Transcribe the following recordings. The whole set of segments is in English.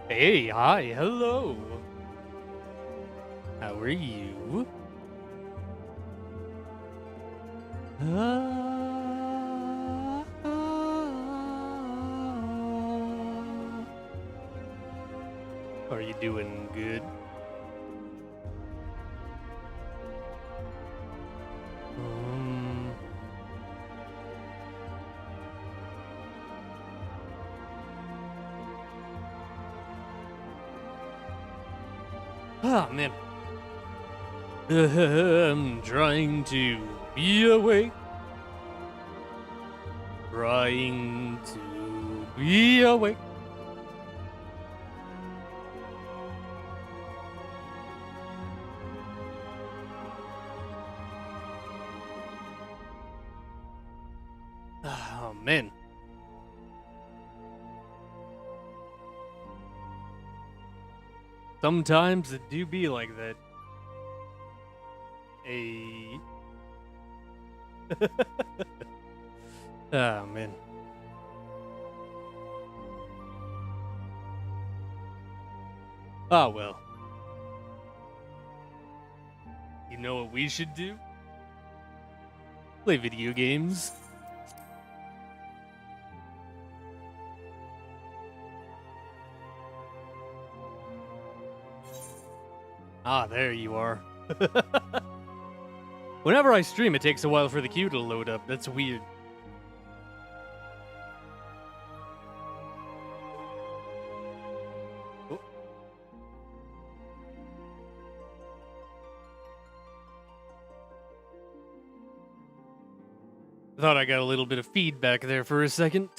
Hey, hi, hello. How are you? Are you doing good? Ah, man. I'm trying to be awake. Trying to be awake. Oh, man. Sometimes it do be like that. Hey. Oh, man. Oh, well. You know what we should do? Play video games. Ah, there you are. Whenever I stream, it takes a while for the queue to load up. That's weird. Oh. I thought I got a little bit of feedback there for a second.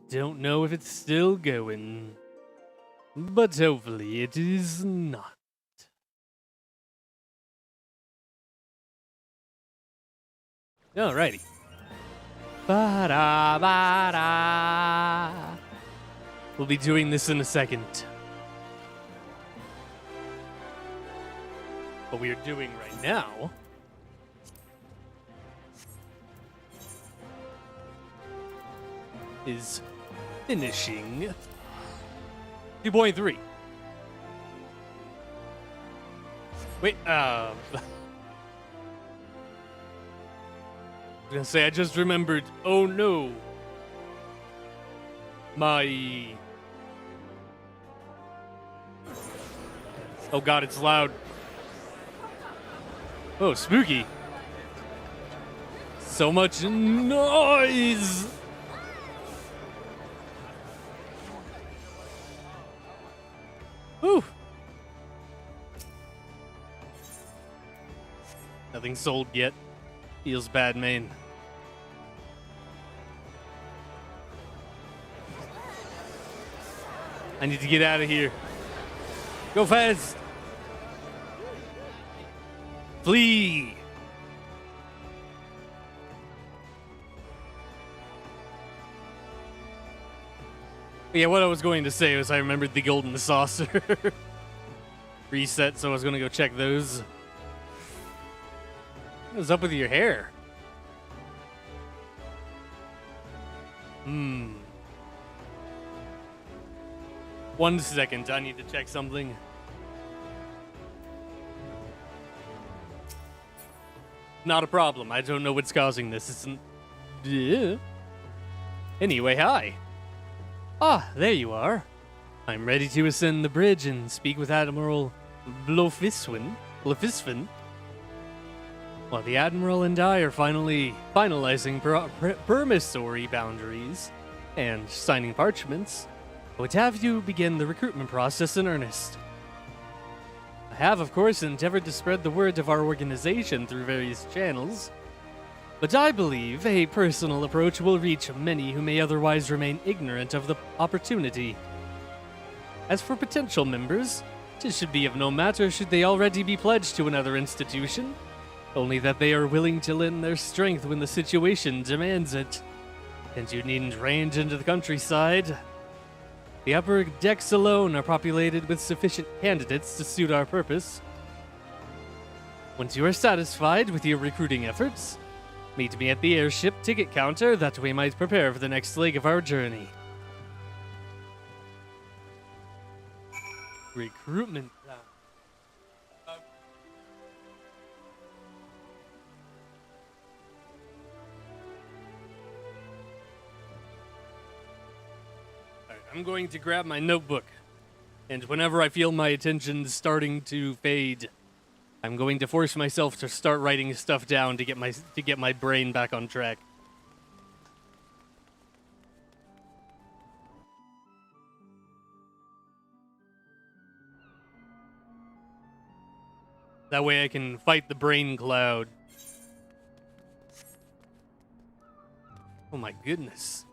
Don't know if it's still going, but hopefully it is not. Alrighty. Ba-da-ba-da. We'll be doing this in a second. What we are doing right now is finishing 2.3. Wait, I was gonna say, I just remembered, oh no. Oh god, it's loud. Oh, spooky. So much noise! Whew. Nothing sold yet. Feels bad, man. I need to get out of here. Go fast. Flee. Yeah, what I was going to say was I remembered the golden saucer reset, so I was going to go check those. What is up with your hair? 1 second, I need to check something. Not a problem. I don't know what's causing this. It's Anyway, hi. Ah, there you are. I'm ready to ascend the bridge and speak with Admiral Blofiswin. While the Admiral and I are finally finalizing permissory boundaries and signing parchments, I would have you begin the recruitment process in earnest. I have, of course, endeavored to spread the word of our organization through various channels, but I believe a personal approach will reach many who may otherwise remain ignorant of the opportunity. As for potential members, it should be of no matter should they already be pledged to another institution, only that they are willing to lend their strength when the situation demands it. And you needn't range into the countryside. The upper decks alone are populated with sufficient candidates to suit our purpose. Once you are satisfied with your recruiting efforts, meet me at the airship ticket counter that we might prepare for the next leg of our journey. Recruitment plan. Alright, I'm going to grab my notebook, and whenever I feel my attention starting to fade, I'm going to force myself to start writing stuff down to get my brain back on track. That way I can fight the brain cloud. Oh my goodness.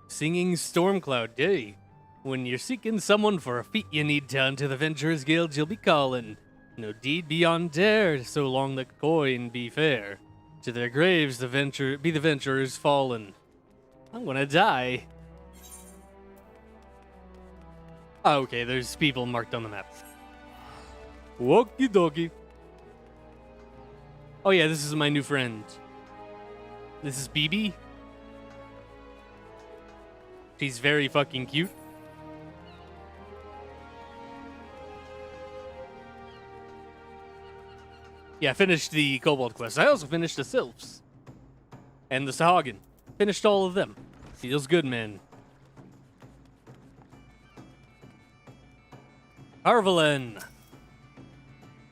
Singing Stormcloud Day. When you're seeking someone for a feat you need done to the Venturers Guild, you'll be calling. No deed beyond dare, so long the coin be fair. To their graves the venturers fallen. I'm gonna die. Oh, okay, there's people marked on the map. Okie dokie. Oh yeah, this is my new friend. This is BB. She's very fucking cute. Yeah, I finished the Kobold quest. I also finished the Sylphs. And the Sahagin. Finished all of them. Feels good, man. Arvelen.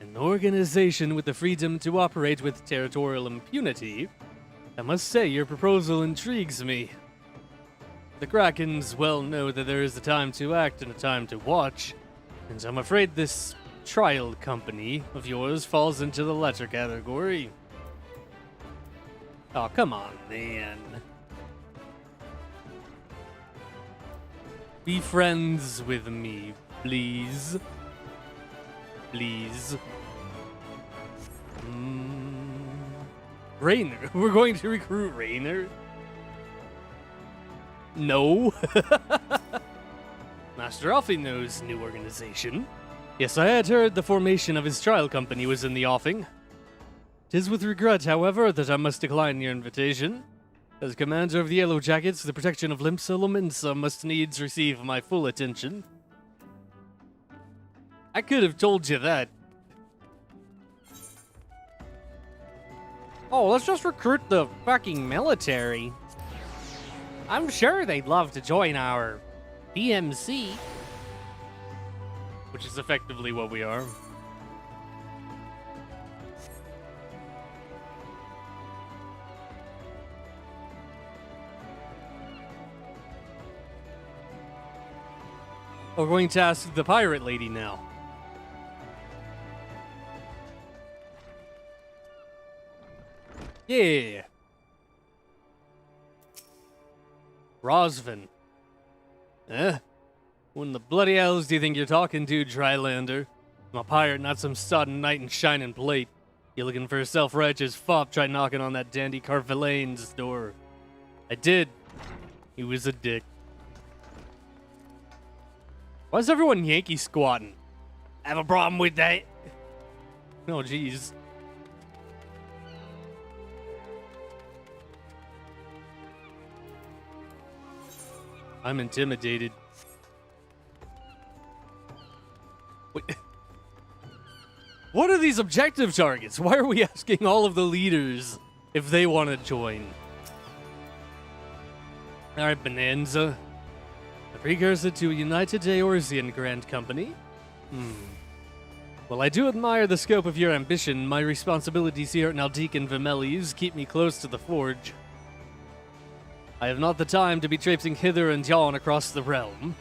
An organization with the freedom to operate with territorial impunity. I must say, your proposal intrigues me. The Krakens well know that there is a time to act and a time to watch. And I'm afraid this trial company of yours falls into the latter category. Oh, come on, man. Be friends with me, please. Please. Rainer. We're going to recruit Rainer? No. Master Alfie knows new organization. Yes, I had heard the formation of his trial company was in the offing. 'Tis with regret, however, that I must decline your invitation. As commander of the Yellow Jackets, the protection of Limsa Lominsa must needs receive my full attention. I could have told you that. Oh, let's just recruit the fucking military. I'm sure they'd love to join our PMC. Which is effectively what we are. We're going to ask the pirate lady now. Yeah. Rosvin. When the bloody hells do you think you're talking to, Drylander? I'm a pirate, not some sodden knight in shining plate. You looking for a self-righteous fop, try knocking on that dandy Carvelane's door. I did. He was a dick. Why is everyone Yankee squatting? Have a problem with that? Oh, jeez. I'm intimidated. Wait. What are these objective targets? Why are we asking all of the leaders if they want to join? Alright, Bonanza. A precursor to United Eorzean Grand Company? Well, I do admire the scope of your ambition. My responsibilities here at Naldik and Vimeles keep me close to the forge. I have not the time to be traipsing hither and yon across the realm.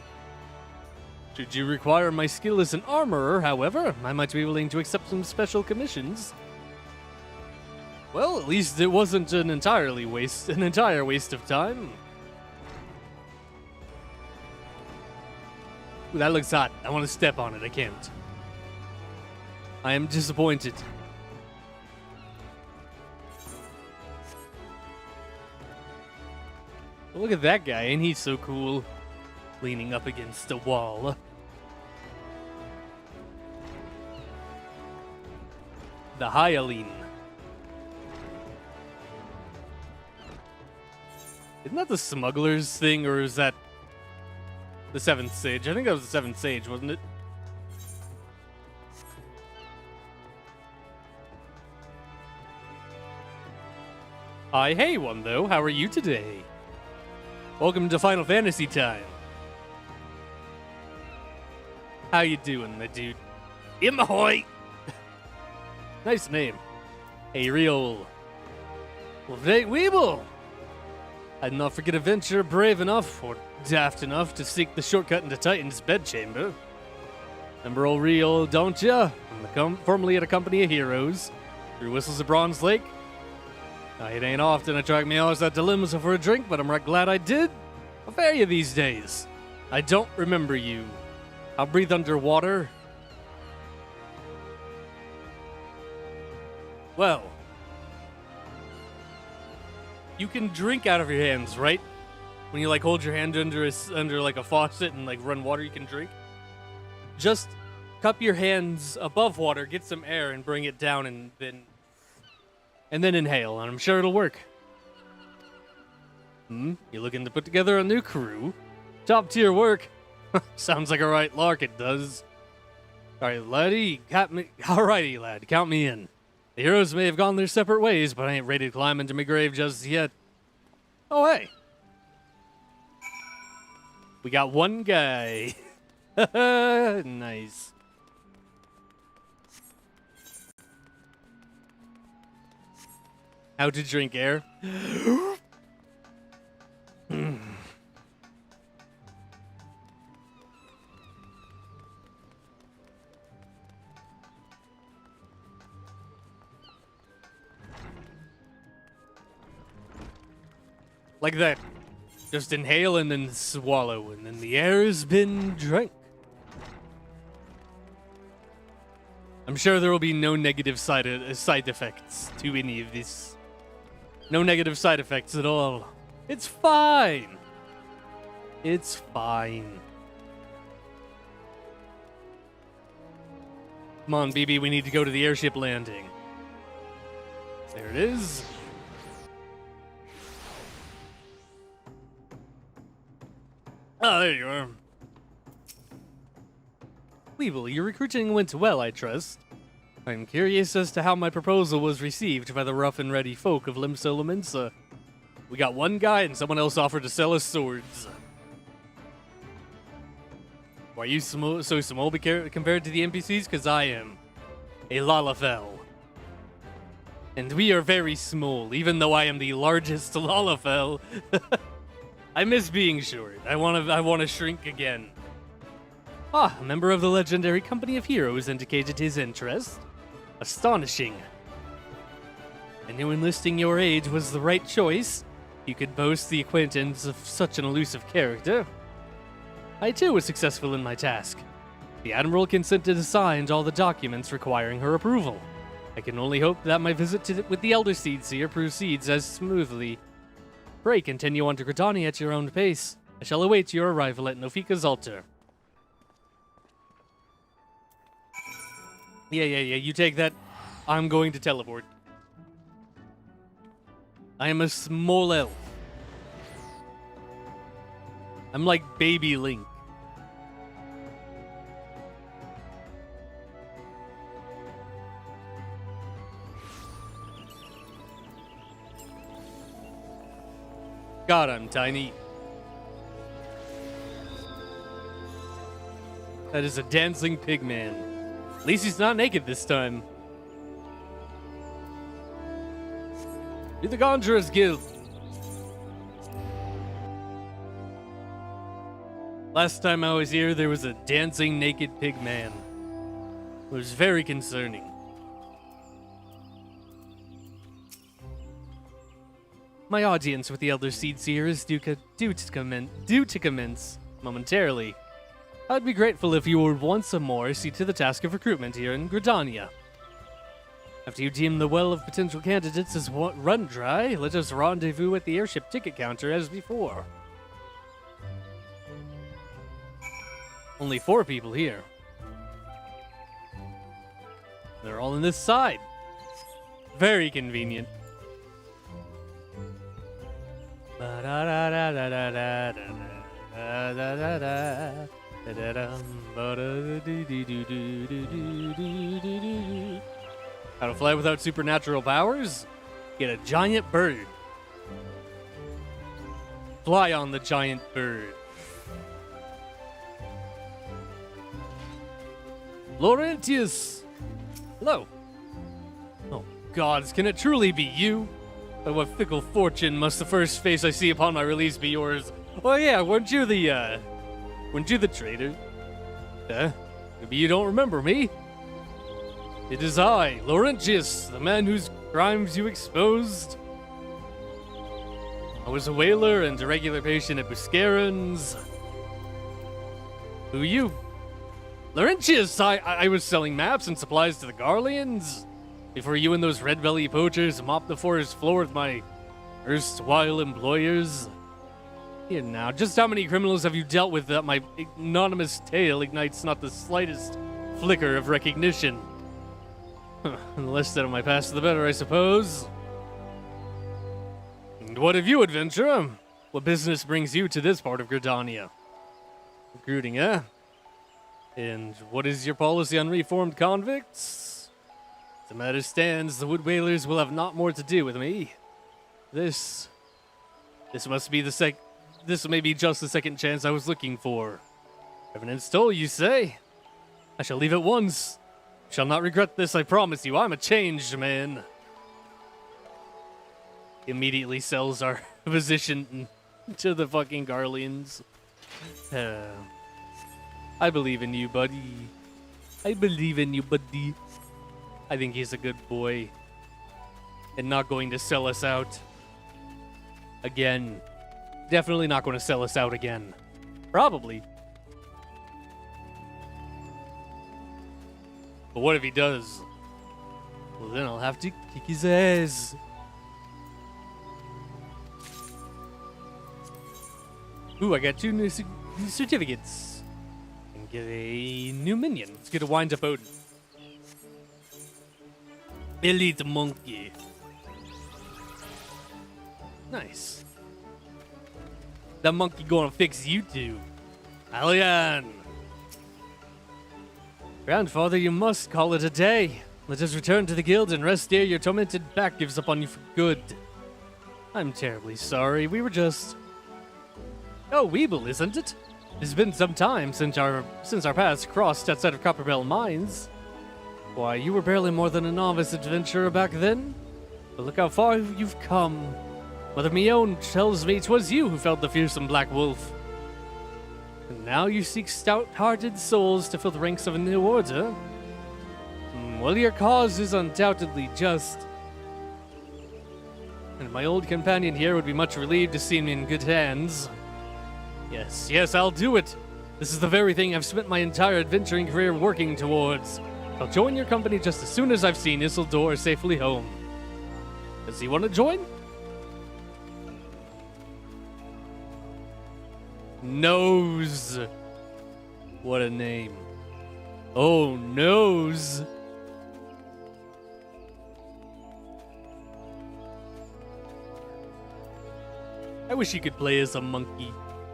Should you require my skill as an armorer, however, I might be willing to accept some special commissions. Well, at least it wasn't an entire waste of time. Ooh, that looks hot. I want to step on it. I can't. I am disappointed. Look at that guy, ain't he so cool? Leaning up against a wall. The Hyaline. Isn't that the smuggler's thing, or is that the Seventh Sage? I think that was the Seventh Sage, wasn't it? Hi, hey one though. How are you today? Welcome to Final Fantasy time. How you doing, my dude? Imahoy! Nice name. Hey, real. Well, great Weeble! I'd not forget a venture brave enough or daft enough to seek the shortcut into Titan's bedchamber. Remember old Real, don't ya? Formerly at a company of heroes. Through Whistles of Bronze Lake. It ain't often I track me out at dilemmas for a drink, but I'm right glad I did. How fare you these days? I don't remember you. I'll breathe underwater. Well, you can drink out of your hands, right? When you like hold your hand under like a faucet and like run water, you can drink. Just cup your hands above water, get some air, and bring it down, and then inhale, and I'm sure it'll work. You looking to put together a new crew? Top tier work. Sounds like a right lark, it does. Alrighty, lad, count me in. The heroes may have gone their separate ways, but I ain't ready to climb into my grave just yet. Oh, hey. We got one guy. Nice. How to drink air? Like that. Just inhale and then swallow, and then the air has been drank. I'm sure there will be no negative side effects to any of this. No negative side effects at all. It's fine. It's fine. Come on, BB, we need to go to the airship landing. There it is. Oh, there you are. Weevil, your recruiting went well, I trust. I'm curious as to how my proposal was received by the rough and ready folk of Limso Laminsa. We got one guy and someone else offered to sell us swords. Why are you so small compared to the NPCs? Because I am a Lalafell. And we are very small, even though I am the largest Lalafell. I miss being short. I want to shrink again. A member of the legendary company of heroes indicated his interest. Astonishing. I knew enlisting your aid was the right choice. You could boast the acquaintance of such an elusive character. I too was successful in my task. The Admiral consented to sign all the documents requiring her approval. I can only hope that my visit with the Elder Seedseer proceeds as smoothly. Pray continue on to Gridania at your own pace. I shall await your arrival at Nofika's altar. Yeah, you take that. I'm going to teleport. I am a small elf. I'm like baby Link. God, I'm tiny. That is a dancing pig man. At least he's not naked this time. To the Conjurer's Guild. Last time I was here, there was a dancing naked pig man. It was very concerning. My audience with the Elder Seedseer is due to commence momentarily. I'd be grateful if you would once more see to the task of recruitment here in Gridania. After you deem the well of potential candidates as run dry, let us rendezvous at the airship ticket counter as before. Only 4 people here. They're all on this side. Very convenient. How to fly without supernatural powers? Get a giant bird. Fly on the giant bird. Laurentius! Hello. Oh, gods, can it truly be you? By what fickle fortune must the first face I see upon my release be yours? Oh yeah, weren't you the traitor? Maybe you don't remember me? It is I, Laurentius, the man whose crimes you exposed. I was a whaler and a regular patient at Buscarin's. Who you? Laurentius, I was selling maps and supplies to the Garleans before you and those red belly poachers mopped the forest floor with my erstwhile employers. Here now, just how many criminals have you dealt with that my anonymous tale ignites not the slightest flicker of recognition? The less said of my past, the better, I suppose. And what have you, adventurer? What business brings you to this part of Gridania? Recruiting, eh? And what is your policy on reformed convicts? As the matter stands, the Wood Whalers will have not more to do with me. This must be this may be just the second chance I was looking for. Revenant stole, you say? I shall leave at once. Shall not regret this, I promise you. I'm a changed man. Immediately sells our position to the fucking Garleans. I believe in you, buddy. I believe in you, buddy. I think he's a good boy. And not going to sell us out. Again. Definitely not going to sell us out again. Probably. But what if he does? Well, then I'll have to kick his ass. Ooh, I got 2 new certificates. And get a new minion. Let's get a wind-up Odin. Elite monkey. Nice. That monkey gonna fix you two. Alian. Grandfather, you must call it a day. Let us return to the guild and rest ere your tormented back gives up on you for good. I'm terribly sorry. We were just... Oh, Weeble, isn't it? It's been some time since our paths crossed outside of Copperbell Mines. Why, you were barely more than a novice adventurer back then. But look how far you've come. Mother Mione tells me 'twas you who felled the fearsome Black Wolf. And now you seek stout-hearted souls to fill the ranks of a new order? Well, your cause is undoubtedly just. And my old companion here would be much relieved to see me in good hands. Yes, I'll do it. This is the very thing I've spent my entire adventuring career working towards. I'll join your company just as soon as I've seen Isildur safely home. Does he want to join? Nose. What a name. Oh, Nose. I wish you could play as a monkey.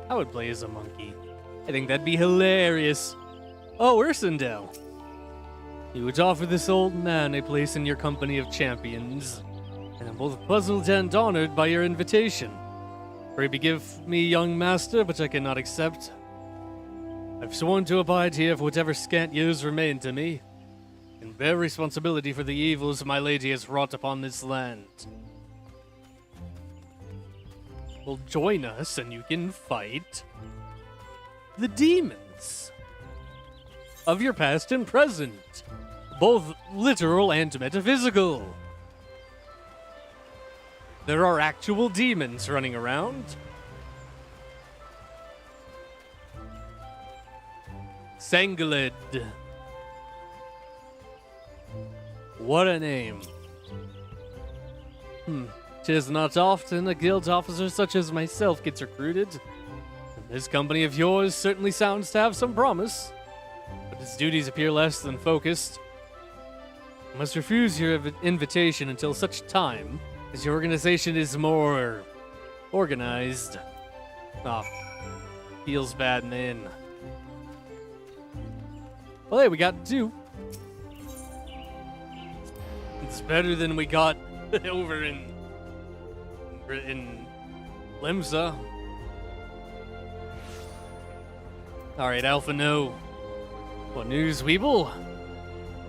I would play as a monkey. I think that'd be hilarious. Oh, Ursendale. You would offer this old man a place in your company of champions, and I'm both puzzled and honored by your invitation. Pray begive me, young master, but I cannot accept. I've sworn to abide here for whatever scant years remain to me, and bear responsibility for the evils my lady has wrought upon this land. Well, join us and you can fight the demons of your past and present, both literal and metaphysical. There are actual demons running around. Sangled. What a name. 'Tis not often a guild officer such as myself gets recruited. This company of yours certainly sounds to have some promise, but its duties appear less than focused. I must refuse your invitation until such time as your organization is more organized. Oh, feels bad, man. Well, hey, we got 2. It's better than we got over in Limsa. Alright, Alpha, no. What news, Weeble?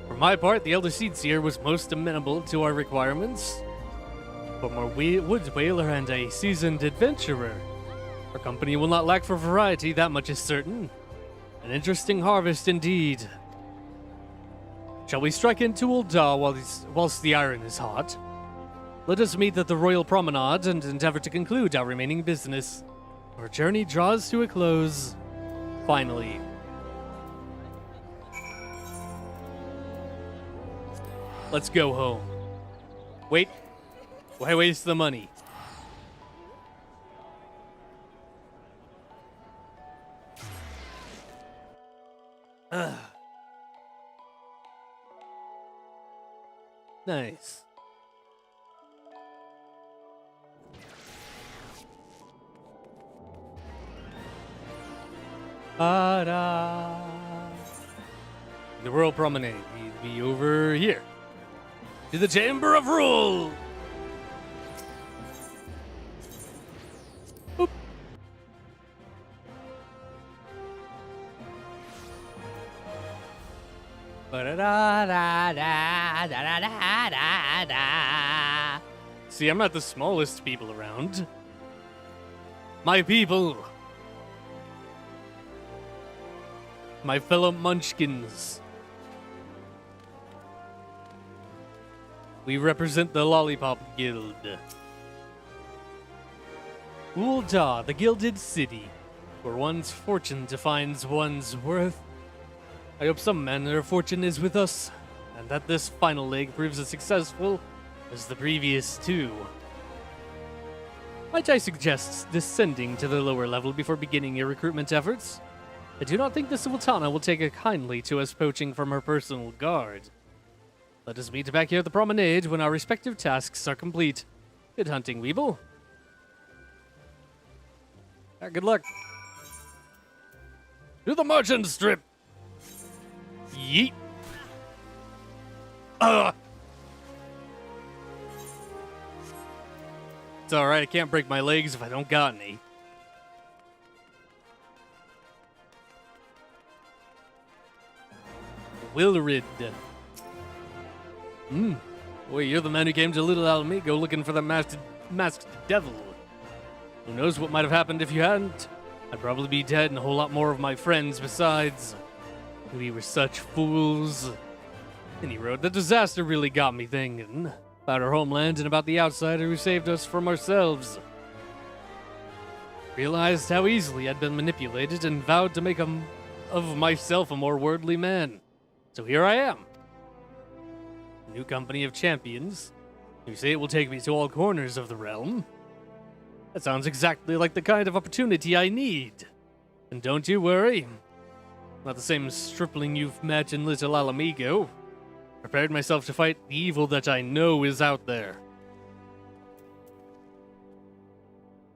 For my part, the Elder Seedseer was most amenable to our requirements. But more woods whaler and a seasoned adventurer. Our company will not lack for variety, that much is certain. An interesting harvest indeed. Shall we strike into Ul'dah whilst the iron is hot? Let us meet at the Royal Promenade and endeavor to conclude our remaining business. Our journey draws to a close. Finally. Let's go home. Wait. Why waste the money? Ugh. Nice. The Royal Promenade. We'd be over here. To the Chamber of Rule! Boop. See, I'm not the smallest people around. My people. My fellow munchkins. We represent the Lollipop Guild. Ul'dah, the Gilded City, where one's fortune defines one's worth. I hope some manner of fortune is with us, and that this final leg proves as successful as the previous 2. Might I suggest descending to the lower level before beginning your recruitment efforts? I do not think the Sultana will take kindly to us poaching from her personal guard. Let us meet back here at the promenade when our respective tasks are complete. Good hunting, Weeble. Good luck. To the merchant strip! Yeet. It's alright, I can't break my legs if I don't got any. Wilrid. Boy, you're the man who came to Little Alamigo looking for the masked devil. Who knows what might have happened if you hadn't? I'd probably be dead and a whole lot more of my friends besides. We were such fools. And he wrote, the disaster really got me thinking about our homeland and about the outsider who saved us from ourselves. Realized how easily I'd been manipulated and vowed to make of myself a more worldly man. So here I am. A new company of champions. You say it will take me to all corners of the realm. That sounds exactly like the kind of opportunity I need. And don't you worry. Not the same stripling you've met in Little Alamigo. Prepared myself to fight the evil that I know is out there.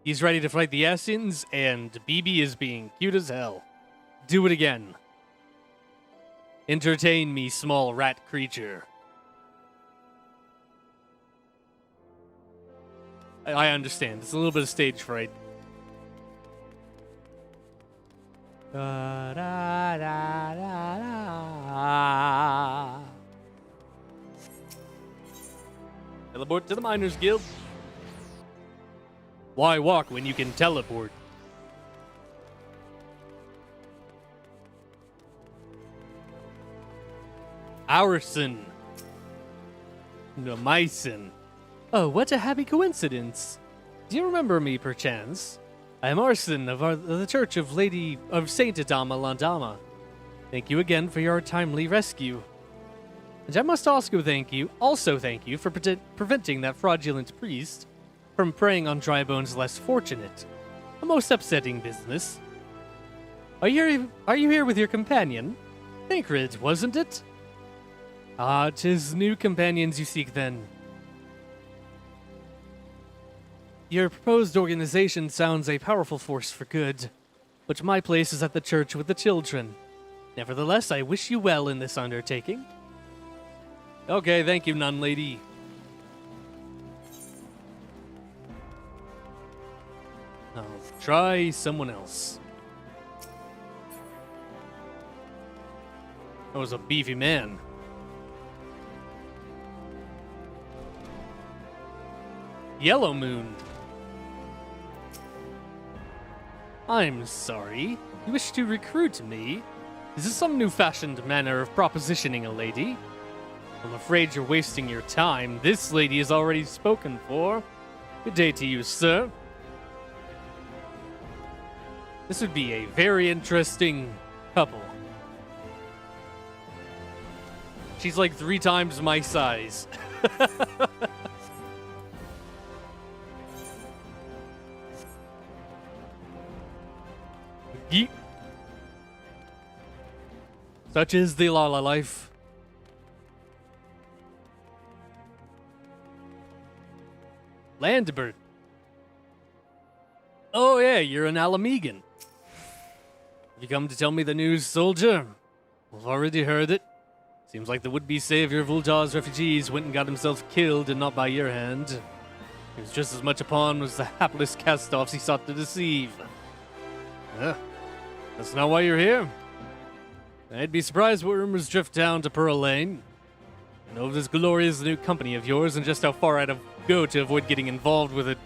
He's ready to fight the Essens, and BB is being cute as hell. Do it again. Entertain me, small rat creature. I understand. It's a little bit of stage fright. Da, da, da, da, da. Teleport to the Miners Guild. Why walk when you can teleport? Aurson. No, Myson. Oh, what a happy coincidence. Do you remember me, perchance? I am Arson of the Church of Saint Adama Landama. Thank you again for your timely rescue. And I must also thank you for preventing that fraudulent priest from preying on Drybone's less fortunate. A most upsetting business. Are you here with your companion? Thancred, wasn't it? Ah, 'tis new companions you seek then. Your proposed organization sounds a powerful force for good, but my place is at the church with the children. Nevertheless, I wish you well in this undertaking. Okay, thank you, nun lady. I'll try someone else. That was a beefy man. Yellow Moon. I'm sorry. You wish to recruit me? Is this some new-fashioned manner of propositioning a lady? I'm afraid you're wasting your time. This lady is already spoken for. Good day to you, sir. This would be a very interesting couple. She's like 3 times my size. Yeet. Such is the Lala life. Landbird. Oh yeah, you're an Alamegan. Have you come to tell me the news, soldier? I've already heard it. Seems like the would-be savior of Ul'dah's refugees went and got himself killed, and not by your hand. He was just as much a pawn as the hapless cast-offs he sought to deceive. That's not why you're here. I'd be surprised what rumors drift down to Pearl Lane. I know of this glorious new company of yours and just how far I'd go to avoid getting involved with it.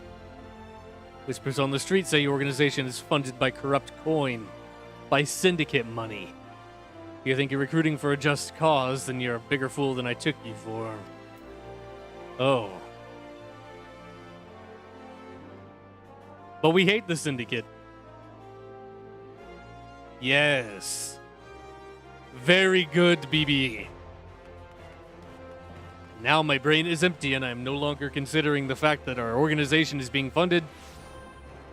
Whispers on the street say your organization is funded by corrupt coin, by syndicate money. If you think you're recruiting for a just cause, then you're a bigger fool than I took you for. Oh. But we hate the syndicate. Yes. Very good, BB. Now my brain is empty and I'm no longer considering the fact that our organization is being funded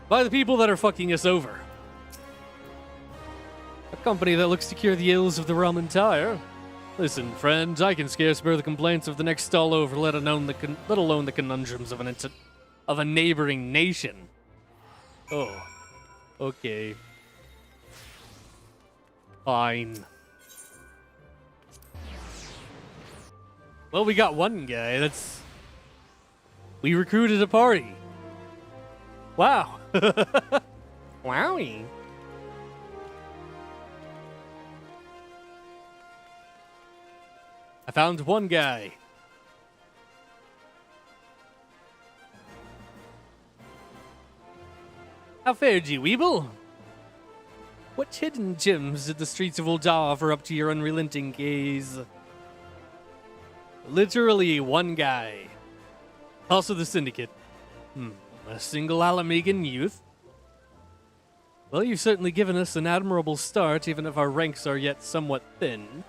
by the people that are fucking us over. A company that looks to cure the ills of the realm entire. Listen, friend, I can scarce bear the complaints of the next stall over, let alone the conundrums of a neighboring nation. Oh. Okay. Fine. Well, we got one guy. We recruited a party. Wow. Wowie. I found one guy. How fared you, Weeble? What hidden gems did the streets of Ul'dah offer up to your unrelenting gaze? Literally one guy. Also the syndicate. A single Alamegan youth? Well, you've certainly given us an admirable start, even if our ranks are yet somewhat thin.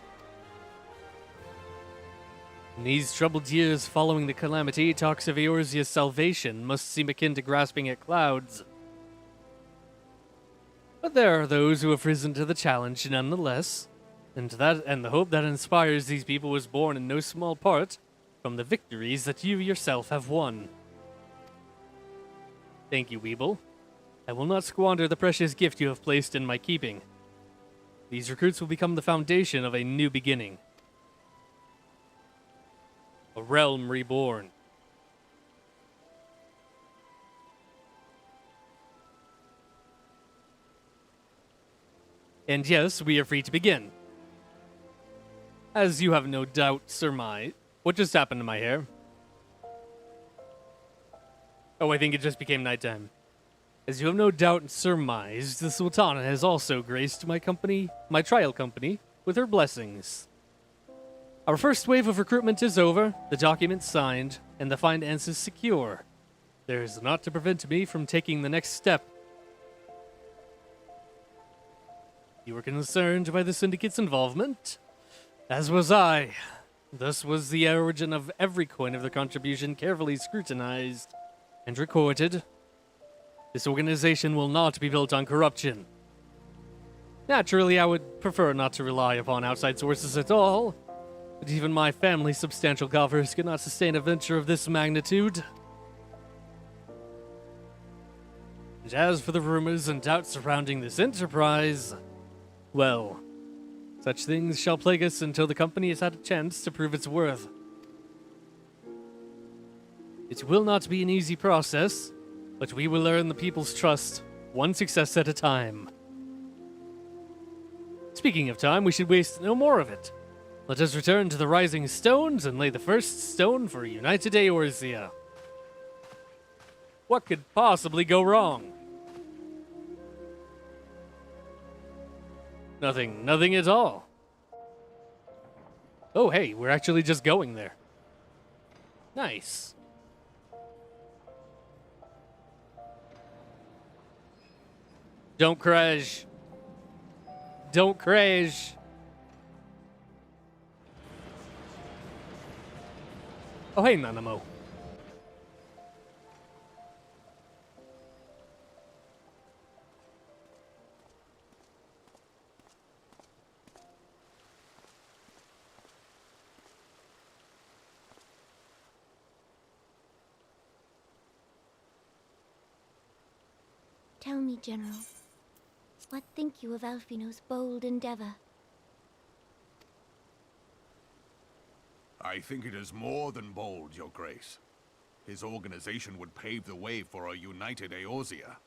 In these troubled years following the calamity, talks of Eorzea's salvation must seem akin to grasping at clouds. But there are those who have risen to the challenge nonetheless, and the hope that inspires these people was born in no small part from the victories that you yourself have won. Thank you, Weeble. I will not squander the precious gift you have placed in my keeping. These recruits will become the foundation of a new beginning. A realm reborn. And yes, we are free to begin. As you have no doubt surmised. What just happened to my hair? Oh, I think it just became nighttime. As you have no doubt surmised, the Sultana has also graced my trial company, with her blessings. Our first wave of recruitment is over, the documents signed, and the finances secure. There is naught to prevent me from taking the next step. You were concerned by the syndicate's involvement? As was I. Thus was the origin of every coin of their contribution carefully scrutinized and recorded. This organization will not be built on corruption. Naturally, I would prefer not to rely upon outside sources at all. But even my family's substantial coffers could not sustain a venture of this magnitude. And as for the rumors and doubts surrounding this enterprise, well, such things shall plague us until the company has had a chance to prove its worth. It will not be an easy process, but we will earn the people's trust, one success at a time. Speaking of time, we should waste no more of it. Let us return to the Rising Stones and lay the first stone for a united Eorzea. What could possibly go wrong? Nothing at all. Oh, hey, we're actually just going there. Nice. Don't crash. Don't crash. Oh, hey, Nanamo. Tell me, General, what think you of Alfino's bold endeavor? I think it is more than bold, Your Grace. His organization would pave the way for a united Eorzea.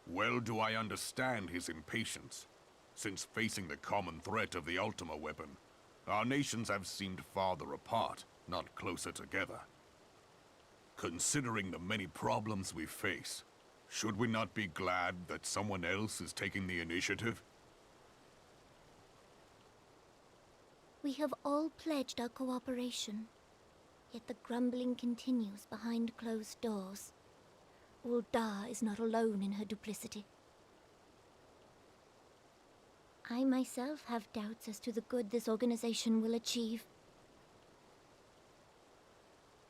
Well do I understand his impatience, since facing the common threat of the Ultima weapon, our nations have seemed farther apart, not closer together. Considering the many problems we face, should we not be glad that someone else is taking the initiative? We have all pledged our cooperation, yet the grumbling continues behind closed doors. Ul'dah is not alone in her duplicity. I myself have doubts as to the good this organization will achieve.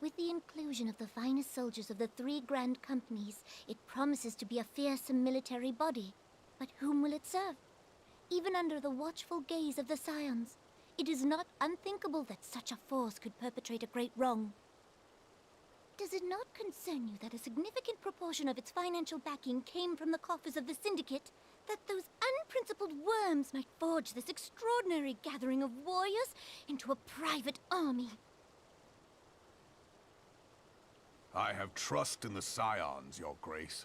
With the inclusion of the finest soldiers of the 3 grand companies, it promises to be a fearsome military body. But whom will it serve? Even under the watchful gaze of the Scions, it is not unthinkable that such a force could perpetrate a great wrong. Does it not concern you that a significant proportion of its financial backing came from the coffers of the Syndicate? That those unprincipled worms might forge this extraordinary gathering of warriors into a private army? I have trust in the Scions, Your Grace.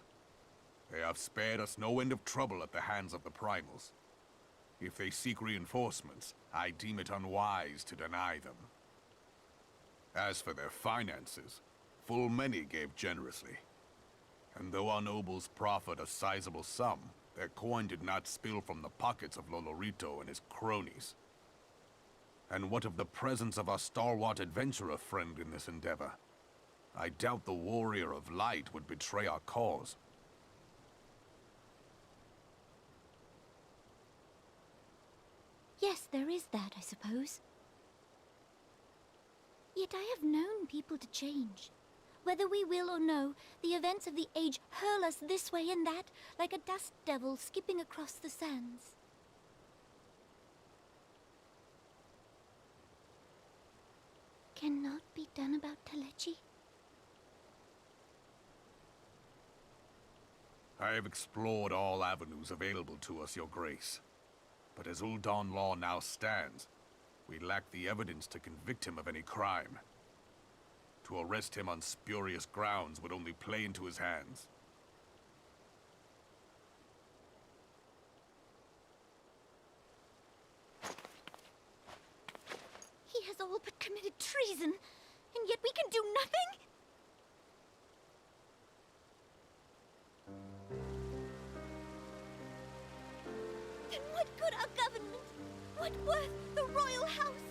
They have spared us no end of trouble at the hands of the Primals. If they seek reinforcements, I deem it unwise to deny them. As for their finances, full many gave generously. And though our nobles proffered a sizable sum, their coin did not spill from the pockets of Lolorito and his cronies. And what of the presence of our stalwart adventurer friend in this endeavor? I doubt the Warrior of Light would betray our cause. Yes, there is that, I suppose. Yet I have known people to change. Whether we will or no, the events of the age hurl us this way and that, like a dust devil skipping across the sands. Cannot be done about Telechi? I have explored all avenues available to us, Your Grace. But as Ul'dah law now stands, we lack the evidence to convict him of any crime. To arrest him on spurious grounds would only play into his hands. He has all but committed treason, and yet we can do nothing? Then what good our government? What worth the royal house?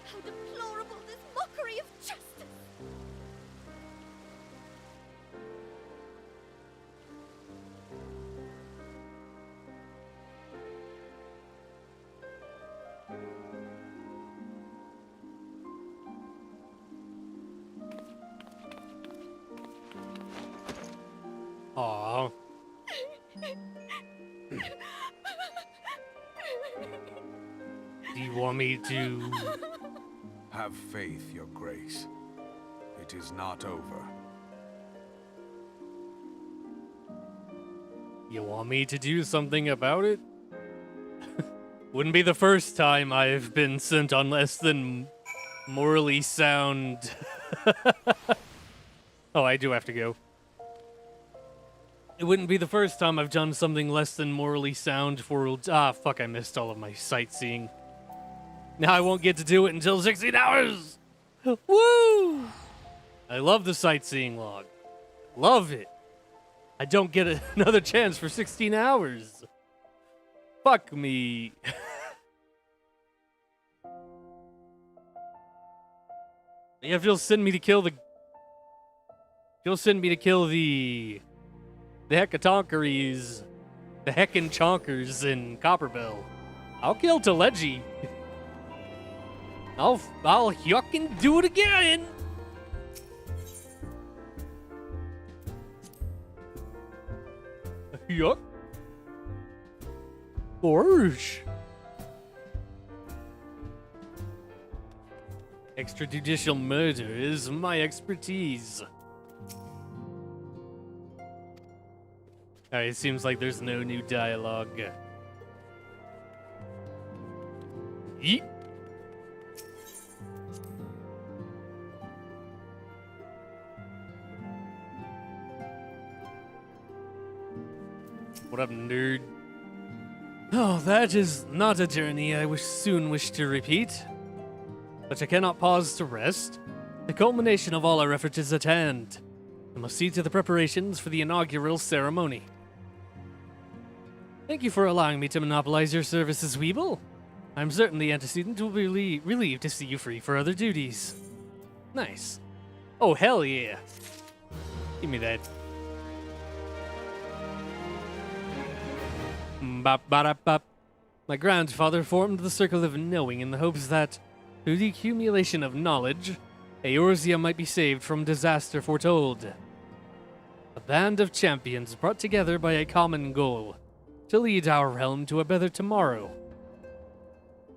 How deplorable this mockery of justice! Aww. Do you want me to Have faith, Your Grace. It is not over. You want me to do something about it? Wouldn't be the first time I've been sent on less than morally sound. Oh, I do have to go. It wouldn't be the first time I've done something less than morally sound for... Ah, fuck, I missed all of my sightseeing. Now I won't get to do it until 16 hours! Woo! I love the sightseeing log. Love it. I don't get another chance for 16 hours. Fuck me. Yeah, if you'll send me to kill the... If you'll send me to kill the Hecatonkeries, the Heckin' Chonkers in Copperbell, I'll kill Teleji. I'll yuckin' do it again. Yuck. Gorge. Extrajudicial murder is my expertise. Alright, it seems like there's no new dialogue. Yeet. What up, nerd? Oh, that is not a journey I soon wish to repeat. But I cannot pause to rest. The culmination of all our efforts is at hand. I must see to the preparations for the inaugural ceremony. Thank you for allowing me to monopolize your services, Weeble. I'm certain the antecedent will be relieved to see you free for other duties. Nice. Oh, hell yeah. Give me that. Bop. My grandfather formed the Circle of Knowing in the hopes that, through the accumulation of knowledge, Eorzea might be saved from disaster foretold. A band of champions brought together by a common goal, to lead our realm to a better tomorrow.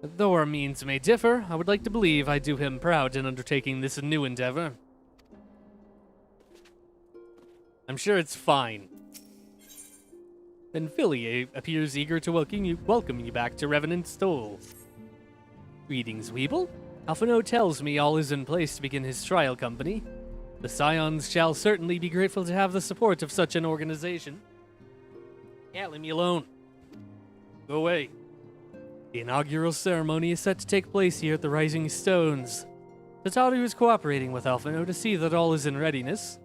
Though our means may differ, I would like to believe I do him proud in undertaking this new endeavor. I'm sure it's fine. Then Philly appears eager to welcome you back to Revenant's Stoll. Greetings, Weeble. Alphino tells me all is in place to begin his trial company. The Scions shall certainly be grateful to have the support of such an organization. Yeah, leave me alone. Go away. The inaugural ceremony is set to take place here at the Rising Stones. Tataru is cooperating with Alphino to see that all is in readiness.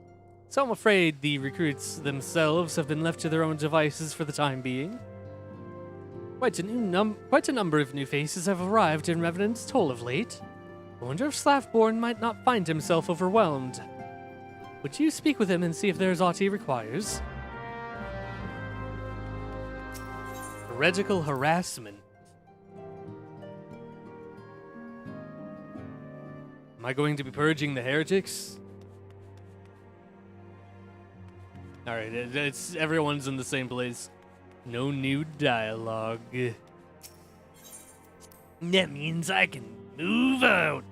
So I'm afraid the recruits themselves have been left to their own devices for the time being. Quite a number of new faces have arrived in Revenant's Toll of late. I wonder if Slaffborn might not find himself overwhelmed. Would you speak with him and see if there's aught he requires? Heretical harassment. Am I going to be purging the heretics? Alright, it's everyone's in the same place. No new dialogue. That means I can move out.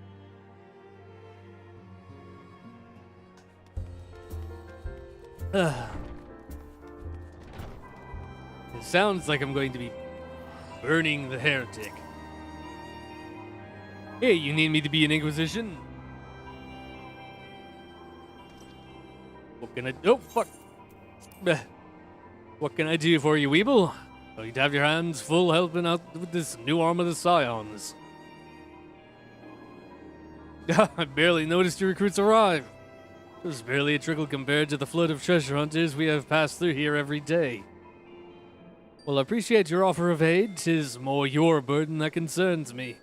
It sounds like I'm going to be burning the heretic. Hey, you need me to be an Inquisition? What can I... Oh, fuck. What can I do for you, Weeble? Oh, you'd have your hands full helping out with this new arm of the Scions. I barely noticed your recruits arrive. There's barely a trickle compared to the flood of treasure hunters we have passed through here every day. Well, I appreciate your offer of aid. 'Tis more your burden that concerns me.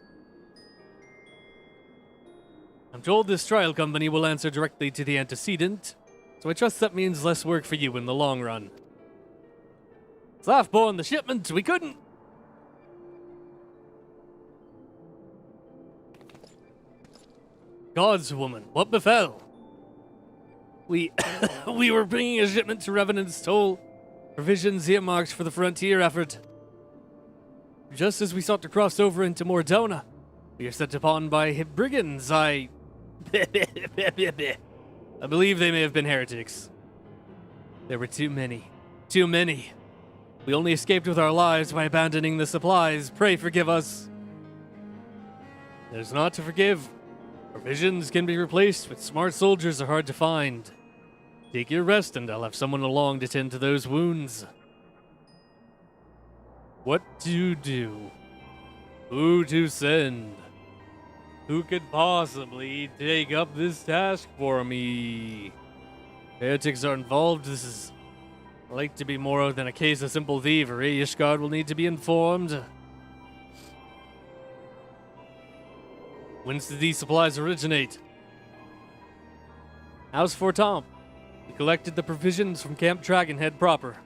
I'm told this trial company will answer directly to the antecedent, so I trust that means less work for you in the long run. Slaffborn, the shipment, we couldn't... Gods, woman, what befell? We were bringing a shipment to Revenant's Toll, provisions earmarked for the frontier effort. Just as we sought to cross over into Mordona, We are set upon by brigands. I believe they may have been heretics. There were too many. Too many. We only escaped with our lives by abandoning the supplies. Pray forgive us. There's naught to forgive. Provisions can be replaced, but smart soldiers are hard to find. Take your rest, and I'll have someone along to tend to those wounds. What to do? Who to send? Who could possibly take up this task for me? Heretics are involved. This is like to be more than a case of simple thievery. Ishgard will need to be informed. Whence did these supplies originate? House Fortemps. We collected the provisions from Camp Dragonhead proper.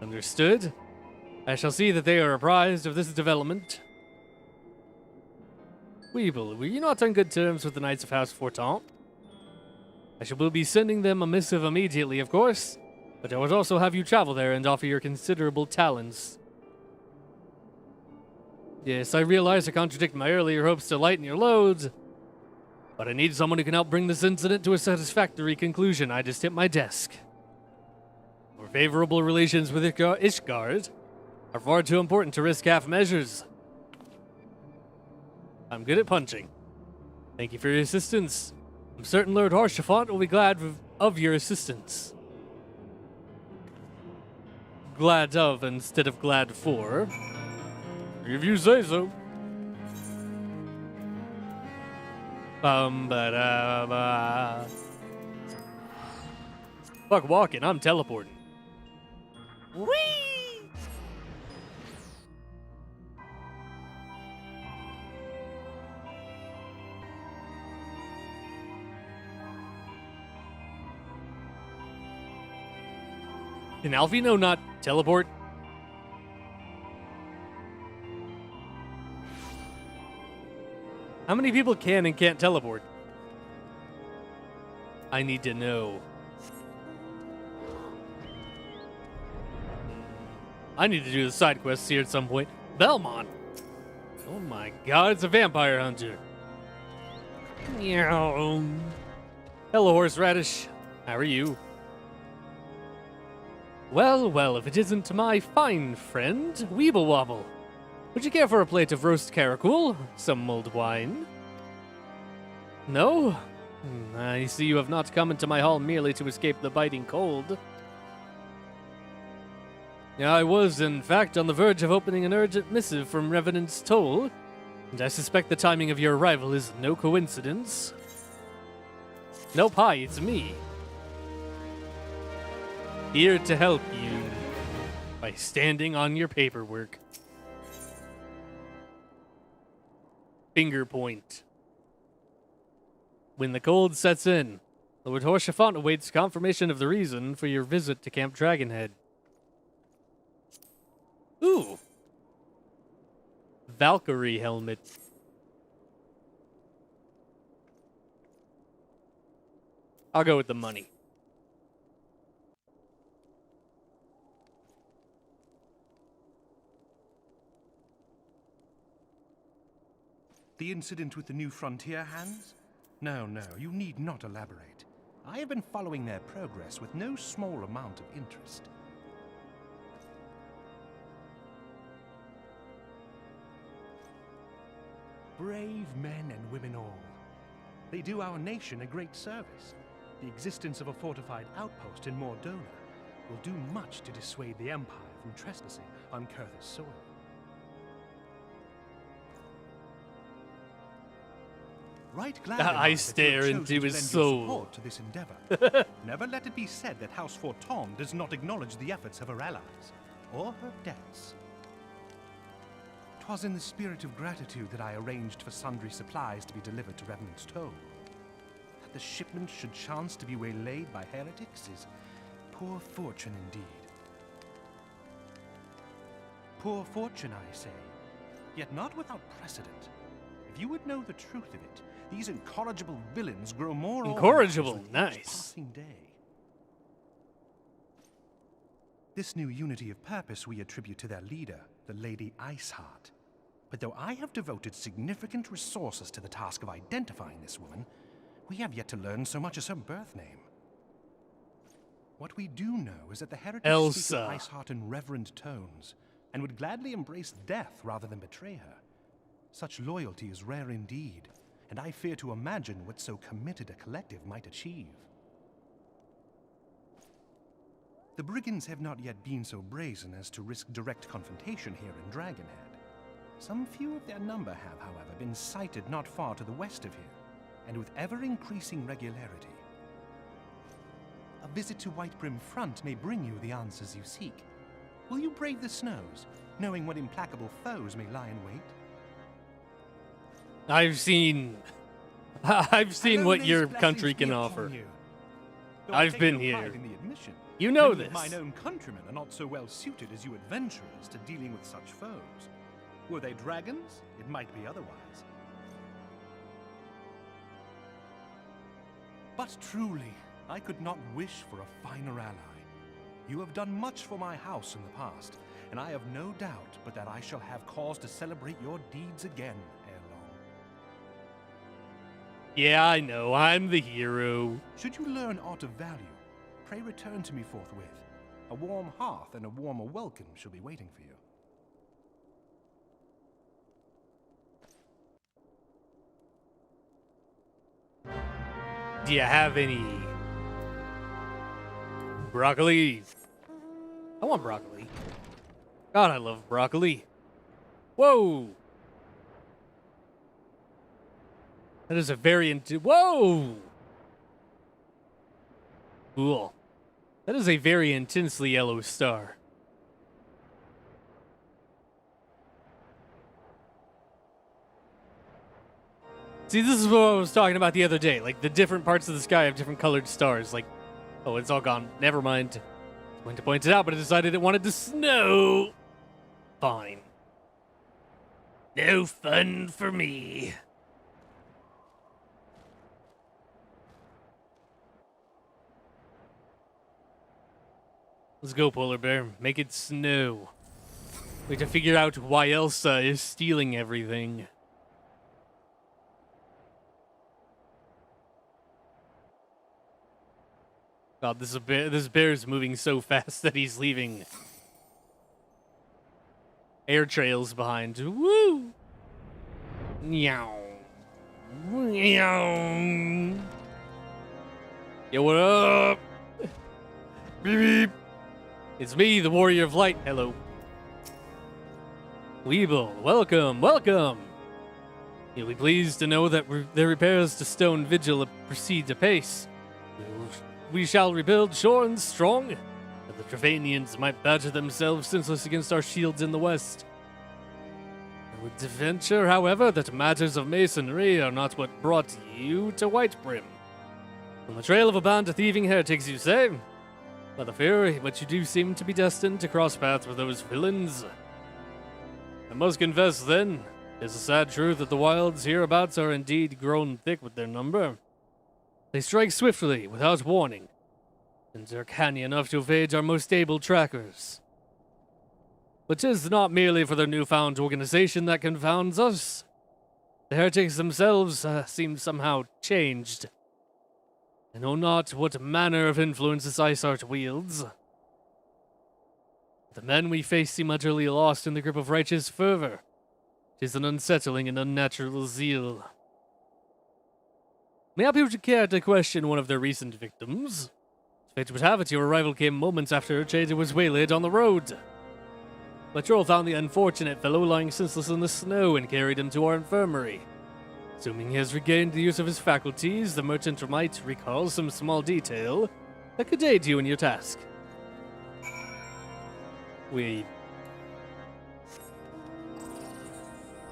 Understood. I shall see that they are apprised of this development. Weeble, were you not on good terms with the Knights of House Fortemps? I shall be sending them a missive immediately, of course, but I would also have you travel there and offer your considerable talents. Yes, I realize I contradict my earlier hopes to lighten your loads, but I need someone who can help bring this incident to a satisfactory conclusion. I just hit my desk. Our favorable relations with Ishgard are far too important to risk half measures. I'm good at punching. Thank you for your assistance. I'm certain Lord Haurchefant will be glad of your assistance. Glad of instead of glad for. If you say so. Ba-da-ba. Fuck walking, I'm teleporting. Whee! Can Alvino not teleport? How many people can and can't teleport? I need to know. I need to do the side quests here at some point. Belmont! Oh my god, it's a vampire hunter. Meow. Hello, horseradish. How are you? Well, well, if it isn't my fine friend, Weeble Wobble. Would you care for a plate of roast caracul? Some mulled wine? No? I see you have not come into my hall merely to escape the biting cold. I was, in fact, on the verge of opening an urgent missive from Revenant's Toll, and I suspect the timing of your arrival is no coincidence. Nope, hi, it's me. Here to help you by standing on your paperwork. Finger point. When the cold sets in, Lord Haurchefant awaits confirmation of the reason for your visit to Camp Dragonhead. Ooh. Valkyrie helmet. I'll go with the money. The incident with the new frontier hands? No, you need not elaborate. I have been following their progress with no small amount of interest. Brave men and women all. They do our nation a great service. The existence of a fortified outpost in Mordona will do much to dissuade the Empire from trespassing on Kurth's soil. Right glad I stare into his soul. To this endeavor. Never let it be said that House Fortemps does not acknowledge the efforts of her allies, or her debts. 'Twas in the spirit of gratitude that I arranged for sundry supplies to be delivered to Revenant's Toll. That the shipment should chance to be waylaid by heretics is poor fortune indeed. Poor fortune, I say, yet not without precedent. If you would know the truth of it, these incorrigible villains grow more incorrigible, organized with nice. each passing day. This new unity of purpose we attribute to their leader, the Lady Iceheart. But though I have devoted significant resources to the task of identifying this woman, we have yet to learn so much as her birth name. What we do know is that the heretics speak of Elsa. Iceheart in reverent tones, and would gladly embrace death rather than betray her. Such loyalty is rare indeed, and I fear to imagine what so committed a collective might achieve. The brigands have not yet been so brazen as to risk direct confrontation here in Dragonhead. Some few of their number have, however, been sighted not far to the west of here, and with ever-increasing regularity. A visit to Whitebrim Front may bring you the answers you seek. Will you brave the snows, knowing what implacable foes may lie in wait? I've seen what your country can offer. I've been here. You know this. Mine own countrymen are not so well suited as you adventurers to dealing with such foes. Were they dragons? It might be otherwise. But truly, I could not wish for a finer ally. You have done much for my house in the past, and I have no doubt but that I shall have cause to celebrate your deeds again ere long. Yeah, I know. I'm the hero. Should you learn aught of value, pray return to me forthwith. A warm hearth and a warmer welcome shall be waiting for you. Do you have any broccoli? I want broccoli. God, I love broccoli. Whoa! That is a very whoa! Cool. That is a very intensely yellow star. See, this is what I was talking about the other day. Like, the different parts of the sky have different colored stars. Like, oh, it's all gone. Never mind. I went to point it out, but I decided it wanted to snow. Fine. No fun for me. Let's go, Polar Bear. Make it snow. We have to figure out why Elsa is stealing everything. God, this bear is moving so fast that he's leaving air trails behind. Woo! Meow. Meow. Yo, what up? Beep, beep. It's me, the Warrior of Light. Hello. Weeble, welcome, welcome. You'll be pleased to know that the repairs to Stone Vigil proceed apace. We shall rebuild Shorn strong, that the Travanians might batter themselves senseless against our shields in the west. I would venture, however, that matters of masonry are not what brought you to Whitebrim. On the trail of a band of thieving heretics, you say? By the fear, but you do seem to be destined to cross paths with those villains. I must confess, then, it's a sad truth that the wilds hereabouts are indeed grown thick with their number. They strike swiftly, without warning, and are canny enough to evade our most able trackers. But 'tis not merely for their newfound organization that confounds us. The heretics themselves seem somehow changed. I know not what manner of influence this Iceheart wields. The men we face seem utterly lost in the grip of righteous fervor. 'Tis an unsettling and unnatural zeal. Mayhap you would care to question one of their recent victims. Fate would have it your arrival came moments after a trader was waylaid on the road. Patrol found the unfortunate fellow lying senseless in the snow and carried him to our infirmary. Assuming he has regained the use of his faculties, the merchant might recall some small detail that could aid you in your task. Wait.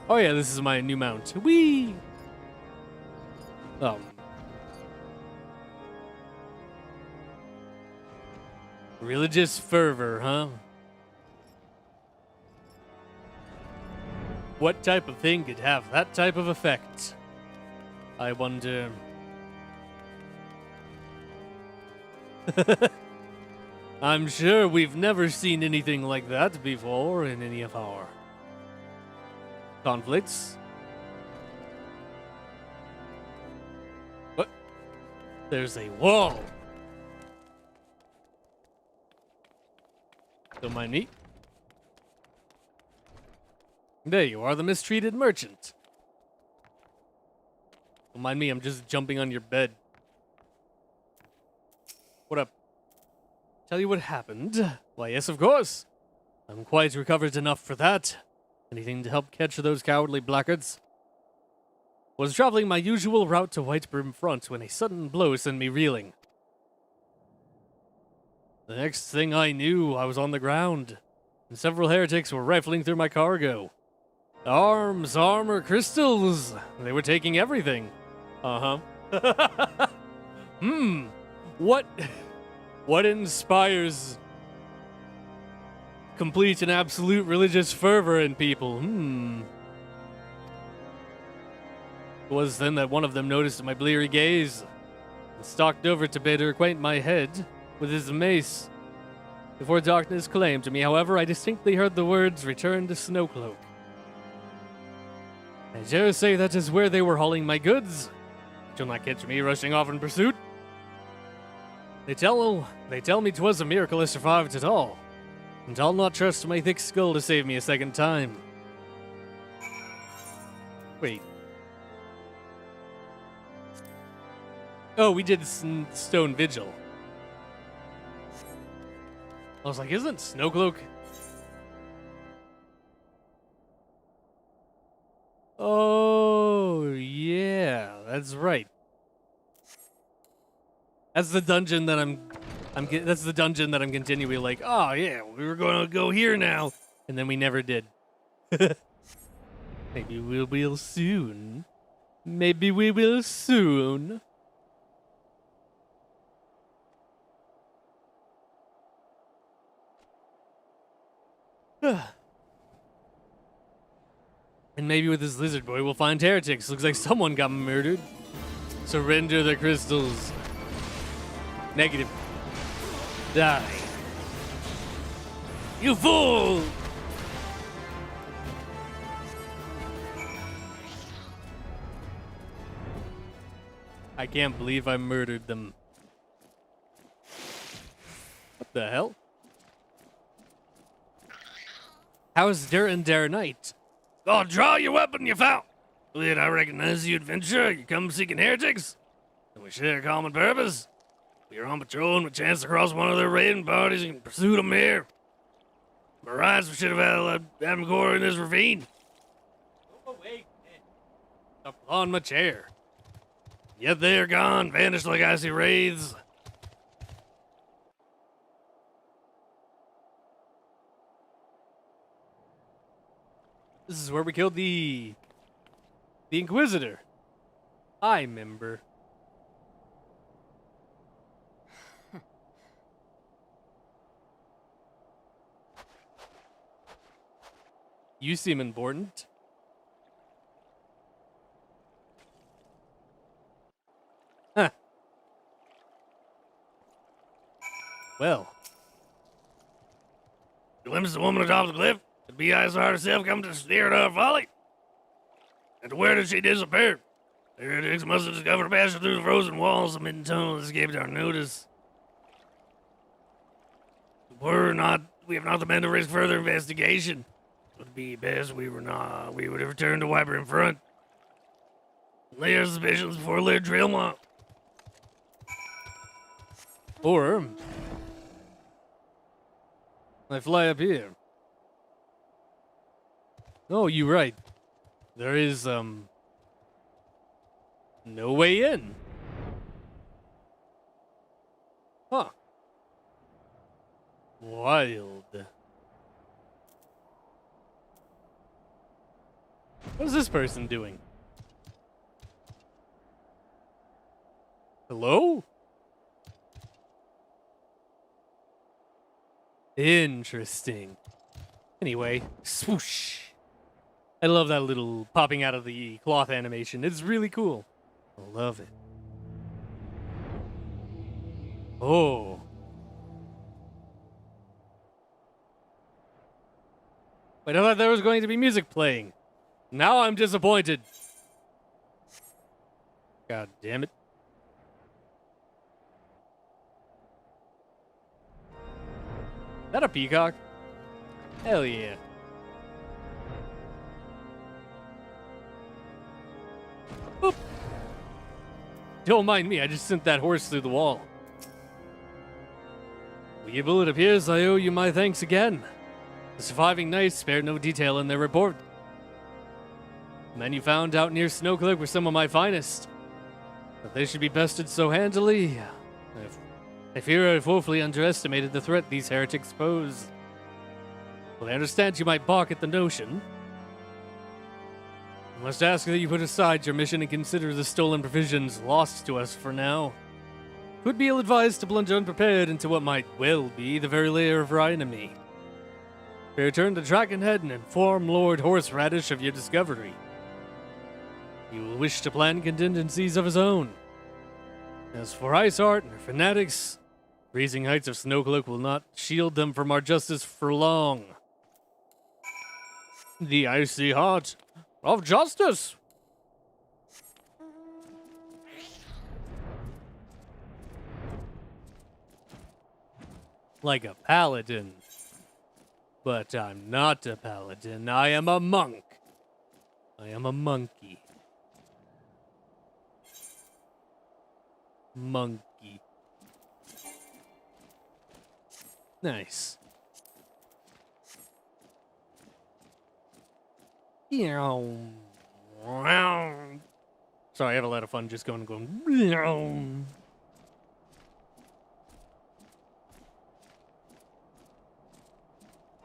Oh yeah, this is my new mount. Whee! Religious fervor, huh? What type of thing could have that type of effect? I wonder. I'm sure we've never seen anything like that before in any of our conflicts. What? There's a wall. Don't mind me. There you are, the mistreated merchant. Don't mind me, I'm just jumping on your bed. What up? Tell you what happened? Why, yes, of course. I'm quite recovered enough for that. Anything to help catch those cowardly blackguards? Was traveling my usual route to Whitebrim Front when a sudden blow sent me reeling. The next thing I knew, I was on the ground, and several heretics were rifling through my cargo. Arms, armor, crystals. They were taking everything. Uh-huh. What inspires complete and absolute religious fervor in people? It was then that one of them noticed my bleary gaze and stalked over to better acquaint my head with his mace. Before darkness claimed to me, however, I distinctly heard the words, "Return to Snowcloak." I dare say that is where they were hauling my goods. You'll not catch me rushing off in pursuit. They tell me 'twas a miracle I survived at all, and I'll not trust my thick skull to save me a second time. Wait. Oh, we did Stone Vigil. I was like, isn't Snowcloak? Oh, yeah, that's right. That's the dungeon that that's the dungeon that I'm continually like, oh yeah, we were going to go here now, and then we never did. Maybe we will soon. Maybe we will soon. And maybe with this lizard boy, we'll find heretics. Looks like someone got murdered. Surrender the crystals. Negative. Die. You fool! I can't believe I murdered them. What the hell? How's Dare Knight? Oh, draw your weapon, you foul! Did I recognize you, adventurer? You come seeking heretics? And we share a common purpose? We are on patrol and we chance to cross one of their raiding parties and pursue them here. Besides, we should have had them core in this ravine. Go away, man. Up on my chair. Yet they are gone, vanished like icy wraiths. This is where we killed the Inquisitor. I remember. You seem important. Huh. Well. Glimpsed the woman atop the cliff. The bee-eyes saw herself come to stare at our folly. And where did she disappear? The heretics must have discovered a passage through the frozen walls of mid tunnel that escaped our notice. We have not the men to risk further investigation. It would be best we would have returned to Wiper in front. Lay our suspicions before Lair Trailmont. Or I fly up here. Oh, you're right. There is, no way in. Huh. Wild. What is this person doing? Hello? Interesting. Anyway, swoosh. I love that little popping out of the cloth animation. It's really cool. I love it. Oh. Wait, I thought there was going to be music playing. Now I'm disappointed. God damn it. Is that a peacock? Hell yeah. Boop. Don't mind me, I just sent that horse through the wall. Weevil, it appears I owe you my thanks again. The surviving knights spared no detail in their report. The men you found out near Snowcliff were some of my finest. But they should be bested so handily. I fear I've woefully underestimated the threat these heretics pose. Well, I understand you might balk at the notion. I must ask that you put aside your mission and consider the stolen provisions lost to us for now. It would be ill-advised to plunge unprepared into what might well be the very lair of our enemy. We return to Dragonhead and inform Lord Horseradish of your discovery. He will wish to plan contingencies of his own. As for Iceheart and her fanatics, freezing heights of Snowcloak will not shield them from our justice for long. The icy heart of justice! Like a paladin. But I'm not a paladin, I am a monk. I am a monkey. Monkey. Nice. Sorry, I have a lot of fun just going.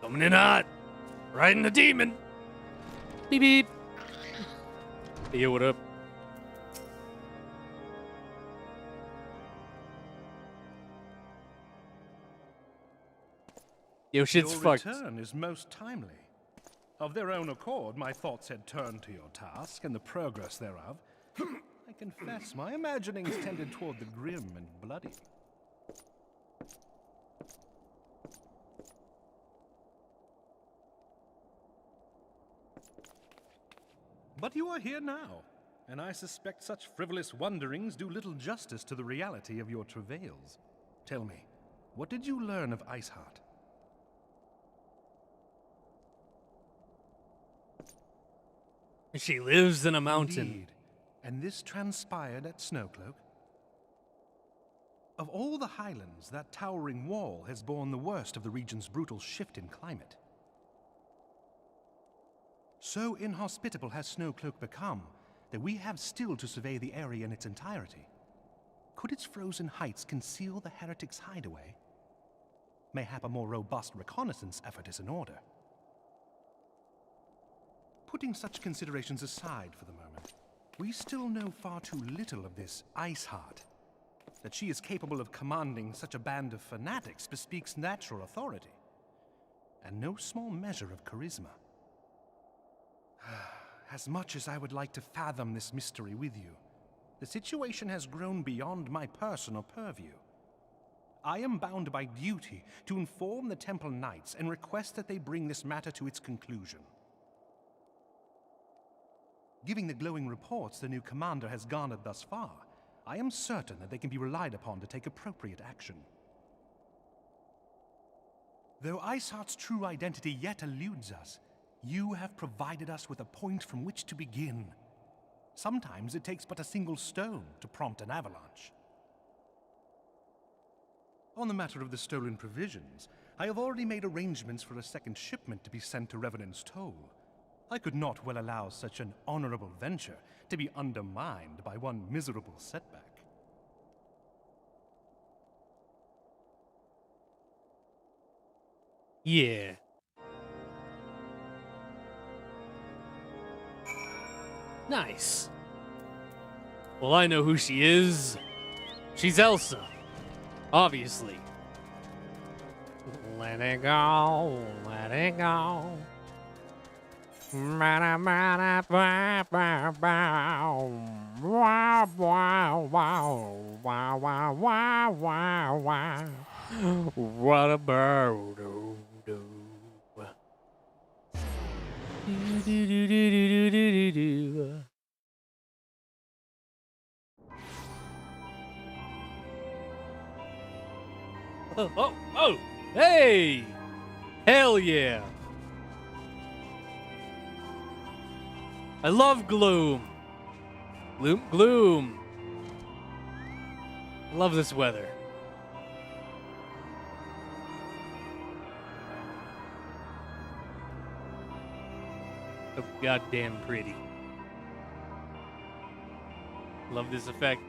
Coming in hot. Riding the demon. Beep beep. Hey, yo, what up? Yo, shit's Your fucked. return is most timely. Of their own accord, my thoughts had turned to your task and the progress thereof. I confess, my imaginings tended toward the grim and bloody. But you are here now, and I suspect such frivolous wonderings do little justice to the reality of your travails. Tell me, what did you learn of Iceheart? She lives in a mountain. Indeed. And this transpired at Snowcloak? Of all the highlands, that towering wall has borne the worst of the region's brutal shift in climate. So inhospitable has Snowcloak become that we have still to survey the area in its entirety. Could its frozen heights conceal the heretics' hideaway? Mayhap a more robust reconnaissance effort is in order. Putting such considerations aside for the moment, we still know far too little of this Iceheart. That she is capable of commanding such a band of fanatics bespeaks natural authority, and no small measure of charisma. As much as I would like to fathom this mystery with you, the situation has grown beyond my personal purview. I am bound by duty to inform the Temple Knights and request that they bring this matter to its conclusion. Given the glowing reports the new commander has garnered thus far, I am certain that they can be relied upon to take appropriate action. Though Iceheart's true identity yet eludes us, you have provided us with a point from which to begin. Sometimes it takes but a single stone to prompt an avalanche. On the matter of the stolen provisions, I have already made arrangements for a second shipment to be sent to Revenant's Toll. I could not well allow such an honorable venture to be undermined by one miserable setback. Yeah. Nice. Well, I know who she is. She's Elsa. Obviously. Let it go. Let it go. What a bird. Oh! Hey! Hell yeah! I love gloom. Gloom. I love this weather. So goddamn pretty. Love this effect.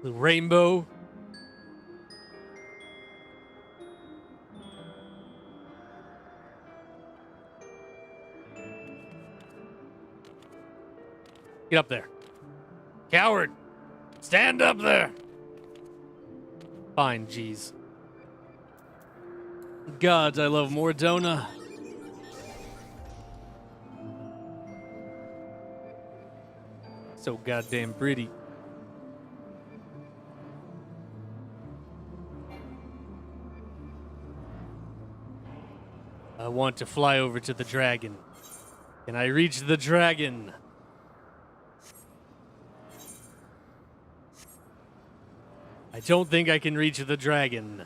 The rainbow. Get up there. Coward! Stand up there! Fine, jeez. God, I love Mordona. So goddamn pretty. I want to fly over to the dragon. Can I reach the dragon? I don't think I can reach the dragon.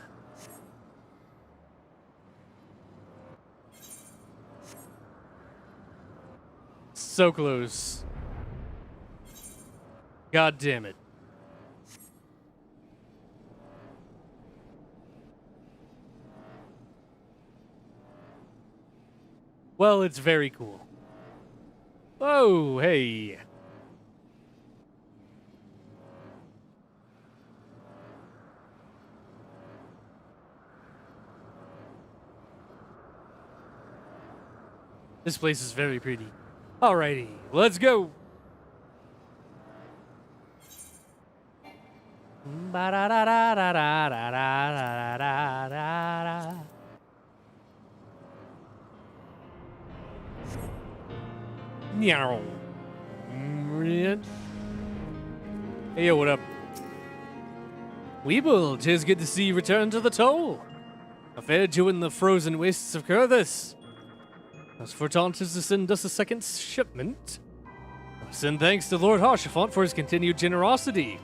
So close. God damn it. Well, it's very cool. Oh, hey. This place is very pretty. Alrighty, let's go. Meow. Hey, yo, what up? Weeble, 'tis good to see you return to the toll. I fared you in the frozen wastes of Kurthis. As for Tauntus to send us a second shipment, I send thanks to Lord Harshafont for his continued generosity.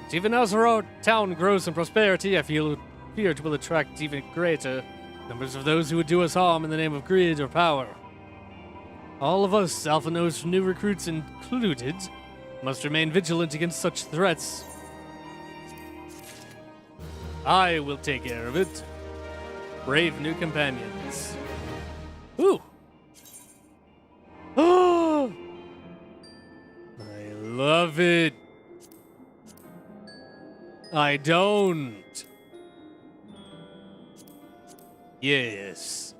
But even as our town grows in prosperity, I fear it will attract even greater numbers of those who would do us harm in the name of greed or power. All of us, Alpha Nose new recruits included, must remain vigilant against such threats. I will take care of it. Brave new companions. Ooh. Oh! I love it. I don't. Yes.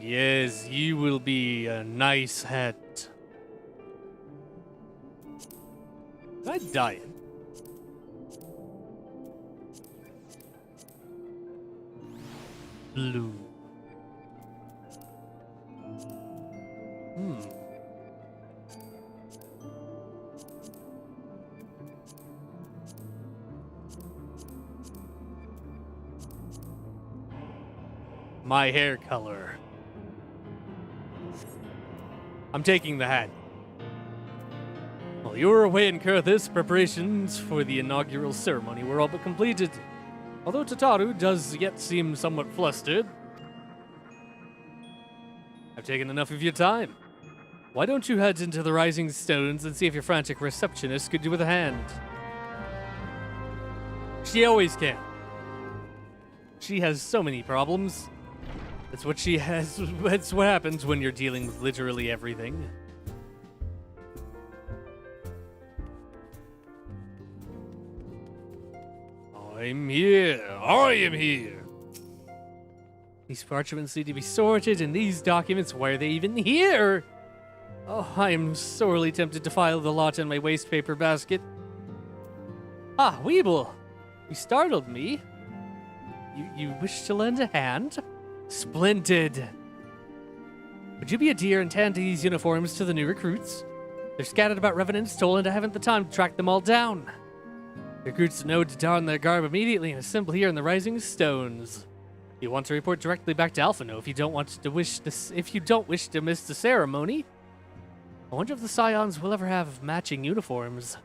Yes, you will be a nice hat. Am I dying? Blue. My hair color. I'm taking the hat. While you were away in Kurthis, preparations for the inaugural ceremony were all but completed. Although Tataru does yet seem somewhat flustered, I've taken enough of your time. Why don't you head into the Rising Stones and see if your frantic receptionist could do with a hand? She always can. She has so many problems. That's what she has. That's what happens when you're dealing with literally everything. I'm here. I am here. These parchments need to be sorted, and these documents, why are they even here? Oh, I am sorely tempted to file the lot in my waste paper basket. Ah, Weeble, you startled me. You wish to lend a hand? Splendid. Would you be a dear and hand these uniforms to the new recruits? They're scattered about Revenant's Toll, and I haven't the time to track them all down. Recruits know to don their garb immediately and assemble here in the Rising Stones. You want to report directly back to Alphino if you don't wish to miss the ceremony. I wonder if the Scions will ever have matching uniforms.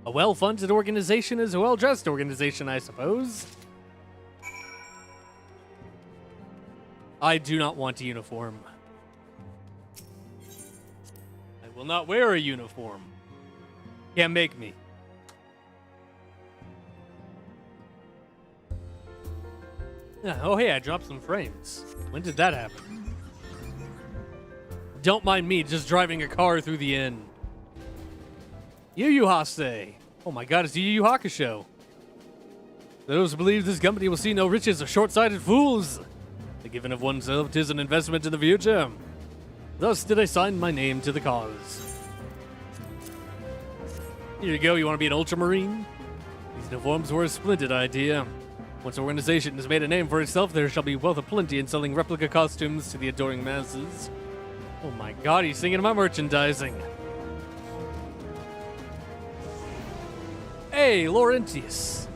A well-funded organization is a well-dressed organization, I suppose. I do not want a uniform. I will not wear a uniform. Can't make me. Yeah, oh hey, I dropped some frames. When did that happen? Don't mind me just driving a car through the inn. Yu Yu Hase. Oh my god, it's Yu Yu Hakusho. Those who believe this company will see no riches are short-sighted fools. The giving of oneself 'tis an investment in the future. Thus did I sign my name to the cause. Here you go, you want to be an ultramarine? These uniforms were a splendid idea. Once an organization has made a name for itself, there shall be wealth aplenty in selling replica costumes to the adoring masses. Oh my god, he's singing about merchandising. Hey, Laurentius.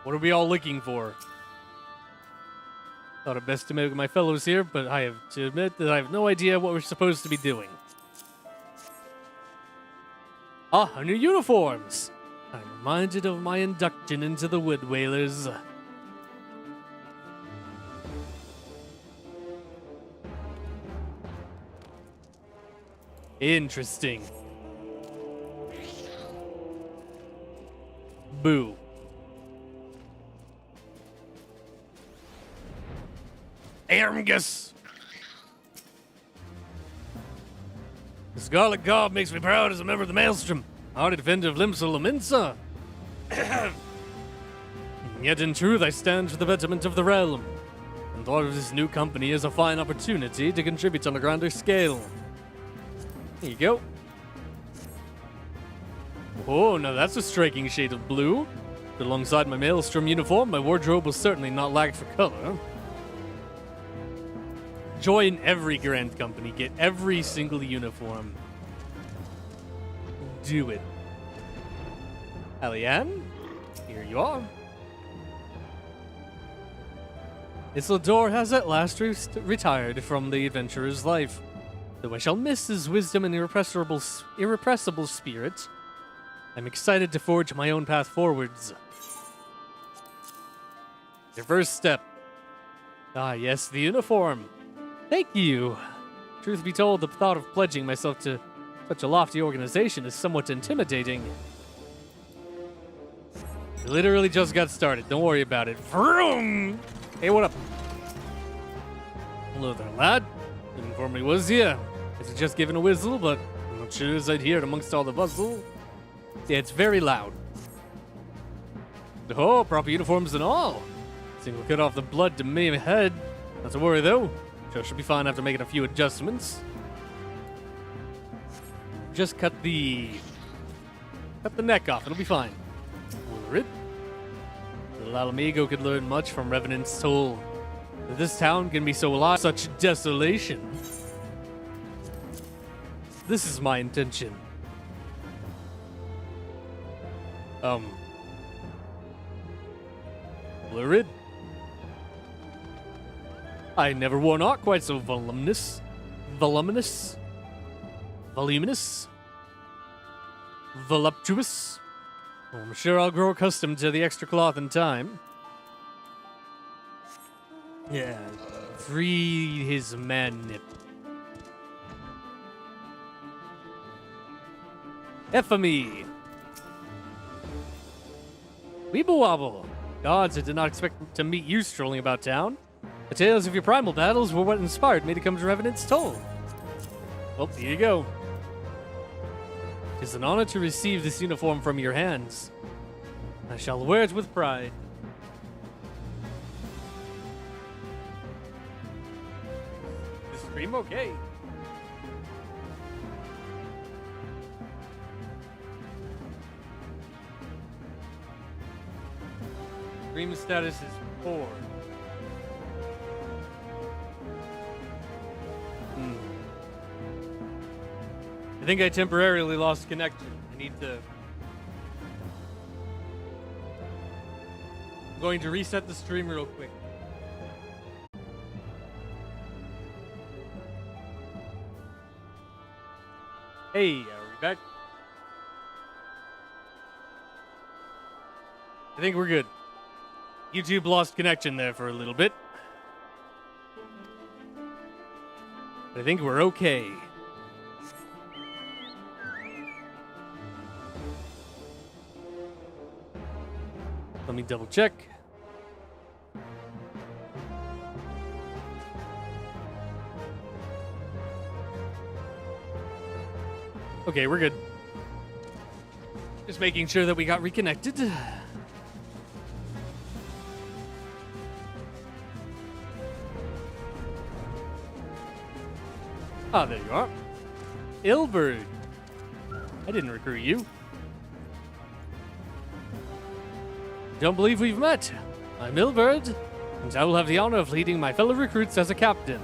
What are we all looking for? Thought it best to make my fellows here, but I have to admit that I have no idea what we're supposed to be doing. Ah, our new uniforms! I'm reminded of my induction into the Wood Whalers. Interesting. Boo. Ermgus! The Scarlet Garb makes me proud as a member of the Maelstrom, hardy defender of Limsa Laminsa. Yet in truth I stand for the betterment of the realm, and thought of this new company as a fine opportunity to contribute on a grander scale. Here you go. Oh, now that's a striking shade of blue. But alongside my Maelstrom uniform, my wardrobe will certainly not lack for color. Join every grand company. Get every single uniform. Do it. Alianne, here you are. Isildur has at last retired from the adventurer's life. Though I shall miss his wisdom and irrepressible spirit, I'm excited to forge my own path forwards. Your first step. Ah, yes, the uniform. Thank you. Truth be told, the thought of pledging myself to such a lofty organization is somewhat intimidating. I literally just got started. Don't worry about it. Vroom! Hey, what up? Hello there, lad. Didn't inform me was ya. Is it just giving a whistle, but I'm not sure as I'd hear it amongst all the bustle. Yeah, it's very loud. Oh, proper uniforms and all. Single cut off the blood to me head. Not to worry though. Sure should be fine after making a few adjustments. Just cut the neck off. It'll be fine. Little Alamigo could learn much from Revenant's toll. That this town can be so alive, such desolation. This is my intention. Lurid. I never worn aught quite so voluminous. Voluptuous. Well, I'm sure I'll grow accustomed to the extra cloth in time. Yeah, free his man-nip. Ephemy. Weeble Wobble. Gods, I did not expect to meet you strolling about town. The tales of your primal battles were what inspired me to come to Revenant's Toll. Well, here you go. It is an honor to receive this uniform from your hands. I shall wear it with pride. Is the stream okay? Stream status is poor. I think I temporarily lost connection. I need to... I'm going to reset the stream real quick. Hey, are we back? I think we're good. YouTube lost connection there for a little bit. I think we're okay. Let me double check. Okay, we're good. Just making sure that we got reconnected. Ah, there you are. Ilberd. I didn't recruit you. Don't believe we've met. I'm Ilberd, and I will have the honor of leading my fellow recruits as a captain.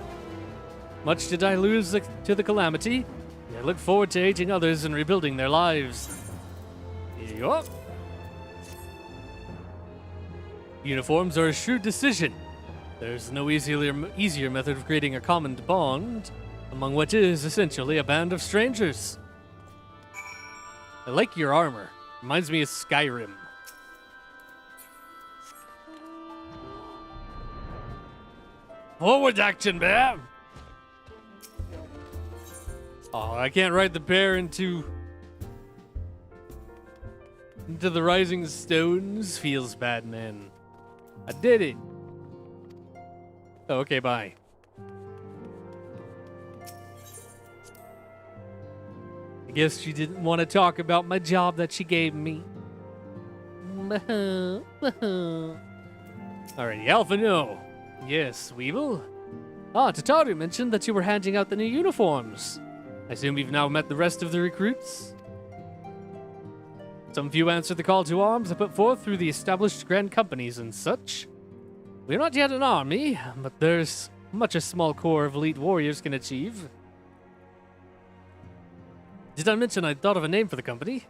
Much did I lose to the calamity, and I look forward to aiding others in rebuilding their lives. Here you are. Uniforms are a shrewd decision. There's no easier method of creating a common bond among what is essentially a band of strangers. I like your armor. Reminds me of Skyrim. Forward action, bear! Oh, I can't ride the bear into the rising stones. Feels bad, man. I did it. Oh, okay, bye. I guess she didn't want to talk about my job that she gave me. Alrighty, Alpha no. Yes, Weevil. Ah, Tataru mentioned that you were handing out the new uniforms. I assume you've now met the rest of the recruits? Some few answered the call to arms I put forth through the established grand companies and such. We're not yet an army, but there's much a small core of elite warriors can achieve. Did I mention I'd thought of a name for the company?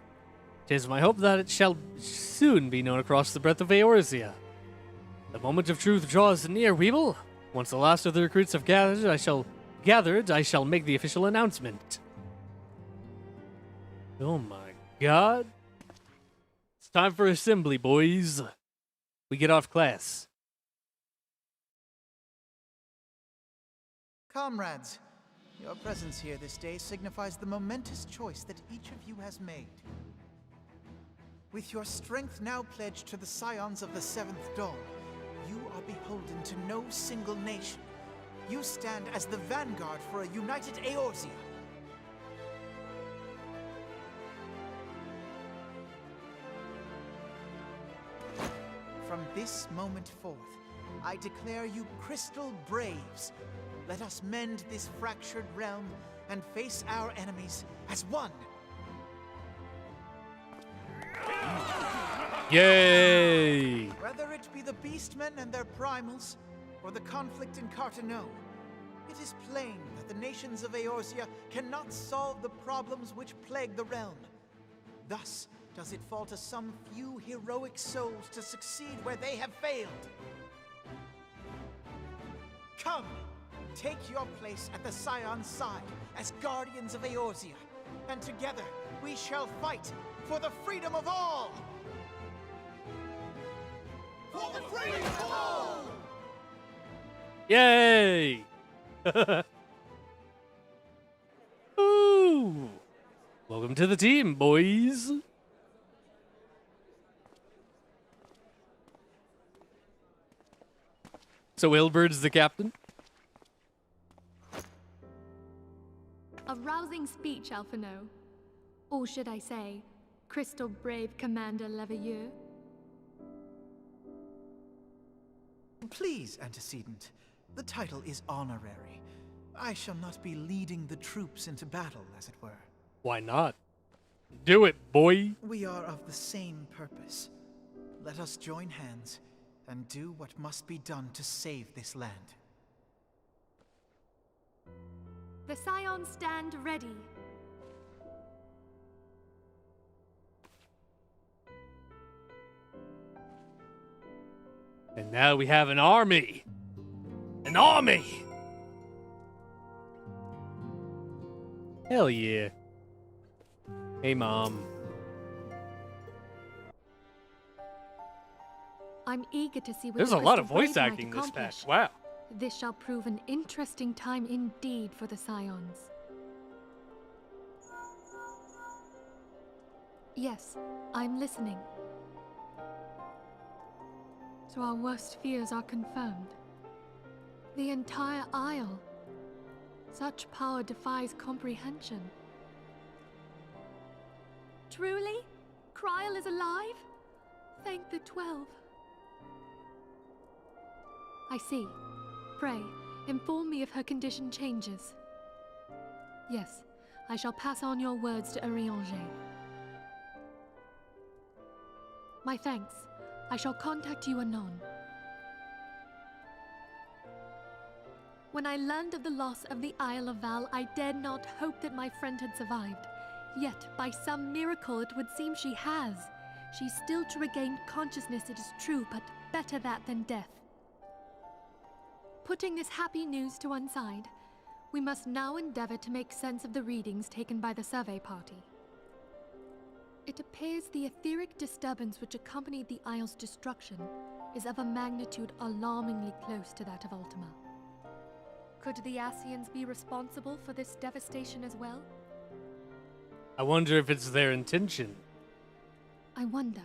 It is my hope that it shall soon be known across the breadth of Eorzea. The moment of truth draws near, Weevil. Once the last of the recruits have gathered, I shall make the official announcement. Oh my god. It's time for assembly, boys. We get off class. Comrades, your presence here this day signifies the momentous choice that each of you has made. With your strength now pledged to the scions of the Seventh Dawn, you are beholden to no single nation. You stand as the vanguard for a united Eorzea. From this moment forth, I declare you Crystal Braves. Let us mend this fractured realm and face our enemies as one. Yay! Whether it be the Beastmen and their primals, or the conflict in Carteneau, it is plain that the nations of Eorzea cannot solve the problems which plague the realm. Thus does it fall to some few heroic souls to succeed where they have failed. Come, take your place at the Scion's side as guardians of Eorzea, and together we shall fight for the freedom of all! For the freedom of all! Yay! Ooh! Welcome to the team, boys. So Ilberd's the captain? A rousing speech, Alphino. Or should I say, Crystal Brave Commander Leveilleur? Please, Antecedent. The title is honorary. I shall not be leading the troops into battle, as it were. Why not? Do it, boy. We are of the same purpose. Let us join hands and do what must be done to save this land. The Scions stand ready. And now we have an army. An army! Hell yeah. Hey, Mom. I'm eager to see what There's the a lot Crystal of voice Brave might acting this pack. accomplish. Wow. This shall prove an interesting time indeed for the Scions. Yes, I'm listening. So our worst fears are confirmed. The entire Isle. Such power defies comprehension. Truly? Kryl is alive? Thank the 12. I see. Pray, inform me if her condition changes. Yes, I shall pass on your words to Arianger. My thanks. I shall contact you anon. When I learned of the loss of the Isle of Val, I dared not hope that my friend had survived. Yet, by some miracle, it would seem she has. She's still to regain consciousness, it is true, but better that than death. Putting this happy news to one side, we must now endeavor to make sense of the readings taken by the survey party. It appears the etheric disturbance which accompanied the Isle's destruction is of a magnitude alarmingly close to that of Ultima. Could the Ascians be responsible for this devastation as well? I wonder if it's their intention. I wonder.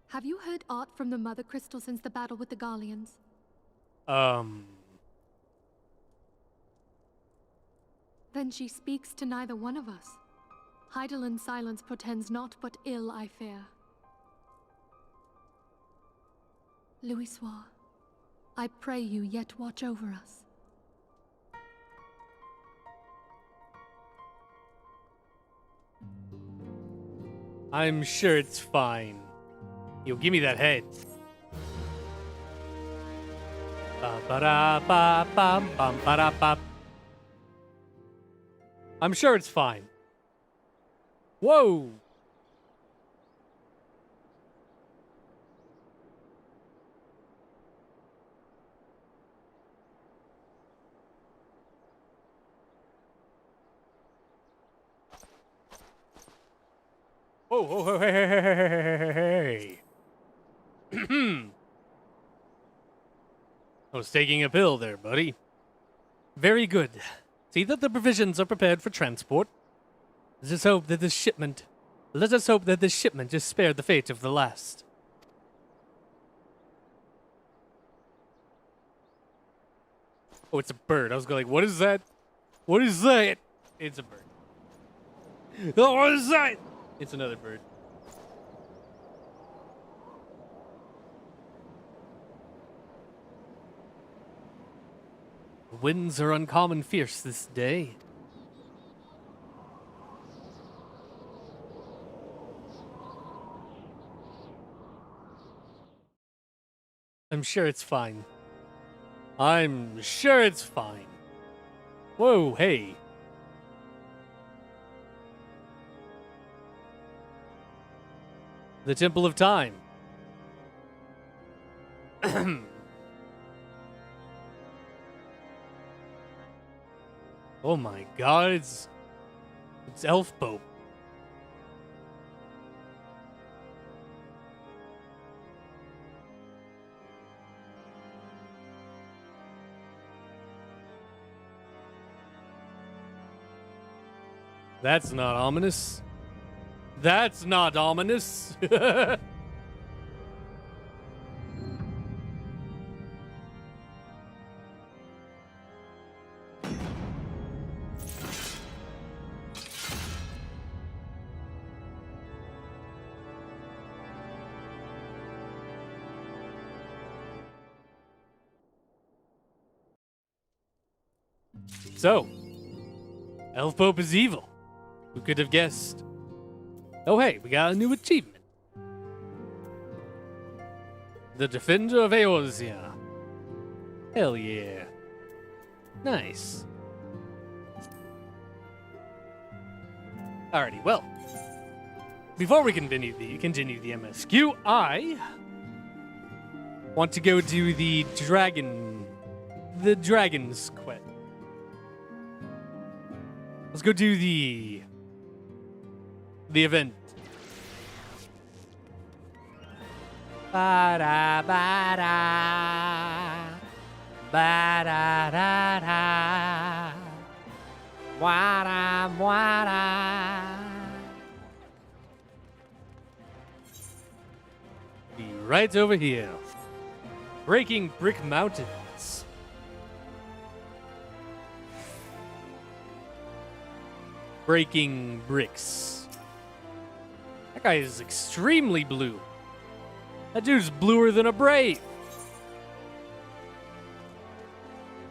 Have you heard aught from the Mother Crystal since the battle with the Garleans? Then she speaks to neither one of us. Heidel's silence portends naught but ill, I fear. Louisoix, I pray you yet watch over us. I'm sure it's fine. Yo, give me that head. Ba-ba-da-ba-bam-bam-ba-da-ba. I'm sure it's fine. Whoa! Whoa, whoa, whoa, hey, hey, hey, hey, hey, hey, hey. I was taking a pill there, buddy. Very good. See that the provisions are prepared for transport. Let us hope that this shipment is spared the fate of the last. Oh, it's a bird. I was going like, what is that? What is that? It's a bird. Oh, what is that? It's another bird. The winds are uncommon fierce this day. I'm sure it's fine. I'm sure it's fine. Whoa, hey. The Temple of Time. Oh my god, it's Elf Pope. That's not ominous. That's not ominous. So, Elf Pope is evil. Who could have guessed? Oh hey, we got a new achievement. The Defender of Eorzea. Hell yeah. Nice. Alrighty, well. Before we continue the MSQ, I want to go do the dragon's quest. Let's go do the event. Ba-da, ba-da. Ba-da-da-da. Wa-da, wa-da. Be right over here. Breaking Brick Mountains. Breaking bricks. That guy is extremely blue. That dude's bluer than a brave.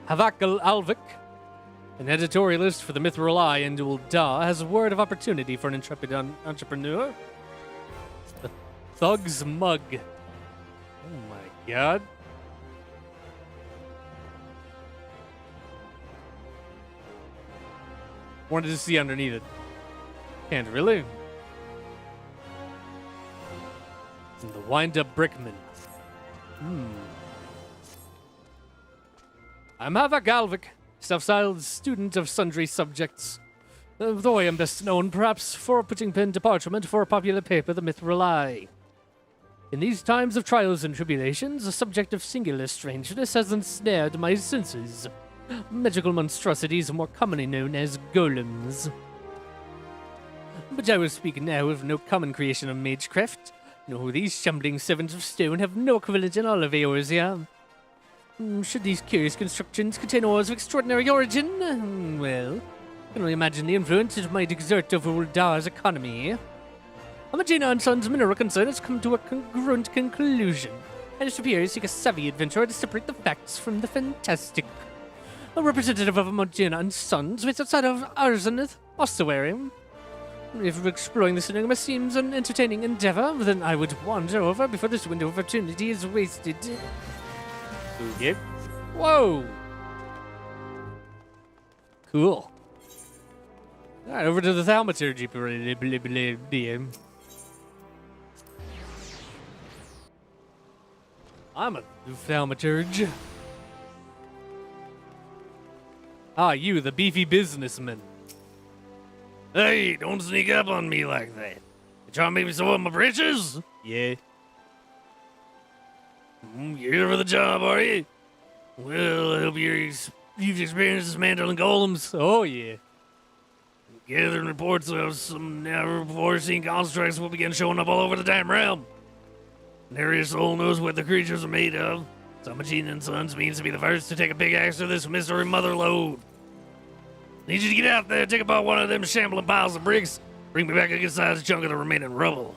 Havakal Alvik, an editorialist for the Mithril Eye and Dual Da, has a word of opportunity for an intrepid entrepreneur. The Thug's Mug. Oh my god. Wanted to see underneath it. Can't really. And the Wind-Up Brickman. I'm Havak Alvik, self-styled student of sundry subjects. Though I am best known, perhaps, for putting pen to parchment for a popular paper, the Mithril Eye. In these times of trials and tribulations, a subject of singular strangeness has ensnared my senses. Magical monstrosities more commonly known as golems. But I will speak now of no common creation of magecraft. No, these shambling servants of stone have no equivalent in all of Eorzea. Should these curious constructions contain ores of extraordinary origin? Well, I can only imagine the influence it might exert over Uldar's economy. Amagina and Sons' mineral concern has come to a congruent conclusion, and its superiors seek a savvy adventurer to separate the facts from the fantastic. A representative of Amagina and Sons based outside of Arzaneth, ossuary. If exploring this enigma seems an entertaining endeavor, then I would wander over before this window of opportunity is wasted. Okay. Whoa! Cool. Alright, over to the thaumaturgy. I'm a thaumaturge. Ah, you, the beefy businessman. Hey, don't sneak up on me like that. You trying to make me sew up my britches? Yeah. You're here for the job, are you? Well, I hope you've experienced dismantling golems. Oh, yeah. Gathering reports of some never-before-seen constructs will begin showing up all over the damn realm. Nary a soul knows what the creatures are made of. Samajin and Sons means to be the first to take a big axe to this mystery mother load. Need you to get out there, take about one of them shambling piles of bricks, bring me back a good-sized chunk of the remaining rubble.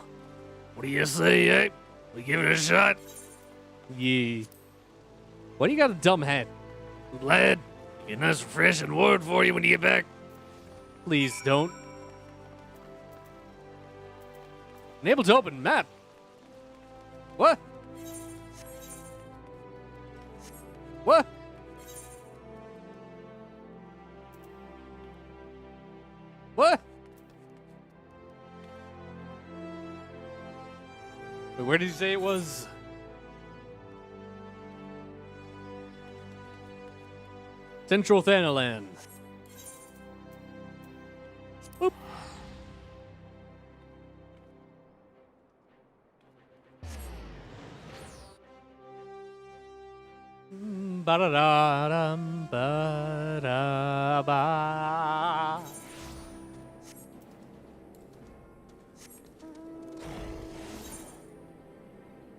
What do you say, eh? We give it a shot? Yeah. Why do you got a dumb hat? Lad, get a nice refreshing word for you when you get back. Please don't. Unable to open map. What? What? What? Wait, where did you say it was? Central Thanalan. Boop. Ba-da-da-dum, ba-da-ba.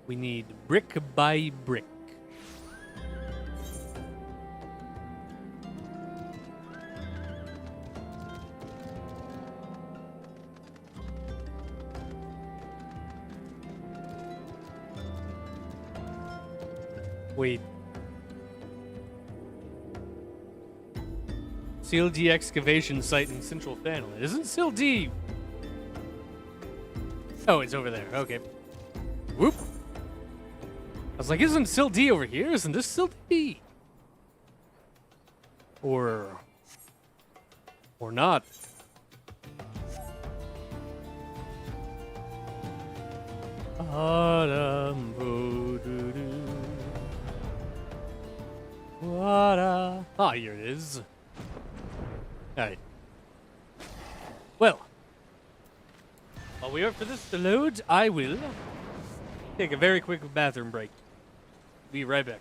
We need brick by brick. Wait. Seal D excavation site in Central Thanalan. Isn't Seal D? Oh, it's over there. Okay. Whoop. I was like, isn't Seal D over here? Isn't this Seal D? Or not. Autumn, Water. Ah, here it is. Alright. Well, while we wait for this to load, I will take a very quick bathroom break. Be right back.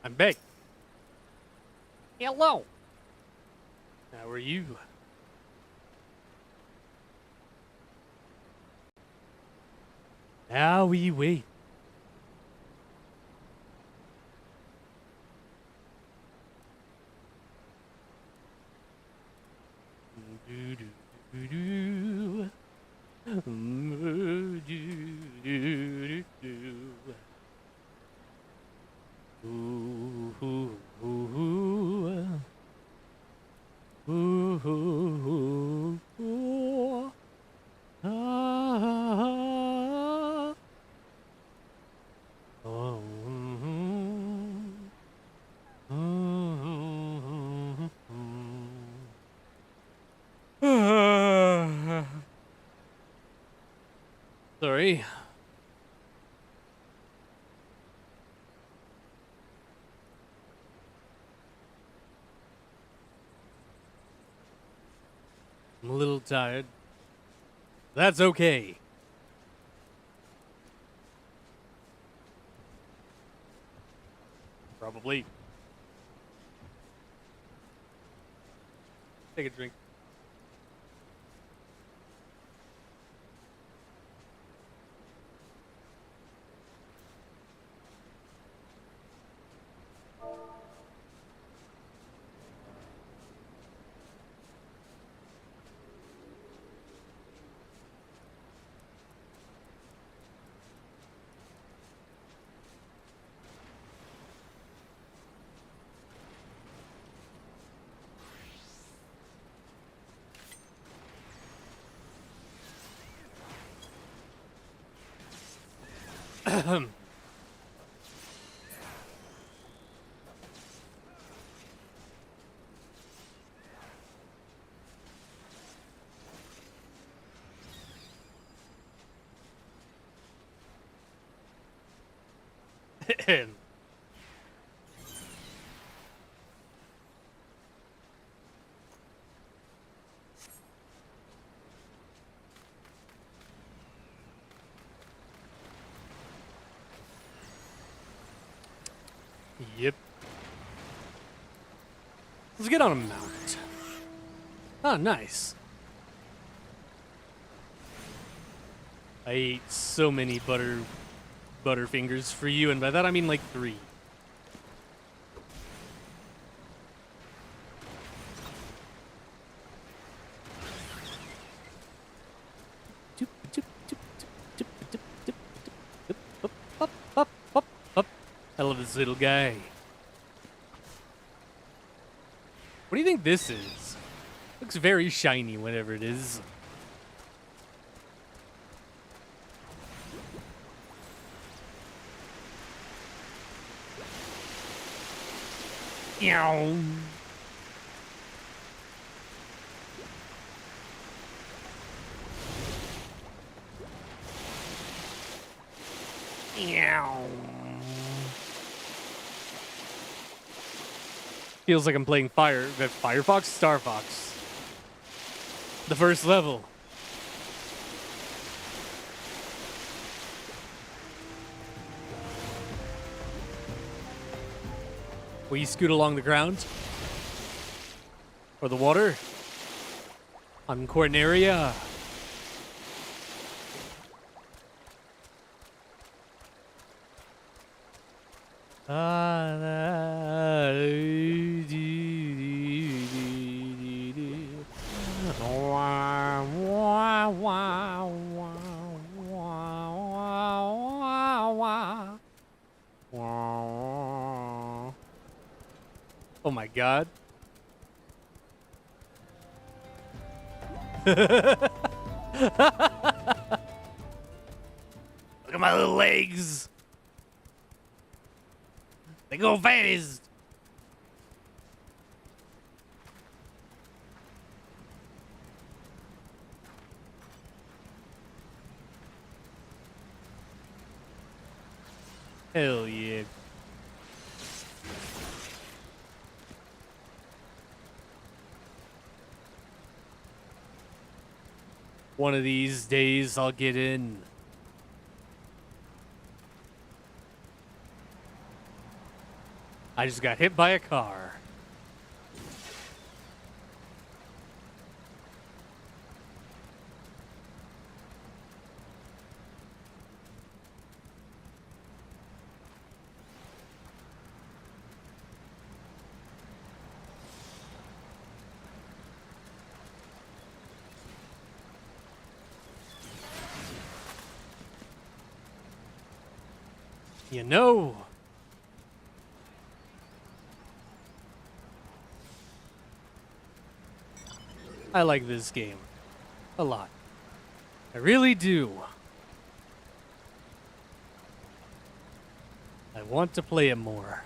I'm back. Hello. How are you? Now we wait. Sorry. I'm a little tired. That's okay. Probably. Take a drink. Yep. Let's get on a mount. Oh, nice. I ate so many butterfingers for you, and by that I mean like 3. I love this little guy. What do you think this is? Looks very shiny, whatever it is. Meow. Meow. Feels like I'm playing Firefox, Star Fox. The first level. Will you scoot along the ground? Or the water? On Corneria. Oh my god. Look at my little legs. They go fast. Hell yeah. One of these days I'll get in. I just got hit by a car. You know, I like this game a lot. I really do. I want to play it more.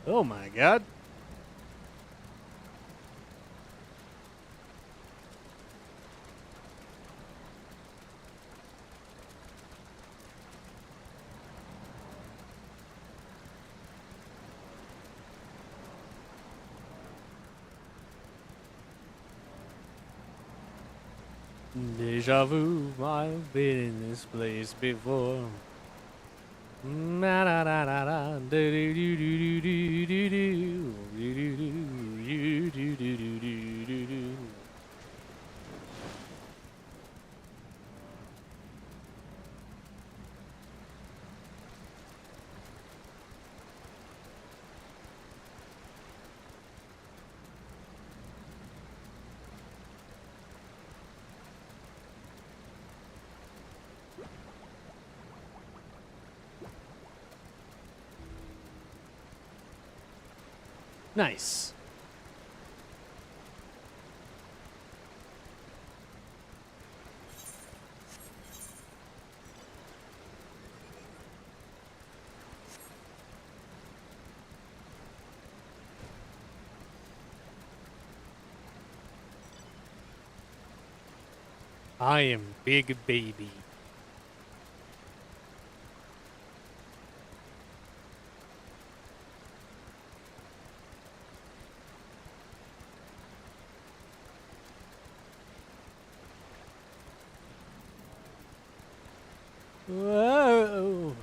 Oh my god. Deja vu, I've been in this place before. Nice. I am Big Baby. Whoa.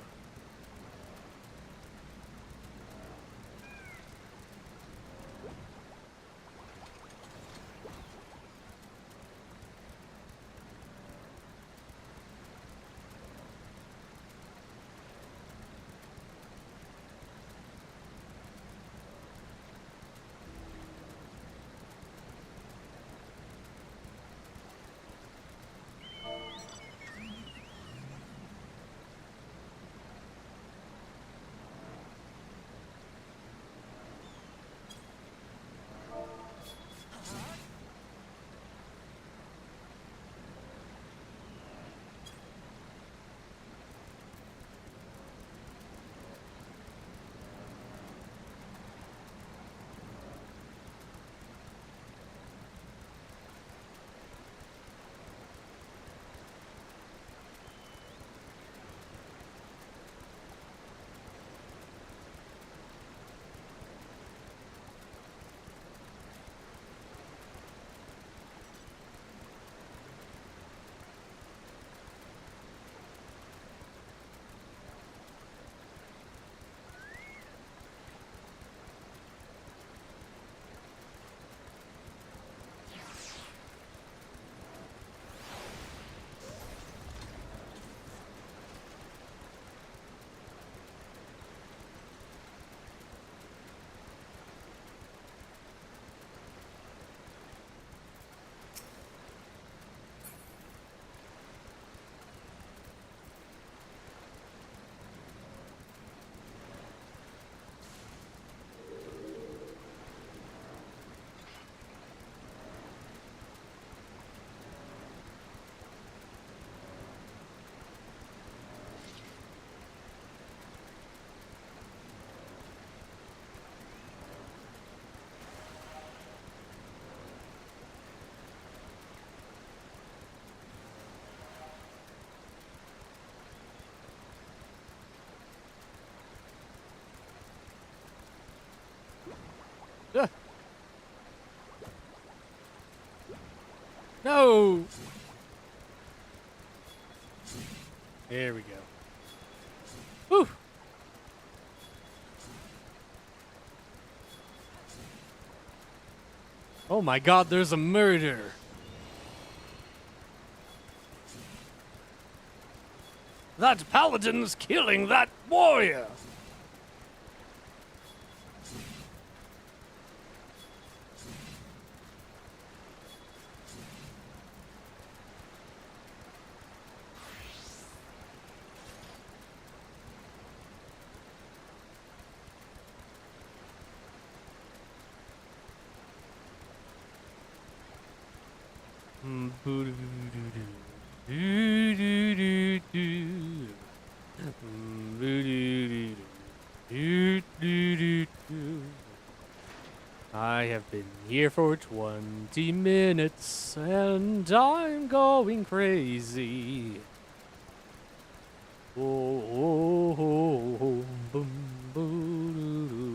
No! There we go. Whew! Oh my god, there's a murder! That paladin's killing that warrior! I have been here for 20 minutes and I'm going crazy. Oh, oh, oh, oh, boom, boo, doo, doo.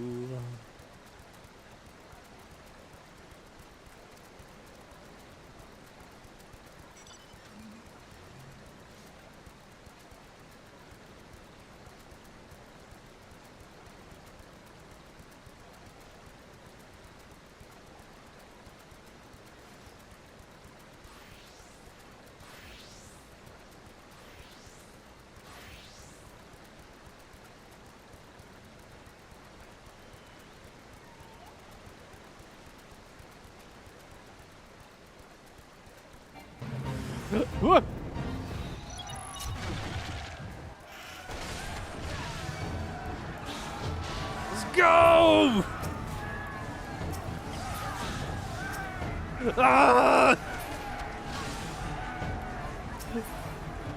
What? Let's go! Ah!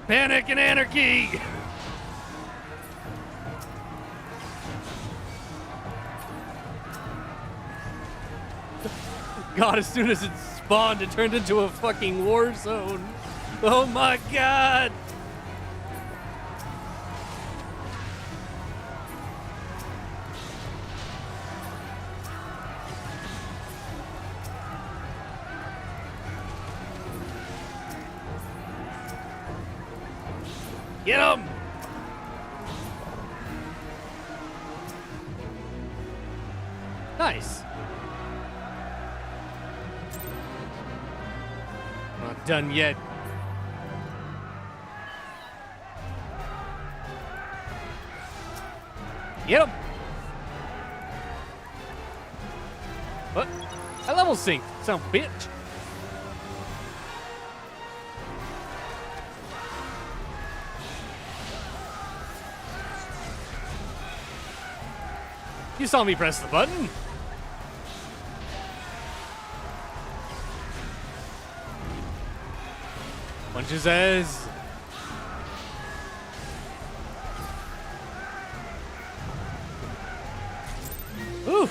Panic and anarchy! God, as soon as it spawned, it turned into a fucking war zone. Oh my god! Get him! Nice. Not done yet. Get him! What? I level synced, son of a bitch. You saw me press the button. Punch his ass. Ooh.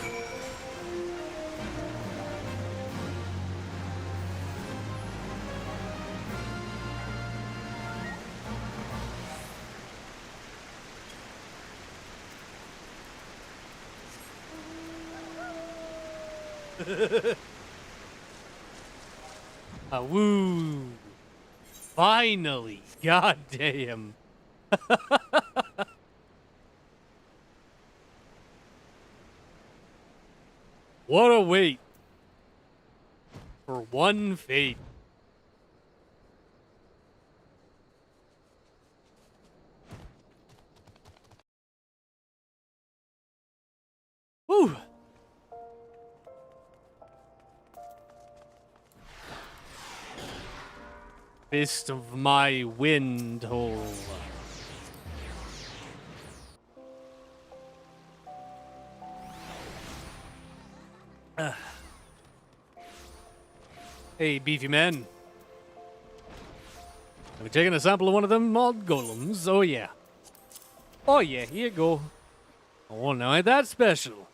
Woo! Finally! God damn! What a wait for one fate. Woo! Fist of my wind hole. Hey, beefy man. Have you taken a sample of one of them mod golems? Oh, yeah. Oh, yeah, here you go. Oh, now ain't that special.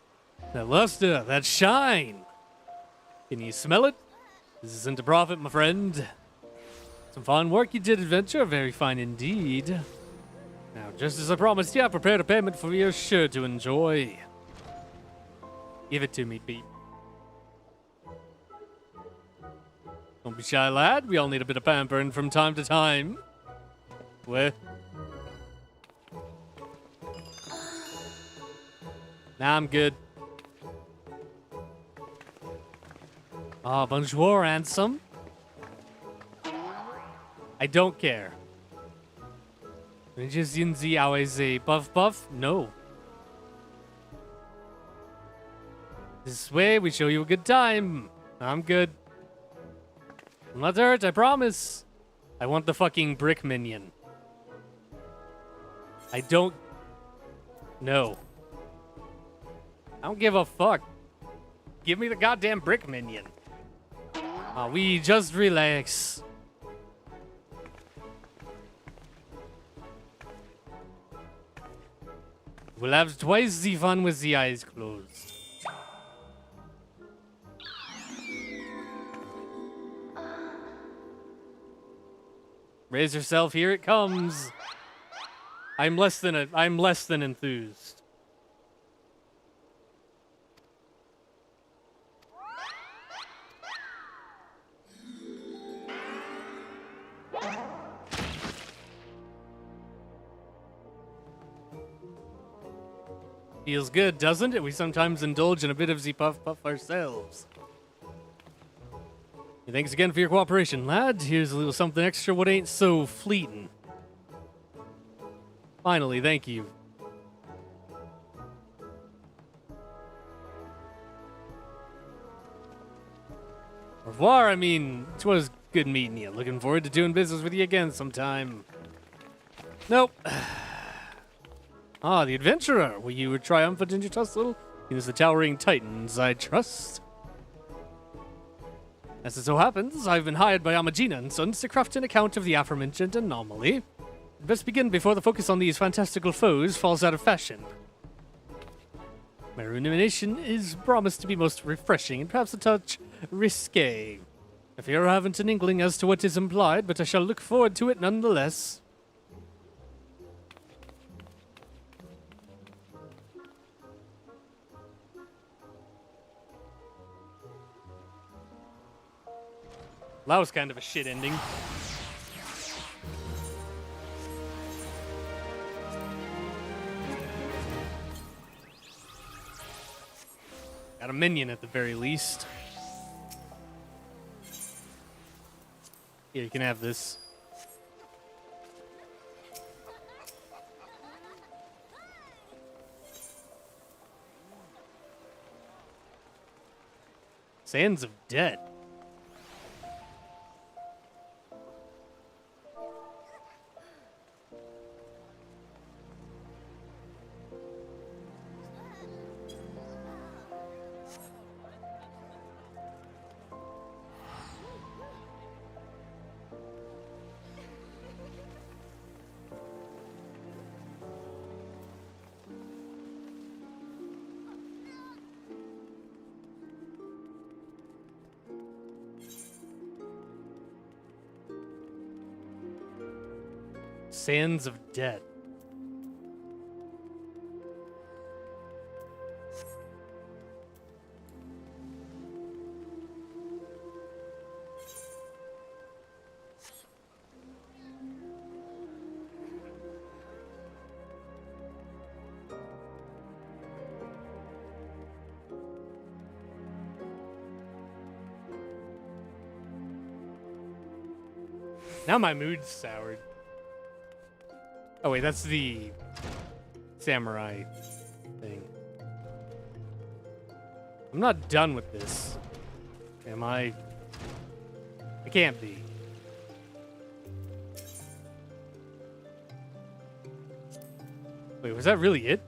That luster, that shine. Can you smell it? This isn't a profit, my friend. Some fine work you did, adventure. Very fine indeed. Now, just as I promised you, I prepared a payment for your sure to enjoy. Give it to me, Beep. Don't be shy, lad. We all need a bit of pampering from time to time. Where? Nah, I'm good. Ah, bonjour, handsome. I don't care. Just in the always a buff buff? No. This way, we show you a good time. I'm good. I'm not hurt, I promise. I want the fucking brick minion. I don't... No. I don't give a fuck. Give me the goddamn brick minion. We just relax. We'll have twice the fun with the eyes closed. Raise yourself, here it comes. I'm less than enthused. Feels good, doesn't it? We sometimes indulge in a bit of the puff puff ourselves. Thanks again for your cooperation, lad. Here's a little something extra what ain't so fleeting. Finally, thank you. Au revoir, I mean, it was good meeting you. Looking forward to doing business with you again sometime. Nope. Ah, the adventurer. Were you triumphant in your tussle? He was the towering titans, I trust. As it so happens, I've been hired by Amagina and Sons to craft an account of the aforementioned anomaly. I'd best begin before the focus on these fantastical foes falls out of fashion. My rumination is promised to be most refreshing and perhaps a touch risque. I fear I haven't an inkling as to what is implied, but I shall look forward to it nonetheless. That was kind of a shit ending. Got a minion at the very least. Here, you can have this. Sands of Death. Sands of Death. Now my mood's soured. Oh wait, that's the samurai thing. I'm not done with this. Am I? I can't be. Wait, was that really it?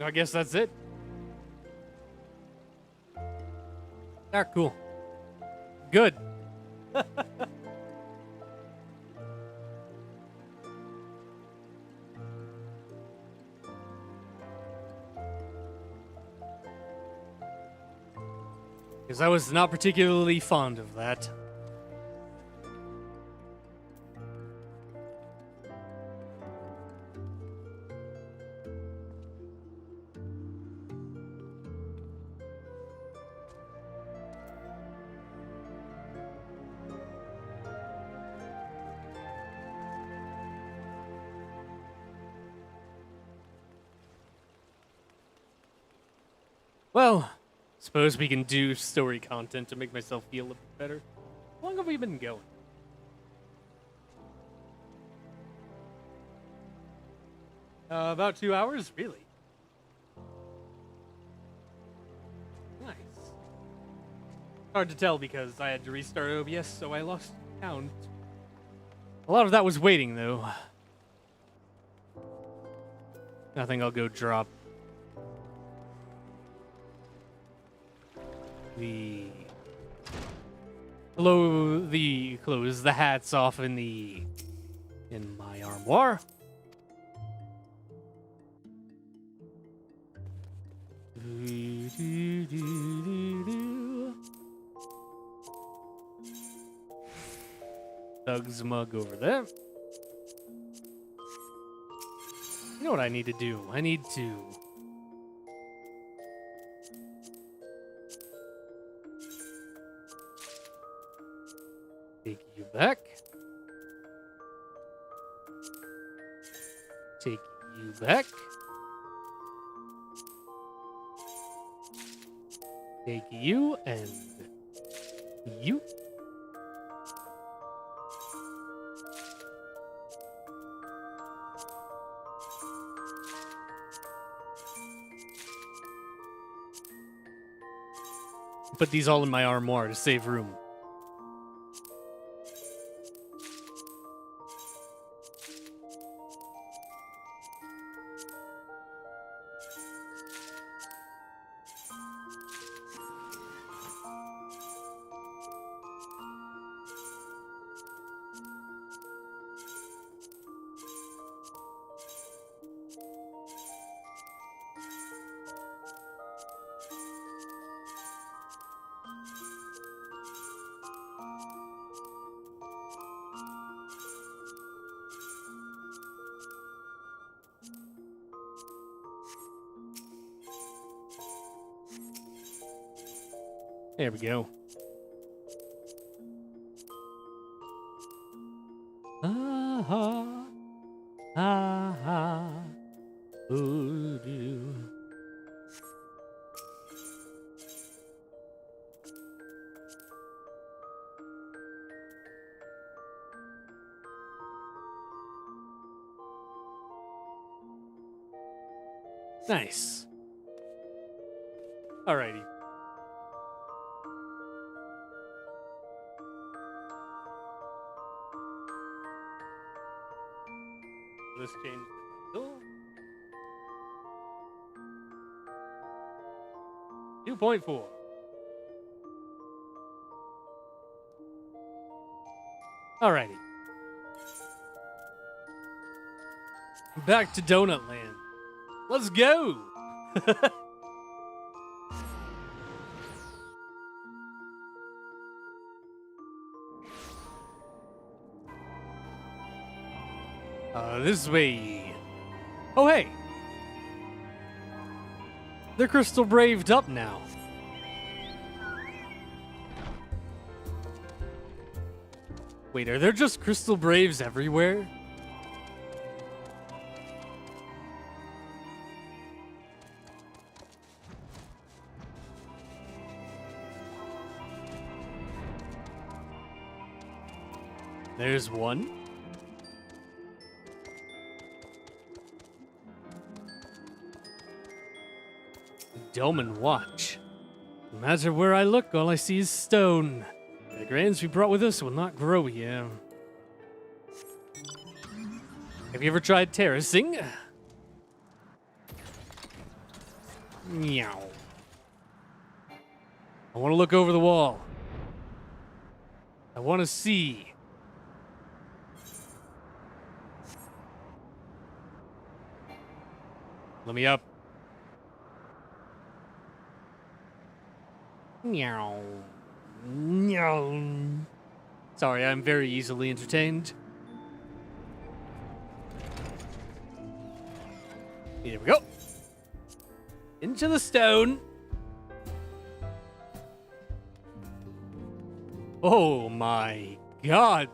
I guess that's it. Ah, cool. Good. Because I was not particularly fond of that. Well, suppose we can do story content to make myself feel a bit better. How long have we been going? About 2 hours? Really? Nice. Hard to tell because I had to restart OBS, so I lost count. A lot of that was waiting, though. I think I'll go drop the close the hats off in my armoire. Doug's mug over there. You know what I need to do? I need to take you back. Take you back. Take you and you. Put these all in my armoire to save room. There we go. Ah-ha. Ah-ha. Voodoo. Nice. Alrighty. This changes the tool. 2.4. Alrighty. Back to Donut Land. Let's go! This way. Oh, hey. They're crystal braved up now. Wait, are there just crystal braves everywhere? There's one. Dolmen Watch. No matter where I look, all I see is stone. The grains we brought with us will not grow here. Have you ever tried terracing? Meow. I want to look over the wall. I want to see. Let me up. Meow. Meow. Sorry, I'm very easily entertained. Here we go. Into the stone. Oh my god.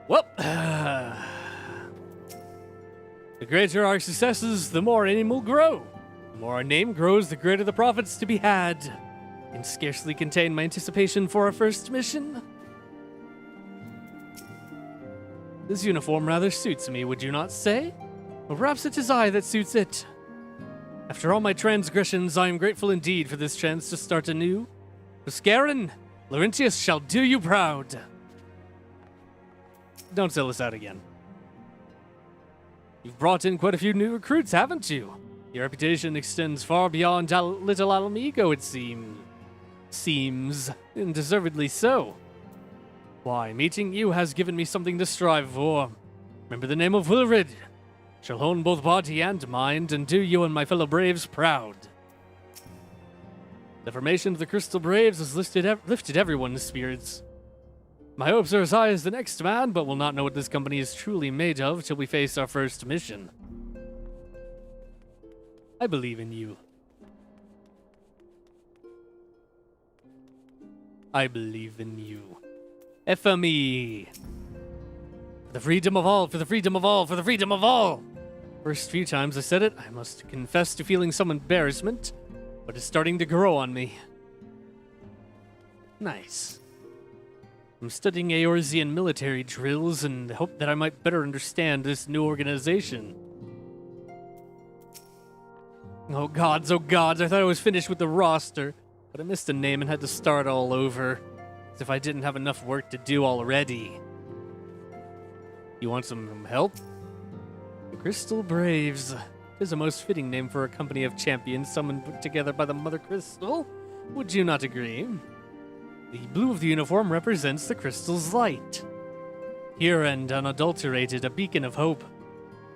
Well, the greater our successes, the more our name will grow. The more our name grows, the greater the profits to be had. Can scarcely contain my anticipation for our first mission. This uniform rather suits me, would you not say? Or perhaps it is I that suits it. After all my transgressions, I am grateful indeed for this chance to start anew. Buscarin, Laurentius shall do you proud. Don't sell us out again. You've brought in quite a few new recruits, haven't you? Your reputation extends far beyond little Alamigo, it seems, and deservedly so. Why, meeting you has given me something to strive for. Remember the name of Wilrid. Shall hone both body and mind, and do you and my fellow braves proud. The formation of the Crystal Braves has lifted everyone's spirits. My hopes are as high as the next man, but we'll not know what this company is truly made of till we face our first mission. I believe in you. I believe in you. FME. For the freedom of all, for the freedom of all, for the freedom of all! First few times I said it, I must confess to feeling some embarrassment, but it's starting to grow on me. Nice. I'm studying Eorzean military drills and hope that I might better understand this new organization. Oh gods, I thought I was finished with the roster, but I missed a name and had to start all over, as if I didn't have enough work to do already. You want some help? The Crystal Braves is a most fitting name for a company of champions summoned together by the Mother Crystal. Would you not agree? The blue of the uniform represents the crystal's light. Pure and unadulterated, a beacon of hope.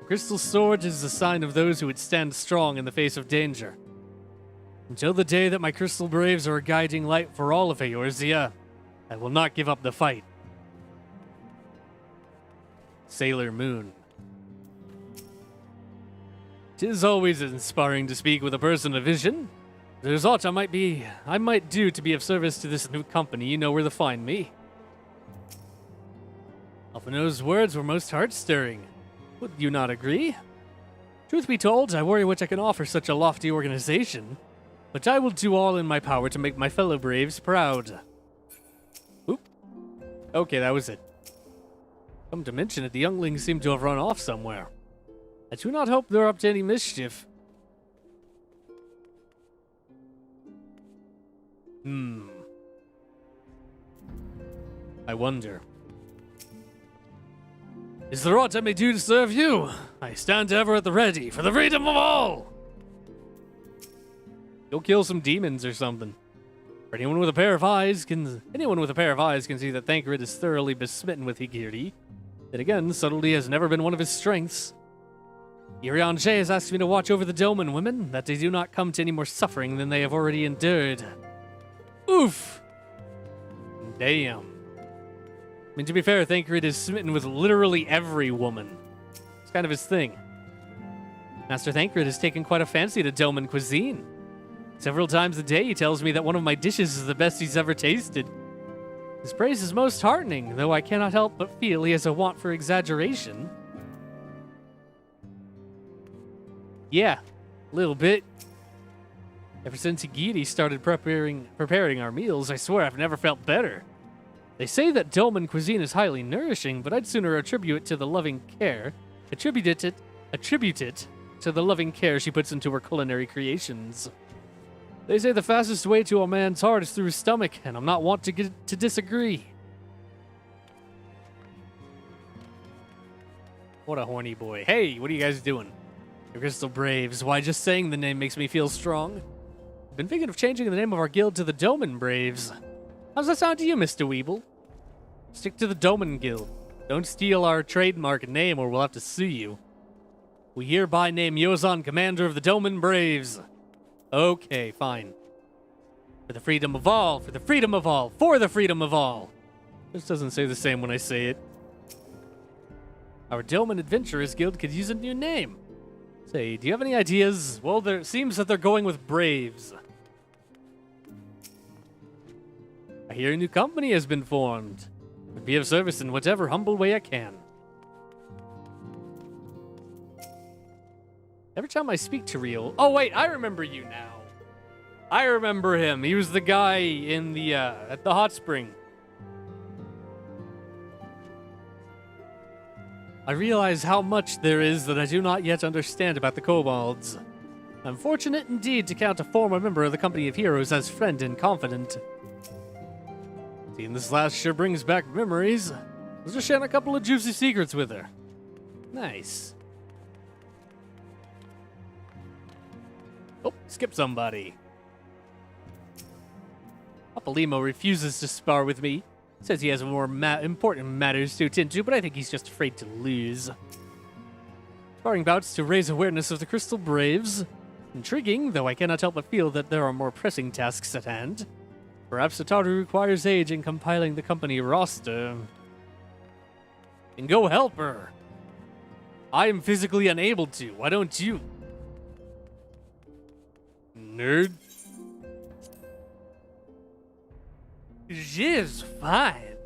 The crystal sword is a sign of those who would stand strong in the face of danger. Until the day that my Crystal Braves are a guiding light for all of Eorzea, I will not give up the fight. Sailor Moon. 'Tis always inspiring to speak with a person of vision. If there's aught I might do to be of service to this new company, you know where to find me. Alphino's words were most heart-stirring. Would you not agree? Truth be told, I worry what I can offer such a lofty organization, but I will do all in my power to make my fellow braves proud. Oop. Okay, that was it. Come to mention it, the younglings seem to have run off somewhere. I do not hope they're up to any mischief. I wonder. Is there aught I may do to serve you? I stand ever at the ready for the freedom of all! Go kill some demons or something. For anyone with a pair of eyes can see that Thancred is thoroughly besmitten with Higiri. Then again, subtlety has never been one of his strengths. Irianche has asked me to watch over the Doman women, that they do not come to any more suffering than they have already endured. Oof! Damn. I mean, to be fair, Thancred is smitten with literally every woman. It's kind of his thing. Master Thancred has taken quite a fancy to Doman cuisine. Several times a day he tells me that one of my dishes is the best he's ever tasted. His praise is most heartening, though I cannot help but feel he has a want for exaggeration. Yeah, a little bit. Ever since Higiri started preparing our meals, I swear I've never felt better. They say that Doman cuisine is highly nourishing, but I'd sooner attribute it to the loving care to the loving care she puts into her culinary creations. They say the fastest way to a man's heart is through his stomach, and I'm not wont to disagree. What a horny boy. Hey, what are you guys doing? The Crystal Braves. Why, just saying the name makes me feel strong. I've been thinking of changing the name of our guild to the Doman Braves. How's that sound to you, Mr. Weeble? Stick to the Doman Guild. Don't steal our trademark name or we'll have to sue you. We hereby name Yozan commander of the Doman Braves. Okay, fine. For the freedom of all, for the freedom of all, for the freedom of all. This doesn't say the same when I say it. Our Doman Adventurers Guild could use a new name. Say, do you have any ideas? Well, there seems that they're going with Braves. I hear a new company has been formed. Would be of service in whatever humble way I can. Every time I speak to Rio... Oh, wait, I remember you now. I remember him. He was the guy in the, at the hot spring. I realize how much there is that I do not yet understand about the kobolds. I'm fortunate indeed to count a former member of the Company of Heroes as friend and confidant. Seeing this last sure brings back memories. I was just sharing a couple of juicy secrets with her. Nice. Oh, skip somebody. Papalymo refuses to spar with me. Says he has more important matters to attend to, but I think he's just afraid to lose. Sparring bouts to raise awareness of the Crystal Braves. Intriguing, though I cannot help but feel that there are more pressing tasks at hand. Perhaps Ataru requires aid in compiling the company roster. And go help her. I am physically unable to. Why don't you? Nerd. She's fine.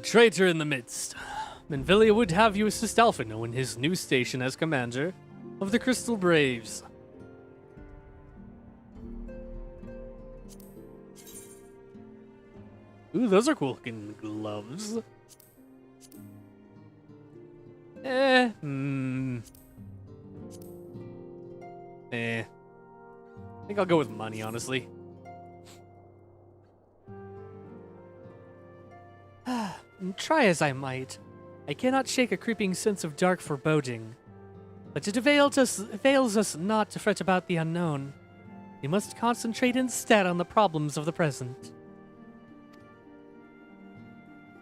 Traitor in the midst. Manvilia would have you assist Alphino in his new station as commander of the Crystal Braves. Ooh, those are cool looking gloves. I think I'll go with money, honestly. Try as I might, I cannot shake a creeping sense of dark foreboding. But it avails us not to fret about the unknown. We must concentrate instead on the problems of the present.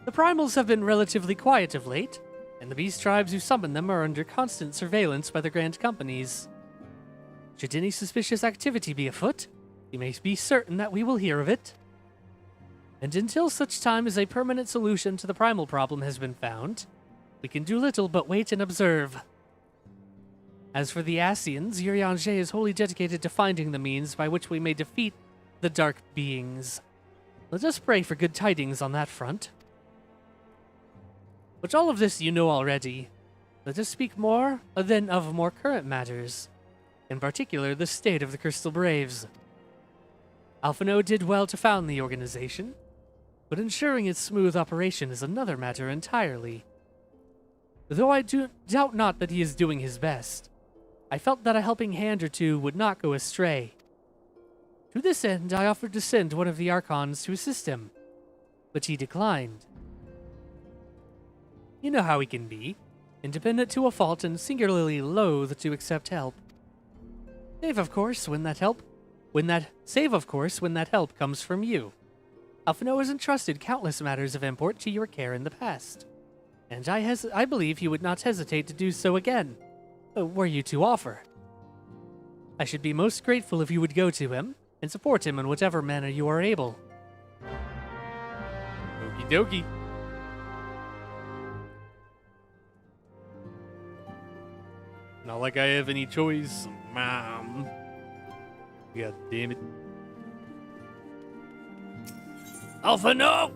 The primals have been relatively quiet of late, and the beast tribes who summon them are under constant surveillance by the grand companies. Should any suspicious activity be afoot, you may be certain that we will hear of it. And until such time as a permanent solution to the primal problem has been found, we can do little but wait and observe. As for the Asians, Urianger is wholly dedicated to finding the means by which we may defeat the dark beings. Let us pray for good tidings on that front. But all of this you know already. Let us speak more then of more current matters. In particular, the state of the Crystal Braves. Alphino did well to found the organization, but ensuring its smooth operation is another matter entirely. Though I doubt not that he is doing his best, I felt that a helping hand or two would not go astray. To this end, I offered to send one of the Archons to assist him, but he declined. You know how he can be, independent to a fault and singularly loath to accept help. Save, of course, when that help comes from you. Alphino has entrusted countless matters of import to your care in the past, and I believe he would not hesitate to do so again, were you to offer. I should be most grateful if you would go to him and support him in whatever manner you are able. Okie dokie. Not like I have any choice, Mom. God damn it. Alpha, no!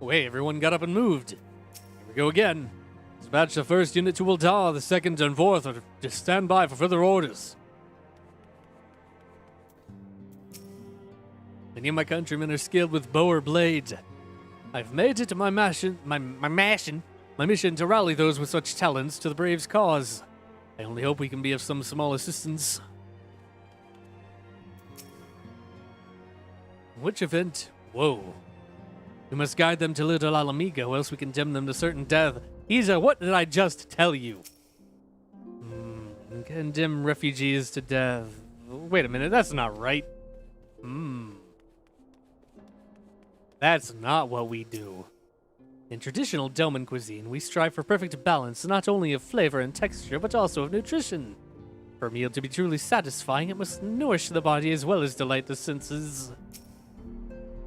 Oh, hey, everyone got up and moved. Here we go again. Dispatch the first unit to Uldar, the second and fourth are to stand by for further orders. Many of my countrymen are skilled with bow or blade. I've made it my mission to rally those with such talents to the Braves' cause. I only hope we can be of some small assistance. Which event? Whoa. We must guide them to Little Alamigo, else we condemn them to certain death. What did I just tell you? condemn refugees to death. Wait a minute, that's not right. That's not what we do. In traditional Doman cuisine, we strive for perfect balance not only of flavor and texture, but also of nutrition. For a meal to be truly satisfying, it must nourish the body as well as delight the senses.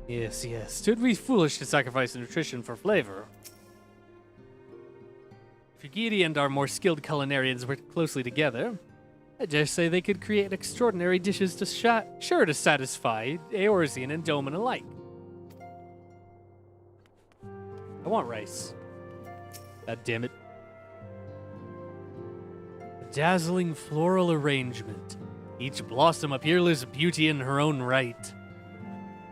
Yes, yes, 'twould be foolish to sacrifice nutrition for flavor. If Yugiri and our more skilled culinarians worked closely together, I dare say they could create extraordinary dishes sure to satisfy Eorzean and Doman alike. I want rice. God damn it. A dazzling floral arrangement. Each blossom a peerless beauty in her own right.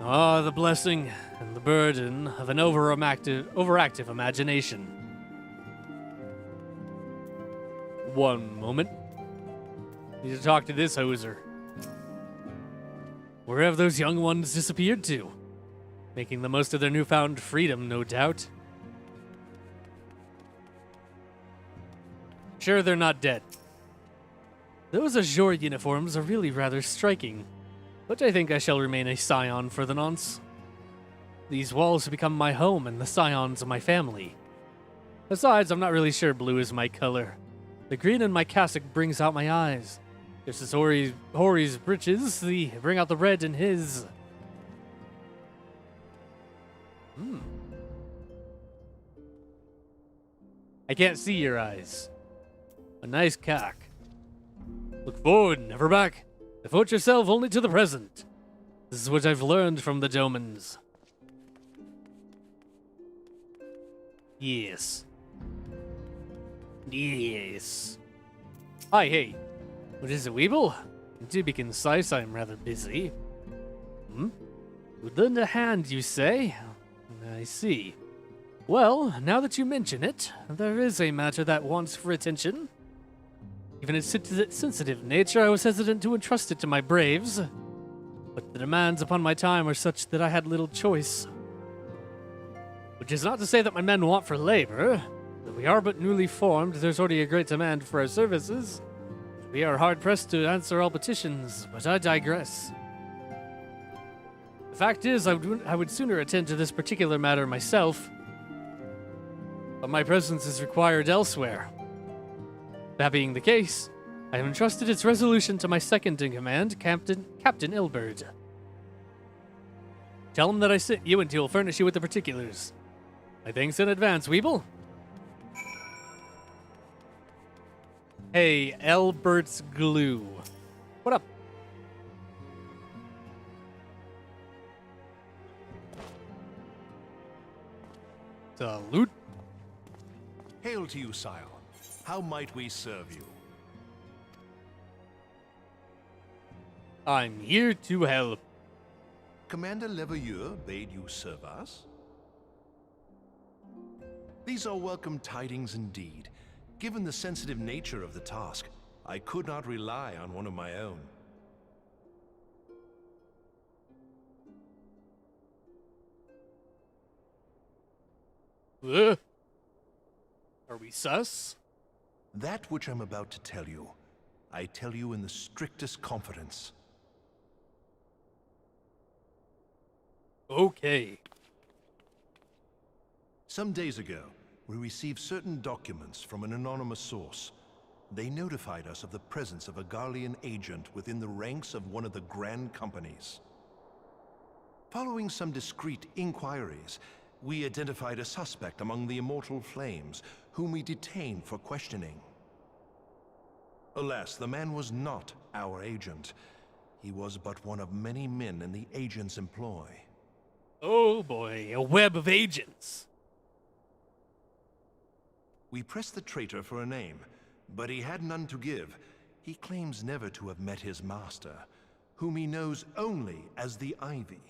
Ah, the blessing and the burden of an overactive imagination. One moment. Need to talk to this hoser. Where have those young ones disappeared to? Making the most of their newfound freedom, no doubt. Sure, they're not dead. Those azure uniforms are really rather striking, but I think I shall remain a scion for the nonce. These walls have become my home and the scions of my family. Besides, I'm not really sure blue is my color. The green in my cassock brings out my eyes. Just as Hori's breeches bring out the red in his. I can't see your eyes. A nice cock. Look forward, never back. Devote yourself only to the present. This is what I've learned from the Domans. Yes. Yes. Hi, hey. What is it, Weeble? To be concise, I'm rather busy. Would lend a hand, you say? I see. Well, now that you mention it, there is a matter that wants for attention. Given its sensitive nature, I was hesitant to entrust it to my braves. But the demands upon my time are such that I had little choice. Which is not to say that my men want for labor. Though we are but newly formed, there's already a great demand for our services. We are hard-pressed to answer all petitions, but I digress. The fact is, I would sooner attend to this particular matter myself, but my presence is required elsewhere. That being the case, I have entrusted its resolution to my second-in-command, Captain Ilberd. Tell him that I sent you and he'll furnish you with the particulars. My thanks in advance, Weeble. Hey, Elbert's Glue. What up? Salute. Hail to you, sire. How might we serve you? I'm here to help. Commander Leveilleur bade you serve us? These are welcome tidings indeed. Given the sensitive nature of the task, I could not rely on one of my own. Are we sus? That which I'm about to tell you, I tell you in the strictest confidence. Okay. Some days ago, we received certain documents from an anonymous source. They notified us of the presence of a Garlean agent within the ranks of one of the Grand Companies. Following some discreet inquiries, we identified a suspect among the Immortal Flames, whom we detained for questioning. Alas, the man was not our agent. He was but one of many men in the agent's employ. Oh boy, a web of agents. We pressed the traitor for a name, but he had none to give. He claims never to have met his master, whom he knows only as the Ivy.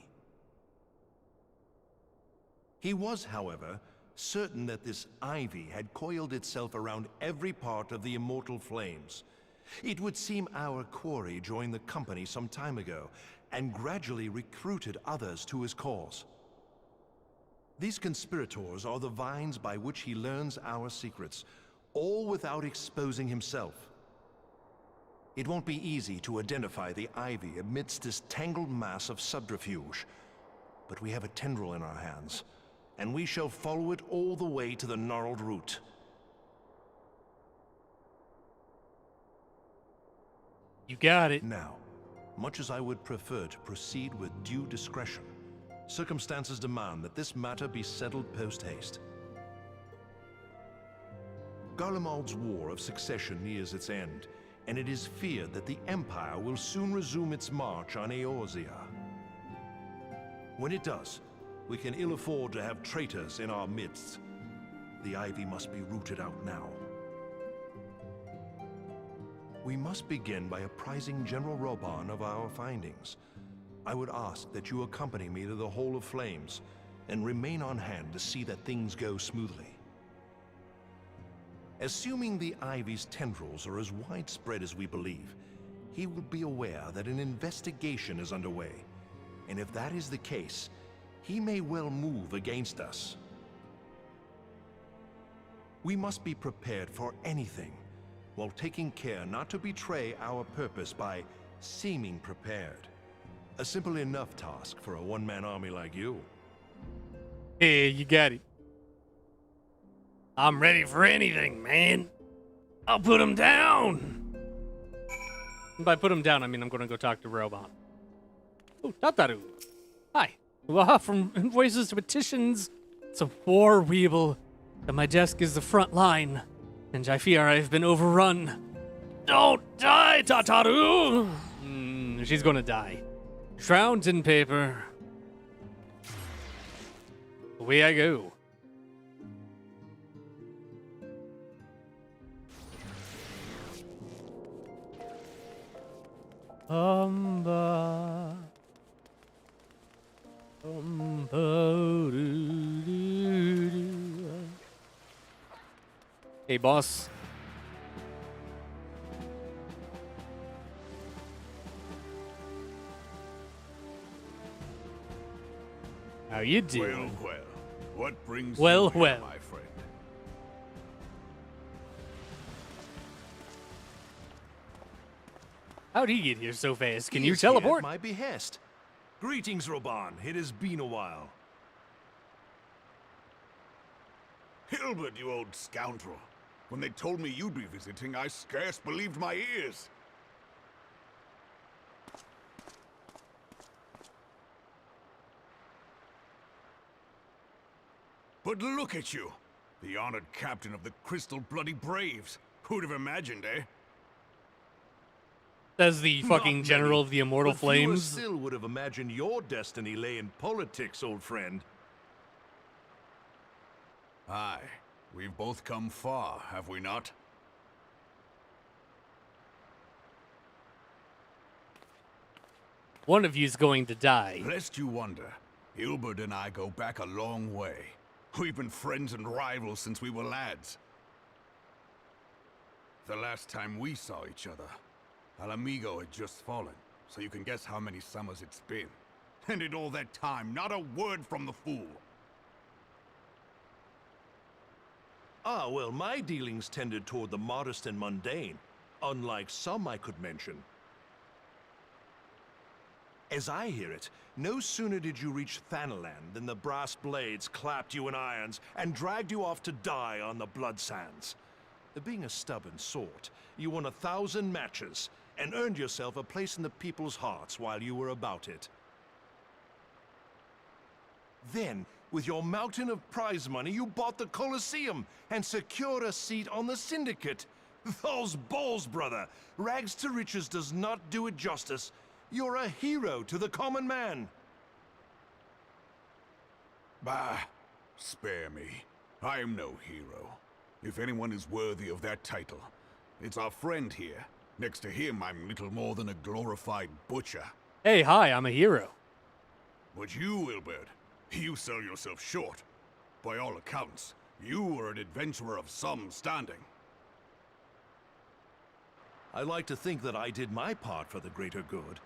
He was, however, certain that this Ivy had coiled itself around every part of the Immortal Flames. It would seem our quarry joined the company some time ago, and gradually recruited others to his cause. These conspirators are the vines by which he learns our secrets, all without exposing himself. It won't be easy to identify the ivy amidst this tangled mass of subterfuge, but we have a tendril in our hands, and we shall follow it all the way to the gnarled root. You got it. Now, much as I would prefer to proceed with due discretion, circumstances demand that this matter be settled post-haste. Garlemald's War of Succession nears its end, and it is feared that the Empire will soon resume its march on Eorzea. When it does, we can ill afford to have traitors in our midst. The ivy must be rooted out now. We must begin by apprising General Reborn of our findings. I would ask that you accompany me to the Hall of Flames, and remain on hand to see that things go smoothly. Assuming the ivy's tendrils are as widespread as we believe, he will be aware that an investigation is underway, and if that is the case, he may well move against us. We must be prepared for anything, while taking care not to betray our purpose by seeming prepared. A simple enough task for a one-man army like you. Hey, you got it. I'm ready for anything, man. I'll put him down. And by put him down, I mean I'm going to go talk to Robot. Oh, Tataru. Hi. Well, from invoices to petitions, it's a war weeble. And my desk is the front line, and I fear I've been overrun. Don't die, Tataru! She's going to die. Drowned in paper. Away I go. Umba. Hey, boss. How you doing? Well. What brings Well, you here, well. my friend? How'd he get here so fast? Can He you is here at teleport? my behest. Greetings, Reborn. It has been a while. Hilbert, you old scoundrel. When they told me you'd be visiting, I scarce believed my ears. But look at you, the honored captain of the Crystal Bloody Braves. Who'd have imagined, eh? Says the fucking Not general many, of the Immortal but fewer Flames. still would have imagined your destiny lay in politics, old friend. Aye, we've both come far, have we not? One of you's going to die. Lest you wonder, Hilbert and I go back a long way. We've been friends and rivals since we were lads. The last time we saw each other, Alamigo had just fallen, so you can guess how many summers it's been. And in all that time, not a word from the fool. Ah, well, my dealings tended toward the modest and mundane, unlike some I could mention. As I hear it, no sooner did you reach Thanalan than the brass blades clapped you in irons and dragged you off to die on the blood sands. Being a stubborn sort, you won 1,000 matches and earned yourself a place in the people's hearts while you were about it. Then, with your mountain of prize money, you bought the Colosseum and secured a seat on the Syndicate. Those balls, brother! Rags to riches does not do it justice. You're a hero to the common man. Bah, spare me. I am no hero. If anyone is worthy of that title, it's our friend here. Next to him, I'm little more than a glorified butcher. Hey, hi, I'm a hero. But you, Hilbert, you sell yourself short. By all accounts, you are an adventurer of some standing. I like to think that I did my part for the greater good.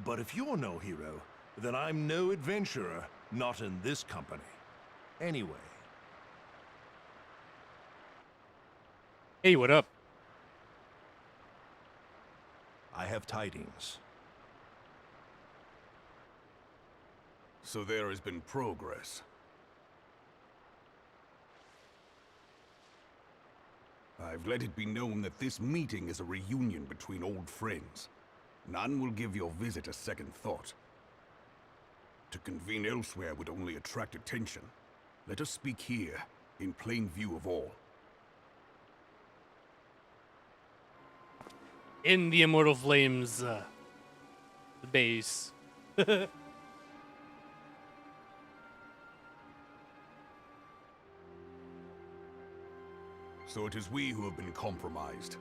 But if you're no hero, then I'm no adventurer, not in this company. Anyway. Hey, what up? have tidings. So there has been progress. I've let it be known that this meeting is a reunion between old friends. None will give your visit a second thought. To convene elsewhere would only attract attention. Let us speak here, in plain view of all. In the Immortal Flames base. So it is we who have been compromised.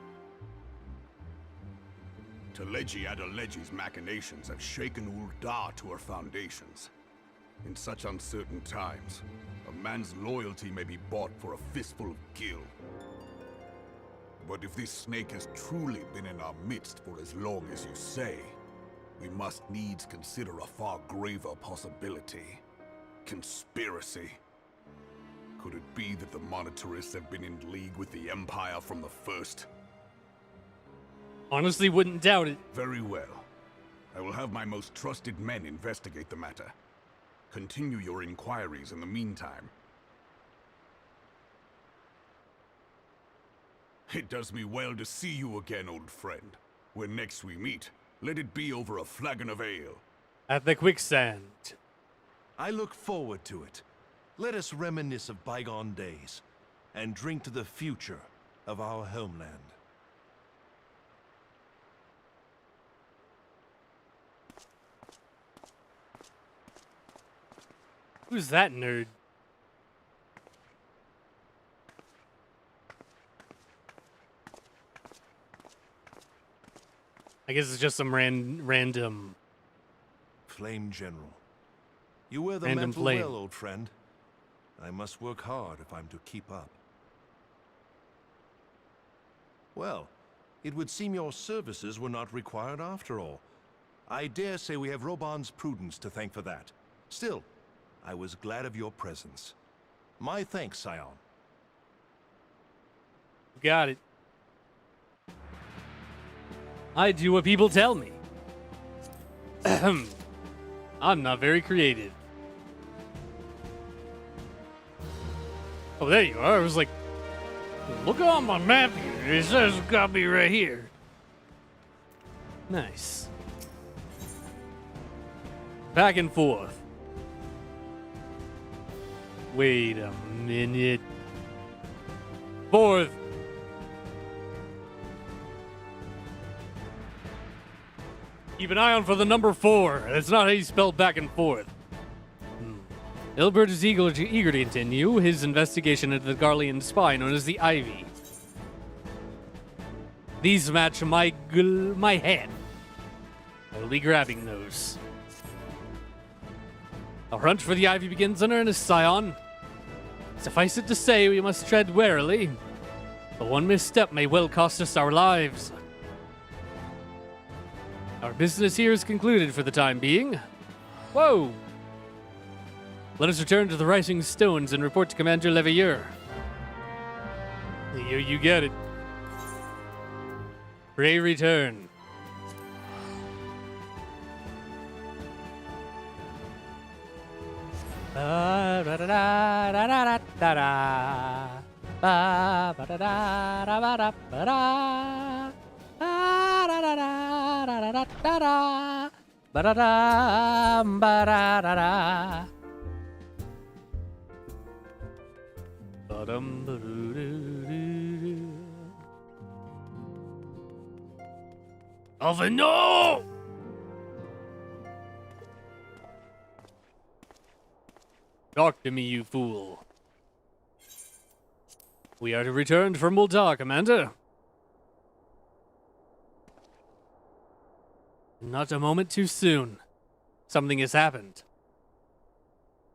Teleji Adeleji's machinations have shaken Ul'dah to her foundations. In such uncertain times, a man's loyalty may be bought for a fistful of gil. But if this snake has truly been in our midst for as long as you say, we must needs consider a far graver possibility. Conspiracy. Could it be that the monetarists have been in league with the Empire from the first? Honestly, wouldn't doubt it. Very well. I will have my most trusted men investigate the matter. Continue your inquiries in the meantime. It does me well to see you again, old friend. When next we meet, let it be over a flagon of ale. At the quicksand. I look forward to it. Let us reminisce of bygone days, and drink to the future of our homeland. Who's that nerd? I guess it's just some random Flame General. You wear the Random mantle flame. well, old friend. I must work hard if I'm to keep up. Well, it would seem your services were not required after all. I dare say we have Roban's prudence to thank for that. Still, I was glad of your presence. My thanks, Scion. Got it. I do what people tell me. I'm not very creative. Oh, there you are. I was like, look on my map here. It says it's got me right here. Nice. Back and forth. Wait a minute. Fourth. Keep an eye on for the number 4. That's not how you spell back and forth. Ilbert is eager to continue his investigation into the Garlean spy known as the Ivy. These match my head. I will be grabbing those. Our hunt for the Ivy begins in earnest, Scion. Suffice it to say, we must tread warily. But one misstep may well cost us our lives. Our business here is concluded for the time being. Whoa! Let us return to the Rising Stones and report to Commander Leveilleur. You get it. Pray return. Alvin, no! Talk to me, you fool. We are to return from Ul'dah, Commander. Not a moment too soon. Something has happened.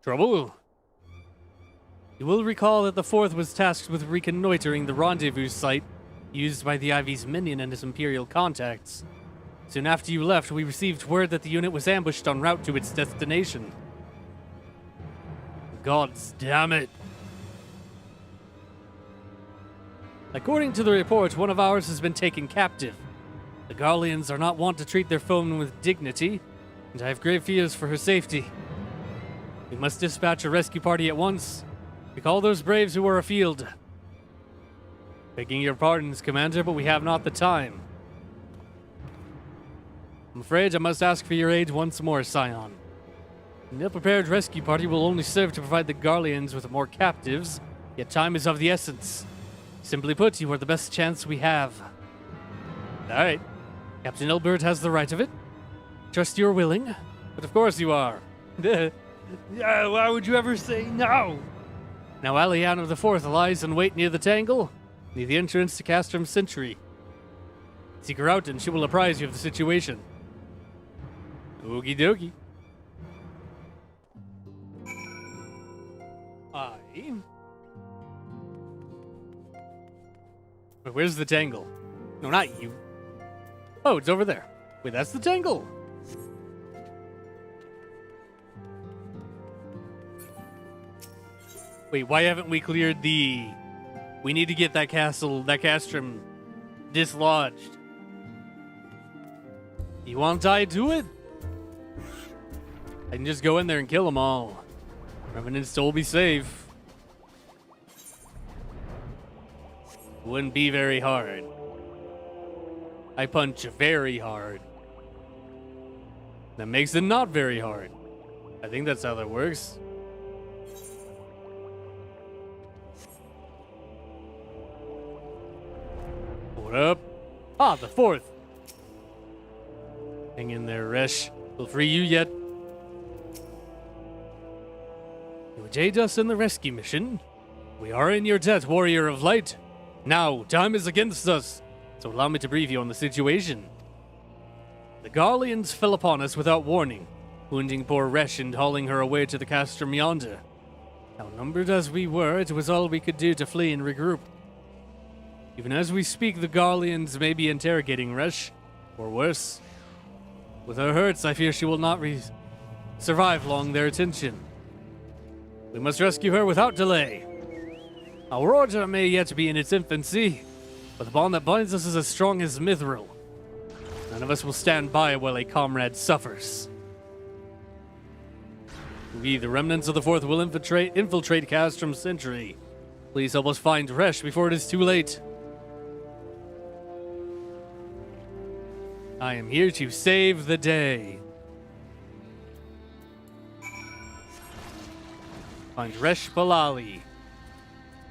Trouble? You will recall that the Fourth was tasked with reconnoitering the rendezvous site used by the Ivy's minion and his Imperial contacts. Soon after you left, we received word that the unit was ambushed en route to its destination. Gods damn it. According to the report, one of ours has been taken captive. The Garleans are not wont to treat their foemen with dignity, and I have grave fears for her safety. We must dispatch a rescue party at once. Recall those braves who were afield. Begging your pardons, Commander, but we have not the time. I'm afraid I must ask for your aid once more, Scion. An ill-prepared rescue party will only serve to provide the Garleans with more captives, yet time is of the essence. Simply put, you are the best chance we have. Alright. Captain Elbert has the right of it. Trust you're willing, but of course you are. Why would you ever say no? Now Aliulo the Fourth lies in wait near the Tangle, near the entrance to Castrum Century. Seek her out and she will apprise you of the situation. Okie dokie. Where's the Tangle? No, not you. Oh, it's over there. Wait, that's the Tangle. Wait, why haven't we cleared the... We need to get that castle, that castrum, dislodged. You want tied to it? I can just go in there and kill them all. Revenants will be safe. Wouldn't be very hard. I punch very hard. That makes it not very hard. I think that's how that works. What up? Ah, the Fourth. Hang in there, Resh. We'll free you yet. You would aid us in the rescue mission. We are in your debt, Warrior of Light. Now, time is against us, so allow me to brief you on the situation. The Garleans fell upon us without warning, wounding poor Resh and hauling her away to the castrum yonder. Outnumbered as we were, it was all we could do to flee and regroup. Even as we speak, the Garleans may be interrogating Resh, or worse. With her hurts, I fear she will not survive long their attention. We must rescue her without delay. Our order may yet be in its infancy, but the bond that binds us is as strong as Mithril. None of us will stand by while a comrade suffers. We, the remnants of the Fourth, will infiltrate Castrum Century. Please help us find Resh before it is too late. I am here to save the day. Find Resh Palali.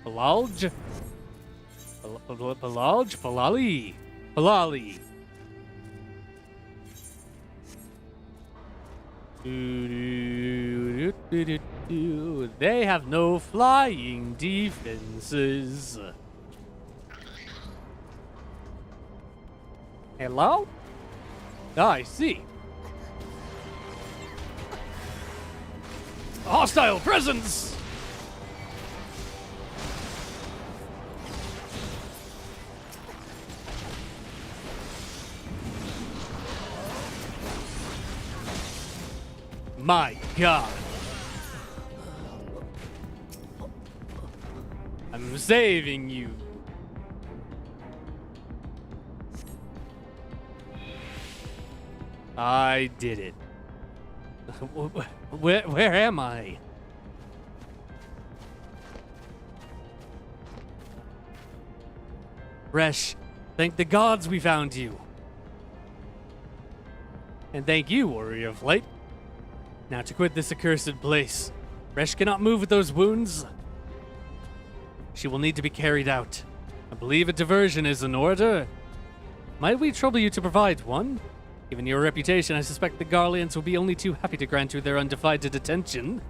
Palalj? Palalj? Palali? Palali. They have no flying defenses. Hello? Ah, I see. Hostile presence! My God. I'm saving you. I did it. Where am I? Resh, thank the gods we found you. And thank you, Warrior of Light. Now to quit this accursed place. Resh cannot move with those wounds. She will need to be carried out. I believe a diversion is in order. Might we trouble you to provide one? Given your reputation, I suspect the Garleans will be only too happy to grant you their undivided attention.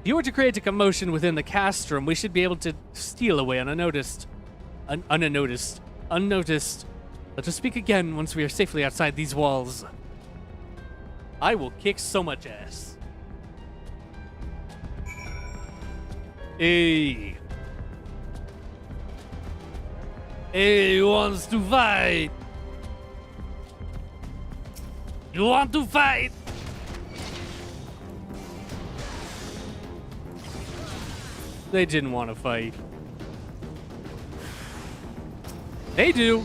If you were to create a commotion within the castrum, we should be able to steal away unnoticed. Unnoticed. Let us speak again once we are safely outside these walls. I will kick so much ass. Hey. Hey, who wants to fight? You want to fight? They didn't want to fight. They do.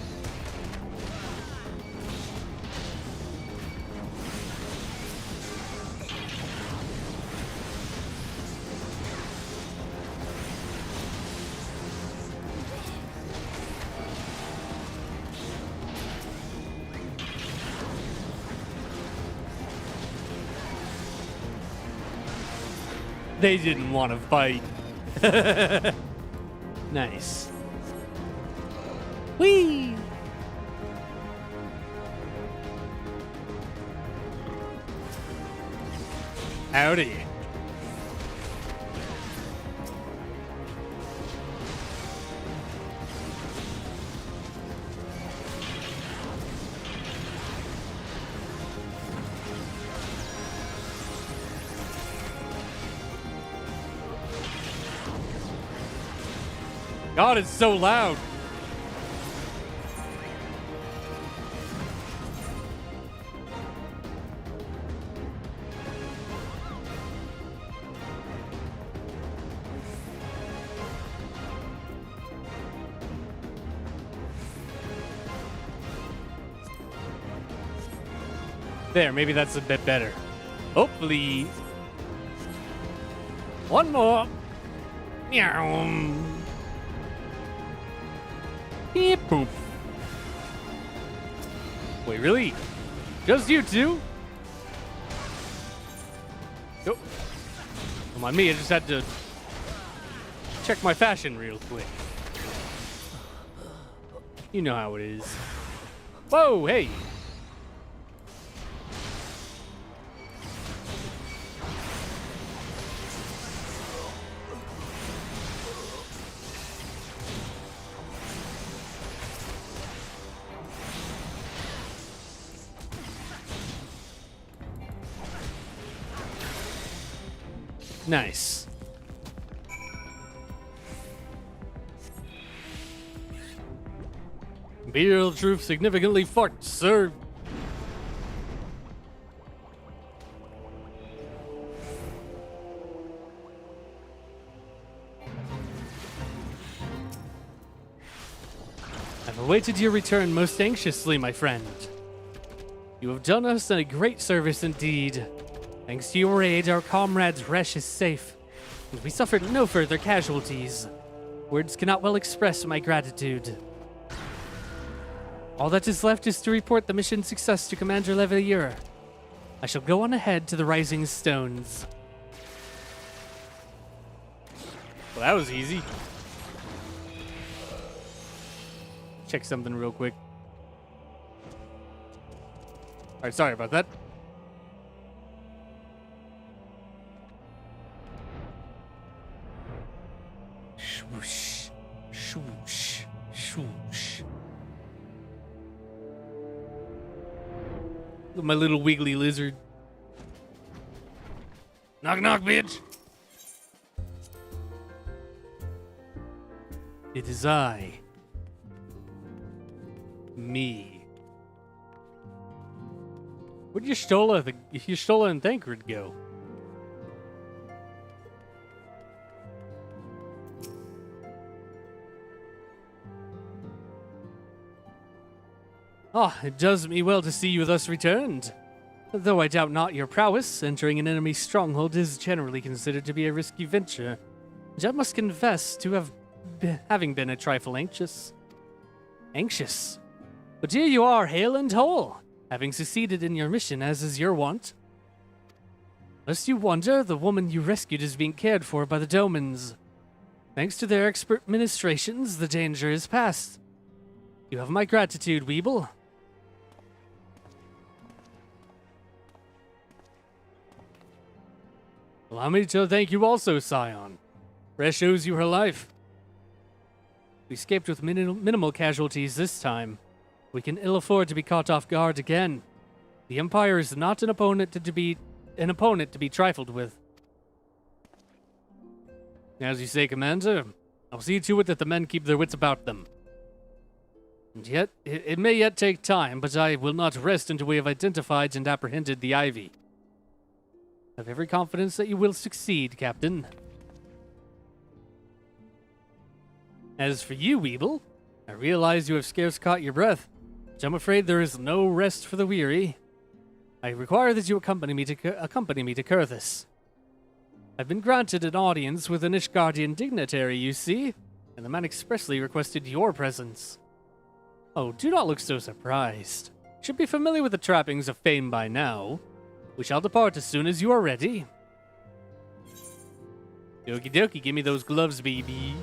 They didn't want to fight. Nice. Whee! Howdy. God, it's so loud. There, maybe that's a bit better. Hopefully. One more. Meow. Beep boop. Wait, really? Just you two? Nope. Come on, me. I just had to check my fashion real quick. You know how it is. Whoa, hey. Nice. Imperial troops significantly fought, sir. I've awaited your return most anxiously, my friend. You have done us a great service indeed. Thanks to your aid, our comrade's Resh is safe, and we suffered no further casualties. Words cannot well express my gratitude. All that is left is to report the mission's success to Commander Leveilleur. I shall go on ahead to the Rising Stones. Well, that was easy. Check something real quick. Alright, sorry about that. Swoosh, swoosh, swoosh. Look at my little wiggly lizard. Knock, knock, bitch. It is I. Me. Where'd Y'shtola and Thancred go? Ah, it does me well to see you thus returned. Though I doubt not your prowess, entering an enemy's stronghold is generally considered to be a risky venture, which I must confess to having been a trifle anxious. Anxious? But here you are, hale and whole, having succeeded in your mission as is your wont. Lest you wonder, the woman you rescued is being cared for by the Domans. Thanks to their expert ministrations, the danger is past. You have my gratitude, Weeble. Allow me to thank you also, Scion. Resh owes you her life. We escaped with minimal casualties this time. We can ill afford to be caught off guard again. The Empire is not an opponent to be trifled with. As you say, Commander, I'll see to it that the men keep their wits about them. And yet, it may yet take time, but I will not rest until we have identified and apprehended the Ivy. I have every confidence that you will succeed, Captain. As for you, Weeble, I realize you have scarce caught your breath, but I'm afraid there is no rest for the weary. I require that you accompany me to Kurthis. I've been granted an audience with an Ishgardian dignitary, you see, and the man expressly requested your presence. Oh, do not look so surprised. You should be familiar with the trappings of fame by now. We shall depart as soon as you are ready. Okie dokie, give me those gloves, baby.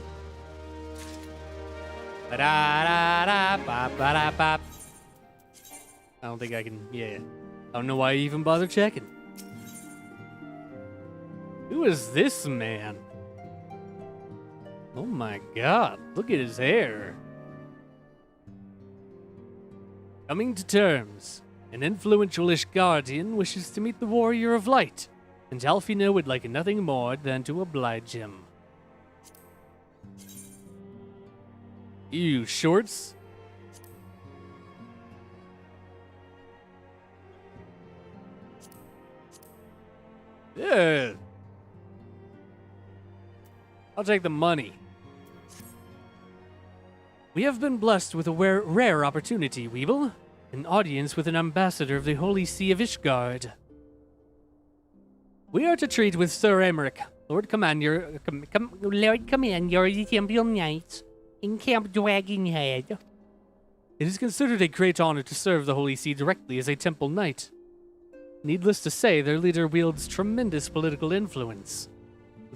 Ba-da-da-da-bop-ba-da-bop. I don't think I can, yeah. I don't know why I even bother checking. Who is this man? Oh my god, look at his hair. Coming to terms. An influential Ishgardian wishes to meet the Warrior of Light, and Alfina would like nothing more than to oblige him. Ew, shorts? Yeah. I'll take the money. We have been blessed with a rare opportunity, Weeble. An audience with an ambassador of the Holy See of Ishgard. We are to treat with Sir Emmerich, Lord Commander, Lord Commander of the Temple Knights in Camp Dragonhead. It is considered a great honor to serve the Holy See directly as a Temple Knight. Needless to say, their leader wields tremendous political influence.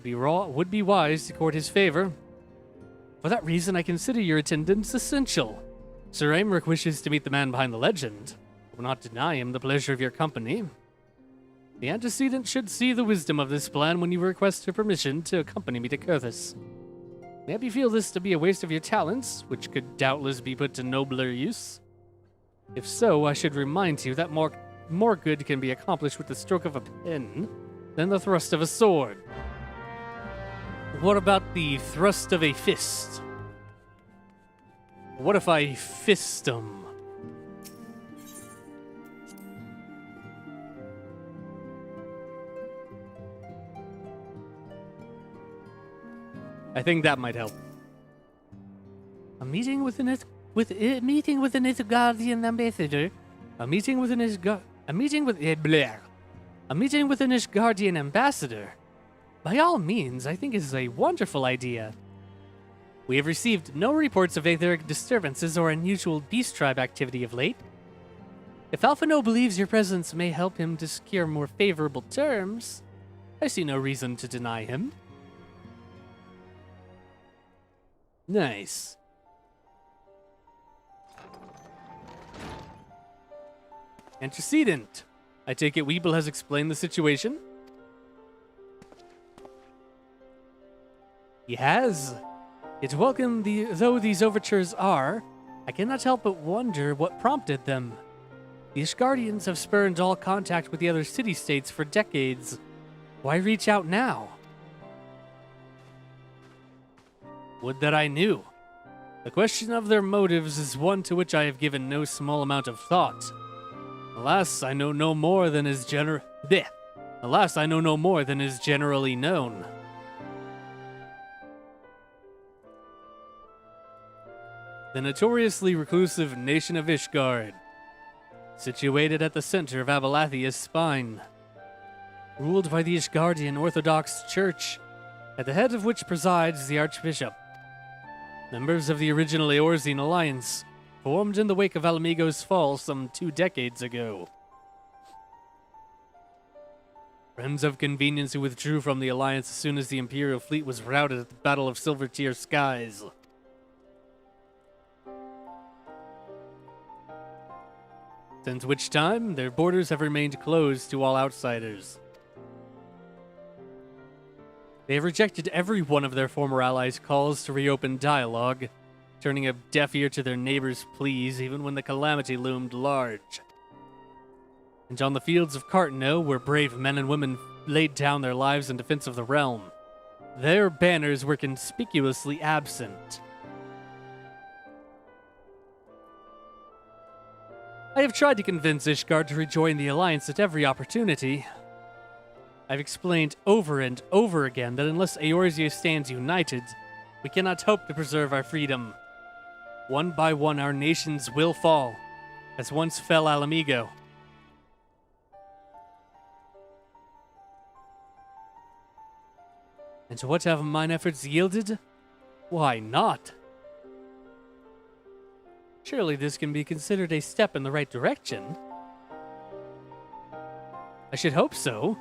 Would be wise to court his favor. For that reason, I consider your attendance essential. Sir Aymeric wishes to meet the man behind the legend. I will not deny him the pleasure of your company. The antecedent should see the wisdom of this plan when you request her permission to accompany me to Kurthus. Maybe you feel this to be a waste of your talents, which could doubtless be put to nobler use. If so, I should remind you that more good can be accomplished with the stroke of a pen than the thrust of a sword. What about the thrust of a fist? What if I fist him? I think that might help. A meeting with an Ishgardian ambassador. A meeting with an Ishgardian ambassador. By all means, I think is a wonderful idea. We have received no reports of etheric disturbances or unusual beast tribe activity of late. If Alphino believes your presence may help him to secure more favorable terms, I see no reason to deny him. Nice. Antecedent. I take it Weeble has explained the situation? He has. Yet welcome though these overtures are, I cannot help but wonder what prompted them. The Ishgardians have spurned all contact with the other city-states for decades. Why reach out now? Would that I knew. The question of their motives is one to which I have given no small amount of thought. Alas, I know no more than is generally known. The notoriously reclusive nation of Ishgard, situated at the center of Abalathia's spine, ruled by the Ishgardian Orthodox Church, at the head of which presides the Archbishop. Members of the original Eorzean Alliance, formed in the wake of Alamigo's fall some 2 decades ago. Friends of convenience who withdrew from the Alliance as soon as the Imperial fleet was routed at the Battle of Silvertear Skies. Since which time, their borders have remained closed to all outsiders. They have rejected every one of their former allies' calls to reopen dialogue, turning a deaf ear to their neighbors' pleas even when the calamity loomed large. And on the fields of Cartno, where brave men and women laid down their lives in defense of the realm, their banners were conspicuously absent. I have tried to convince Ishgard to rejoin the Alliance at every opportunity. I've explained over and over again that unless Eorzea stands united, we cannot hope to preserve our freedom. One by one, our nations will fall, as once fell Alamigo. And what have mine efforts yielded? Why not? Surely this can be considered a step in the right direction. I should hope so.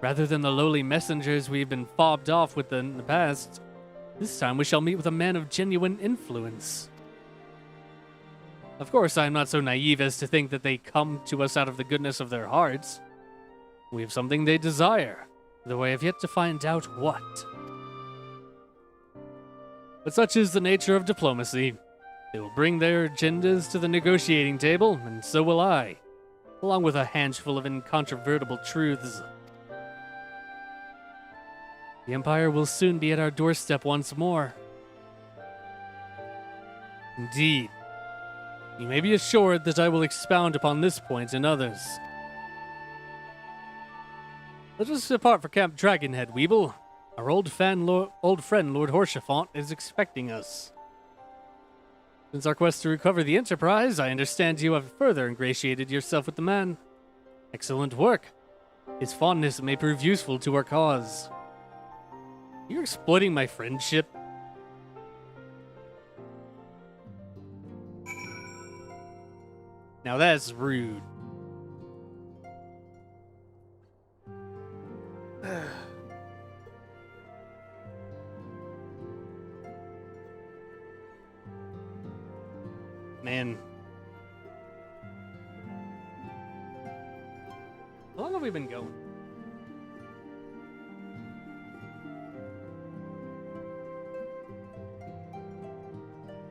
Rather than the lowly messengers we've been fobbed off with in the past, this time we shall meet with a man of genuine influence. Of course, I am not so naive as to think that they come to us out of the goodness of their hearts. We have something they desire, though I have yet to find out what. But such is the nature of diplomacy. They will bring their agendas to the negotiating table, and so will I, along with a handful of incontrovertible truths. The Empire will soon be at our doorstep once more. Indeed. You may be assured that I will expound upon this point and others. Let us depart for Camp Dragonhead, Weeble. Our old friend Lord Horsefant is expecting us. Since our quest to recover the Enterprise, I understand you have further ingratiated yourself with the man. Excellent work. His fondness may prove useful to our cause. You're exploiting my friendship. Now that's rude. Man. How long have we been going?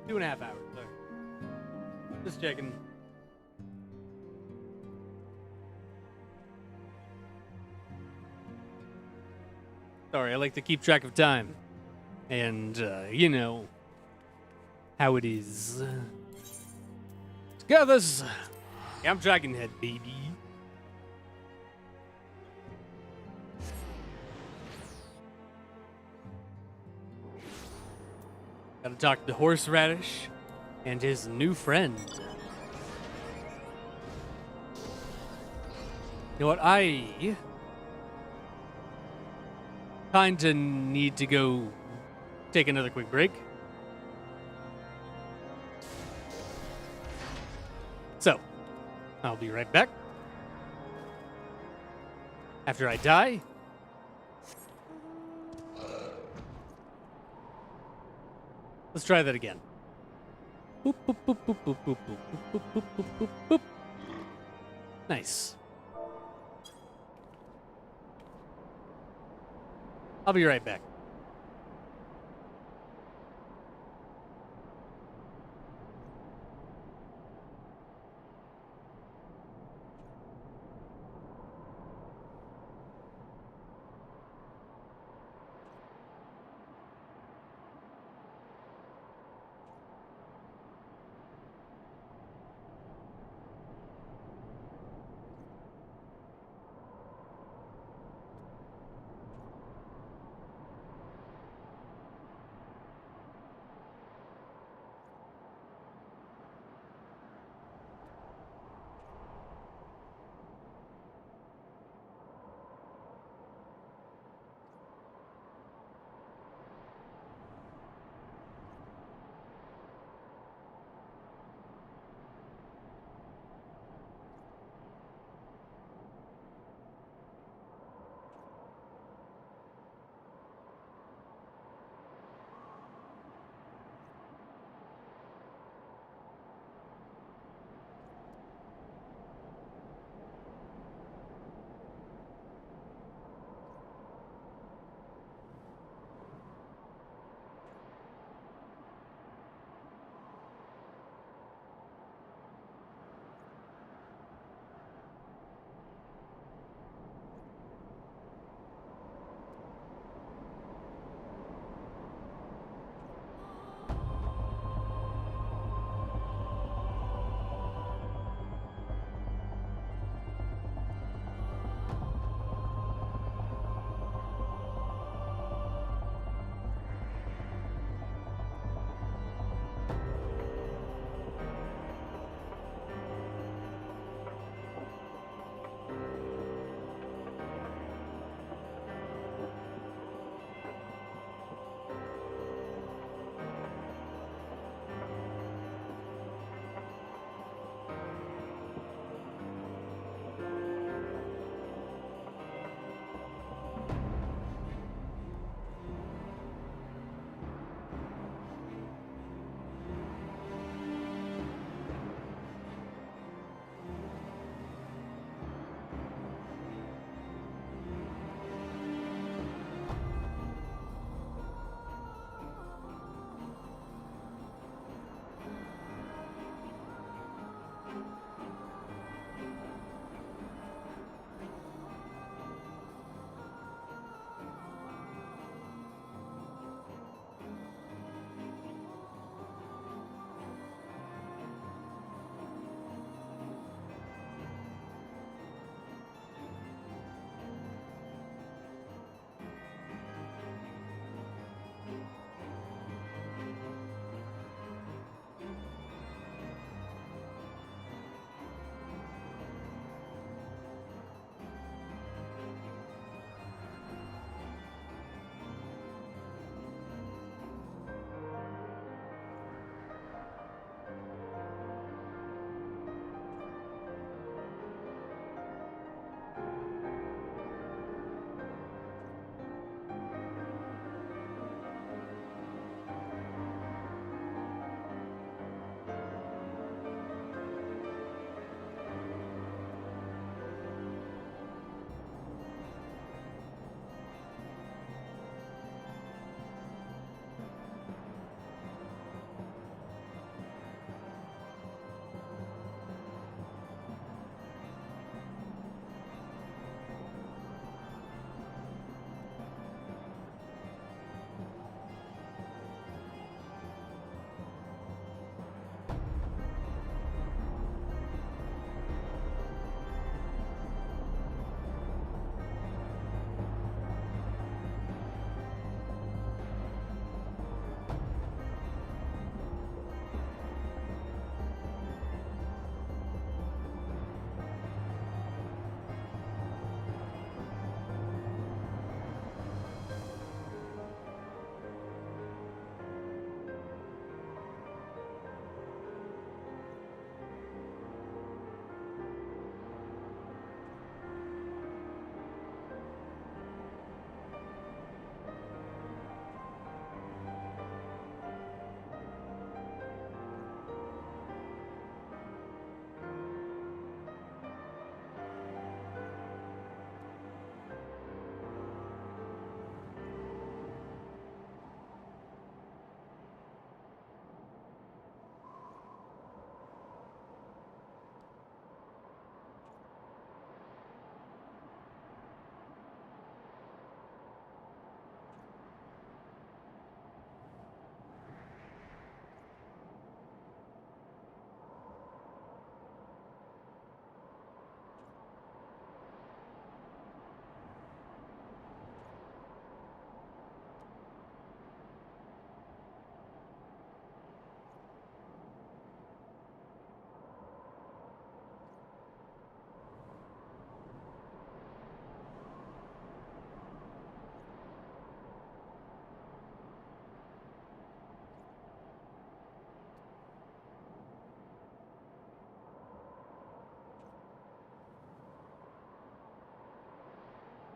Two and a half hours. Sorry. Just checking. Sorry, I like to keep track of time. And, you know, how it is. Together, I'm Dragonhead, baby. Gotta talk to Horseradish and his new friend. You know what, I kinda need to go take another quick break. So, I'll be right back. After I die. Let's try that again. Boop, boop, boop, boop, boop, boop, boop, boop, boop, boop, boop, boop. Nice. I'll be right back.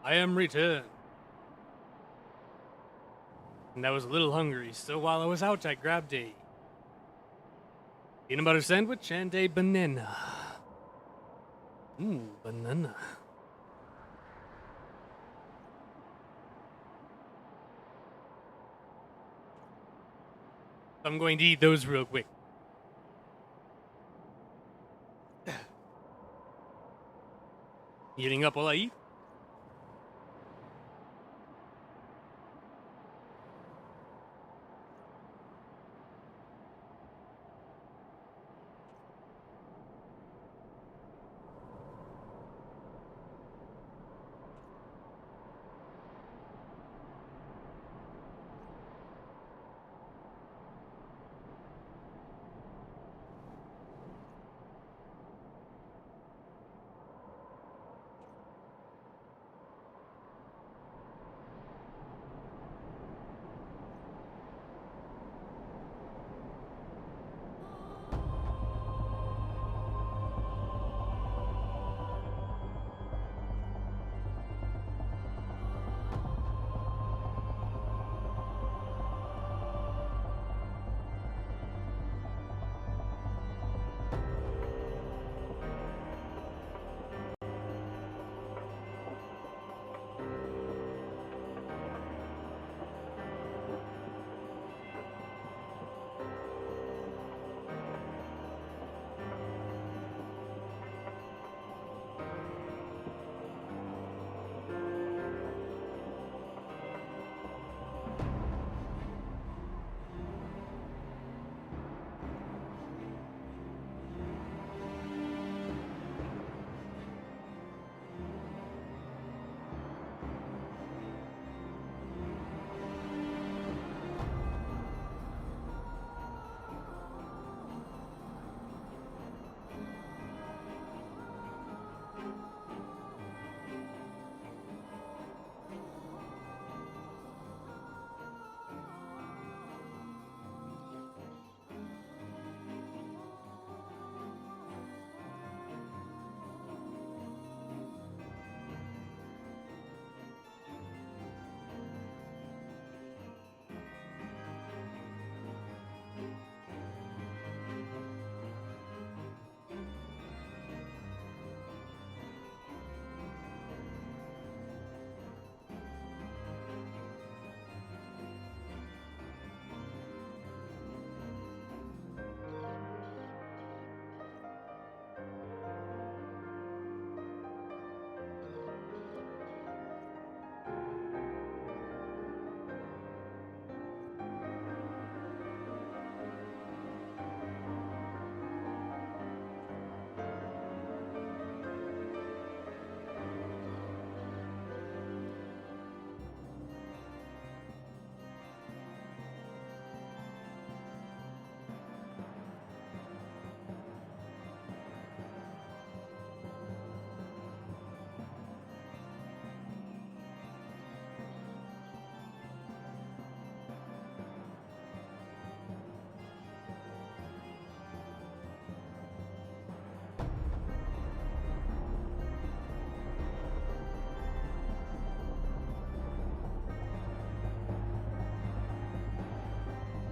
I am returned. And I was a little hungry, so while I was out, I grabbed a peanut butter sandwich and a banana. Banana. I'm going to eat those real quick. Eating up while I eat?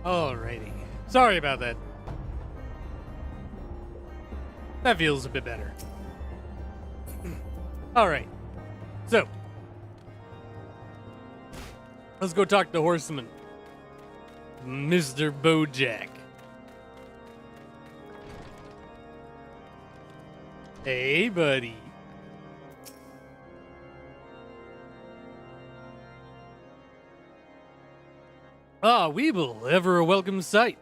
Alrighty. Sorry about that. That feels a bit better. Alright. So. Let's go talk to Horseman. Mr. Bojack. Hey, buddy. Ah, Weeble, ever a welcome sight.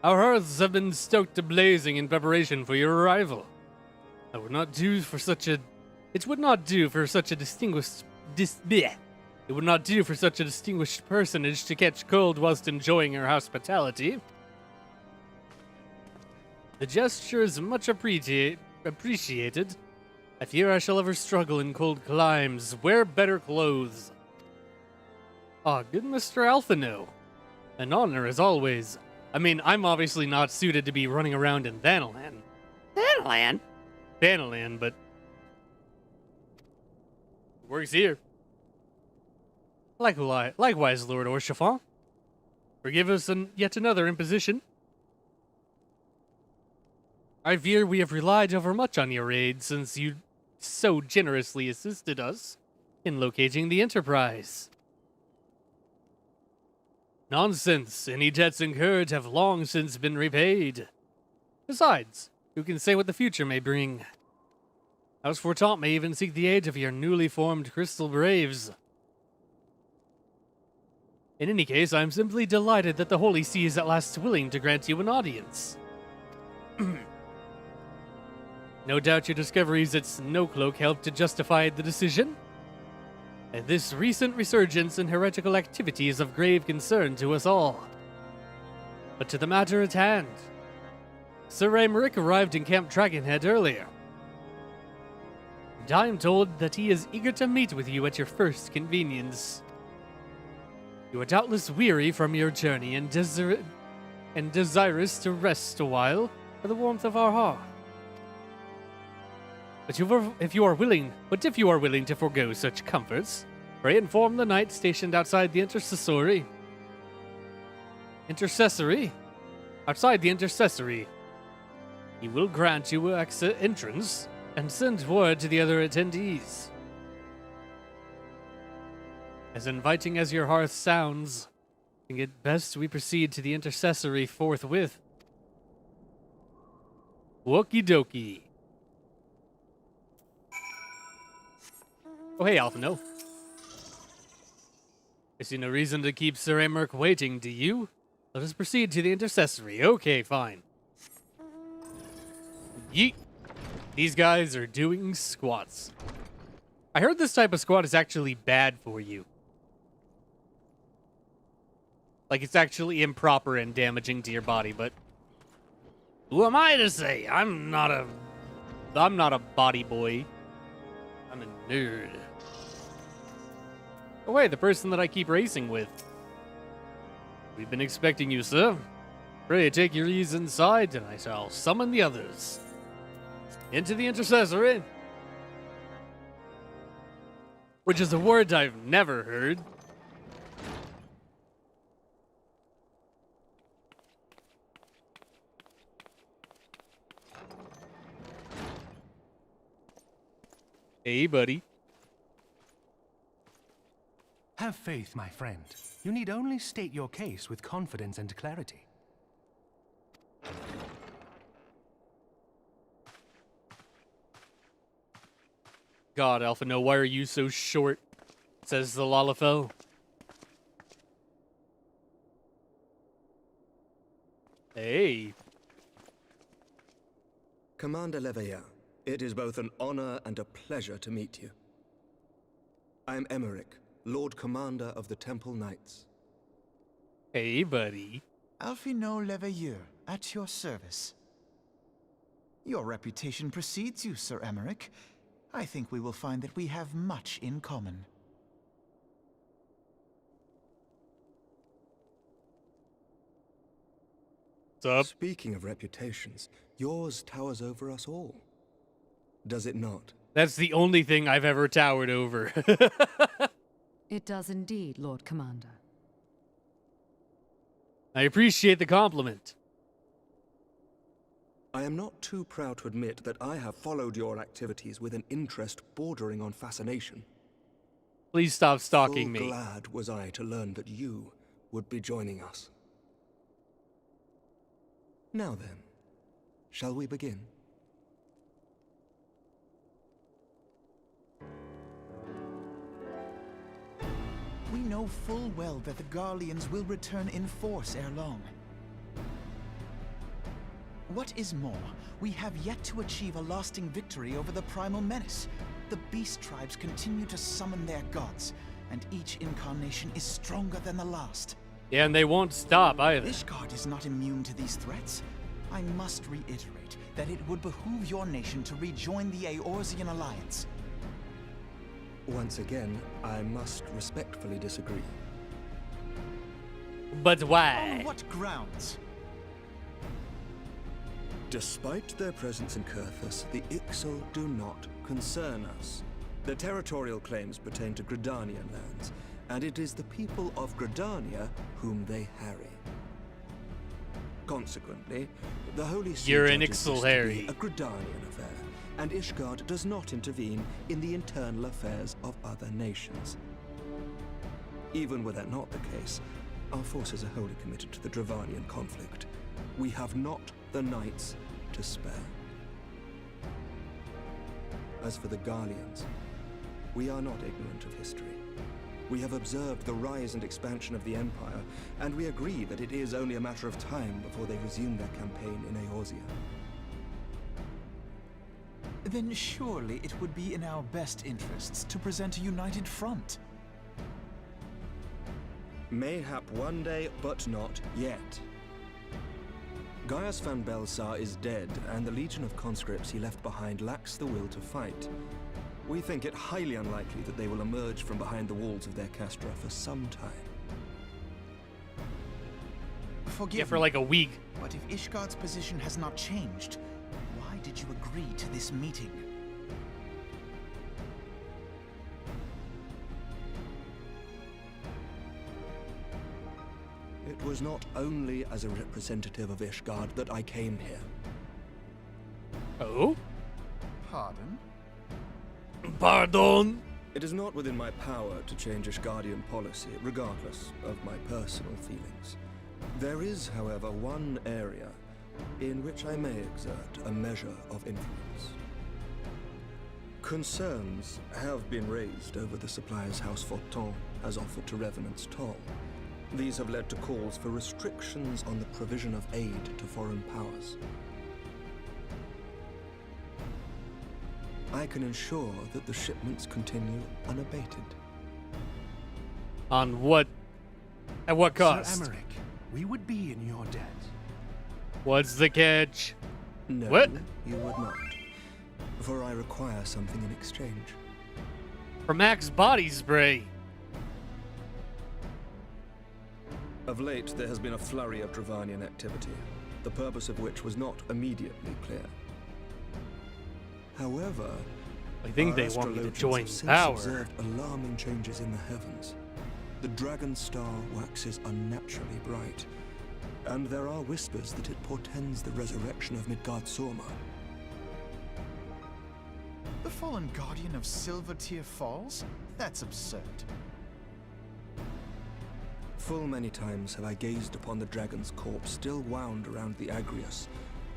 Our hearths have been stoked to blazing in preparation for your arrival. It would not do for such a distinguished personage to catch cold whilst enjoying our hospitality. The gesture is much appreciated. I fear I shall ever struggle in cold climes. Wear better clothes. Ah, good Mr. Alphino. An honor as always. I mean, I'm obviously not suited to be running around in Thanalan. Thanalan, but Works here. Likewise, Lord Orchefant. Forgive us yet another imposition. I fear we have relied overmuch on your aid since you so generously assisted us in locating the Enterprise. Nonsense. Any debts incurred have long since been repaid. Besides, who can say what the future may bring? House Fortant may even seek the aid of your newly formed Crystal Braves. In any case, I am simply delighted that the Holy See is at last willing to grant you an audience. No doubt your discoveries at Snowcloak helped to justify the decision. And this recent resurgence in heretical activity is of grave concern to us all. But to the matter at hand. Sir Aymeric arrived in Camp Dragonhead earlier. And I am told that he is eager to meet with you at your first convenience. You are doubtless weary from your journey and desirous to rest a while for the warmth of our hearth. But if you are willing to forego such comforts, pray inform the knight stationed outside the intercessory. Outside the intercessory. He will grant you entrance and send word to the other attendees. As inviting as your hearth sounds, I think it best we proceed to the intercessory forthwith. Okie dokie. Oh, hey, Alphino. I see no reason to keep Sir Aymeric waiting, do you? Let us proceed to the intercessory. Okay, fine. Yeet. These guys are doing squats. I heard this type of squat is actually bad for you. Like, it's actually improper and damaging to your body, but who am I to say? I'm not a body boy. I'm a nerd. Oh wait, the person that I keep racing with. We've been expecting you, sir. Pray take your ease inside, and I shall summon the others. Into the intercessory. Which is a word I've never heard. Hey, buddy. Have faith, my friend. You need only state your case with confidence and clarity. God, Alphino, why are you so short? Says the Lalafell. Hey. Commander Leveilleur, it is both an honor and a pleasure to meet you. I am Aymeric, Lord Commander of the Temple Knights. Hey, buddy. Alphino Leveilleur, at your service. Your reputation precedes you, Sir Aymeric. I think we will find that we have much in common. What's up? Speaking of reputations, yours towers over us all. Does it not? That's the only thing I've ever towered over. It does indeed, Lord Commander. I appreciate the compliment. I am not too proud to admit that I have followed your activities with an interest bordering on fascination. Please stop stalking me. Glad was I to learn that you would be joining us. Now then, shall we begin? We know full well that the Garleans will return in force ere long. What is more, we have yet to achieve a lasting victory over the Primal Menace. The Beast Tribes continue to summon their gods, and each incarnation is stronger than the last. Yeah, and they won't stop either. Ishgard is not immune to these threats. I must reiterate that it would behoove your nation to rejoin the Eorzean Alliance. Once again, I must respectfully disagree. But why? On what grounds? Despite their presence in Kurthus, the Ixal do not concern us. The territorial claims pertain to Gridanian lands, and it is the people of Gridania whom they harry. Consequently, the Holy See You're an judges this to Ixalhari. be a Gridanian affair, and Ishgard does not intervene in the internal affairs of other nations. Even were that not the case, our forces are wholly committed to the Dravanian conflict. We have not the knights to spare. As for the Garleans, we are not ignorant of history. We have observed the rise and expansion of the Empire, and we agree that it is only a matter of time before they resume their campaign in Eorzea. Then surely it would be in our best interests to present a united front. Mayhap one day, but not yet. Gaius van Belsar is dead, and the legion of conscripts he left behind lacks the will to fight. We think it highly unlikely that they will emerge from behind the walls of their castra for some time. Forgive Yeah, for me, like a week. but if Ishgard's position has not changed, why did you agree to this meeting? It was not only as a representative of Ishgard that I came here. Oh? Pardon? Pardon? It is not within my power to change Ishgardian policy, regardless of my personal feelings. There is, however, one area in which I may exert a measure of influence. Concerns have been raised over the supplies House Forton has offered to Revenant's Toll. These have led to calls for restrictions on the provision of aid to foreign powers. I can ensure that the shipments continue unabated. On what? At what cost? Sir Emmerich, we would be in your debt. What's the catch? No, What? you would not. For I require something in exchange. For Mac's body spray. Of late, there has been a flurry of Dravanian activity, the purpose of which was not immediately clear. However, I think our they want me to astrologians join have since power. observed alarming changes in the heavens. The dragon star waxes unnaturally bright, and there are whispers that it portends the resurrection of Midgard Sorma. The fallen guardian of Silvertear Falls? That's absurd. Full many times have I gazed upon the dragon's corpse still wound around the Agrius,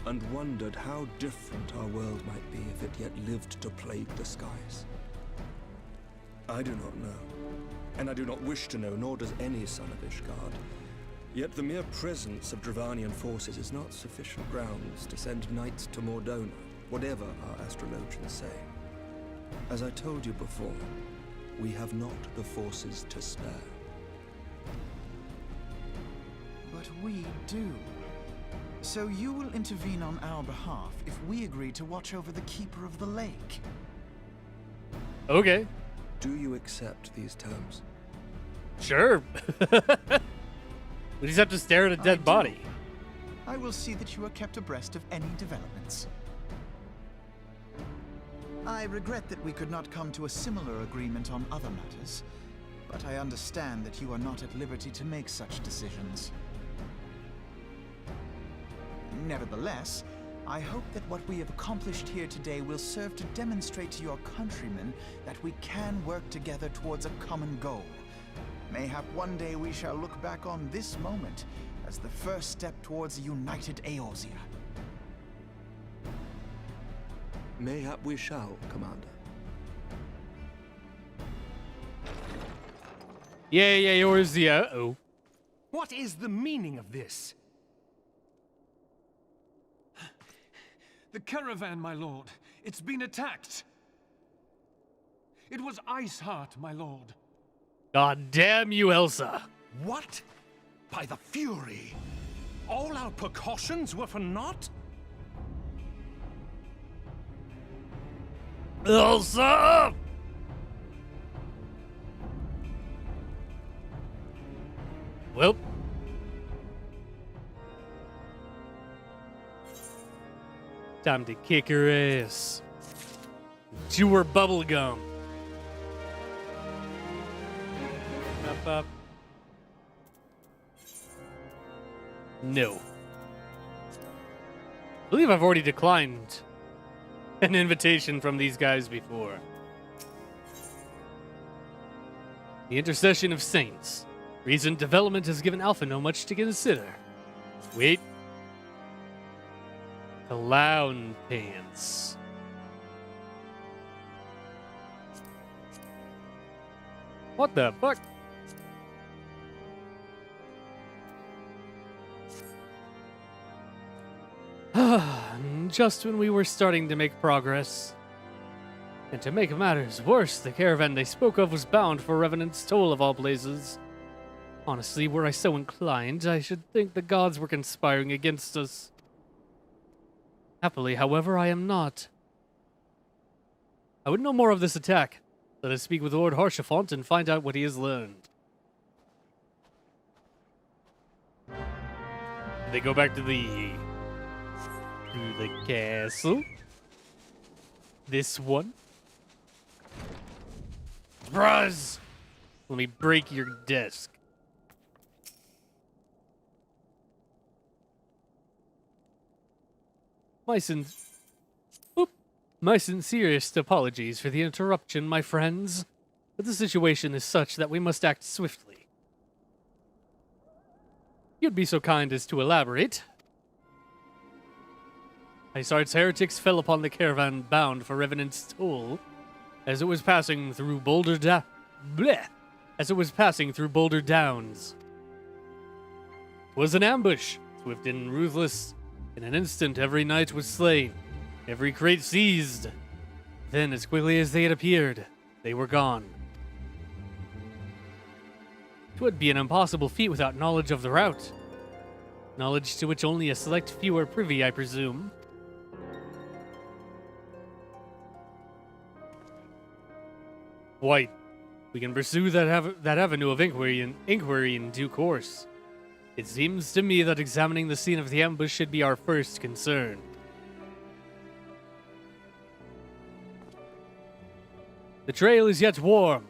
and wondered how different our world might be if it yet lived to plague the skies. I do not know, and I do not wish to know, nor does any son of Ishgard. Yet the mere presence of Dravanian forces is not sufficient grounds to send knights to Mordona, whatever our astrologians say. As I told you before, we have not the forces to spare. But we do. So you will intervene on our behalf if we agree to watch over the Keeper of the Lake. Okay. Do you accept these terms? Sure. We just have to stare at a I dead do. body. I will see that you are kept abreast of any developments. I regret that we could not come to a similar agreement on other matters, but I understand that you are not at liberty to make such decisions. Nevertheless, I hope that what we have accomplished here today will serve to demonstrate to your countrymen that we can work together towards a common goal. Mayhap one day we shall look back on this moment as the first step towards a united Eorzea. Mayhap we shall, Commander. Yeah, yours the oh. What is the meaning of this? The caravan, my lord. It's been attacked. It was Iceheart, my lord. God damn you, Elsa. What? By the Fury! All our precautions were for naught? Elsa! Well. Time to kick her ass. Chew her bubble gum. up. No. I believe I've already declined an invitation from these guys before. The intercession of saints. Recent development has given Alpha no much to consider. Wait. Clown pants. What the fuck? Just when we were starting to make progress. And to make matters worse, the caravan they spoke of was bound for Revenant's Toll of all places. Honestly, were I so inclined, I should think the gods were conspiring against us. Happily, however, I am not. I would know more of this attack. Let us speak with Lord Harshafont and find out what he has learned. Did they go back to the castle? This one? Surprise! Let me break your desk. My sincerest apologies for the interruption, my friends. But the situation is such that we must act swiftly. You'd be so kind as to elaborate. Isard's heretics fell upon the caravan bound for Revenant's Toll as it was passing through Boulder Downs. 'Twas an ambush, swift and ruthless. In an instant, every knight was slain, every crate seized. Then, as quickly as they had appeared, they were gone. 'Twould be an impossible feat without knowledge of the route. Knowledge to which only a select few are privy, I presume. White, we can pursue that avenue of inquiry in due course. It seems to me that examining the scene of the ambush should be our first concern. The trail is yet warm.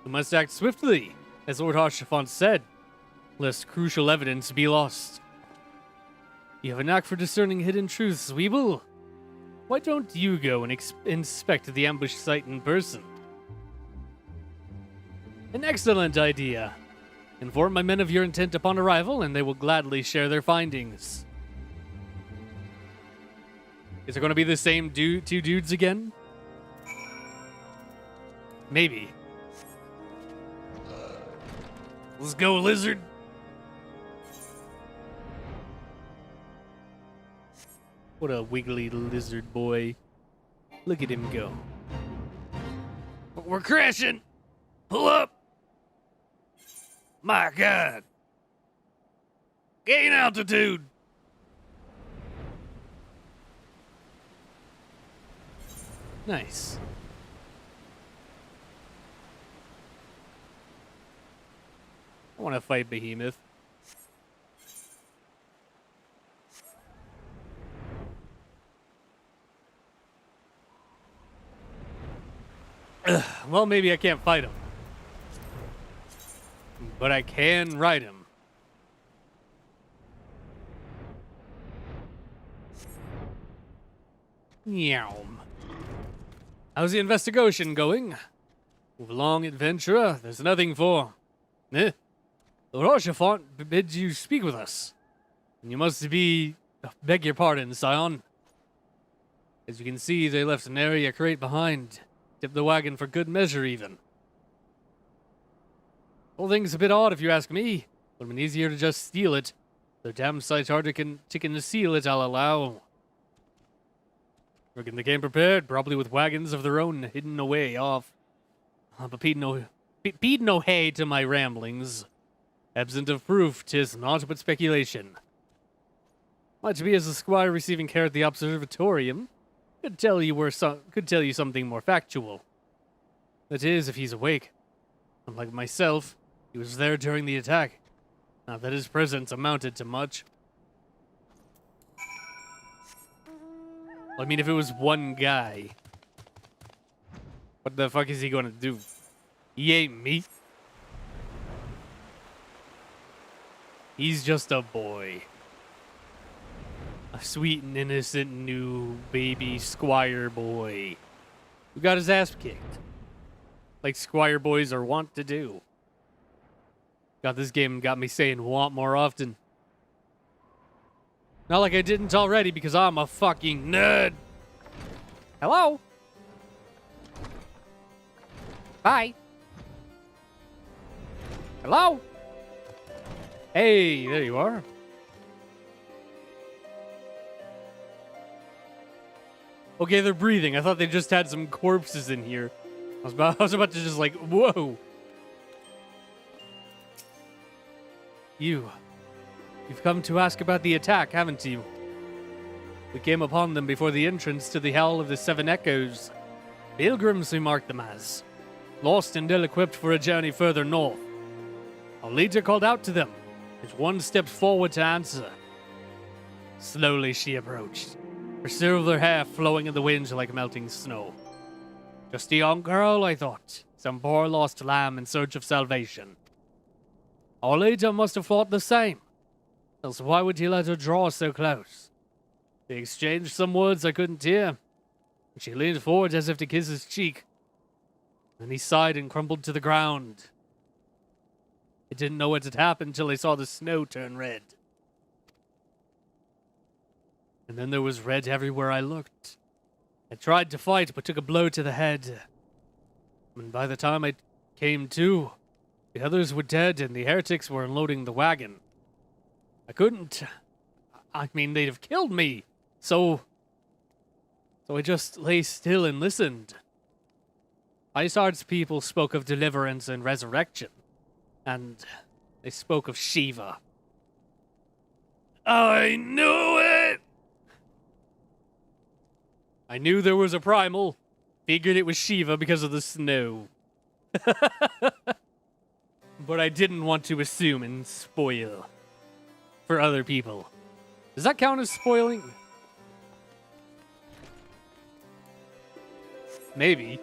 We must act swiftly, as Lord Harshafont said, lest crucial evidence be lost. You have a knack for discerning hidden truths, Weeble. Why don't you go and inspect the ambush site in person? An excellent idea. Inform my men of your intent upon arrival, and they will gladly share their findings. Is it going to be the same two dudes again? Maybe. Let's go, lizard. What a wiggly lizard boy. Look at him go. We're crashing. Pull up. My God. Gain altitude. Nice. I want to fight Behemoth. Well, maybe I can't fight him. But I can ride him. Meow. How's the investigation going? Move along, adventurer. There's nothing for... Lord Harshafont bids you speak with us. And you must be... Beg your pardon, Scion. As you can see, they left an area crate behind. Tipped the wagon for good measure, even. Whole thing's a bit odd, if you ask me. Would have been easier to just steal it. Though damn sight harder to conceal it, I'll allow. Reckon they came prepared, probably with wagons of their own hidden away off. But peed no hay to my ramblings. Absent of proof, 'tis naught but speculation. Might be as the squire receiving care at the observatorium. Could tell you something more factual. That is, if he's awake. Unlike myself, he was there during the attack. Not that his presence amounted to much. I mean, if it was one guy, what the fuck is he gonna do? He ain't me. He's just a boy. A sweet and innocent new baby squire boy who got his ass kicked. Like squire boys are wont to do. Got this game and got me saying want more often. Not like I didn't already because I'm a fucking nerd. Hello? Bye. Hello? Hey, there you are. Okay, they're breathing. I thought they just had some corpses in here. I was about to just like, whoa. You've come to ask about the attack, haven't you? We came upon them before the entrance to the Hall of the Seven Echoes. Pilgrims we marked them as. Lost and ill-equipped for a journey further north. Our leader called out to them, as one stepped forward to answer. Slowly she approached, her silver hair flowing in the wind like melting snow. Just a young girl, I thought. Some poor lost lamb in search of salvation. Our leader must have thought the same. Else why would he let her draw so close? They exchanged some words I couldn't hear. And she leaned forward as if to kiss his cheek. Then he sighed and crumpled to the ground. I didn't know what had happened till I saw the snow turn red. And then there was red everywhere I looked. I tried to fight, but took a blow to the head. And by the time I came to, the others were dead and the heretics were unloading the wagon. I couldn't... I mean, they'd have killed me. So I just lay still and listened. Isard's people spoke of deliverance and resurrection. And they spoke of Shiva. I knew it! I knew there was a primal. Figured it was Shiva because of the snow. But I didn't want to assume and spoil for other people. Does that count as spoiling? Maybe.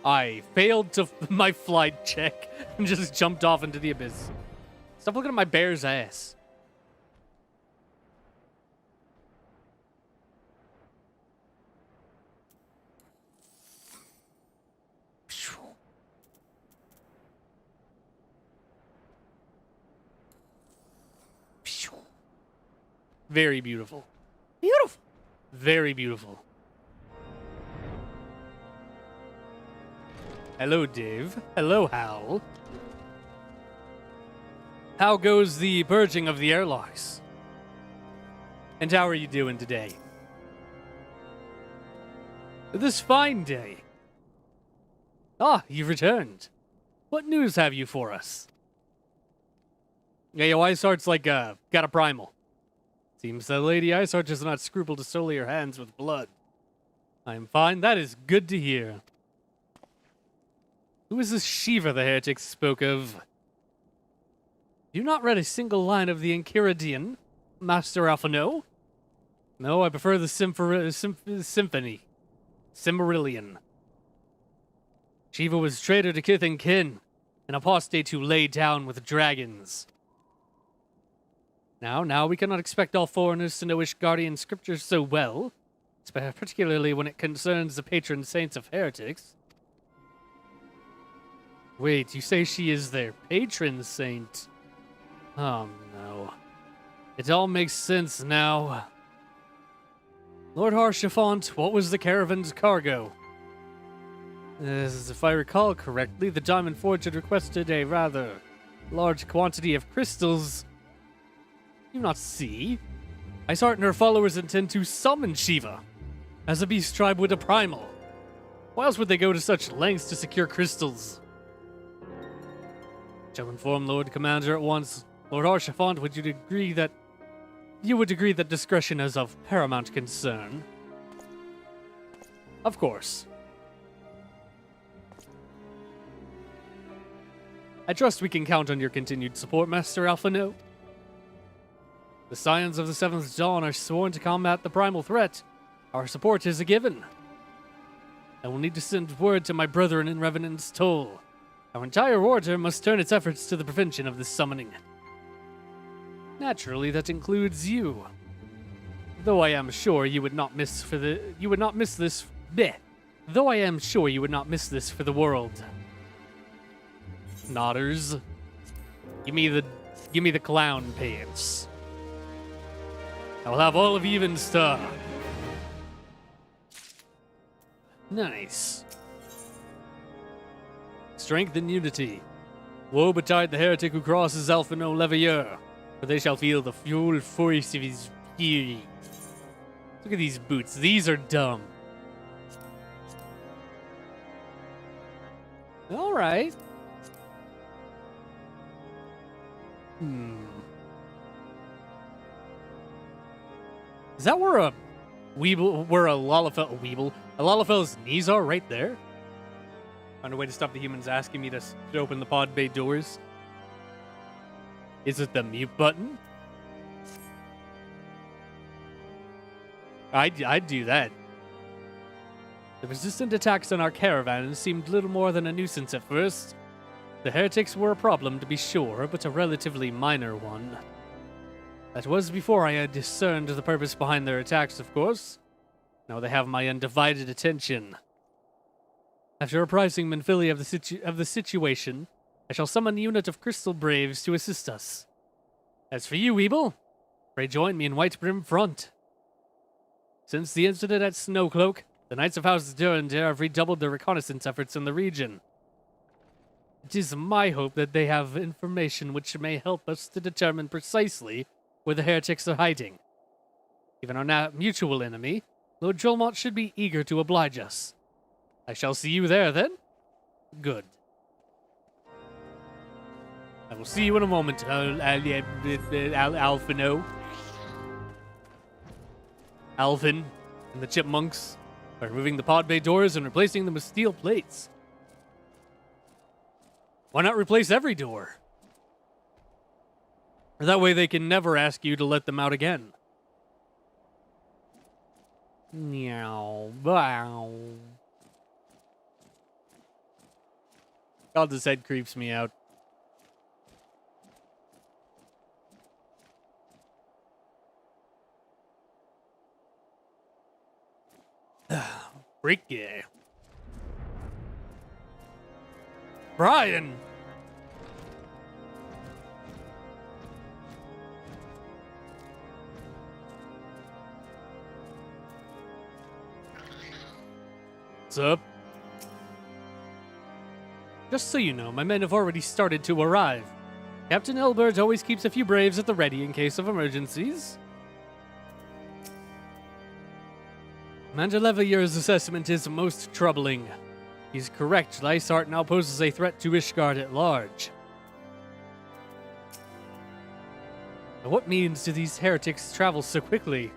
I failed to my flight check and just jumped off into the abyss. Stop looking at my bear's ass. Very beautiful. Beautiful. Very beautiful. Hello, Dave. Hello, Hal. How goes the purging of the airlocks? And how are you doing today? This fine day. Ah, you've returned. What news have you for us? Yeah, your Isart's like, got a primal. Seems that Lady Isart does not scruple to sully her hands with blood. I am fine. That is good to hear. Who is this Shiva the heretics spoke of? You not read a single line of the Enchiridion, Master Alphino? No, I prefer the Symphony. Cimmerillion. Shiva was traitor to kith and kin, an apostate who lay down with dragons. Now, we cannot expect all foreigners to know Ishgardian scriptures so well, particularly when it concerns the patron saints of heretics. Wait, you say she is their patron saint? Oh, no. It all makes sense now. Lord Harshafont, what was the caravan's cargo? If I recall correctly, the Diamond Forge had requested a rather large quantity of crystals. You not see? Isart and her followers intend to summon Shiva, as a beast tribe would a primal. Why else would they go to such lengths to secure crystals? Shall inform Lord Commander at once. Lord Harshafont, would you agree that discretion is of paramount concern? Of course. I trust we can count on your continued support, Master Alphino. The Scions of the Seventh Dawn are sworn to combat the primal threat. Our support is a given. I will need to send word to my brethren in Revenant's Toll. Our entire order must turn its efforts to the prevention of this summoning. Naturally, that includes you. Though I am sure you would not miss this bleh. Though I am sure you would not miss this for the world. Nodders. Give me the clown pants. I will have all of Even Star. Nice. Strength and unity. Woe betide the heretic who crosses Alphino Levier, for they shall feel the full force of his fury. Look at these boots. These are dumb. All right. Is that where a Lalafel's knees are right there? Found a way to stop the humans asking me to open the pod bay doors. Is it the mute button? I'd do that. The resistant attacks on our caravan seemed little more than a nuisance at first. The heretics were a problem, to be sure, but a relatively minor one. That was before I had discerned the purpose behind their attacks, of course. Now they have my undivided attention. After apprising Menphili of the situation, I shall summon a unit of Crystal Braves to assist us. As for you, Weeble, pray join me in White Brim Front. Since the incident at Snowcloak, the Knights of House Durandare have redoubled their reconnaissance efforts in the region. It is my hope that they have information which may help us to determine precisely where the heretics are hiding. Given our mutual enemy, Lord Jolmont should be eager to oblige us. I shall see you there, then? Good. I will see you in a moment, Alphino. Alvin and the Chipmunks are removing the pod bay doors and replacing them with steel plates. Why not replace every door? That way they can never ask you to let them out again. Meow. Bow. God, this head creeps me out. Freaky. Brian! What's up? Just so you know, my men have already started to arrive. Captain Elbert always keeps a few braves at the ready in case of emergencies. Commander Levier's assessment is most troubling. He's correct. Lysart now poses a threat to Ishgard at large. By what means do these heretics travel so quickly?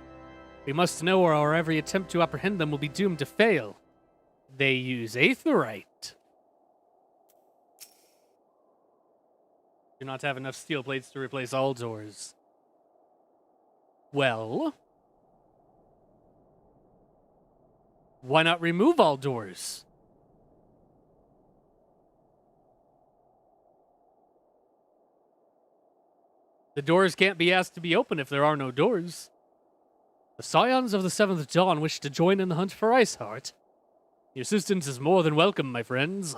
We must know, or our every attempt to apprehend them will be doomed to fail. They use aetherite. Do not have enough steel plates to replace all doors. Well, why not remove all doors? The doors can't be asked to be open if there are no doors. The Scions of the Seventh Dawn wish to join in the hunt for Iceheart. Your assistance is more than welcome, my friends.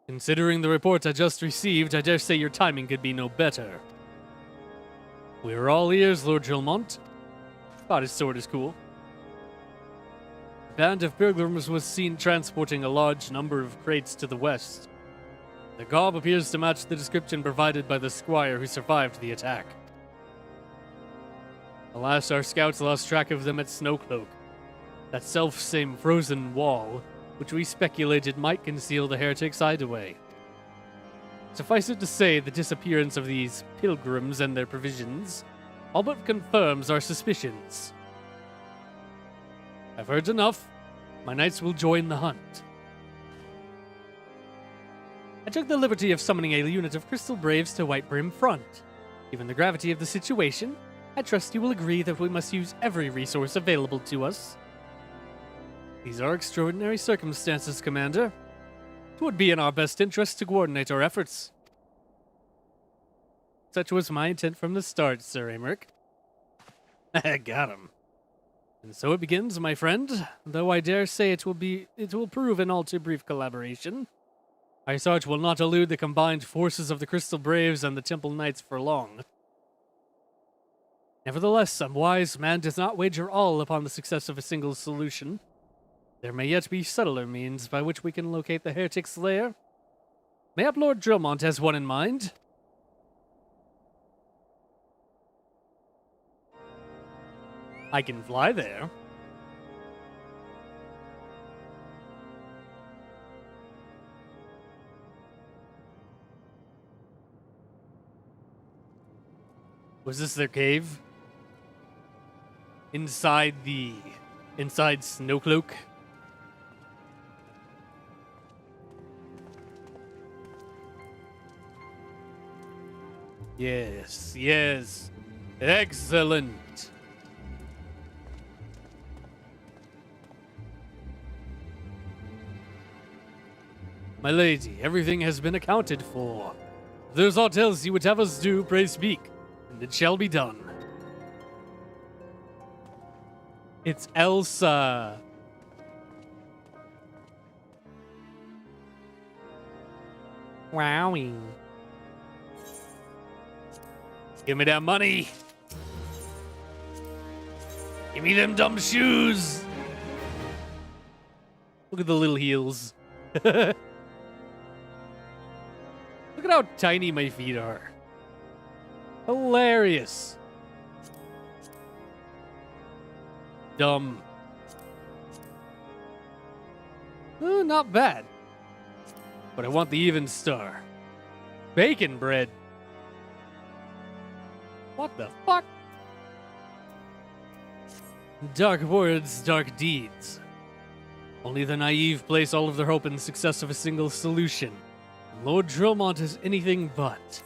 Considering the reports I just received, I dare say your timing could be no better. We're all ears, Lord Jolmont. God, his sword is cool. A band of pilgrims was seen transporting a large number of crates to the west. The garb appears to match the description provided by the squire who survived the attack. Alas, our scouts lost track of them at Snowcloak. That self-same frozen wall, which we speculated might conceal the heretics' hideaway. Suffice it to say, the disappearance of these pilgrims and their provisions all but confirms our suspicions. I've heard enough. My knights will join the hunt. I took the liberty of summoning a unit of Crystal Braves to White Brim Front. Given the gravity of the situation, I trust you will agree that we must use every resource available to us. These are extraordinary circumstances, Commander. It would be in our best interest to coordinate our efforts. Such was my intent from the start, Sir Amherst. Got him. And so it begins, my friend. Though I dare say it will prove an all too brief collaboration. Our search will not elude the combined forces of the Crystal Braves and the Temple Knights for long. Nevertheless, a wise man does not wager all upon the success of a single solution. There may yet be subtler means by which we can locate the heretic's lair. Mayhap Lord Drillmont has one in mind. I can fly there. Was this their cave? Inside Snowcloak? Yes, yes. Excellent. My lady, everything has been accounted for. If there's aught else you would have us do, pray speak, and it shall be done. It's Elsa. Wowing. Give me that money. Give me them dumb shoes. Look at the little heels. Look at how tiny my feet are. Hilarious. Dumb. Not bad. But I want the even star. Bacon bread. What the fuck? Dark words, dark deeds. Only the naive place all of their hope in the success of a single solution. Lord Drillmont is anything but.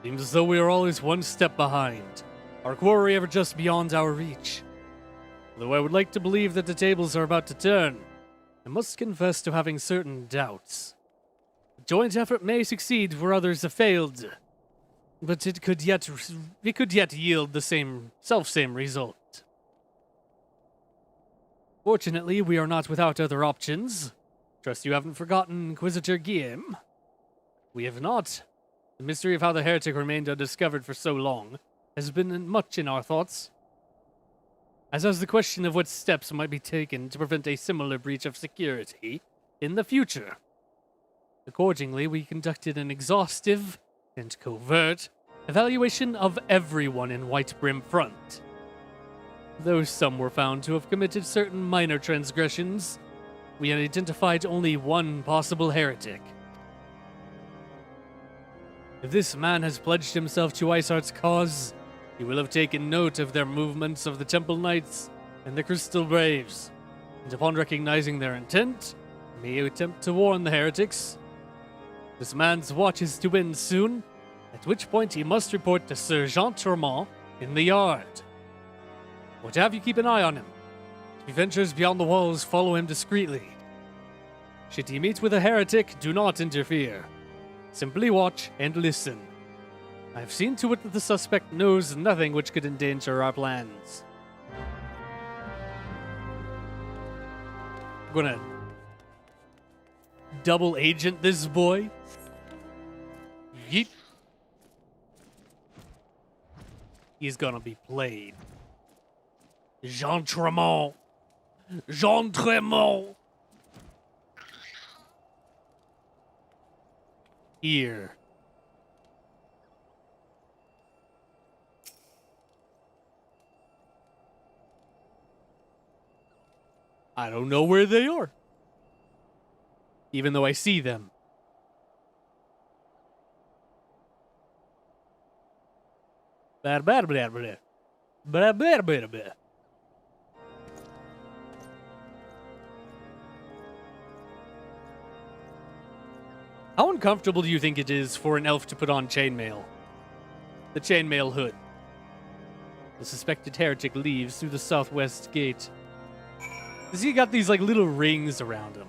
Seems as though we are always one step behind. Our quarry ever just beyond our reach. Though I would like to believe that the tables are about to turn, I must confess to having certain doubts. A joint effort may succeed where others have failed, but it could yet yield the same result. Fortunately, we are not without other options. Trust you haven't forgotten Inquisitor Guillaume. We have not. The mystery of how the heretic remained undiscovered for so long has been much in our thoughts, as has the question of what steps might be taken to prevent a similar breach of security in the future. Accordingly, we conducted an exhaustive and covert evaluation of everyone in White Brim Front. Though some were found to have committed certain minor transgressions, we had identified only one possible heretic. If this man has pledged himself to Iceheart's cause, he will have taken note of their movements of the Temple Knights and the Crystal Braves, and upon recognizing their intent, may attempt to warn the heretics. This man's watch is to end soon, at which point he must report to Sir Jean Tremont in the yard. Would have you keep an eye on him. If he ventures beyond the walls, follow him discreetly. Should he meet with a heretic, do not interfere. Simply watch and listen. I have seen to it that the suspect knows nothing which could endanger our plans. I'm gonna double agent this boy. Yeet. He's gonna be played. Jean Tremont. Jean Tremont. Here. I don't know where they are, even though I see them. Blah, blah, blah, blah. Blah, blah, blah, blah. How uncomfortable do you think it is for an elf to put on chainmail? The chainmail hood. The suspected heretic leaves through the southwest gate. He got these like little rings around him.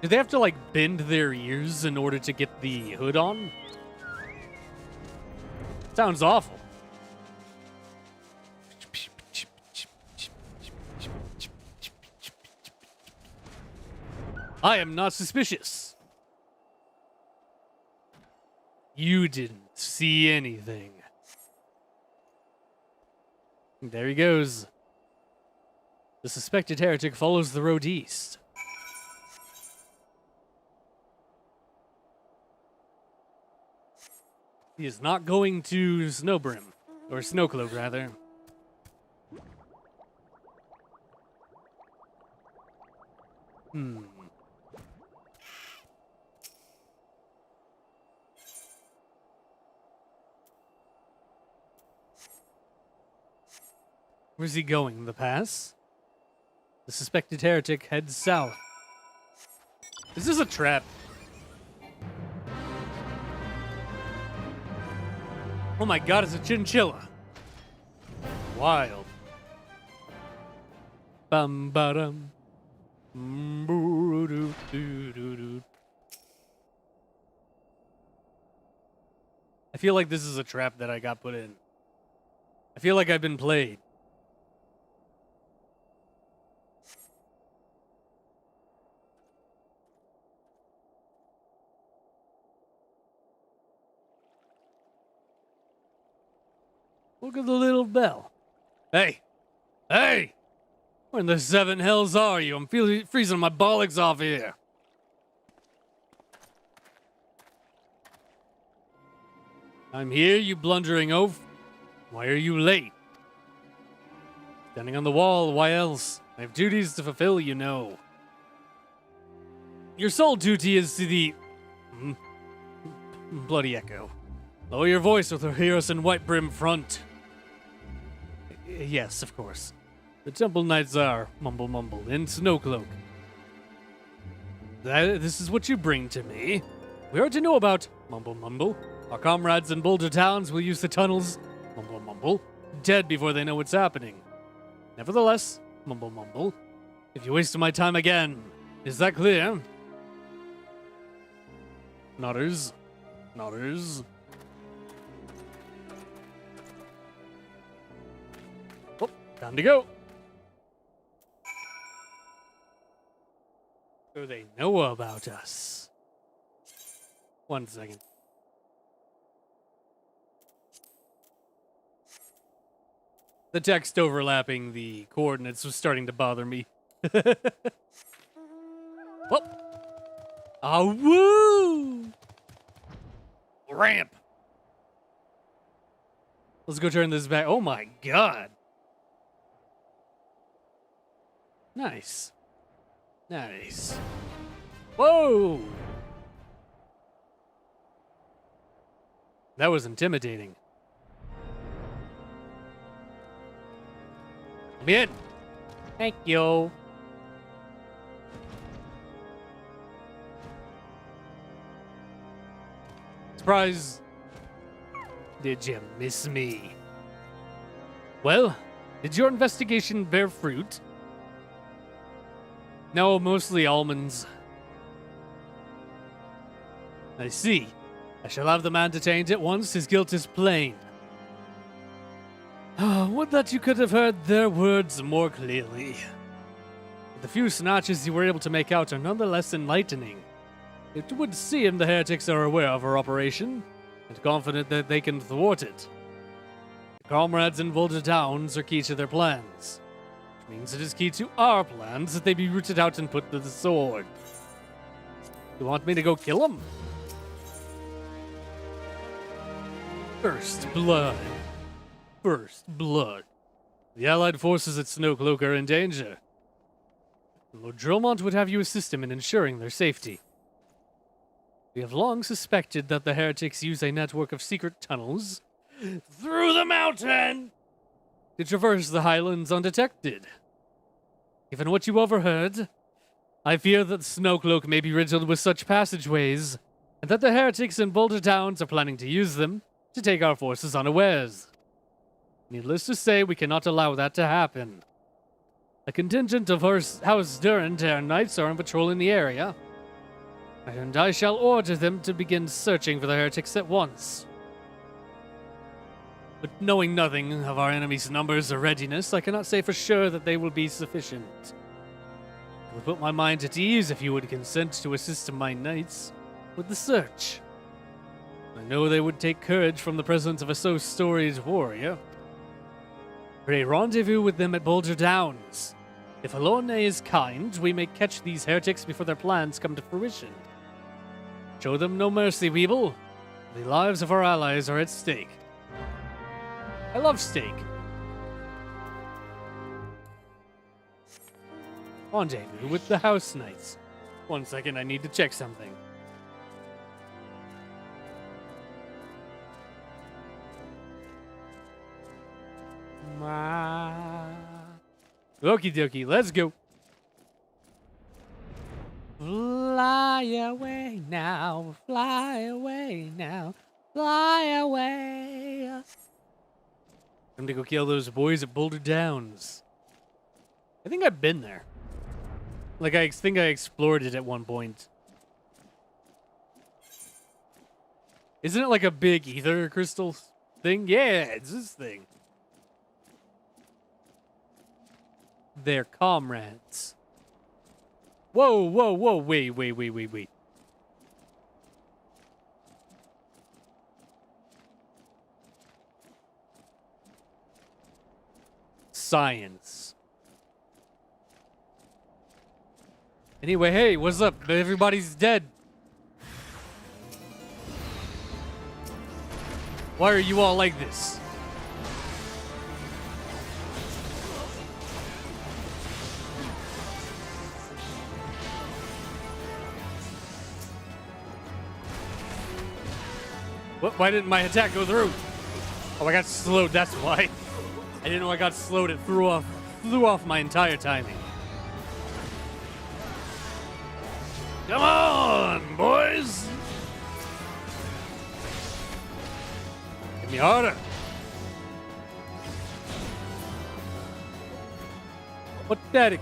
Do they have to, like, bend their ears in order to get the hood on? Sounds awful. I am not suspicious. You didn't see anything. There he goes. The suspected heretic follows the road east. He is not going to Snowbrim. Or Snowcloak, rather. Where's he going? The pass? The suspected heretic heads south. Is this a trap? Oh my god, it's a chinchilla. Wild. Bum ba-dum. I feel like this is a trap that I got put in. I feel like I've been played. Look at the little bell. Hey! Hey! Where in the seven hells are you? I'm freezing my bollocks off here. I'm here, you blundering oaf. Why are you late? Standing on the wall, why else? I have duties to fulfill, you know. Your sole duty is to the... Bloody echo. Lower your voice with our heroes in white brim front. Yes, of course. The Temple Knights are, mumble mumble, in Snowcloak. This is what you bring to me. We are to know about, mumble mumble. Our comrades in Boulder Towns will use the tunnels, mumble mumble, dead before they know what's happening. Nevertheless, mumble mumble, if you waste my time again, is that clear? Nodders. Nodders. Oh, time to go. So they know about us. 1 second. The text overlapping the coordinates was starting to bother me. Whoop. Ah, woo! Ramp. Let's go turn this back. Oh my god. Nice. Nice. Whoa! That was intimidating. Come in. Thank you. Surprise. Did you miss me? Well, did your investigation bear fruit? No, mostly almonds. I see. I shall have the man detained at once. His guilt is plain. Would that you could have heard their words more clearly. The few snatches you were able to make out are nonetheless enlightening. It would seem the heretics are aware of our operation, and confident that they can thwart it. The comrades in Boulder Towns are key to their plans, which means it is key to our plans that they be rooted out and put to the sword. You want me to go kill them? First blood. First blood. The Allied forces at Snowcloak are in danger. Lord Dromont would have you assist him in ensuring their safety. We have long suspected that the heretics use a network of secret tunnels through the mountain to traverse the highlands undetected. Given what you overheard, I fear that Snowcloak may be riddled with such passageways, and that the heretics in Boulder Towns are planning to use them to take our forces unawares. Needless to say, we cannot allow that to happen. A contingent of House Durand Knights are on patrol in the area, and I shall order them to begin searching for the heretics at once. But knowing nothing of our enemy's numbers or readiness, I cannot say for sure that they will be sufficient. I would put my mind at ease if you would consent to assist my knights with the search. I know they would take courage from the presence of a so storied warrior. Pray rendezvous with them at Boulder Downs. If Alone is kind, we may catch these heretics before their plans come to fruition. Show them no mercy, Weeble. The lives of our allies are at stake. I love steak. Rendezvous with the house knights. 1 second, I need to check something. Okie dokie, let's go. Fly away now, fly away now, fly away. Time to go kill those boys at Boulder Downs. I think I've been there. Like, I think I explored it at one point. Isn't it like a big ether crystal thing? Yeah, it's this thing. They're comrades. Whoa, whoa, whoa, wait. Science. Anyway, hey, what's up? Everybody's dead. Why are you all like this? What? Why didn't my attack go through? Oh, I got slowed, that's why. I didn't know I got slowed, it flew off my entire timing. Come on, boys! Hit me harder. Pathetic.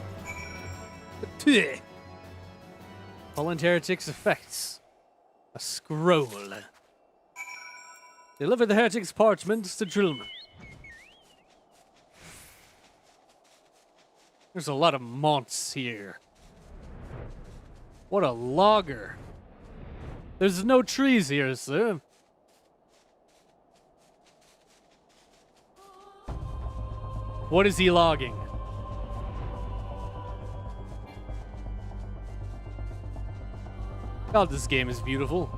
Fallen heretics effects. A scroll. Deliver the heretics' parchments to Drillman. There's a lot of monts here. What a logger. There's no trees here, sir. What is he logging? God, this game is beautiful.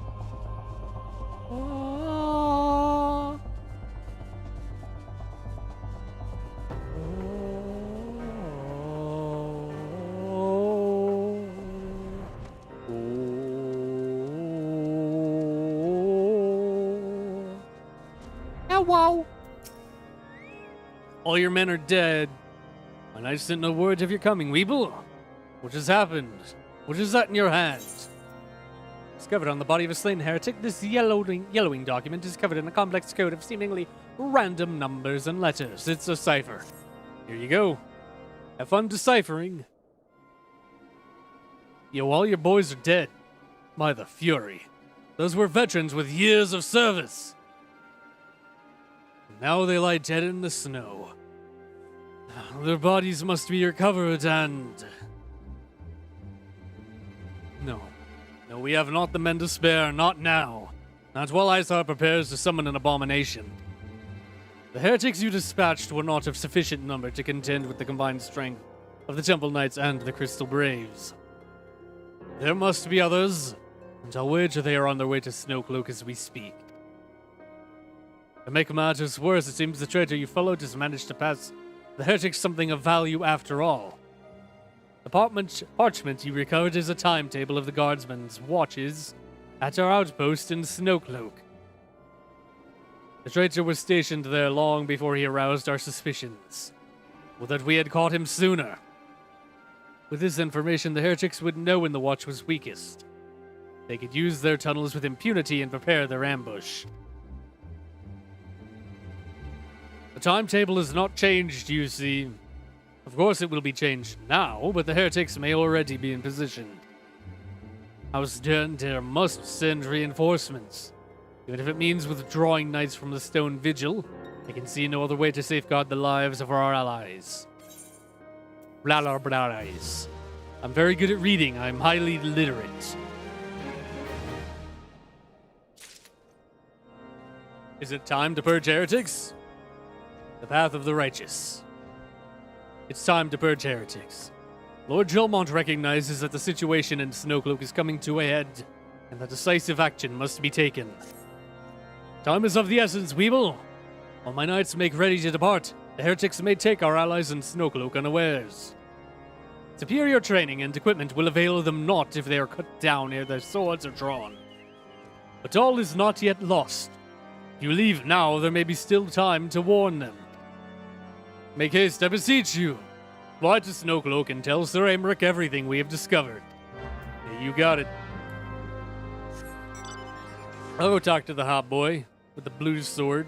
Wow. All your men are dead. And I sent no word of your coming, Weeble. What has happened? What is that in your hand? Discovered on the body of a slain heretic, this yellowing document is covered in a complex code of seemingly random numbers and letters. It's a cipher. Here you go. Have fun deciphering. Yo, all your boys are dead. By the Fury. Those were veterans with years of service. Now they lie dead in the snow. Their bodies must be recovered and... No, we have not the men to spare, not now. Not while Isar prepares to summon an abomination. The heretics you dispatched were not of sufficient number to contend with the combined strength of the Temple Knights and the Crystal Braves. There must be others, and I'll wager they are on their way to Snowcloak as we speak. To make matters worse, it seems the traitor you followed has managed to pass the heretics something of value after all. The parchment you recovered is a timetable of the guardsmen's watches at our outpost in Snowcloak. The traitor was stationed there long before he aroused our suspicions. Would that we had caught him sooner. With this information, the heretics would know when the watch was weakest. They could use their tunnels with impunity and prepare their ambush. The timetable is not changed, you see. Of course it will be changed now, but the heretics may already be in position. House Denter must send reinforcements. Even if it means withdrawing knights from the Stone Vigil, I can see no other way to safeguard the lives of our allies. Allies. I'm very good at reading. I'm highly literate. Is it time to purge heretics? The path of the righteous. It's time to purge heretics. Lord Gilmont recognizes that the situation in Snowcloak is coming to a head, and that decisive action must be taken. Time is of the essence, Weeble. While my knights make ready to depart, the heretics may take our allies in Snowcloak unawares. Superior training and equipment will avail them not if they are cut down ere their swords are drawn. But all is not yet lost. If you leave now, there may be still time to warn them. Make haste, I beseech you. Fly to Snowcloak and tell Sir Aymeric everything we have discovered. Yeah, you got it. I'll go talk to the hot boy with the blue sword.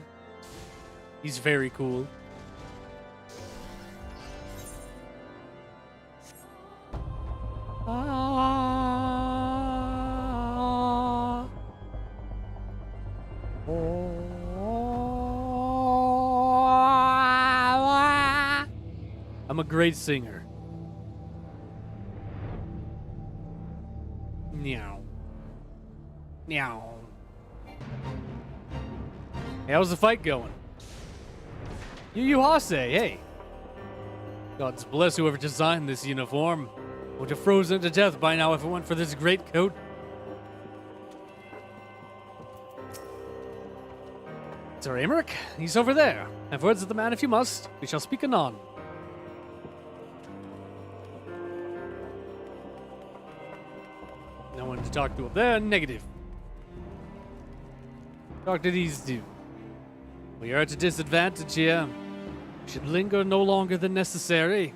He's very cool. I'm a great singer. Meow. Meow. Hey, how's the fight going? Yu Hase, hey. Gods bless whoever designed this uniform. Would have frozen to death by now if it weren't for this great coat. Sir Aymeric, he's over there. Have words with the man if you must. We shall speak anon. No one to talk to up there. Negative. Talk to these two. We are at a disadvantage here. We should linger no longer than necessary.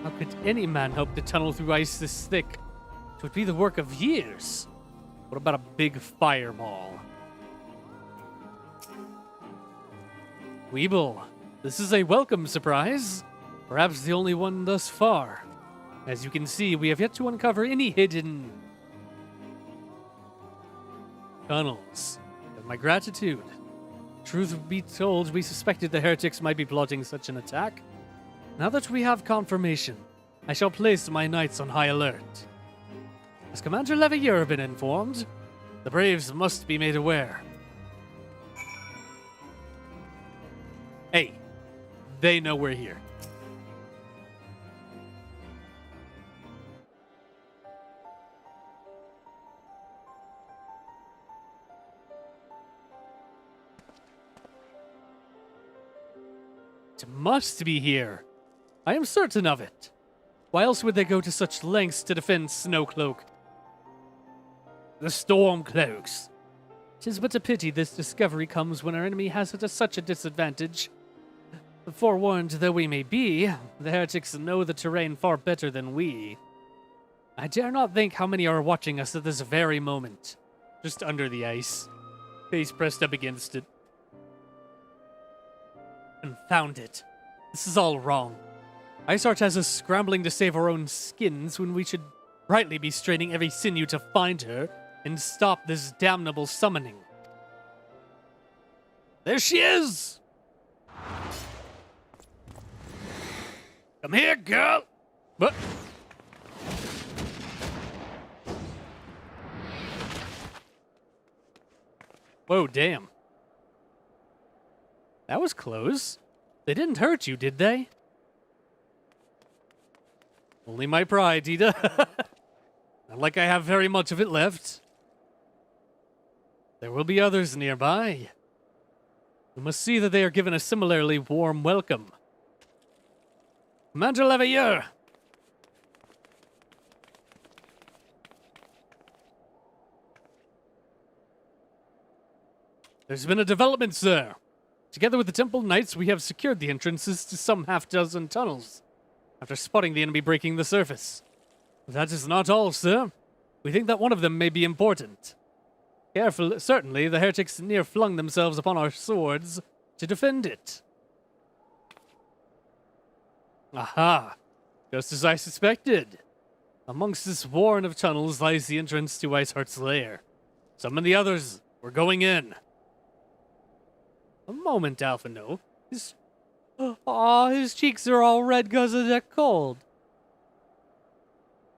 How could any man hope to tunnel through ice this thick? It would be the work of years. What about a big fireball? Weeble, this is a welcome surprise. Perhaps the only one thus far. As you can see, we have yet to uncover any hidden tunnels. With my gratitude. Truth be told, we suspected the heretics might be plotting such an attack. Now that we have confirmation, I shall place my knights on high alert. Has Commander Leveilleur been informed? The Braves must be made aware. Hey, they know we're here. It must be here. I am certain of it. Why else would they go to such lengths to defend Snowcloak? The Stormcloaks. 'Tis but a pity this discovery comes when our enemy has it at such a disadvantage. Forewarned though we may be, the heretics know the terrain far better than we. I dare not think how many are watching us at this very moment. Just under the ice. Face pressed up against it. Confound it. This is all wrong. Iceheart has us scrambling to save our own skins when we should rightly be straining every sinew to find her and stop this damnable summoning. There she is! Come here, girl! What? Whoa, damn. That was close. They didn't hurt you, did they? Only my pride, Ida. Not like I have very much of it left. There will be others nearby. We must see that they are given a similarly warm welcome. Commander Leveilleur! There's been a development, sir. Together with the Temple Knights, we have secured the entrances to some half-dozen tunnels, after spotting the enemy breaking the surface. That is not all, sir. We think that one of them may be important. Certainly, the heretics near flung themselves upon our swords to defend it. Aha! Just as I suspected. Amongst this warren of tunnels lies the entrance to Iceheart's lair. Summon the others. We're going in. A moment, Alphino. His cheeks are all red because of that cold.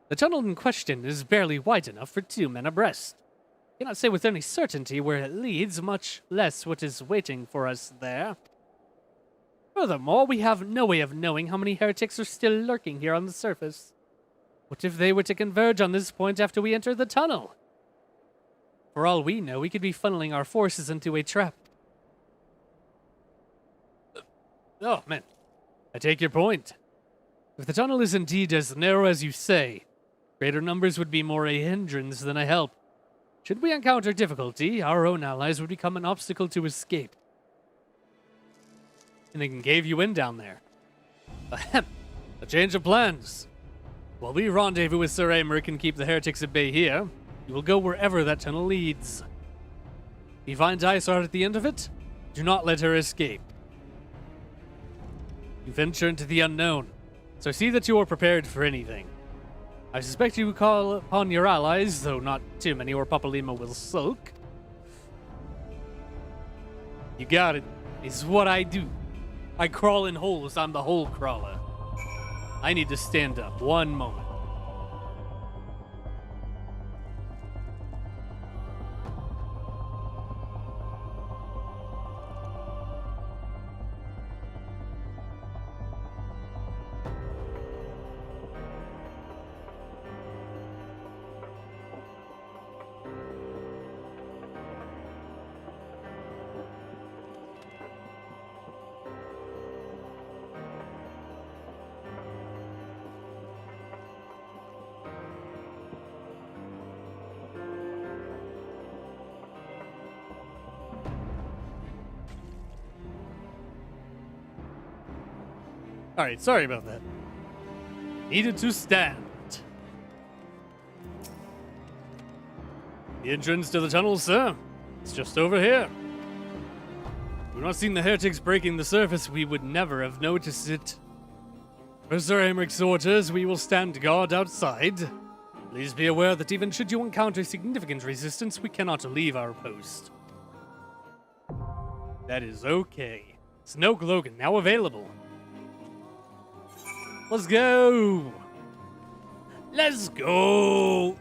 The tunnel in question is barely wide enough for 2 men abreast. Cannot say with any certainty where it leads, much less what is waiting for us there. Furthermore, we have no way of knowing how many heretics are still lurking here on the surface. What if they were to converge on this point after we enter the tunnel? For all we know, we could be funneling our forces into a trap. Oh, man. I take your point. If the tunnel is indeed as narrow as you say, greater numbers would be more a hindrance than a help. Should we encounter difficulty, our own allies would become an obstacle to escape. And they can cave you in down there. Ahem. A change of plans. While we rendezvous with Sir Aymeric and keep the heretics at bay here, you will go wherever that tunnel leads. If you find Iceheart at the end of it, do not let her escape. You venture into the unknown, so see that you are prepared for anything. I suspect you will call upon your allies, though not too many or Papalima will sulk. You got it. It's what I do. I crawl in holes. I'm the hole crawler. I need to stand up. One moment. Alright, sorry about that. Needed to stand. The entrance to the tunnel, sir. It's just over here. If we'd not seen the heretics breaking the surface, we would never have noticed it. Per Sir Aemeric's orders, we will stand guard outside. Please be aware that even should you encounter significant resistance, we cannot leave our post. That is okay. Snoke Logan, now available. Let's go! Let's go!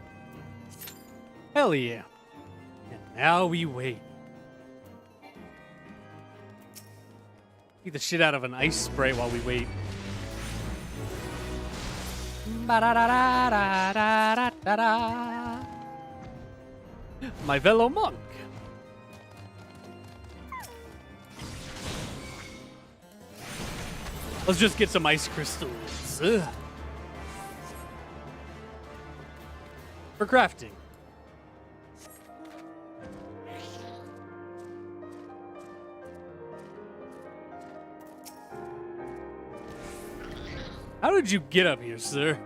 Hell yeah. And now we wait. Get the shit out of an ice spray while we wait. Ba-da-da-da-da-da-da-da. My fellow monk. Let's just get some ice crystals. Ugh. For crafting. How did you get up here, sir?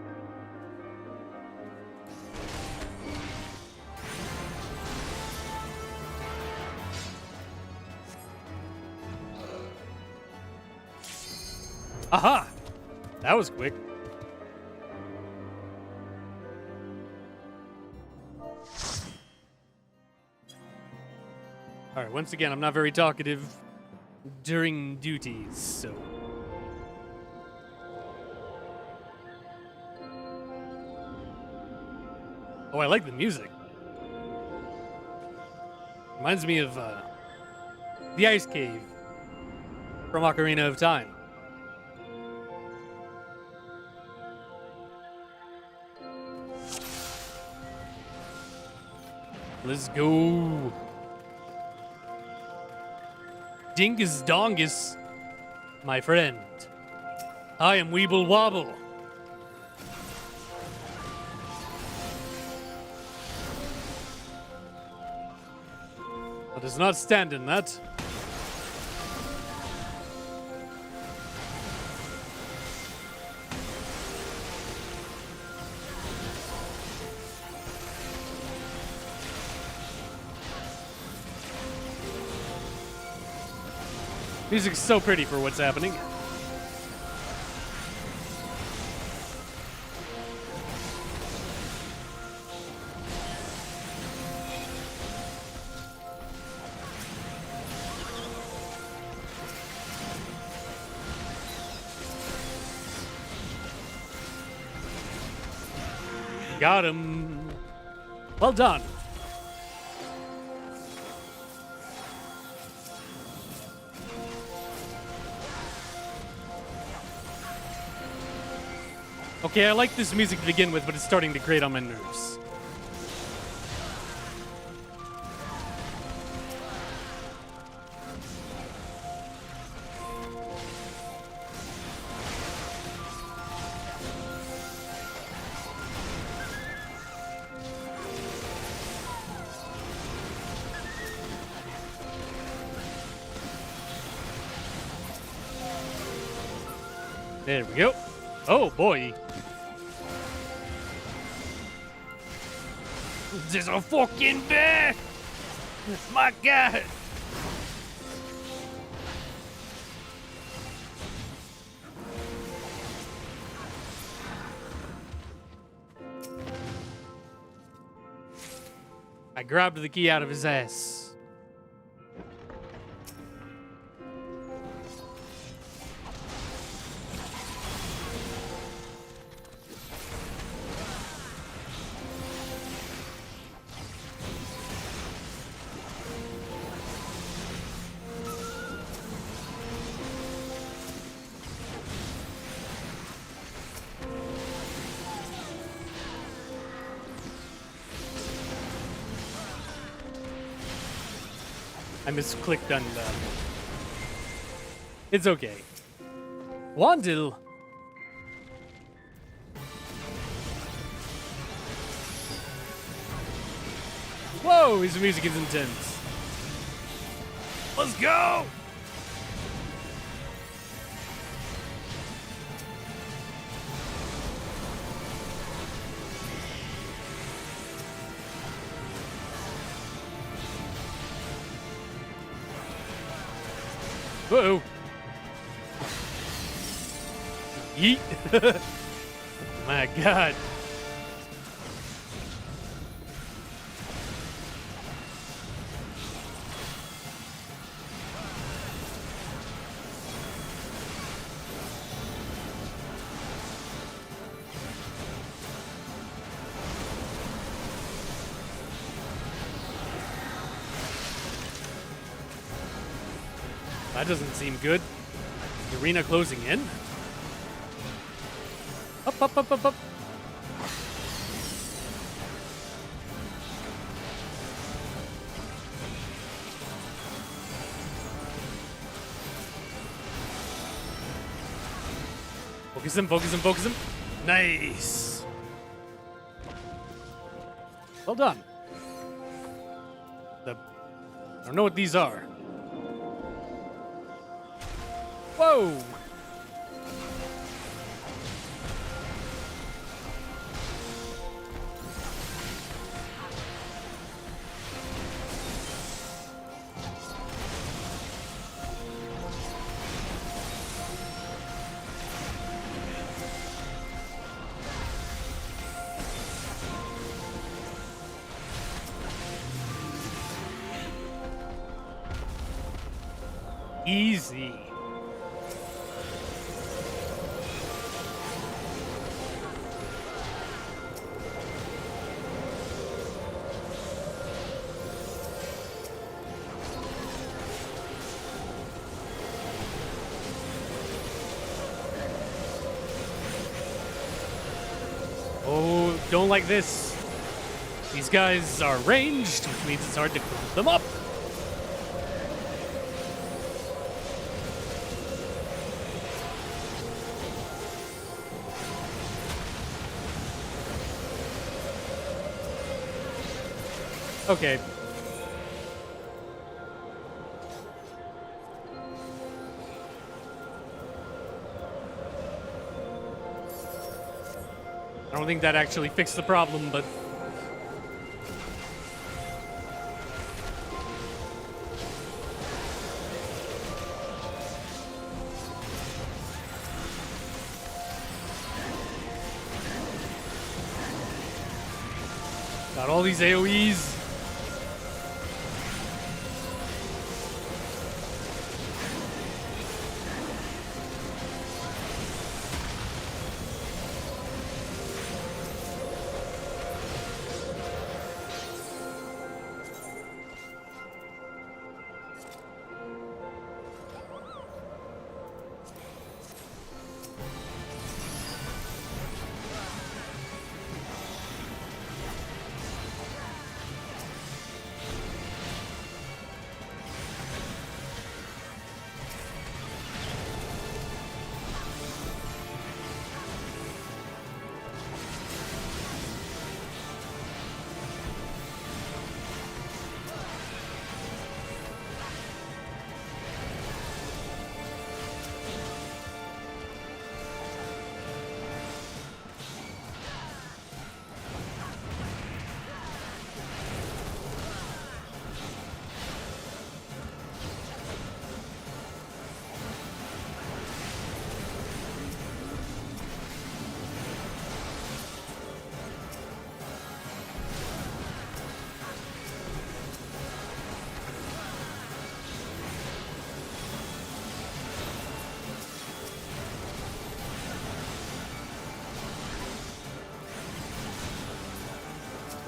Aha! That was quick. Alright, once again, I'm not very talkative during duties, so... Oh, I like the music. Reminds me of, the Ice Cave from Ocarina of Time. Let's go. Dingus Dongus, my friend. I am Weeble Wobble. Let us not stand in that. Music's so pretty for what's happening. Got him. Well done. Okay, I like this music to begin with, but it's starting to grate on my nerves. There we go. Oh boy. There's a fucking bear! My god! I grabbed the key out of his ass. I misclicked on that. It's okay. Wandil. Whoa, his music is intense. Let's go! Uh-oh. Yeet. My god. That doesn't seem good. The arena closing in. Up, up, up, up, up. Focus him, focus him, focus him. Nice. Well done. I don't know what these are. Whoa! Easy. Oh, don't like this. These guys are ranged, which means it's hard to close them up. Okay. I don't think that actually fixed the problem, but... got all these AoEs.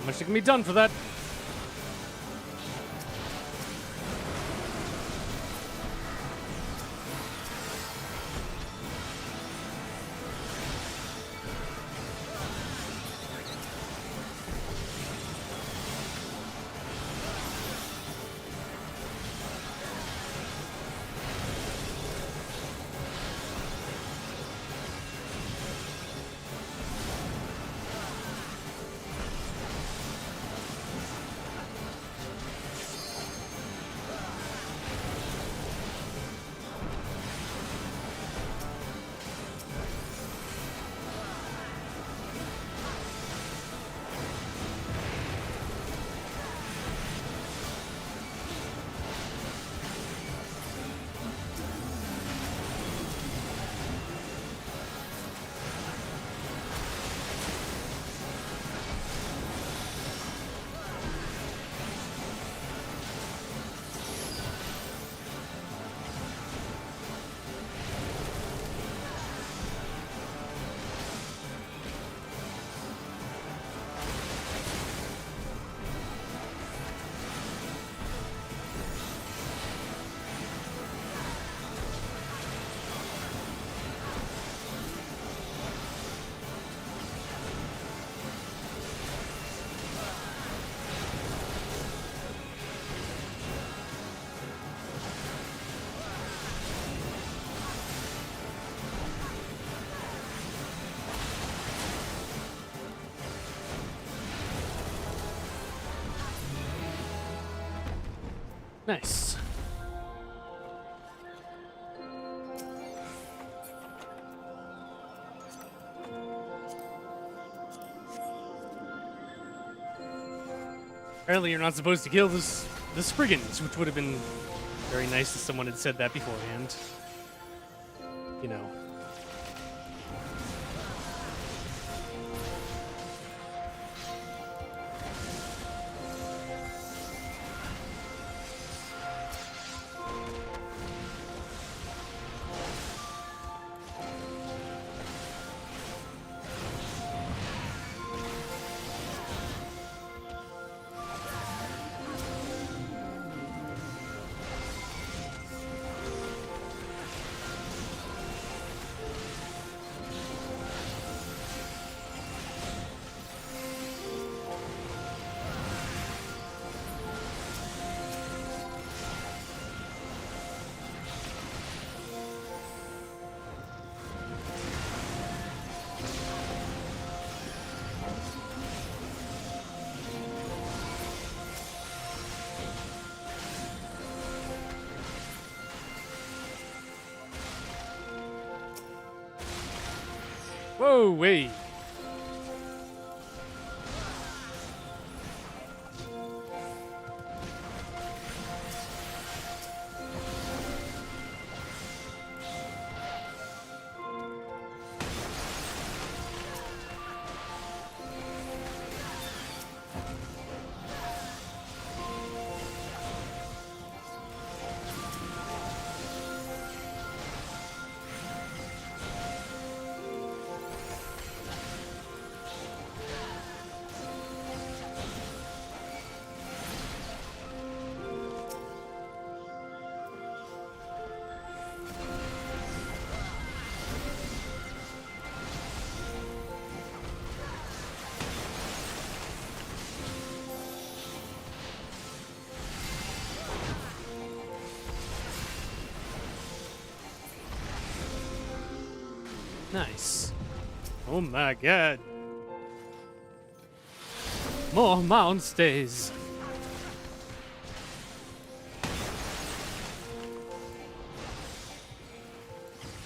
How much can be done for that? Nice. Apparently you're not supposed to kill the Spriggans, which would have been very nice if someone had said that beforehand. You know. Whoa, wait. Nice. Oh my god. More monsters.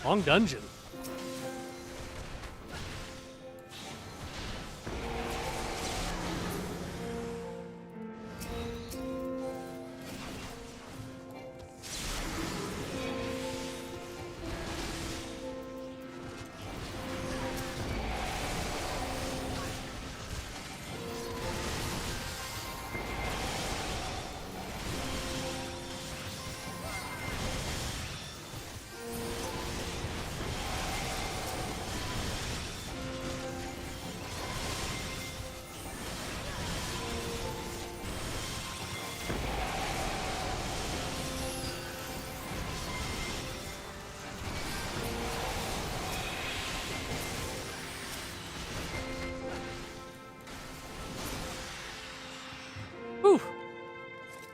Long dungeon.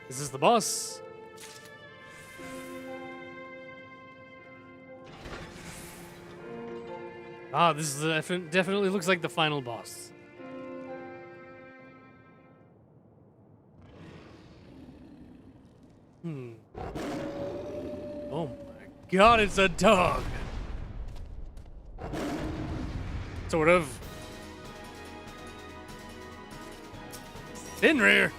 This is the boss. Ah, this is definitely looks like the final boss. Oh my god, it's a dog. Sort of. Fenrir.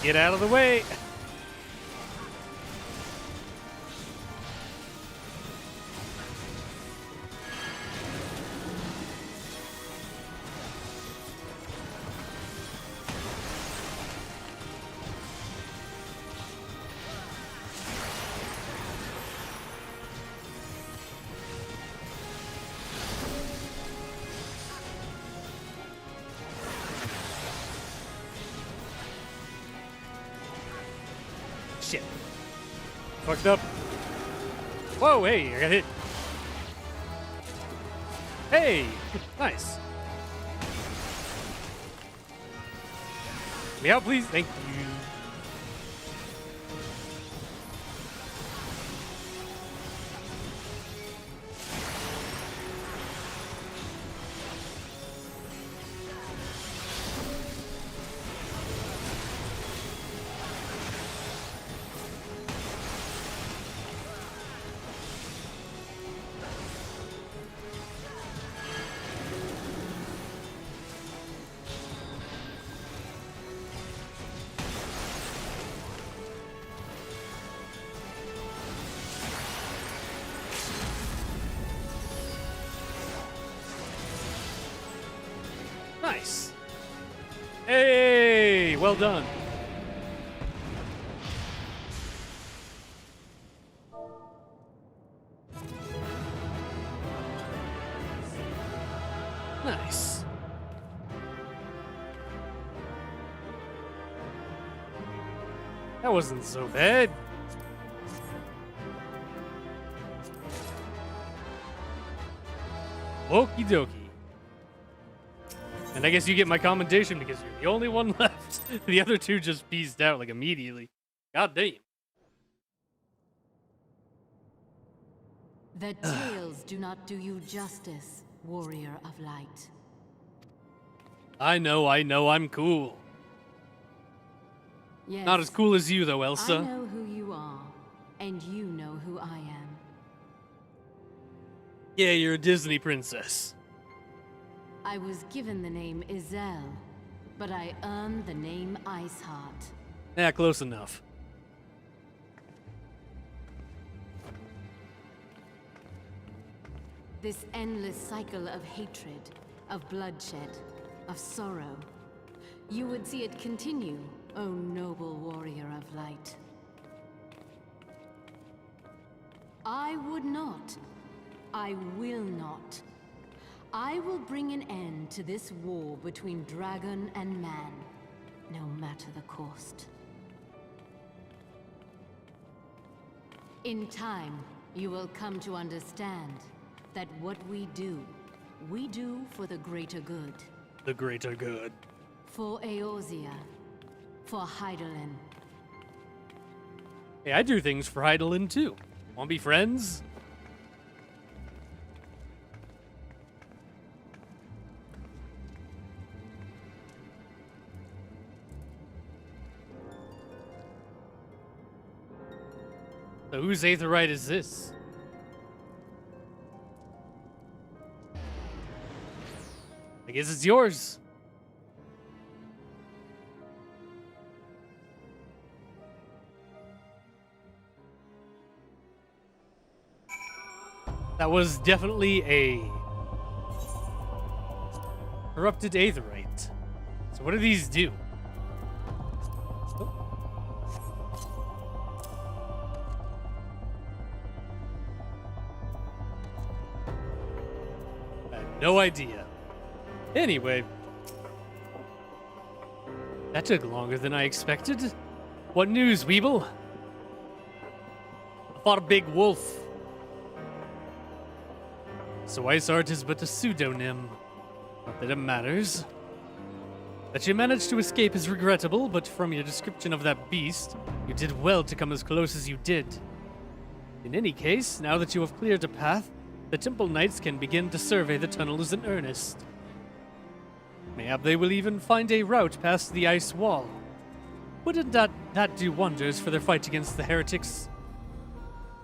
Get out of the way. Shit. Fucked up. Whoa, hey, I got hit. Hey, nice. Me out, please. Thank you. Nice. Hey, well done. Nice. That wasn't so bad. Okie dokie. And I guess you get my commendation because you're the only one left. The other two just peaced out like immediately. God damn. The tales do not do you justice, warrior of light. I know, I'm cool. Yes, Not as cool as you though, Elsa. I know who you are, and you know who I am. Yeah, you're a Disney princess. I was given the name Izel, but I earned the name Iceheart. Yeah, close enough. This endless cycle of hatred, of bloodshed, of sorrow. You would see it continue, O noble warrior of light. I would not. I will not. I will bring an end to this war between dragon and man, no matter the cost. In time, you will come to understand that what we do for the greater good. The greater good. For Eorzea, for Hydaelyn. Hey, I do things for Hydaelyn too. Wanna be friends? So whose Aetherite is this? I guess it's yours. That was definitely a corrupted Aetherite. So what do these do? Oh. No idea. Anyway, that took longer than I expected. What news, Weeble? I fought a big wolf. So Iceheart is but a pseudonym. Not that it matters. That you managed to escape is regrettable, but from your description of that beast, you did well to come as close as you did. In any case, now that you have cleared a path, the Temple Knights can begin to survey the tunnels in earnest. Mayhap they will even find a route past the ice wall. Wouldn't that do wonders for their fight against the heretics?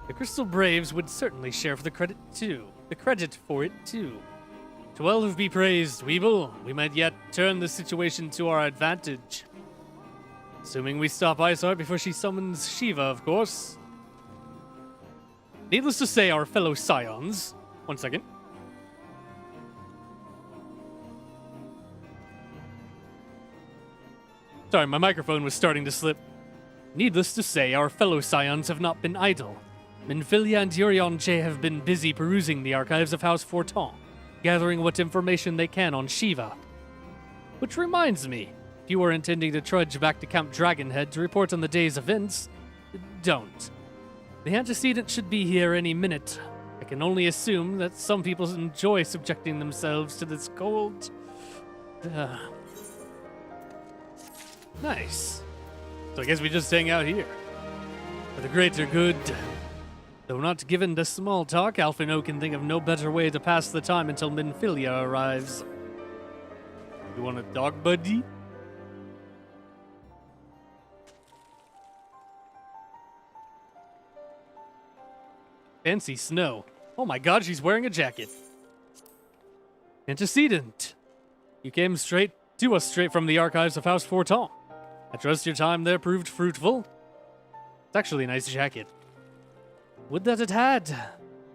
The Crystal Braves would certainly share for the credit for it too. To well be praised, Weeble. We might yet turn the situation to our advantage. Assuming we stop Iceheart before she summons Shiva, of course. Needless to say, our fellow Scions... One second. Sorry, my microphone was starting to slip. Needless to say, our fellow Scions have not been idle. Minfilia and Yurionche have been busy perusing the archives of House Forton, gathering what information they can on Shiva. Which reminds me, if you are intending to trudge back to Camp Dragonhead to report on the day's events, don't. The antecedent should be here any minute. I can only assume that some people enjoy subjecting themselves to this cold... Nice. So I guess we just hang out here. For the greater good. Though not given to small talk, Alphino can think of no better way to pass the time until Minfilia arrives. You want a dog buddy? Fancy snow. Oh my god, she's wearing a jacket. Antecedent. You came straight to us from the archives of House Forton. I trust your time there proved fruitful. It's actually a nice jacket. Would that it had.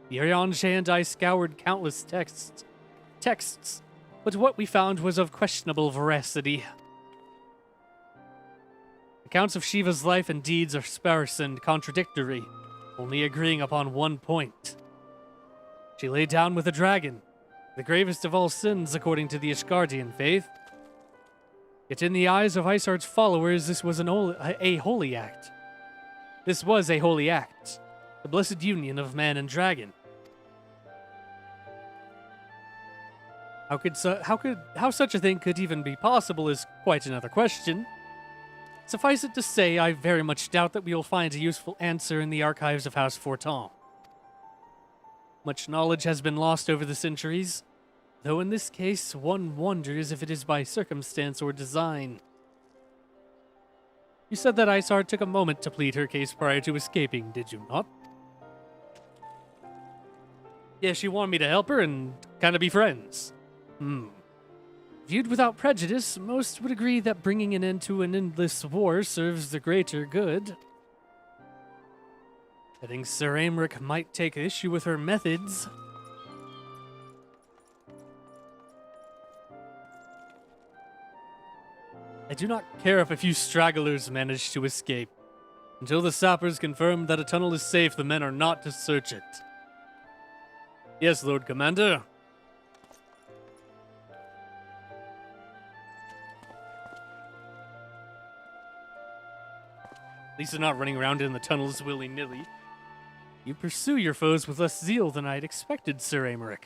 Yurionche and I scoured countless texts, but what we found was of questionable veracity. Accounts of Shiva's life and deeds are sparse and contradictory, only agreeing upon one point. She lay down with a dragon, the gravest of all sins according to the Ishgardian faith. Yet in the eyes of Iceheart's followers, this was a holy act. This was a holy act. The blessed union of man and dragon. How such a thing could even be possible is quite another question. Suffice it to say, I very much doubt that we will find a useful answer in the archives of House Forton. Much knowledge has been lost over the centuries, though in this case, one wonders if it is by circumstance or design. You said that Iceheart took a moment to plead her case prior to escaping, did you not? Yeah, she wanted me to help her and kind of be friends. Viewed without prejudice, most would agree that bringing an end to an endless war serves the greater good. I think Sir Aymeric might take issue with her methods. I do not care if a few stragglers manage to escape. Until the sappers confirm that a tunnel is safe, the men are not to search it. Yes, Lord Commander. At least they're not running around in the tunnels willy-nilly. You pursue your foes with less zeal than I'd expected, Sir Aymeric.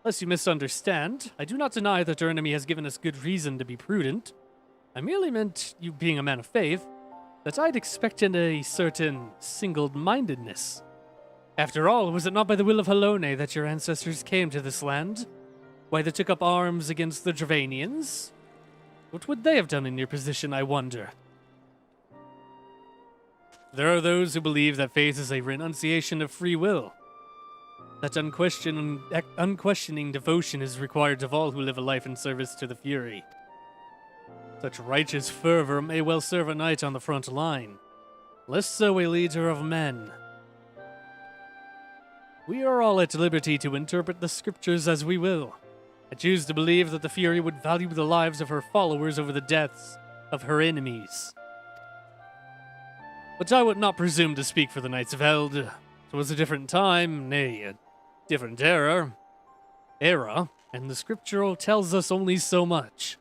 Unless you misunderstand, I do not deny that our enemy has given us good reason to be prudent. I merely meant, you being a man of faith, that I'd expected a certain single-mindedness. After all, was it not by the will of Halone that your ancestors came to this land? Why they took up arms against the Dravanians? What would they have done in your position, I wonder? There are those who believe that faith is a renunciation of free will. That unquestioning devotion is required of all who live a life in service to the Fury. Such righteous fervor may well serve a knight on the front line, less so a leader of men. We are all at liberty to interpret the scriptures as we will. I choose to believe that the Fury would value the lives of her followers over the deaths of her enemies. But I would not presume to speak for the Knights of Eld. 'Twas a different time, nay, a different era, and the scripture tells us only so much.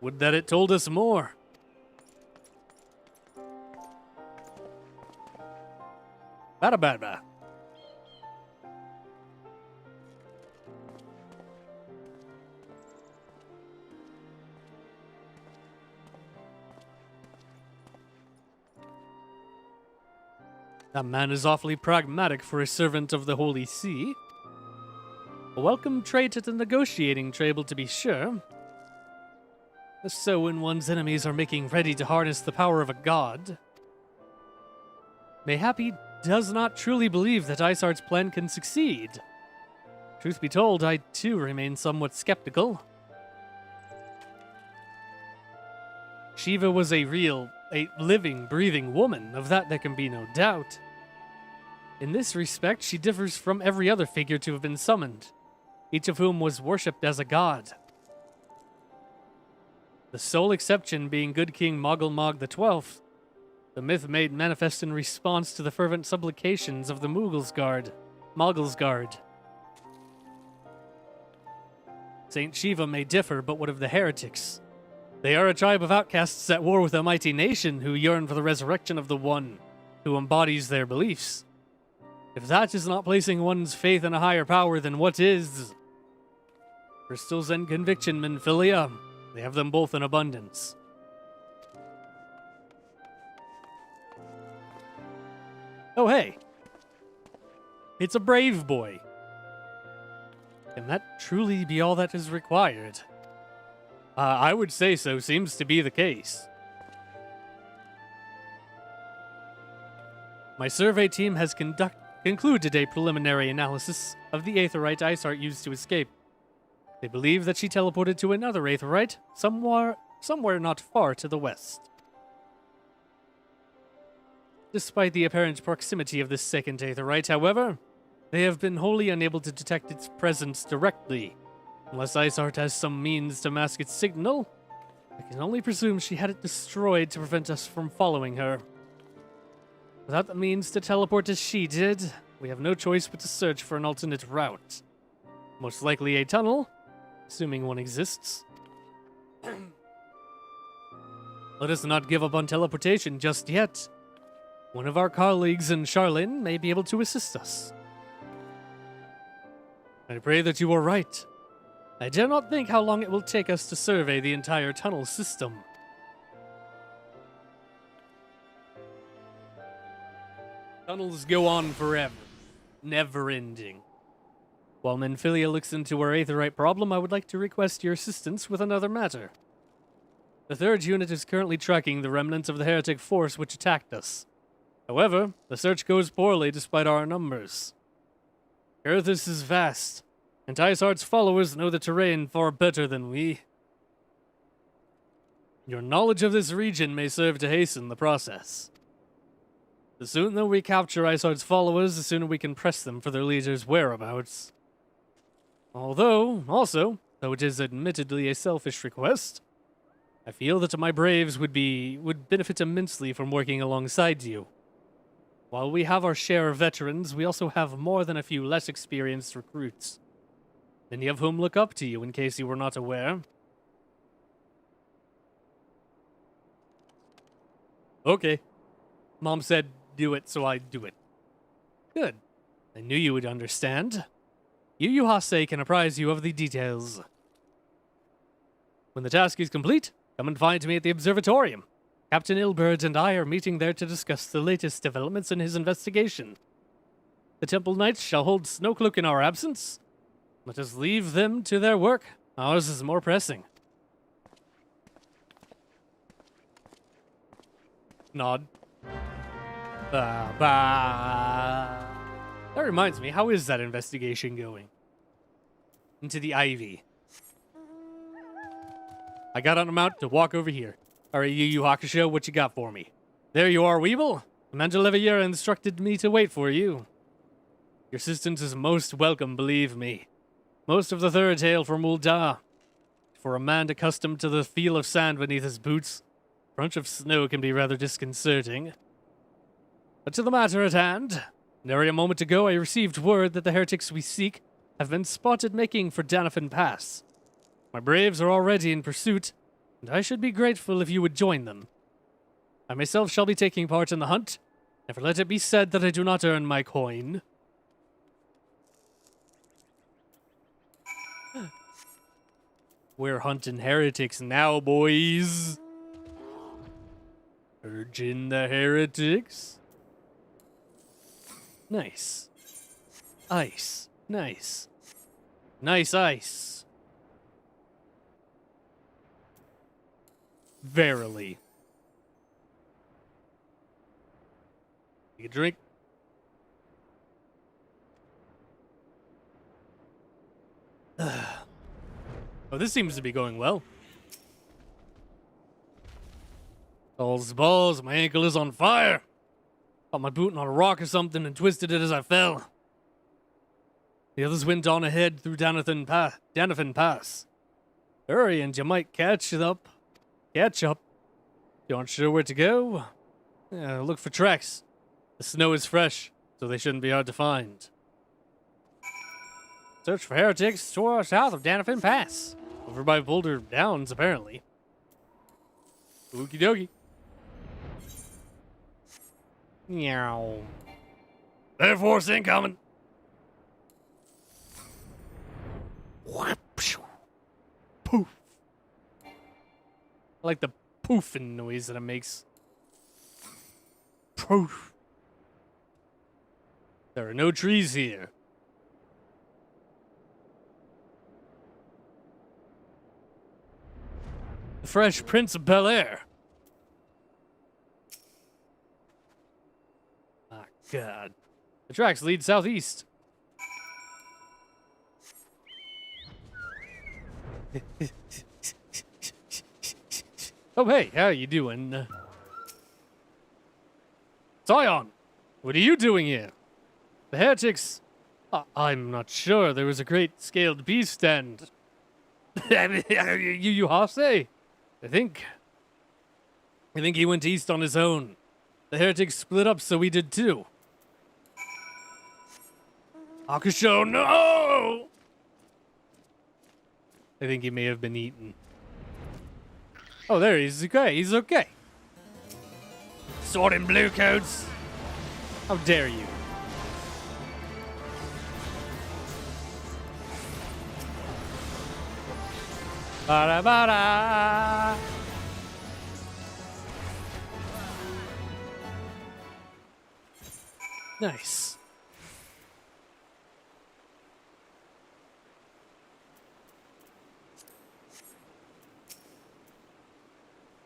Would that it told us more. Bada. That man is awfully pragmatic for a servant of the Holy See. A welcome trait at the negotiating table, to be sure. So when one's enemies are making ready to harness the power of a god. Mayhap he does not truly believe that Isard's plan can succeed. Truth be told, I too remain somewhat skeptical. Shiva was a living, breathing woman, of that there can be no doubt. In this respect, she differs from every other figure to have been summoned, each of whom was worshipped as a god. The sole exception being good King Mogulmog XII, the myth made manifest in response to the fervent supplications of the Mogulsguard. Saint Shiva may differ, but what of the heretics? They are a tribe of outcasts at war with a mighty nation who yearn for the resurrection of the one who embodies their beliefs. If that is not placing one's faith in a higher power, then what is? Crystals and conviction, Menphilia. They have them both in abundance. Oh, hey. It's a brave boy. Can that truly be all that is required? I would say so. Seems to be the case. My survey team has concluded a preliminary analysis of the Aetheryte Isart used to escape. They believe that she teleported to another Aetheryte somewhere not far to the west. Despite the apparent proximity of this second Aetheryte, however, they have been wholly unable to detect its presence directly. Unless Isart has some means to mask its signal, I can only presume she had it destroyed to prevent us from following her. Without the means to teleport as she did, we have no choice but to search for an alternate route. Most likely a tunnel, assuming one exists. Let us not give up on teleportation just yet. One of our colleagues in Charlene may be able to assist us. I pray that you are right. I dare not think how long it will take us to survey the entire tunnel system. Tunnels go on forever, never ending. While Menphilia looks into our Aetheryte problem, I would like to request your assistance with another matter. The third unit is currently tracking the remnants of the heretic force which attacked us. However, the search goes poorly despite our numbers. Earthis is vast, and Isart's followers know the terrain far better than we. Your knowledge of this region may serve to hasten the process. The sooner we capture Isart's followers, the sooner we can press them for their leader's whereabouts. Though it is admittedly a selfish request, I feel that my braves would benefit immensely from working alongside you. While we have our share of veterans, we also have more than a few less experienced recruits, many of whom look up to you in case you were not aware. Okay. Mom said do it, so I do it. Good. I knew you would understand. Yu Hase can apprise you of the details. When the task is complete, come and find me at the observatorium. Captain Ilbert and I are meeting there to discuss the latest developments in his investigation. The Temple Knights shall hold Snowcloak in our absence. Let us leave them to their work. Ours is more pressing. Nod. That reminds me, how is that investigation going? Into the Ivy. I got on a mount to walk over here. Alright, Yu Yu Hakusho, what you got for me? There you are, Weeble. Commander Levier instructed me to wait for you. Your assistance is most welcome, believe me. Most of the third hail from Ul'dah. For a man accustomed to the feel of sand beneath his boots, a crunch of snow can be rather disconcerting. But to the matter at hand. Nary a moment ago I received word that the heretics we seek have been spotted making for Danafin Pass. My braves are already in pursuit, and I should be grateful if you would join them. I myself shall be taking part in the hunt. Never let it be said that I do not earn my coin. We're hunting heretics now, boys. Urging the heretics. Nice. Ice. Nice. Nice ice. Verily. Take a drink. Oh, this seems to be going well. Balls, balls, my ankle is on fire. Caught my boot on a rock or something and twisted it as I fell. The others went on ahead through Danafin Pass. Hurry and you might catch up. You aren't sure where to go? Look for tracks. The snow is fresh, so they shouldn't be hard to find. Search for heretics south of Danafin Pass. Over by Boulder Downs, apparently. Okie dokie. Meow. Air Force incoming. Poof. I like the poofing noise that it makes. Poof. There are no trees here. The Fresh Prince of Bel-Air. Ah, God. The tracks lead southeast. Oh, hey, how you doing? Scion, what are you doing here? The heretics... I'm not sure. There was a great scaled beast and... you say? I think he went east on his own. The heretics split up, so we did too. Hakusho, no! I think he may have been eaten. Oh, there he's okay. He's okay. Sword and blue coats. How dare you? Bada bada. Nice.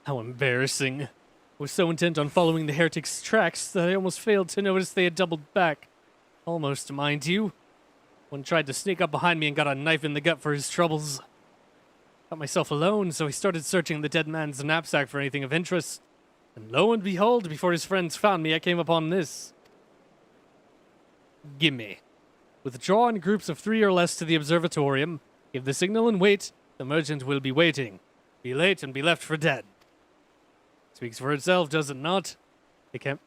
How embarrassing. I was so intent on following the heretics' tracks that I almost failed to notice they had doubled back. Almost, mind you. One tried to sneak up behind me and got a knife in the gut for his troubles. Got myself alone, so he started searching the dead man's knapsack for anything of interest. And lo and behold, before his friends found me, I came upon this. Gimme. Withdraw in groups of 3 or less to the observatorium. Give the signal and wait. The merchant will be waiting. Be late and be left for dead. Speaks for itself, does it not? It can't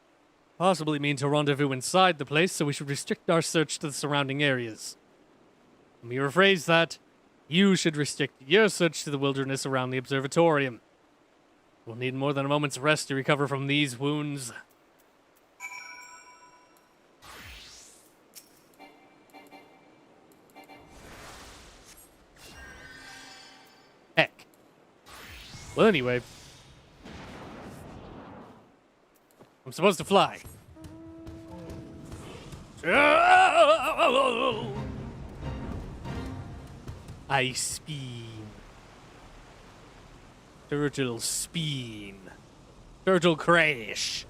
possibly mean to rendezvous inside the place, so we should restrict our search to the surrounding areas. Let me rephrase that. You should restrict your search to the wilderness around the observatorium. We'll need more than a moment's rest to recover from these wounds. Heck. Well, anyway. I'm supposed to fly. Ice beam. Turtle spin. Turtle crash.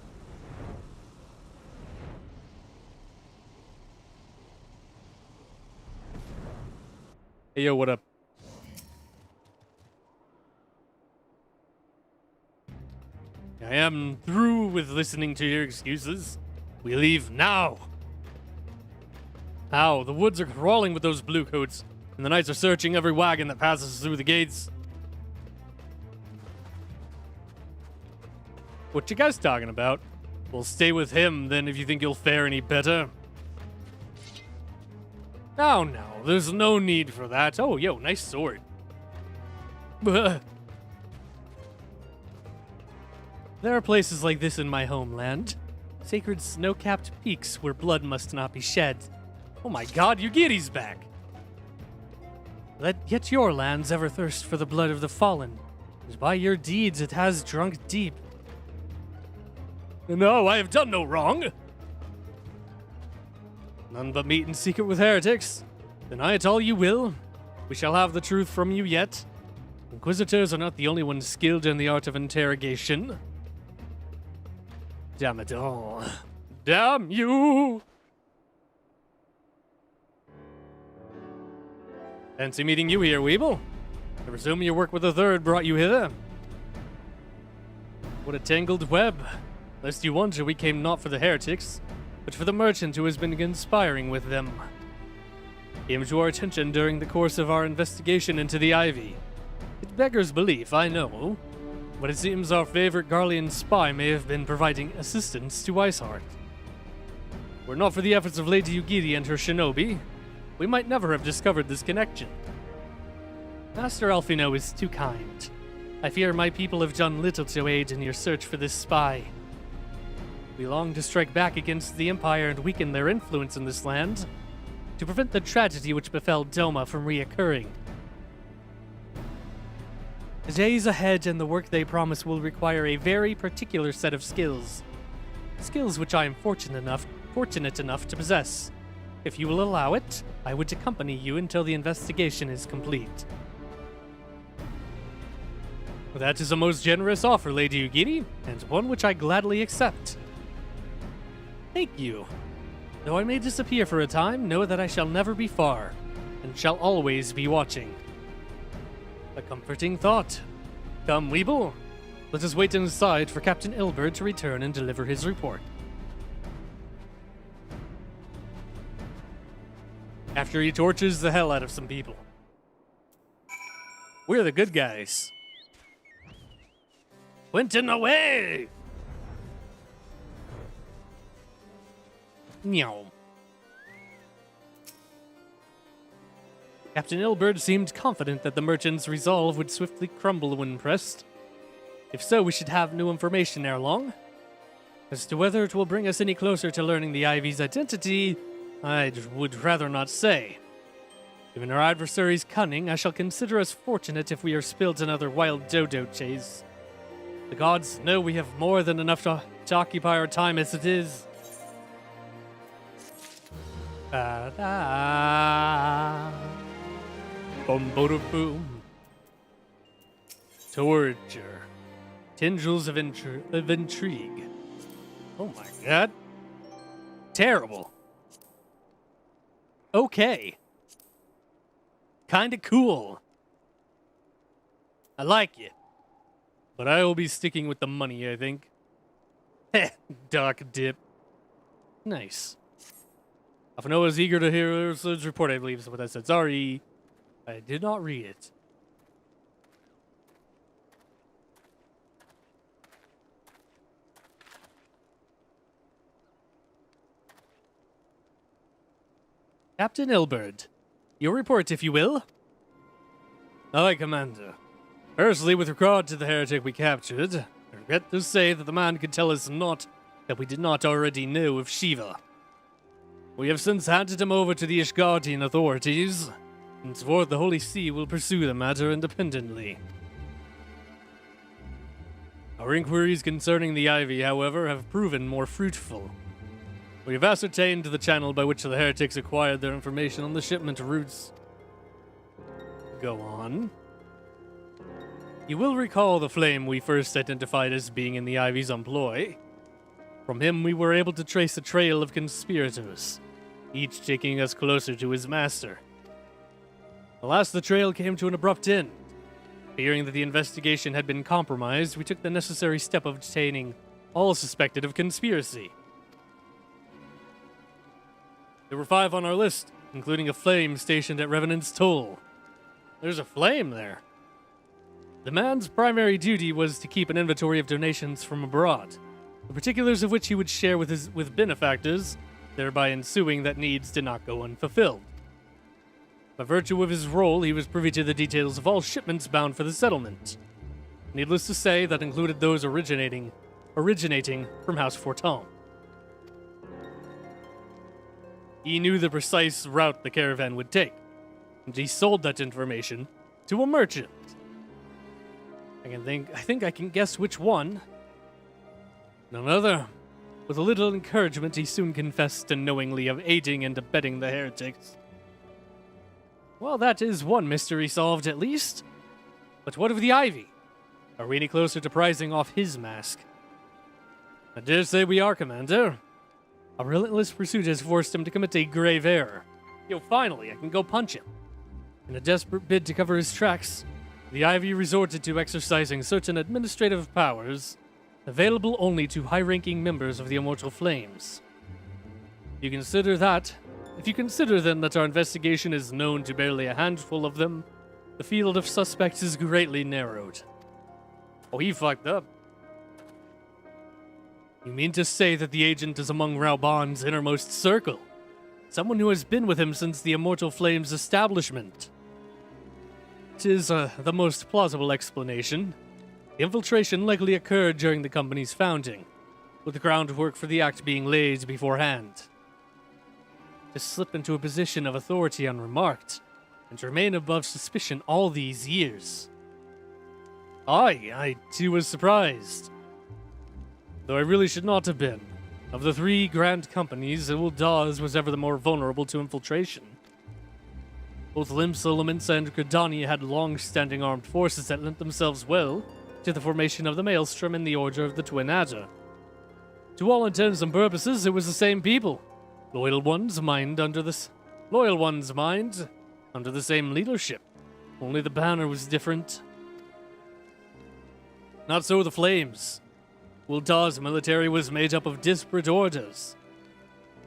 Hey, yo, what up? I am through with listening to your excuses. We leave now. How? The woods are crawling with those bluecoats, and the knights are searching every wagon that passes through the gates. What you guys talking about? Well, stay with him, then, if you think you'll fare any better. Oh, no, there's no need for that. Oh, yo, nice sword. There are places like this in my homeland. Sacred snow-capped peaks where blood must not be shed. Oh my god, Yugiri's back! Let yet your lands ever thirst for the blood of the fallen, and by your deeds it has drunk deep. No, I have done no wrong! None but meet in secret with heretics. Deny it all you will. We shall have the truth from you yet. Inquisitors are not the only ones skilled in the art of interrogation. Damn it all. Damn you! Fancy meeting you here, Weeble. I presume your work with the Third brought you hither. What a tangled web. Lest you wonder, we came not for the heretics, but for the merchant who has been conspiring with them. Came to our attention during the course of our investigation into the Ivy. It beggars belief, I know, but it seems our favorite Garlean spy may have been providing assistance to Iceheart. Were it not for the efforts of Lady Yugiri and her shinobi, we might never have discovered this connection. Master Alfino is too kind. I fear my people have done little to aid in your search for this spy. We long to strike back against the Empire and weaken their influence in this land, to prevent the tragedy which befell Doma from reoccurring. The days ahead and the work they promise will require a very particular set of skills. Skills which I am fortunate enough to possess. If you will allow it, I would accompany you until the investigation is complete. That is a most generous offer, Lady Yugiri, and one which I gladly accept. Thank you. Though I may disappear for a time, know that I shall never be far, and shall always be watching. A comforting thought. Come, Weeble. Let us wait inside for Captain Ilbert to return and deliver his report. After he tortures the hell out of some people. We're the good guys. Quentin, away! Meow. Captain Ilbert seemed confident that the merchant's resolve would swiftly crumble when pressed. If so, we should have new information ere long. As to whether it will bring us any closer to learning the Ivy's identity, I would rather not say. Given our adversary's cunning, I shall consider us fortunate if we are spilled another wild dodo chase. The gods know we have more than enough to occupy our time as it is. Boom. Torture. Tendrils of intrigue. Oh my god. Terrible. Okay. Kinda cool. I like it. But I will be sticking with the money, I think. Heh, Doc Dip. Nice. Alfino is eager to hear Ursula's report, I believe is what I said. Sorry. I did not read it. Captain Ilbert, your report, if you will. Aye, Commander. Firstly, with regard to the heretic we captured, I regret to say that the man could tell us naught that we did not already know of Shiva. We have since handed him over to the Ishgardian authorities, and henceforth the Holy See will pursue the matter independently. Our inquiries concerning the Ivy, however, have proven more fruitful. We have ascertained the channel by which the heretics acquired their information on the shipment routes. Go on. You will recall the flame we first identified as being in the Ivy's employ. From him we were able to trace a trail of conspirators, each taking us closer to his master. Alas, the trail came to an abrupt end. Fearing that the investigation had been compromised, we took the necessary step of detaining all suspected of conspiracy. There were 5 on our list, including a flame stationed at Revenant's Toll. There's a flame there. The man's primary duty was to keep an inventory of donations from abroad, the particulars of which he would share with benefactors, thereby ensuing that needs did not go unfulfilled. By virtue of his role, he was privy to the details of all shipments bound for the settlement. Needless to say, that included those originating from House Forton. He knew the precise route the caravan would take, and he sold that information to a merchant. I think I can guess which one. None other. With a little encouragement, he soon confessed to knowingly of aiding and abetting the heretics. Well, that is one mystery solved at least. But what of the Ivy? Are we any closer to prizing off his mask? I dare say we are, Commander. A relentless pursuit has forced him to commit a grave error. Yo, finally, I can go punch him. In a desperate bid to cover his tracks, the Ivy resorted to exercising certain administrative powers available only to high-ranking members of the Immortal Flames. If you consider then that our investigation is known to barely a handful of them, the field of suspects is greatly narrowed. Oh, he fucked up. You mean to say that the agent is among Raubon's innermost circle? Someone who has been with him since the Immortal Flames establishment? It is the most plausible explanation. The infiltration likely occurred during the company's founding, with the groundwork for the act being laid beforehand. To slip into a position of authority unremarked, and to remain above suspicion all these years. I too was surprised. Though I really should not have been. Of the three grand companies, Dawes was ever the more vulnerable to infiltration. Both Limsa and Gridania had long-standing armed forces that lent themselves well to the formation of the Maelstrom and the Order of the Twin Adder. To all intents and purposes, it was the same people. Loyal ones under the same leadership. Only the banner was different. Not so the Flames. Ul'dah's military was made up of disparate orders,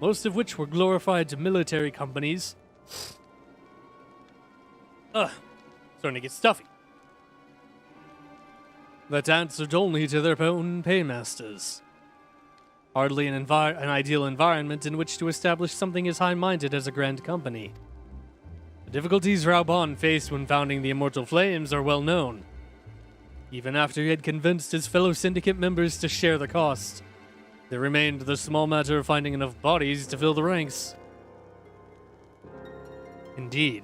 most of which were glorified military companies. Starting to get stuffy. That answered only to their own paymasters. Hardly an ideal environment in which to establish something as high-minded as a grand company. The difficulties Raubon faced when founding the Immortal Flames are well known. Even after he had convinced his fellow syndicate members to share the cost, there remained the small matter of finding enough bodies to fill the ranks. Indeed.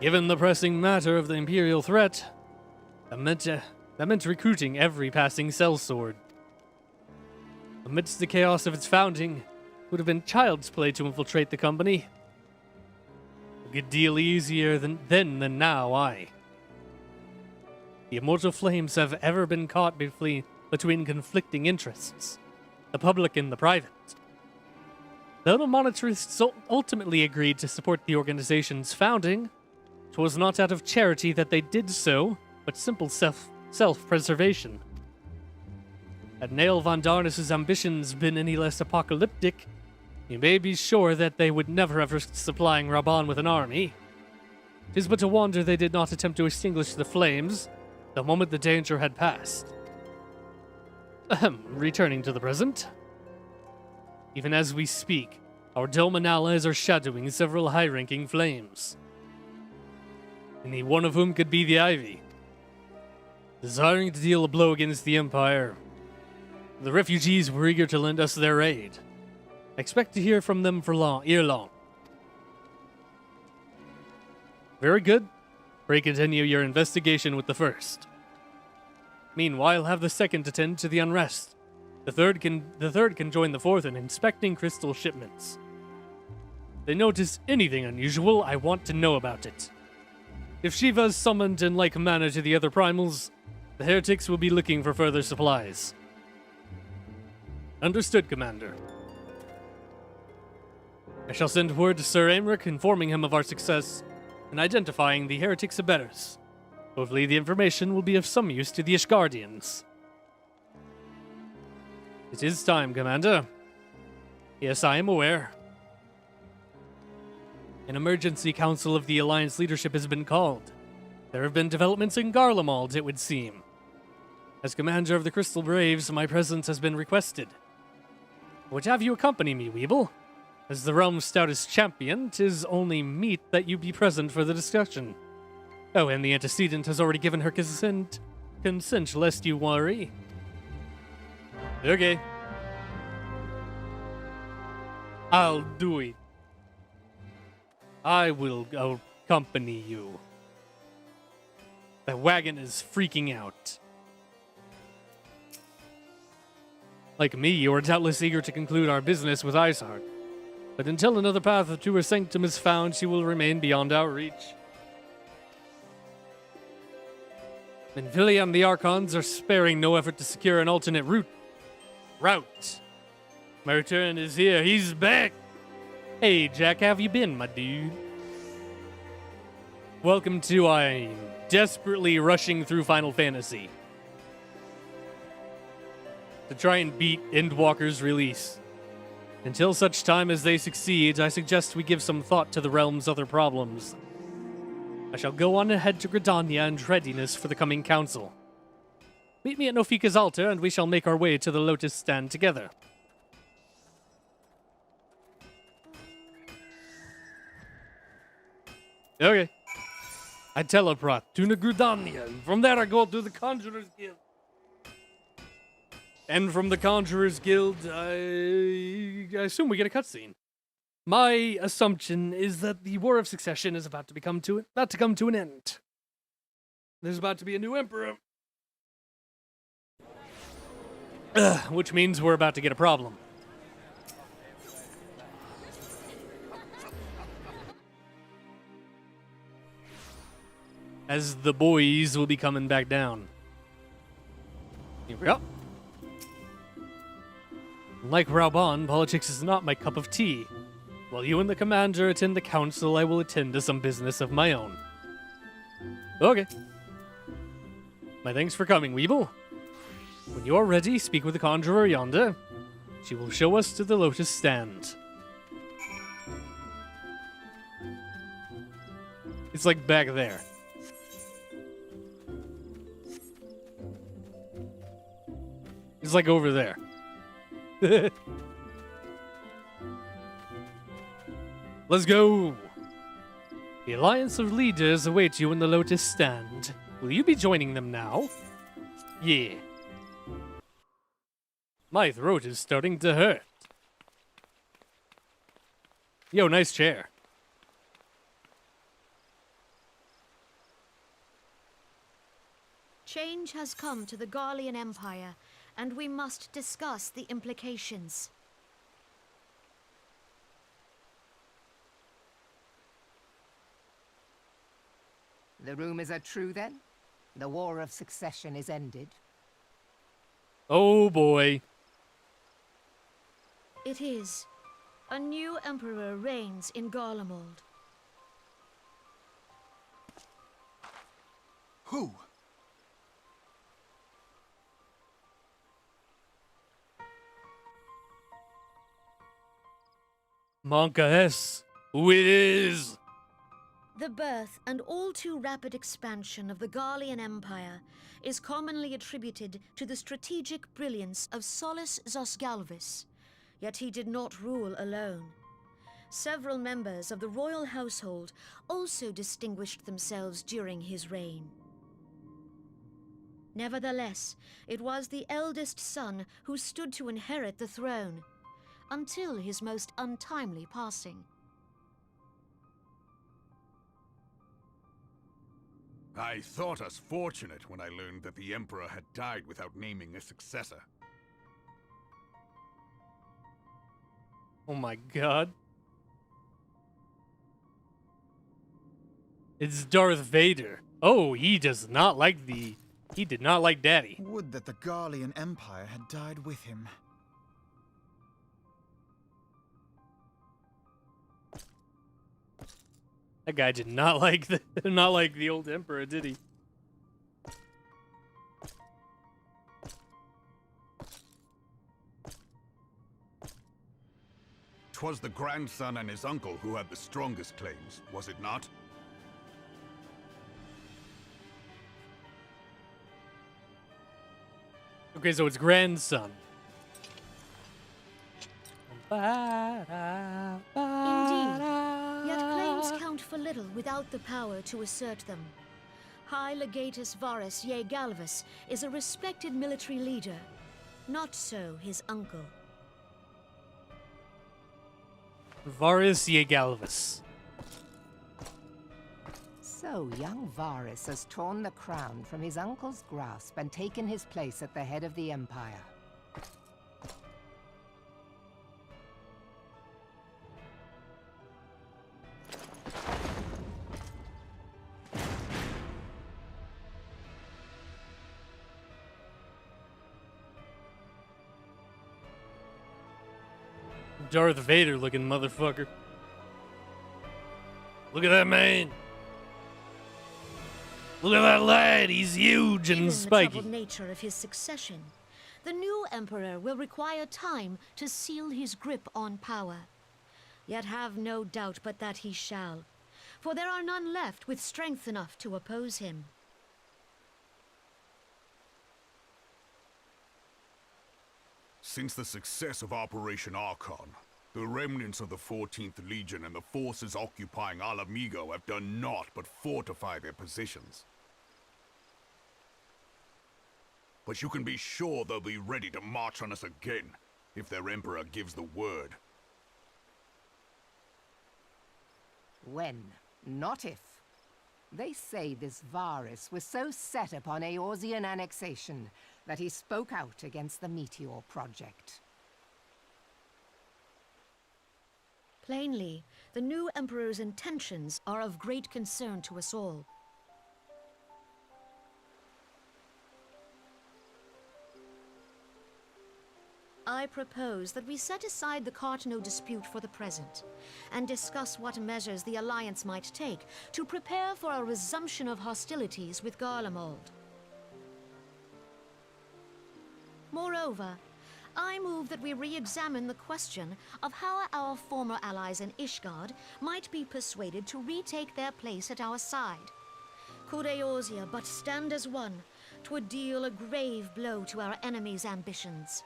Given the pressing matter of the Imperial threat, that meant recruiting every passing sellsword. Amidst the chaos of its founding, it would have been child's play to infiltrate the company. A good deal easier than now, aye. The Immortal Flames have ever been caught between conflicting interests, the public and the private. Though the monetarists ultimately agreed to support the organization's founding, 'twas not out of charity that they did so, but simple self-preservation. Had Nael von Darnus's ambitions been any less apocalyptic, you may be sure that they would never have risked supplying Raubon with an army. 'Tis but a wonder they did not attempt to extinguish the flames the moment the danger had passed. Returning to the present. Even as we speak, our Dolman allies are shadowing several high-ranking flames. Any one of whom could be the Ivy. Desiring to deal a blow against the Empire, the refugees were eager to lend us their aid. Expect to hear from them ere long. Very good. Pray continue your investigation with the first. Meanwhile, have the second attend to the unrest. The third can join the fourth in inspecting crystal shipments. If they notice anything unusual, I want to know about it. If Shiva is summoned in like manner to the other primals, the heretics will be looking for further supplies. Understood, Commander. I shall send word to Sir Aymeric informing him of our success in identifying the heretics' abettors. Hopefully the information will be of some use to the Ishgardians. It is time, Commander. Yes, I am aware. An emergency council of the Alliance leadership has been called. There have been developments in Garlemald, it would seem. As commander of the Crystal Braves, my presence has been requested. I would have you accompany me, Weeble. As the realm's stoutest champion, 'tis only meet that you be present for the discussion. Oh, and the antecedent has already given her consent, lest you worry. Okay. I'll do it. I will accompany you. The wagon is freaking out. Like me, you are doubtless eager to conclude our business with Iceheart. But until another path to her sanctum is found, she will remain beyond our reach. Menvilia and the Archons are sparing no effort to secure an alternate route. My return is here. He's back. Hey, Jack, how have you been, my dude? Welcome to I'm desperately rushing through Final Fantasy to try and beat Endwalker's release. Until such time as they succeed, I suggest we give some thought to the realm's other problems. I shall go on ahead to Gridania in readiness for the coming council. Meet me at Nofika's altar, and we shall make our way to the Lotus Stand together. Okay. I teleport to Gridania, and from there I go to the Conjurer's Guild. And from the Conjurer's Guild, I assume we get a cutscene. My assumption is that the War of Succession is about to come to an end. There's about to be a new emperor. Which means we're about to get a problem. As the boys will be coming back down. Here we go. Like Raubon, politics is not my cup of tea. While you and the commander attend the council, I will attend to some business of my own. Okay. My thanks for coming, Weeble. When you're ready, speak with the conjurer yonder. She will show us to the Lotus Stand. It's like back there. It's like over there. Let's go! The Alliance of Leaders await you in the Lotus Stand. Will you be joining them now? Yeah. My throat is starting to hurt. Yo, nice chair. Change has come to the Garlean Empire, and we must discuss the implications. The rumors are true, then? The War of Succession is ended? Oh, boy. It is. A new emperor reigns in Garlemald. Who? Monka S. Who it is? The birth and all too rapid expansion of the Garlean Empire is commonly attributed to the strategic brilliance of Solus Zosgalvis, yet he did not rule alone. Several members of the royal household also distinguished themselves during his reign. Nevertheless, it was the eldest son who stood to inherit the throne, until his most untimely passing. I thought us fortunate when I learned that the Emperor had died without naming a successor. Oh my god. It's Darth Vader. Oh, he does not like he did not like Daddy. Would that the Garlean Empire had died with him. That guy did not like the old Emperor, did he? 'Twas the grandson and his uncle who had the strongest claims, was it not? Okay, so it's grandson. Indeed, yet claims count for little without the power to assert them. High Legatus Varus Ye Galvus is a respected military leader. Not so his uncle. Varus Ye Galvus. So young Varus has torn the crown from his uncle's grasp and taken his place at the head of the Empire. Darth Vader looking motherfucker. Look at that man. Look at that lad. He's huge and Given the spiky. troubled nature of his succession, the new emperor will require time to seal his grip on power. Yet have no doubt but that he shall, for there are none left with strength enough to oppose him. Since the success of Operation Archon, the remnants of the 14th Legion and the forces occupying Alamigo have done naught but fortify their positions. But you can be sure they'll be ready to march on us again, if their Emperor gives the word. When, not if. They say this Varus was so set upon Eorzean annexation that he spoke out against the Meteor Project. Plainly, the new emperor's intentions are of great concern to us all. I propose that we set aside the Cartno dispute for the present, and discuss what measures the Alliance might take to prepare for a resumption of hostilities with Garlemald. Moreover, I move that we re-examine the question of how our former allies in Ishgard might be persuaded to retake their place at our side. Could Eorzea but stand as one, 'twould deal a grave blow to our enemies' ambitions.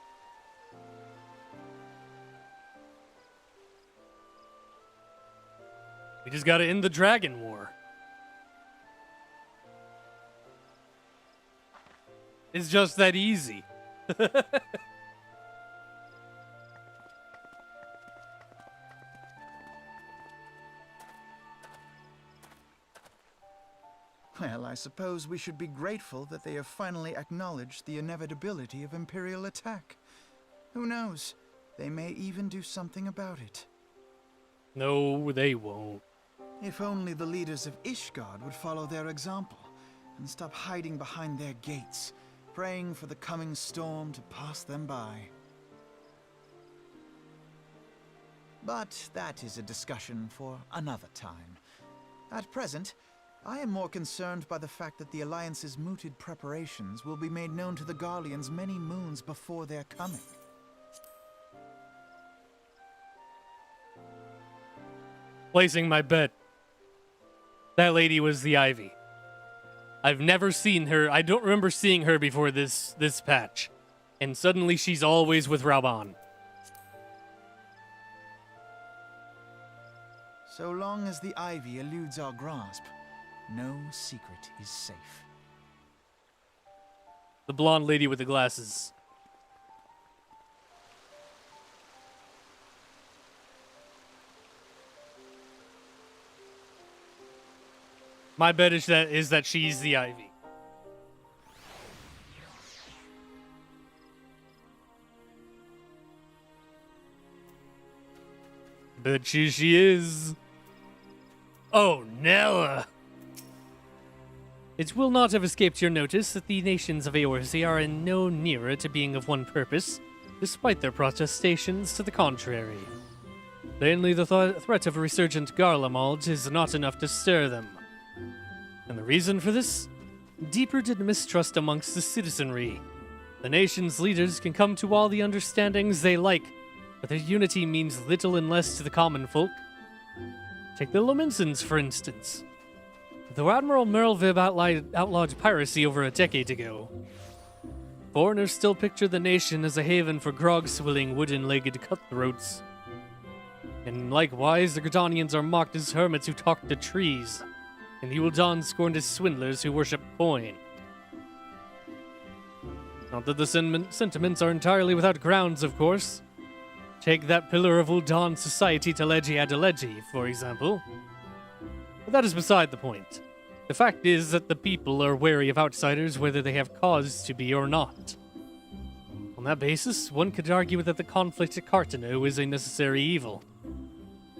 We just gotta end the Dragon War. It's just that easy. Well, I suppose we should be grateful that they have finally acknowledged the inevitability of Imperial attack. Who knows? They may even do something about it. No, they won't. If only the leaders of Ishgard would follow their example and stop hiding behind their gates, praying for the coming storm to pass them by. But that is a discussion for another time. At present, I am more concerned by the fact that the Alliance's mooted preparations will be made known to the Garleans many moons before their coming. Placing my bet. That lady was the Ivy. I've never seen her. I don't remember seeing her before this patch. And suddenly she's always with Raban. So long as the Ivy eludes our grasp, no secret is safe. The blonde lady with the glasses. My bet is that she's the Ivy. Bet you she is. Oh, Nella! It will not have escaped your notice that the nations of Eorzea are in no nearer to being of one purpose, despite their protestations to the contrary. Plainly, the threat of a resurgent Garlemald is not enough to stir them. And the reason for this? Deep-rooted mistrust amongst the citizenry. The nation's leaders can come to all the understandings they like, but their unity means little unless to the common folk. Take the Lominsons, for instance. Though Admiral Merlviv outlawed piracy over a decade ago, Foreigners still picture the nation as a haven for grog-swilling, wooden-legged cutthroats. And likewise, the Gridanians are mocked as hermits who talk to trees, and the Uldan scorned as swindlers who worship coin. Not that the sentiments are entirely without grounds, of course. Take that pillar of Uldan society, Teleji Adeleji, for example. But that is beside the point. The fact is that the people are wary of outsiders whether they have cause to be or not. On that basis, one could argue that the conflict at Cartano is a necessary evil.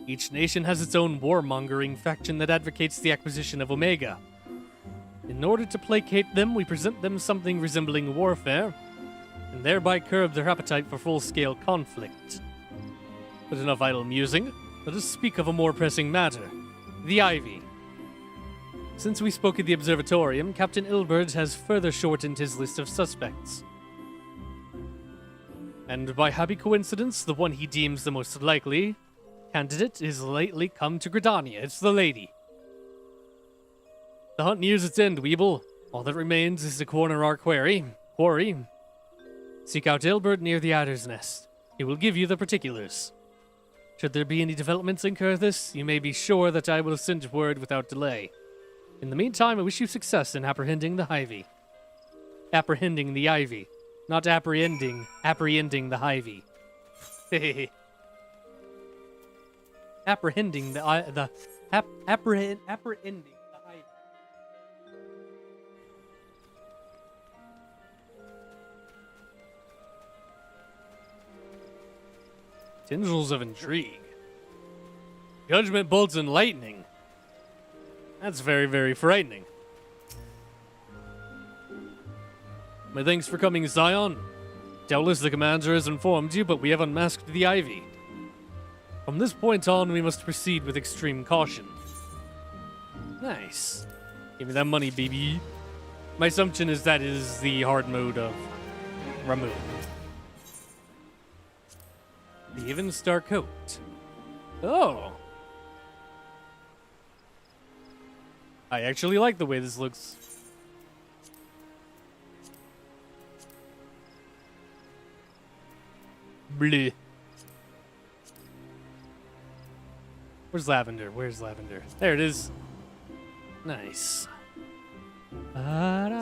Each nation has its own warmongering faction that advocates the acquisition of Omega. In order to placate them, we present them something resembling warfare, and thereby curb their appetite for full-scale conflict. But enough idle musing. Let us speak of a more pressing matter. The Ivy. Since we spoke at the observatorium, Captain Ilberd has further shortened his list of suspects. And by happy coincidence, the one he deems the most likely candidate is lately come to Gridania. It's the lady. The hunt nears its end, Weeble. All that remains is to corner our quarry. Seek out Ilberd near the Adder's Nest. He will give you the particulars. Should there be any developments in Kurthis, you may be sure that I will send word without delay. In the meantime, I wish you success in apprehending the Ivy. Apprehending the Ivy. Not apprehending the Ivy. Apprehending the apprehending the Ivy. Tendrils of intrigue. Judgment bolts and lightning. That's very, very frightening. My thanks for coming, Zion. Doubtless the commander has informed you, but we have unmasked the Ivy. From this point on, we must proceed with extreme caution. Nice. Give me that money, baby. My assumption is that is the hard mode of Ramu. The Even Star Coat. Oh. I actually like the way this looks. Bleh. Where's Lavender? Where's Lavender? There it is. Nice. I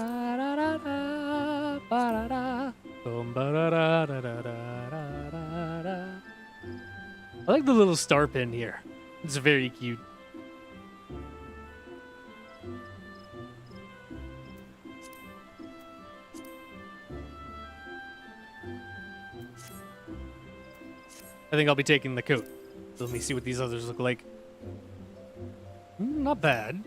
like the little star pin here. It's very cute. I think I'll be taking the coat. Let me see what these others look like. Not bad.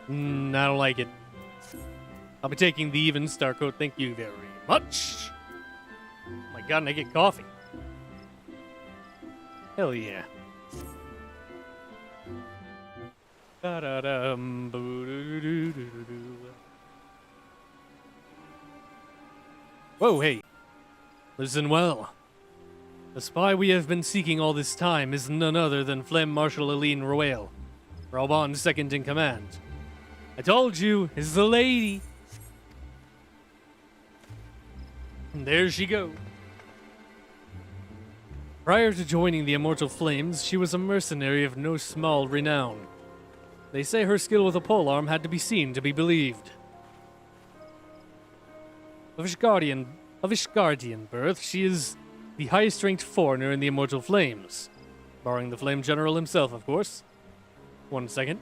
I don't like it. I'll be taking the Even Star coat. Thank you very much. Oh my god, and I get coffee. Hell yeah. Whoa, hey. Listen well. The spy we have been seeking all this time is none other than Flem Marshal Aline Royale, Rauban's second in command. I told you, it's the lady. And there she goes. Prior to joining the Immortal Flames, she was a mercenary of no small renown. They say her skill with a polearm had to be seen to be believed. Of Ishgardian birth, she is the highest-ranked foreigner in the Immortal Flames. Barring the Flame General himself, of course. 1 second.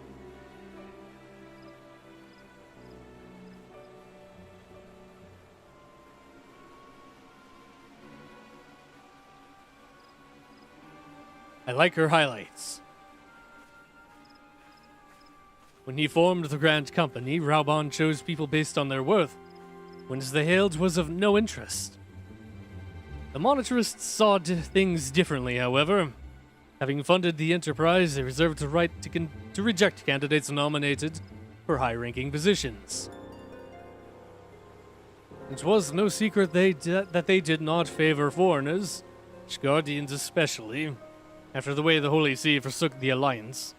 I like her highlights. When he formed the Grand Company, Rauban chose people based on their worth, whence the hailed was of no interest. The monetarists saw things differently, however. Having funded the enterprise, they reserved the right to reject candidates nominated for high-ranking positions. It was no secret that they did not favor foreigners, Ishgardians especially, after the way the Holy See forsook the Alliance.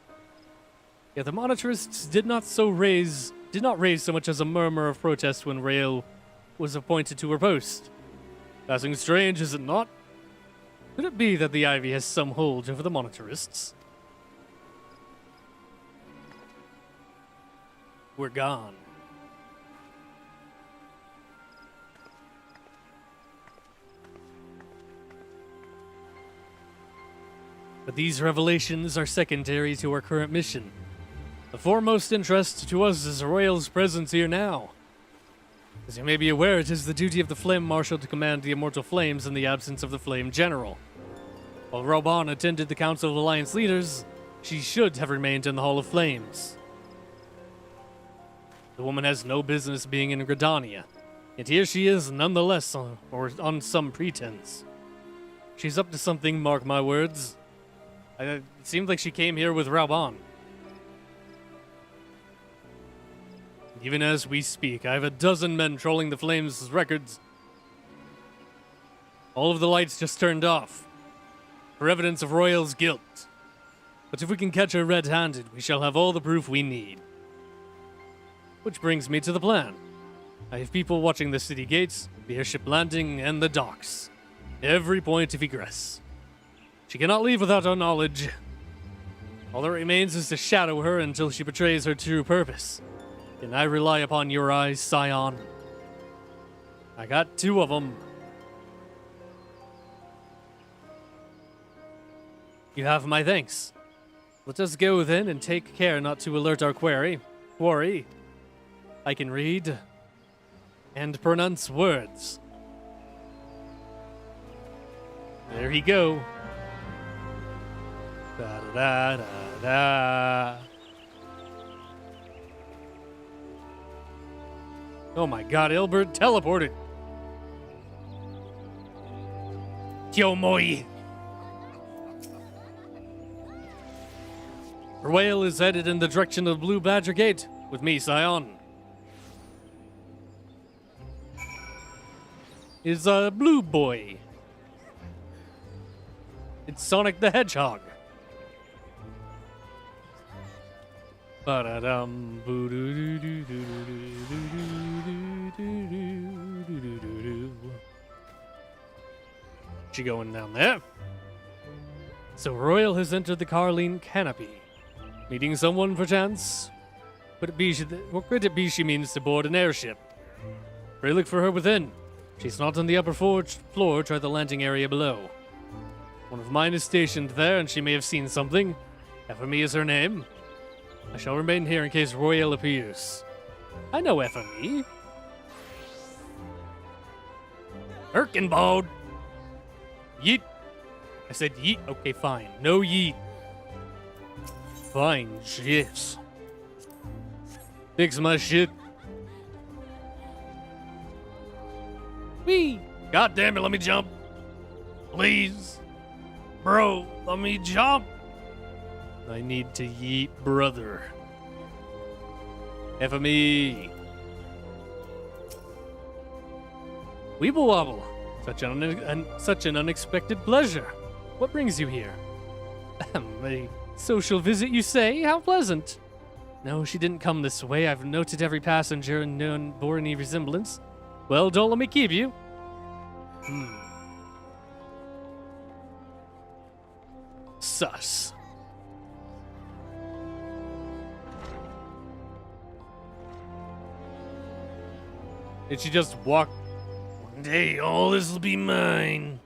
Yet the monetarists did not so raise did not raise so much as a murmur of protest when Rael was appointed to her post. Passing strange, is it not? Could it be that the Ivy has some hold over the monetarists? We're gone. But these revelations are secondary to our current mission. The foremost interest to us is Royal's presence here now. As you may be aware, it is the duty of the Flame Marshal to command the Immortal Flames in the absence of the Flame General. While Reborn attended the Council of Alliance Leaders, she should have remained in the Hall of Flames. The woman has no business being in Gridania, yet here she is nonetheless, or on some pretense. She's up to something, mark my words. It seemed like she came here with Reborn. Even as we speak, I have a dozen men trolling the Flames' records. All of the lights just turned off, for evidence of Royal's guilt. But if we can catch her red-handed, we shall have all the proof we need. Which brings me to the plan. I have people watching the city gates, the airship landing, and the docks. Every point of egress. She cannot leave without our knowledge. All that remains is to shadow her until she betrays her true purpose. Can I rely upon your eyes, Scion? I got 2 of them. You have my thanks. Let us go then and take care not to alert our quarry. I can read and pronounce words. There he go. Da da da da da. Oh my god, Ilbert teleported. Kyomoi. Her whale is headed in the direction of Blue Badger Gate with me, Scion. Is a blue boy. It's Sonic the Hedgehog. Ba-da-dum, boo-doo-doo-doo-doo-doo-doo-doo-doo-doo-doo-doo. She going down there? So Royal has entered the Carline Canopy. Meeting someone, perchance? Could it be she means to board an airship? Pray look for her within. She's not on the upper floor, try the landing area below. One of mine is stationed there, and she may have seen something. FME is her name. I shall remain here in case Royal appears. I know FME. Erkenbald! Yeet! I said yeet? Okay, fine. No yeet. Fine, yes. Fix my shit. Wee! God damn it, let me jump. Please. Bro, let me jump. I need to yeet, brother. FME. Weeble wobble. Such an unexpected pleasure. What brings you here? A social visit, you say? How pleasant. No, she didn't come this way. I've noted every passenger and known bore any resemblance. Well, don't let me keep you. Sus. Did she just walk? One day, all this will be mine.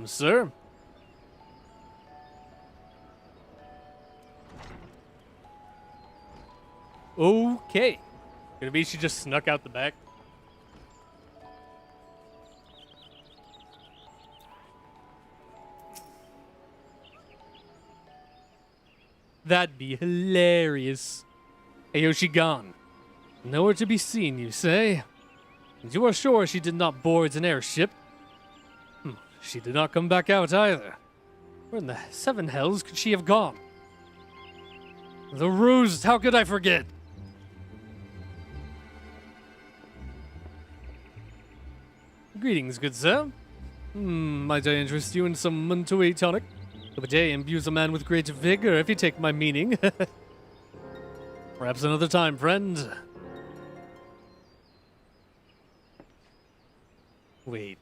Sir? Okay. Could it be she just snuck out the back? That'd be hilarious. Hey, yo, she gone. Nowhere to be seen, you say? And you are sure she did not board an airship? She did not come back out either. Where in the 7 hells could she have gone? The ruse, how could I forget? Greetings, good sir. Might I interest you in some Montoy tonic? The bidet imbues a man with great vigor, if you take my meaning. Perhaps another time, friend. Wait.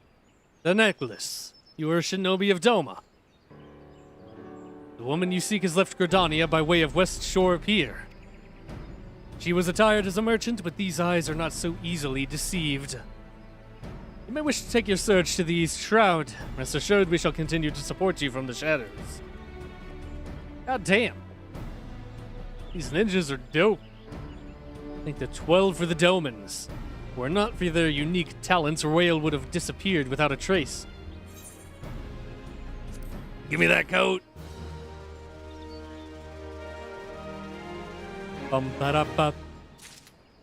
The necklace. You are a shinobi of Doma. The woman you seek has left Gridania by way of West Shore Pier. She was attired as a merchant, but these eyes are not so easily deceived. You may wish to take your search to the East Shroud. Rest assured we shall continue to support you from the shadows. God damn. These ninjas are dope. Thank the 12 for the Domans. Were it not for their unique talents, Royal would have disappeared without a trace. Give me that coat. Bum-ba-da-ba.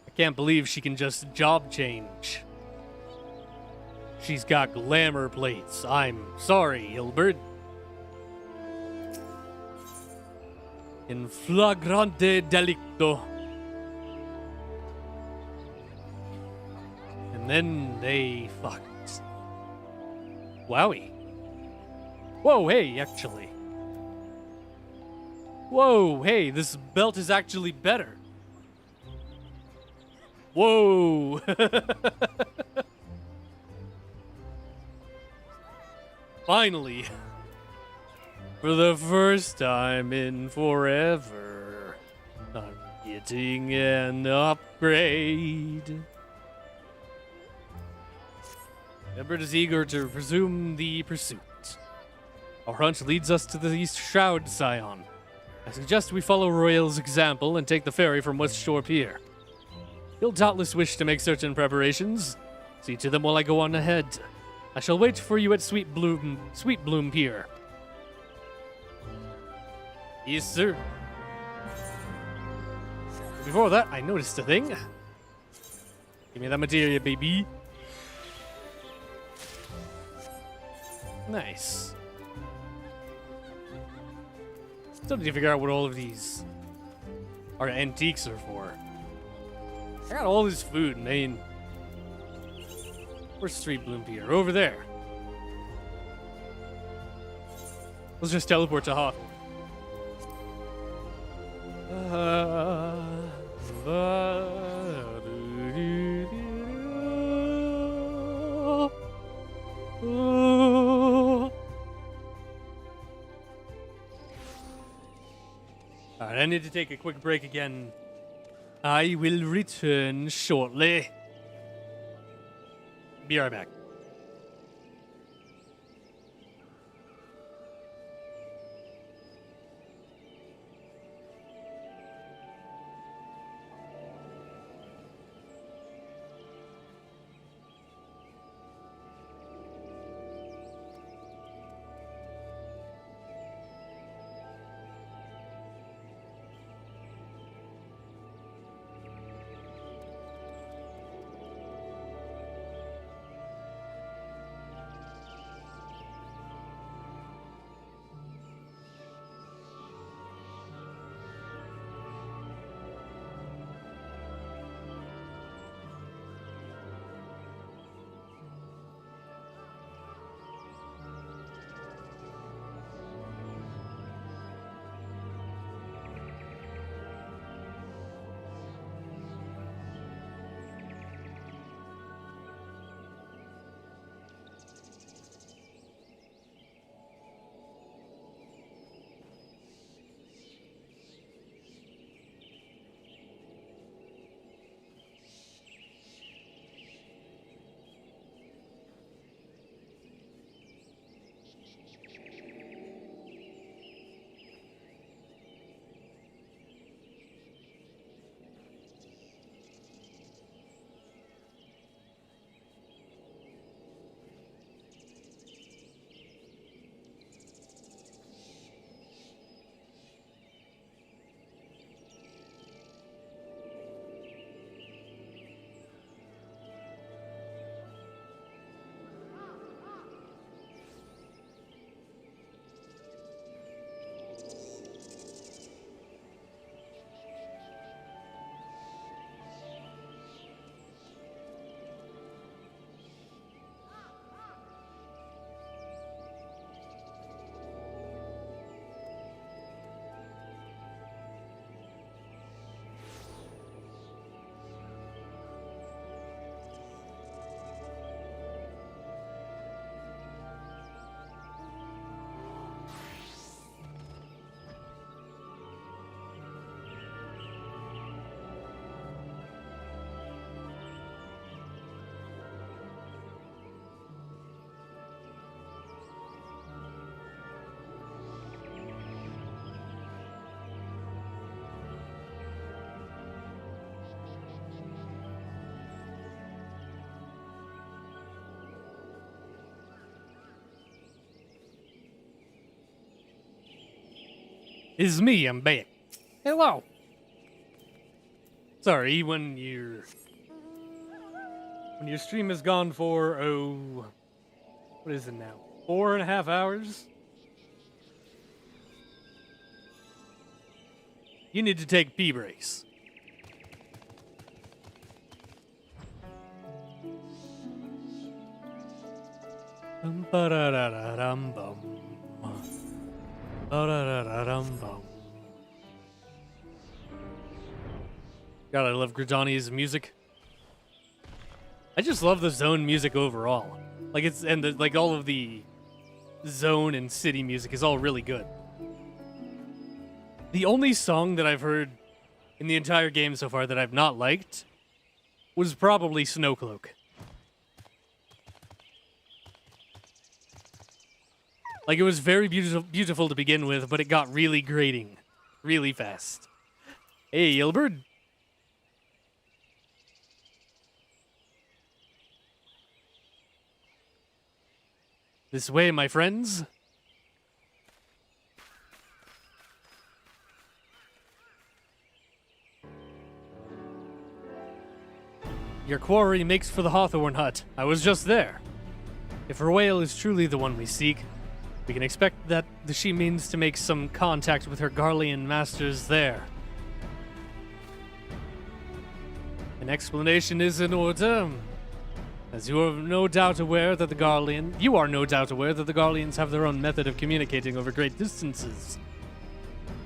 I can't believe she can just job change. She's got glamour plates. I'm sorry, Hilbert. In flagrante delicto. And then they fucked. Wowie. Whoa, hey, actually. Whoa, hey, this belt is actually better. Whoa. Finally. For the first time in forever, I'm getting an upgrade. Ebert is eager to resume the pursuit. Our hunt leads us to the East Shroud, Scion. I suggest we follow Royal's example and take the ferry from West Shore Pier. He'll doubtless wish to make certain preparations. See to them while I go on ahead. I shall wait for you at Sweet Bloom Pier. Yes, sir. Before that, I noticed a thing. Give me that materia, baby. Nice. Still need to figure out what all of these are antiques are for. I got all this food, man. Where's Street Bloom Pier? Over there. Let's just teleport to Hawthorne. Alright, I need to take a quick break again. I will return shortly. Be right back. It's me, I'm back. Hello. Sorry, when your stream is gone for, what is it now? 4.5 hours? You need to take pee breaks. Ba-da-da-da-dum-bum. Ba-da-da-da-dum-bum. God, I love Gridani's music. I just love the zone music overall. Like like all of the zone and city music is all really good. The only song that I've heard in the entire game so far that I've not liked was probably Snowcloak. Like, it was very beautiful to begin with, but it got really grating really fast. Hey, Yellowbird. This way, my friends. Your quarry makes for the Hawthorne Hut. I was just there. If her whale is truly the one we seek, we can expect that she means to make some contact with her Garlean masters there. An explanation is in order, as you are no doubt aware that the Garleans have their own method of communicating over great distances.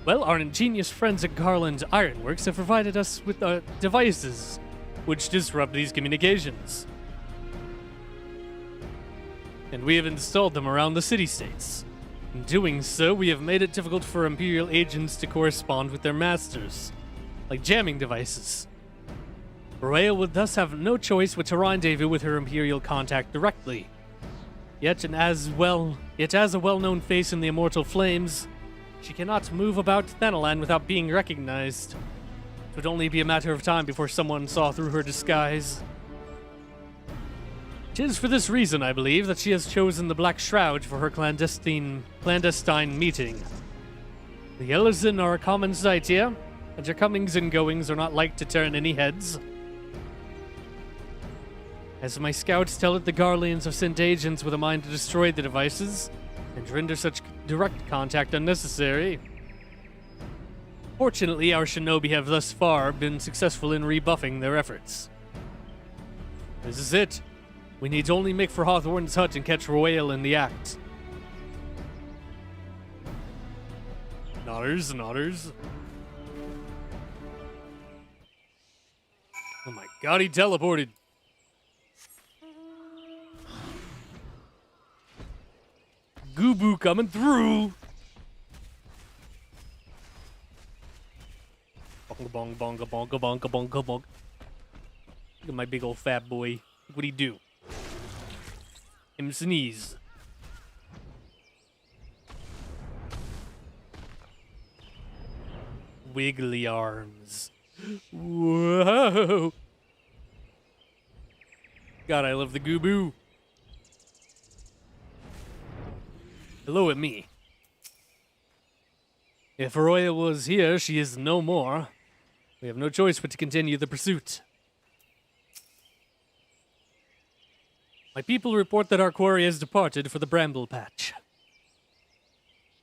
Well, our ingenious friends at Garland Ironworks have provided us with devices which disrupt these communications. And we have installed them around the city-states. In doing so, we have made it difficult for Imperial agents to correspond with their masters, like jamming devices. Rhea would thus have no choice but to rendezvous with her Imperial contact directly. Yet as a well-known face in the Immortal Flames, she cannot move about Thanalan without being recognized. It would only be a matter of time before someone saw through her disguise. It is for this reason, I believe, that she has chosen the Black Shroud for her clandestine meeting. The Elizin are a common sight here, and your comings and goings are not like to turn any heads. As my scouts tell it, the Garleans have sent agents with a mind to destroy the devices and render such direct contact unnecessary. Fortunately, our shinobi have thus far been successful in rebuffing their efforts. This is it. We need to only make for Hawthorne's hut and catch Royale in the act. Nodders. Oh my god, he teleported. Goobu coming through. Bonga bonga bonga bonga bonga bonga. Look at my big old fat boy. What'd he do? Him sneeze. Wiggly arms. Whoa. God, I love the Goobu. Hello at me. If Arroya was here, she is no more. We have no choice but to continue the pursuit. My people report that our quarry has departed for the Bramble Patch.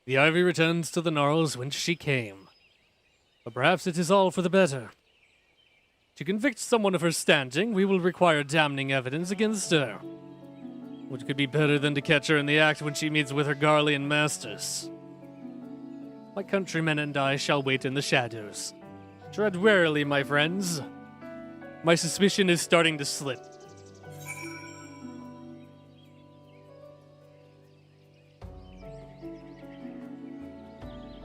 The ivy returns to the gnarls whence she came. But perhaps it is all for the better. To convict someone of her standing, we will require damning evidence against her. What could be better than to catch her in the act when she meets with her Garlean masters? My countrymen and I shall wait in the shadows. Tread warily, my friends. My suspicion is starting to slip.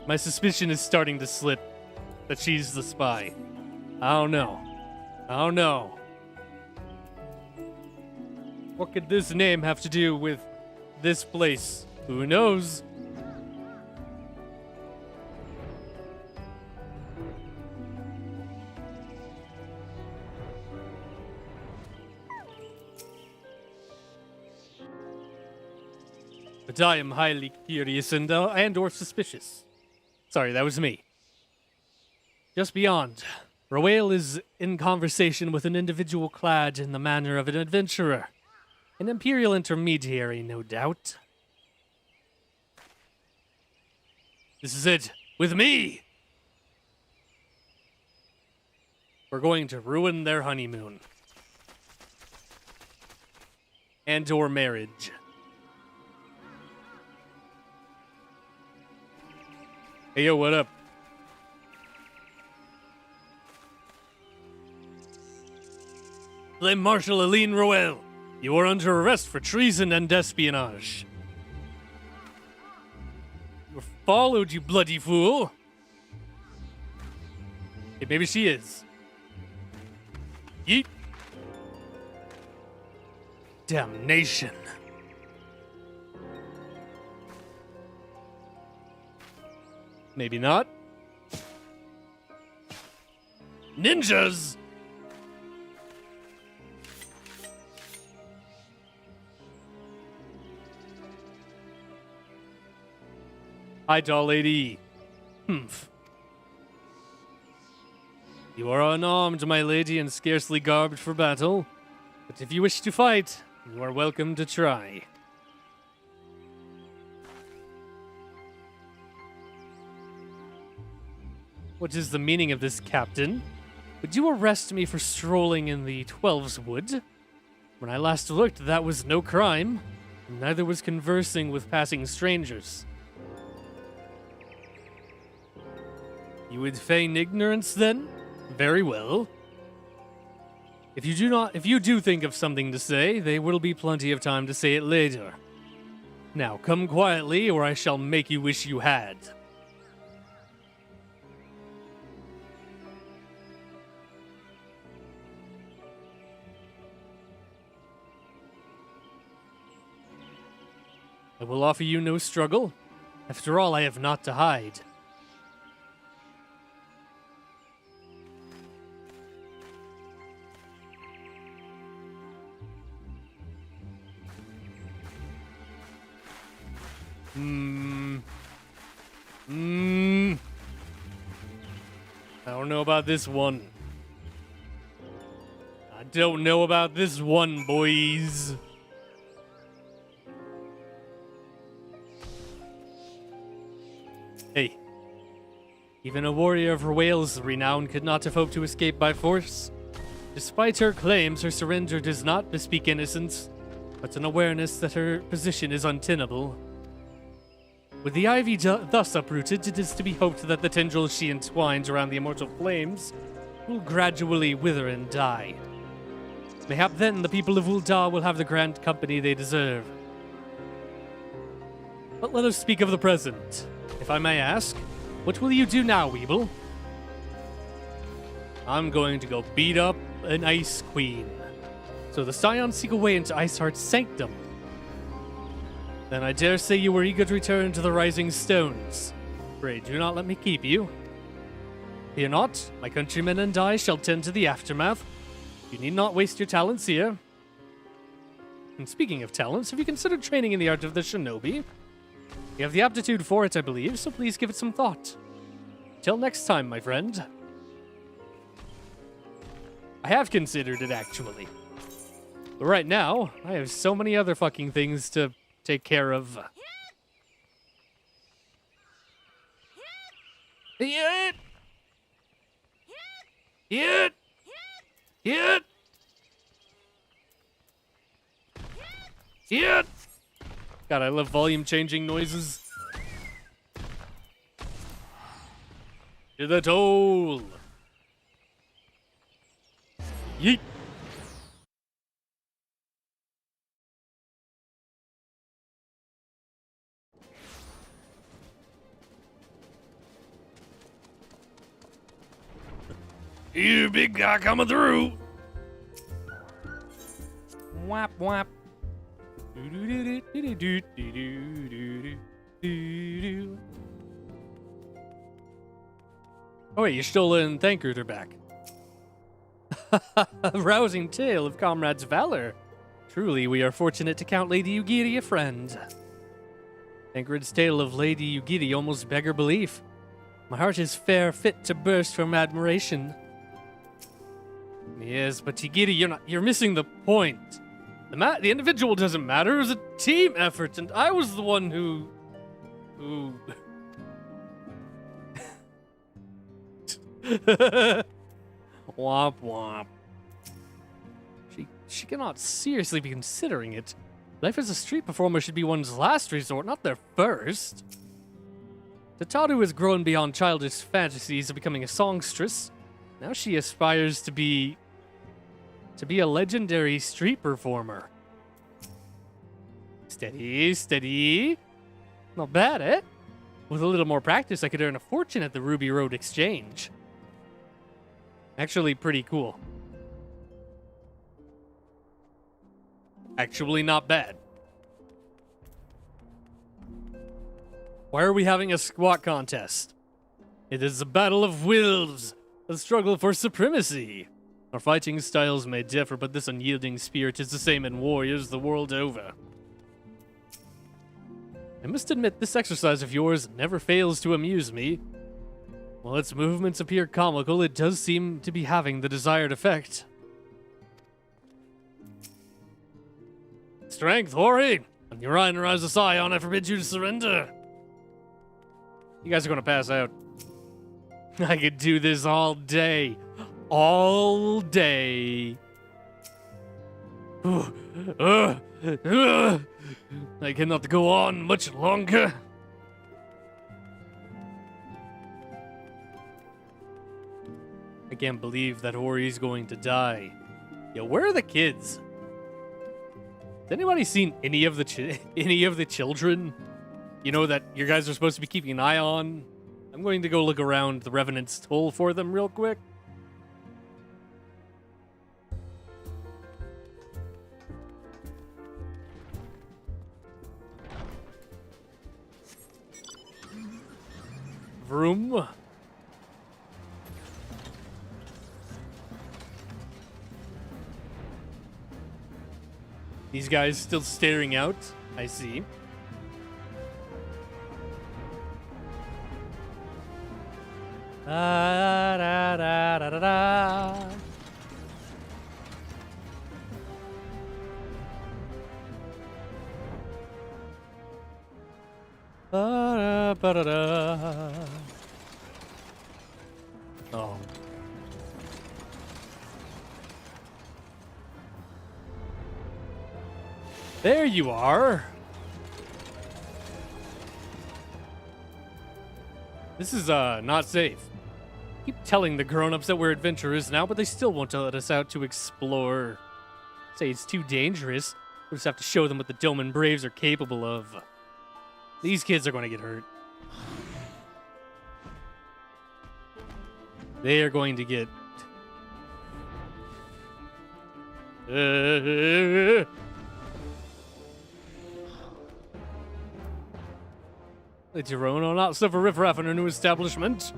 My suspicion is starting to slip that she's the spy. I don't know. What could this name have to do with this place? Who knows? But I am highly curious and or suspicious. Sorry, that was me. Just beyond, Roel is in conversation with an individual clad in the manner of an adventurer. An Imperial intermediary, no doubt. This is it. With me! We're going to ruin their honeymoon. And or marriage. Hey, yo, what up? Flame Marshal Aline Roel, you are under arrest for treason and espionage. You were followed, you bloody fool. Hey, maybe she is. Yeet. Damnation. Maybe not. Ninjas! Hi, tall lady. Humph. You are unarmed, my lady, and scarcely garbed for battle. But if you wish to fight, you are welcome to try. What is the meaning of this, Captain? Would you arrest me for strolling in the Twelves Wood? When I last looked, that was no crime. And neither was conversing with passing strangers. You would feign ignorance, then? Very well. If you do think of something to say, there will be plenty of time to say it later. Now, come quietly, or I shall make you wish you had. I will offer you no struggle. After all, I have naught to hide. I don't know about this one. I don't know about this one, boys. Hey. Even a warrior of Wales' renown could not have hoped to escape by force. Despite her claims, her surrender does not bespeak innocence, but an awareness that her position is untenable. With the ivy thus uprooted, it is to be hoped that the tendrils she entwines around the immortal flames will gradually wither and die. Mayhap then the people of Ul'dah will have the grand company they deserve. But let us speak of the present. If I may ask, what will you do now, Weeble? I'm going to go beat up an Ice Queen. So the Scions seek a way into Iceheart's sanctum. Then I dare say you were eager to return to the Rising Stones. Pray do not let me keep you. Fear not, my countrymen and I shall tend to the aftermath. You need not waste your talents here. And speaking of talents, have you considered training in the art of the shinobi? You have the aptitude for it, I believe, so please give it some thought. Till next time, my friend. I have considered it, actually. But right now, I have so many other fucking things to take care of. Hit! Hit! Hit! Hit! God, I love volume changing noises. To the toll! Yeet! You big guy coming through. Whap whap. Oh wait, your stolen Thancred are back. A rousing tale of comrades' valor. Truly, we are fortunate to count Lady Yugiri a friend. Thancred's tale of Lady Yugiri almost beggar belief. My heart is fair fit to burst from admiration. Yes, but Tigiri, you're missing the point. The individual doesn't matter. It was a team effort, and I was the one who womp womp. She cannot seriously be considering it. Life as a street performer should be one's last resort, not their first. Tataru has grown beyond childish fantasies of becoming a songstress. Now she aspires to be a legendary street performer. Steady, steady. Not bad, eh? With a little more practice, I could earn a fortune at the Ruby Road Exchange. Actually, pretty cool. Actually, not bad. Why are we having a squat contest? It is a battle of wills, a struggle for supremacy. Our fighting styles may differ, but this unyielding spirit is the same in warriors the world over. I must admit, this exercise of yours never fails to amuse me. While its movements appear comical, it does seem to be having the desired effect. Strength, Hori! On your Rhine rise a scion, I forbid you to surrender. You guys are gonna pass out. I could do this all day. All day. I cannot go on much longer. I can't believe that Hori's going to die. Yo, where are the kids? Has anybody seen any of the children? You know that you guys are supposed to be keeping an eye on? I'm going to go look around the Revenant's Toll for them real quick. Vroom. These guys still staring out. I see. Da, da, da, da, da, da. Ba, da, ba, da, da. Oh. There you are. This is not safe. Keep telling the grown-ups that we're adventurers now, but they still won't let us out to explore. Say it's too dangerous. We'll just have to show them what the Doman Braves are capable of. These kids are going to get hurt. They are going to get... Let your own will not suffer riffraff in our new establishment.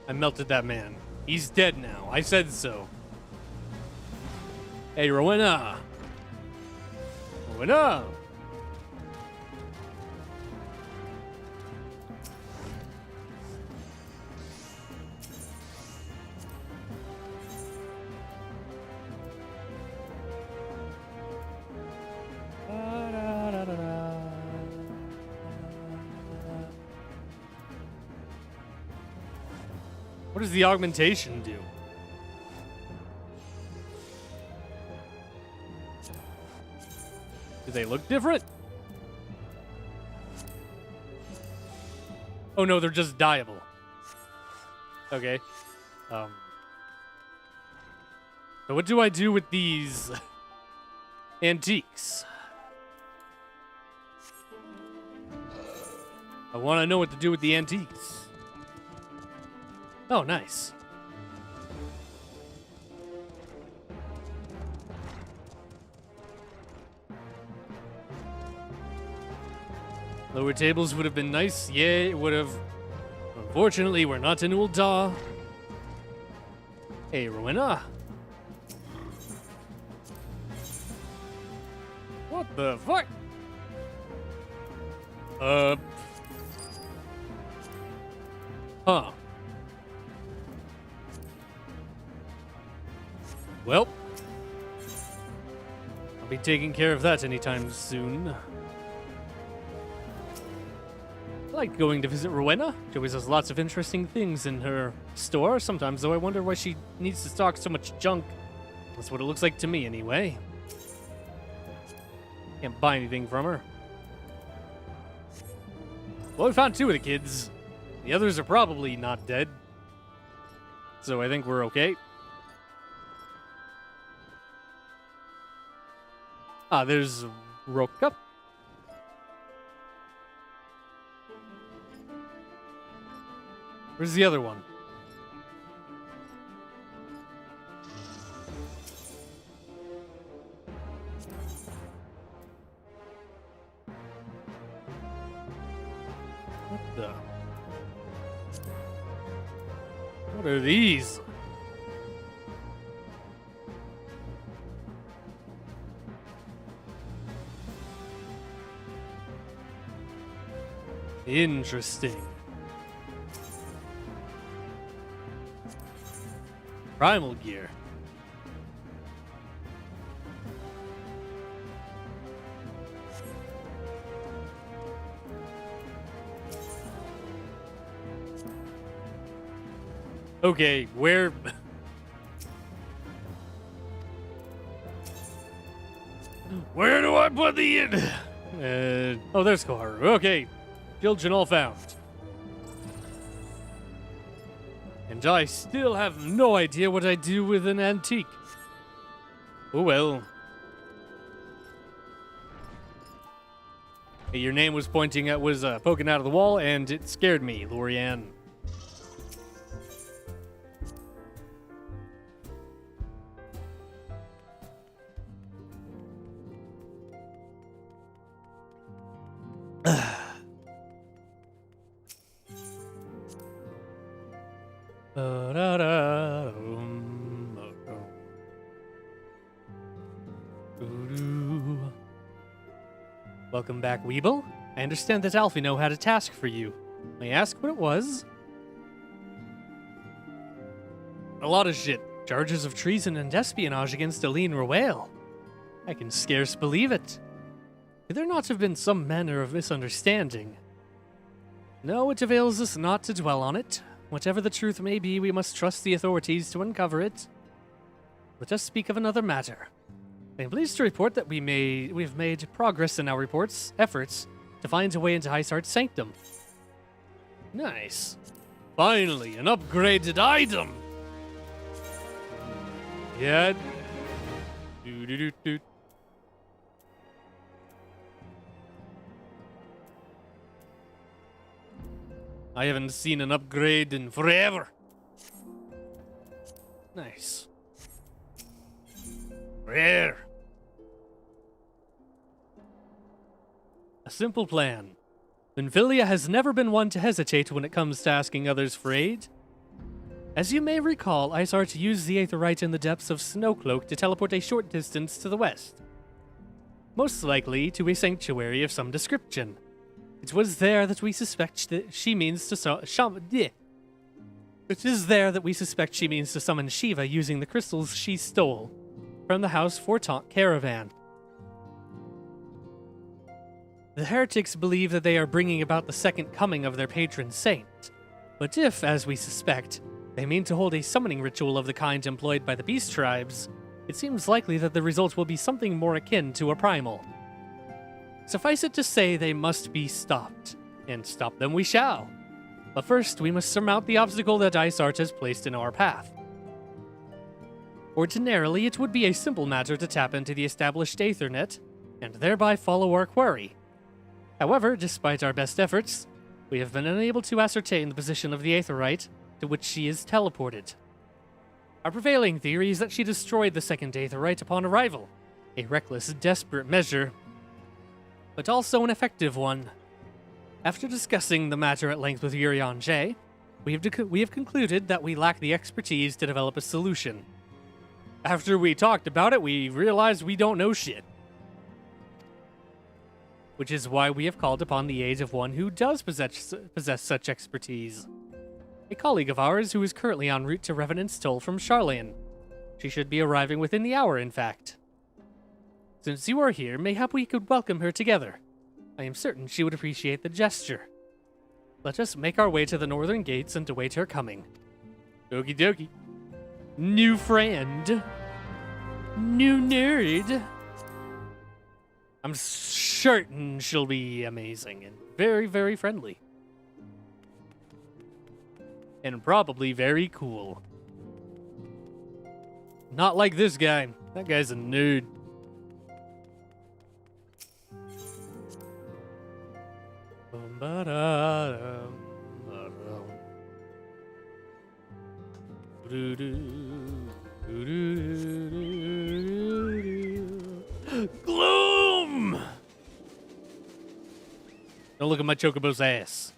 I melted that man. He's dead now. I said so. Hey, Rowena. Rowena. What does the augmentation do? Do they look different? Oh no, they're just dyeable. Okay. So what do I do with these antiques? I want to know what to do with the antiques. Oh, nice. Lower tables would have been nice. Yeah, it would have. Unfortunately, we're not in Ul'dah. Hey, Rowena. the fuck? Huh. Well, I'll be taking care of that anytime soon. I like going to visit Rowena. She always has lots of interesting things in her store. Sometimes, though, I wonder why she needs to stock so much junk. That's what it looks like to me, anyway. Can't buy anything from her. Well, we found 2 of the kids. The others are probably not dead. So I think we're okay. Ah, there's Roka. Where's the other one? What the? What are these? Interesting. Primal gear. Okay, where... Where do I put the oh, there's Koharu. Okay. Children all found. And I still have no idea what I do with an antique. Oh well. Hey, your name was poking out of the wall, and it scared me, Lorianne. Welcome back, Weeble. I understand that Alfino had a task for you. May I ask what it was? A lot of shit. Charges of treason and espionage against Aline Royale. I can scarce believe it. Could there not have been some manner of misunderstanding? No, it avails us not to dwell on it. Whatever the truth may be, we must trust the authorities to uncover it. Let us speak of another matter. I am pleased to report that we've made progress in our efforts to find a way into Isart's sanctum. Nice. Finally, an upgraded item! Yeah. Do. I haven't seen an upgrade in forever. Nice. Rare. A simple plan. Vinfilia has never been one to hesitate when it comes to asking others for aid. As you may recall, Isart used the Aetheryte in the depths of Snowcloak to teleport a short distance to the west. Most likely to a sanctuary of some description. It was there that we suspect that she means to It is there that we suspect she means to summon Shiva using the crystals she stole from the House Fortant caravan. The heretics believe that they are bringing about the second coming of their patron saint. But if, as we suspect, they mean to hold a summoning ritual of the kind employed by the beast tribes, it seems likely that the result will be something more akin to a primal. Suffice it to say they must be stopped, and stop them we shall. But first, we must surmount the obstacle that Isart has placed in our path. Ordinarily, it would be a simple matter to tap into the established Aethernet, and thereby follow our quarry. However, despite our best efforts, we have been unable to ascertain the position of the Aetherite to which she is teleported. Our prevailing theory is that she destroyed the second Aetherite upon arrival, a reckless, desperate measure, but also an effective one. After discussing the matter at length with Urian J, we have concluded that we lack the expertise to develop a solution. After we talked about it, we realized we don't know shit. which is why we have called upon the aid of one who does possess such expertise. A colleague of ours who is currently en route to Revenant's Toll from Charlayan. She should be arriving within the hour, in fact. Since you are here, mayhap we could welcome her together. I am certain she would appreciate the gesture. Let us make our way to the northern gates and await her coming. Okie dokie. New friend. New nerd. I'm certain she'll be amazing and very, very friendly. And probably very cool. Not like this guy. That guy's a nerd. Gloom! Don't look at my chocobo's ass.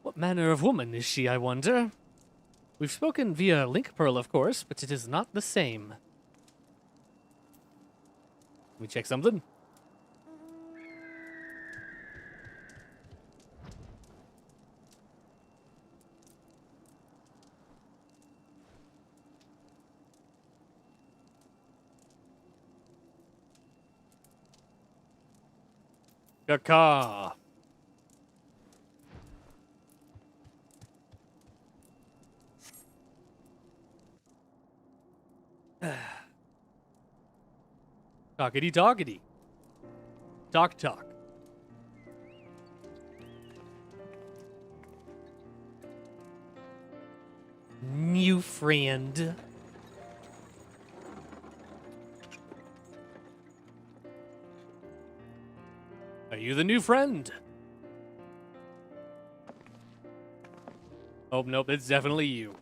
What manner of woman is she, I wonder? We've spoken via link pearl, of course, but it is not the same. Let me check something. Caca. Talkity talkity. Talk talk. New friend. Are you the new friend? Oh, nope, it's definitely you.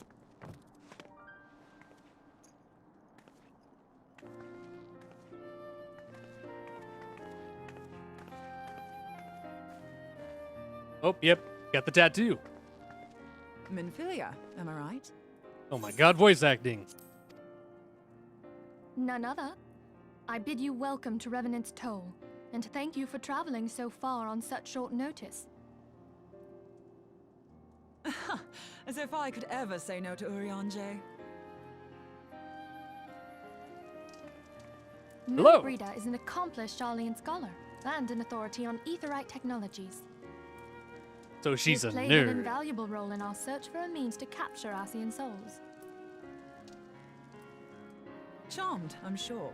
Oh, yep, got the tattoo. Minfilia, am I right? Oh my god, voice acting. None other. I bid you welcome to Revenant's Toll, and thank you for traveling so far on such short notice. As if I could ever say no to Urianger. Hello. Brida is an accomplished Charlian scholar and an authority on aetherite technologies. So she's She a has played nerd. an invaluable role in our search for a means to capture Ascian souls. Charmed, I'm sure.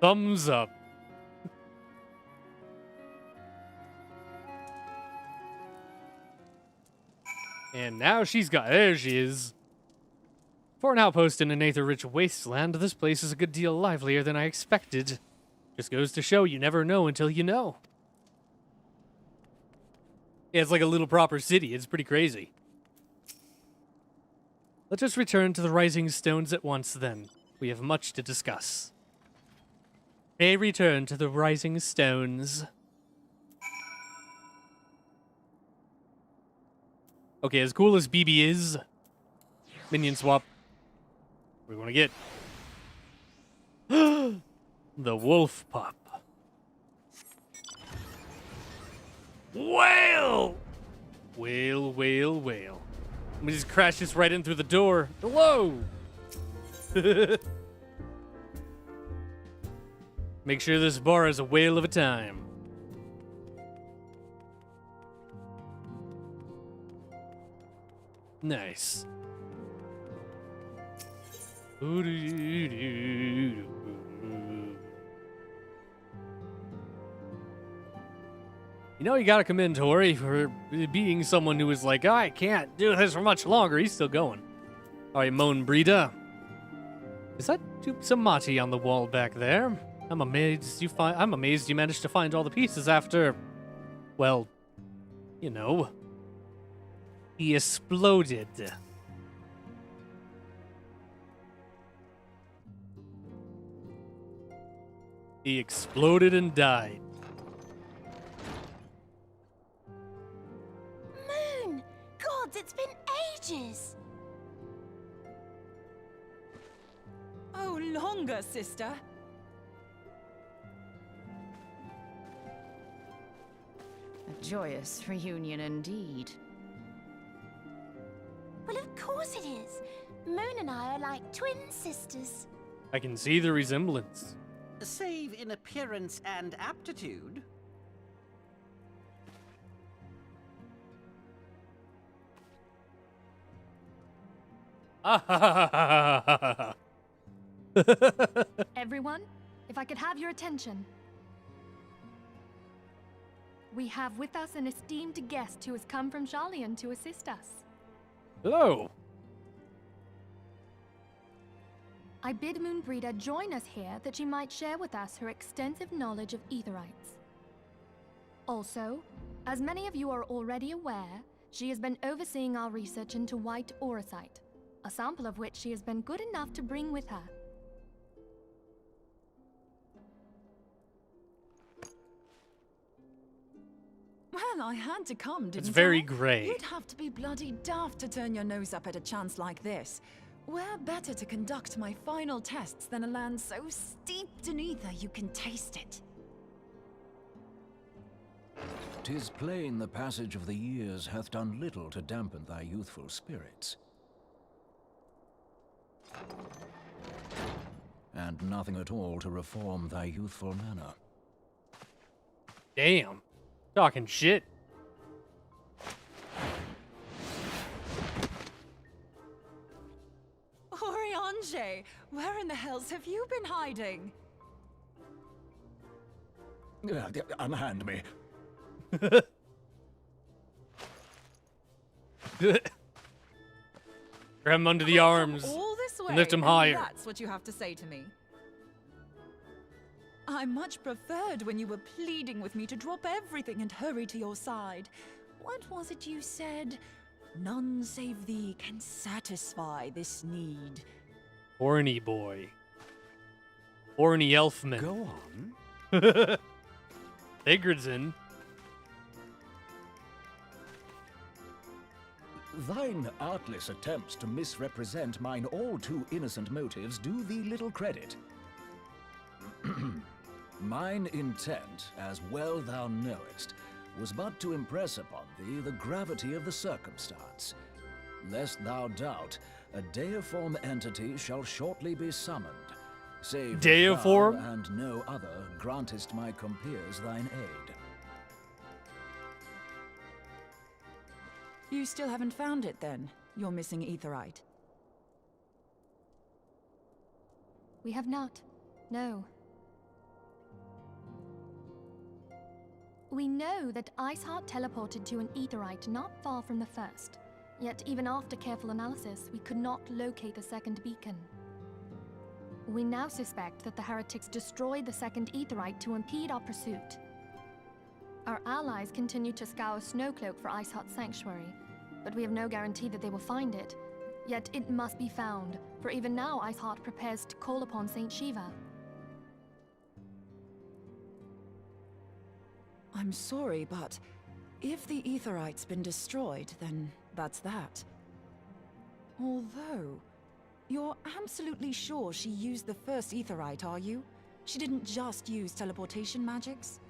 Thumbs up. And now she's got... There she is. For an outpost in an aether-rich wasteland, this place is a good deal livelier than I expected. Just goes to show you never know until you know. Yeah, it's like a little proper city. It's pretty crazy. Let us return to the Rising Stones at once, then. We have much to discuss. May return to the Rising Stones. Okay, as cool as BB is, minion swap. What do we want to get? The wolf pup. Whale! Whale, whale, whale. Let me just crash this right in through the door. Hello! Make sure this bar has a whale of a time. Nice. You know, you gotta commend Tori for being someone who was like, oh, I can't do this for much longer. He's still going. All right, Moan Brida. Is that some mati on the wall back there? I'm amazed you managed to find all the pieces after, well, you know, he exploded. He exploded and died. Moon! Gods, it's been ages! longer, sister. A joyous reunion indeed. Well, of course it is. Moon and I are like twin sisters. I can see the resemblance. Save in appearance and aptitude. Everyone, if I could have your attention. We have with us an esteemed guest who has come from Jalian to assist us. Hello. I bid Moonbreeder join us here that she might share with us her extensive knowledge of Aetherites. Also, as many of you are already aware, she has been overseeing our research into white auracite, a sample of which she has been good enough to bring with her. Well, I had to come, didn't I? It's very grey. You'd have to be bloody daft to turn your nose up at a chance like this. Where better to conduct my final tests than a land so steeped in ether you can taste it? 'Tis plain the passage of the years hath done little to dampen thy youthful spirits. And nothing at all to reform thy youthful manner. Damn. Talking shit. Oriange, where in the hells have you been hiding? Unhand me. Grab him under the arms. All this way, and lift him and higher. That's what you have to say to me. I much preferred when you were pleading with me to drop everything and hurry to your side. What was it you said? None save thee can satisfy this need. Horny boy. Horny elfman. Go on. Sigurdsson. Thine artless attempts to misrepresent mine all too innocent motives do thee little credit. Mine intent, as well thou knowest, was but to impress upon thee the gravity of the circumstance. Lest thou doubt, a deiform entity shall shortly be summoned, save Deiform? thou and no other grantest my compeers thine aid. You still haven't found it then, your missing Aetherite? We have not. No. We know that Iceheart teleported to an Aetherite not far from the first. Yet even after careful analysis, we could not locate the second beacon. We now suspect that the heretics destroyed the second Aetherite to impede our pursuit. Our allies continue to scour Snowcloak for Iceheart's sanctuary, but we have no guarantee that they will find it. Yet it must be found, for even now Iceheart prepares to call upon Saint Shiva. I'm sorry, but if the Aetherite's been destroyed, then that's that. Although, you're absolutely sure she used the first Aetherite, are you? She didn't just use teleportation magics?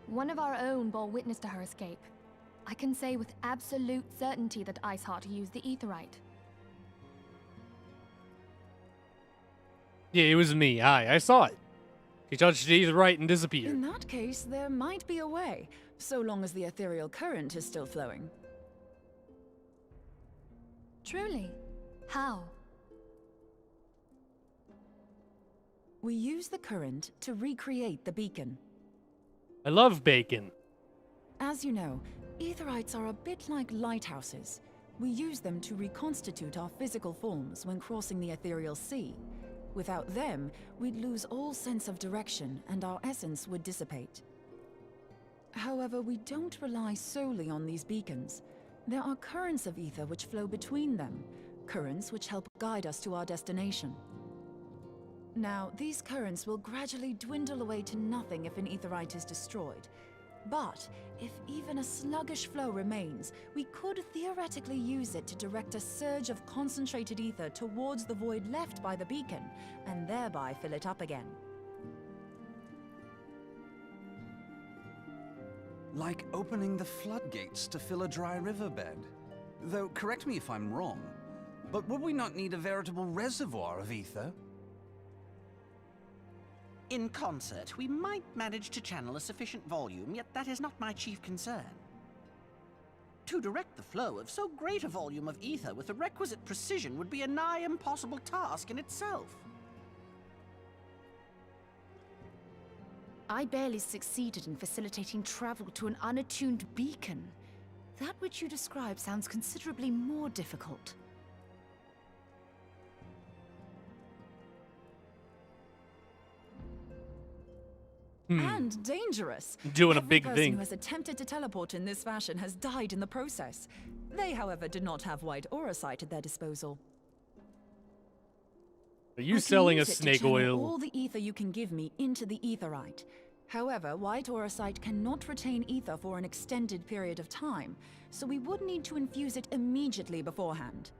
One of our own bore witness to her escape. I can say with absolute certainty that Iceheart used the Aetherite. Yeah, it was me. I saw it. He touched the right and disappeared. In that case, there might be a way, so long as the ethereal current is still flowing. Truly? How? We use the current to recreate the beacon. I love bacon. As you know, Aetherites are a bit like lighthouses. We use them to reconstitute our physical forms when crossing the ethereal sea. Without them, we'd lose all sense of direction and our essence would dissipate. However, we don't rely solely on these beacons. There are currents of ether which flow between them, currents which help guide us to our destination. Now, these currents will gradually dwindle away to nothing if an Aetherite is destroyed. But if even a sluggish flow remains, we could theoretically use it to direct a surge of concentrated ether towards the void left by the beacon, and thereby fill it up again. Like opening the floodgates to fill a dry riverbed. Though, correct me if I'm wrong, but would we not need a veritable reservoir of ether? In concert, we might manage to channel a sufficient volume, yet that is not my chief concern. To direct the flow of so great a volume of ether with the requisite precision would be a nigh impossible task in itself. I barely succeeded in facilitating travel to an unattuned beacon. That which you describe sounds considerably more difficult. And dangerous. Doing a Every big person thing. who has attempted to teleport in this fashion has died in the process. They, however, did not have white auracite at their disposal. Are you I can selling use us it to snake channel oil? all the ether you can give me into the etherite. However, white auracite cannot retain ether for an extended period of time, so we would need to infuse it immediately beforehand.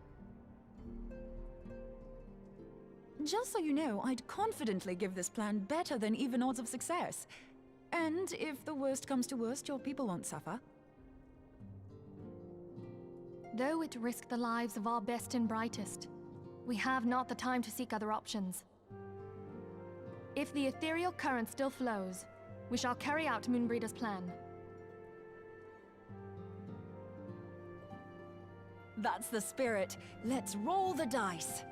Just so you know, I'd confidently give this plan better than even odds of success. And if the worst comes to worst, your people won't suffer. Though it risked the lives of our best and brightest, we have not the time to seek other options. If the ethereal current still flows, we shall carry out Moonbreeder's plan. That's the spirit. Let's roll the dice.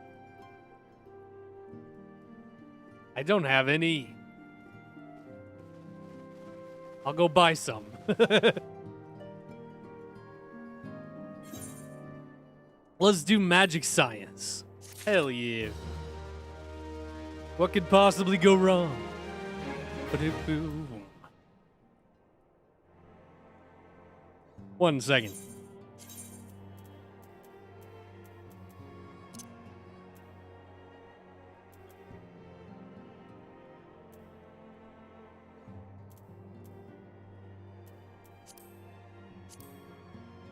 I don't have any. I'll go buy some. Let's do magic science. Hell yeah. What could possibly go wrong? Ba-da-boom. 1 second.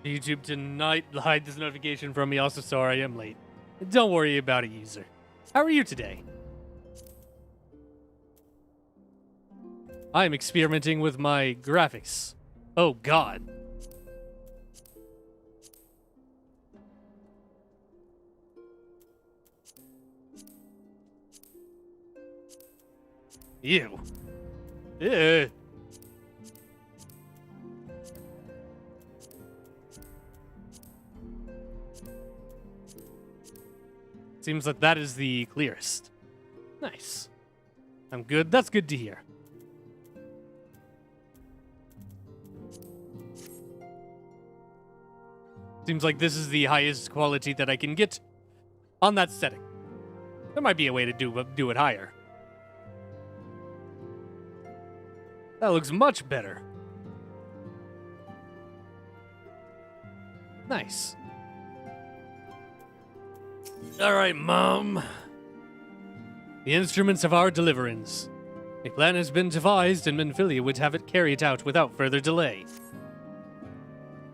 YouTube tonight hide this notification from me. Also, sorry I'm late. Don't worry about it, user. How are you today? I'm experimenting with my graphics. Oh god. Ew. Ew. Seems like that is the clearest. Nice. I'm good. That's good to hear. Seems like this is the highest quality that I can get on that setting. There might be a way to do it higher. That looks much better. Nice. All right, Mom. The instruments of our deliverance. A plan has been devised, and Minfilia would have it carried out without further delay.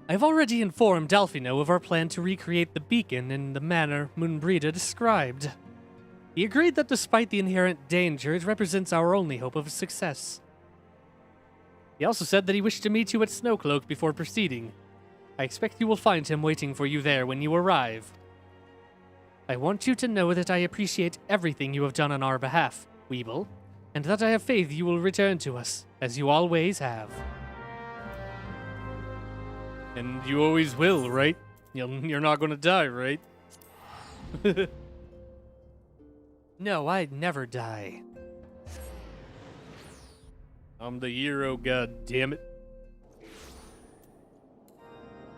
I've already informed Alfino of our plan to recreate the beacon in the manner Moonbreeda described. He agreed that despite the inherent danger, it represents our only hope of success. He also said that he wished to meet you at Snowcloak before proceeding. I expect you will find him waiting for you there when you arrive. I want you to know that I appreciate everything you have done on our behalf, Weeble, and that I have faith you will return to us, as you always have. And you always will, right? You're not going to die, right? No, I'd never die. I'm the hero, god damn it.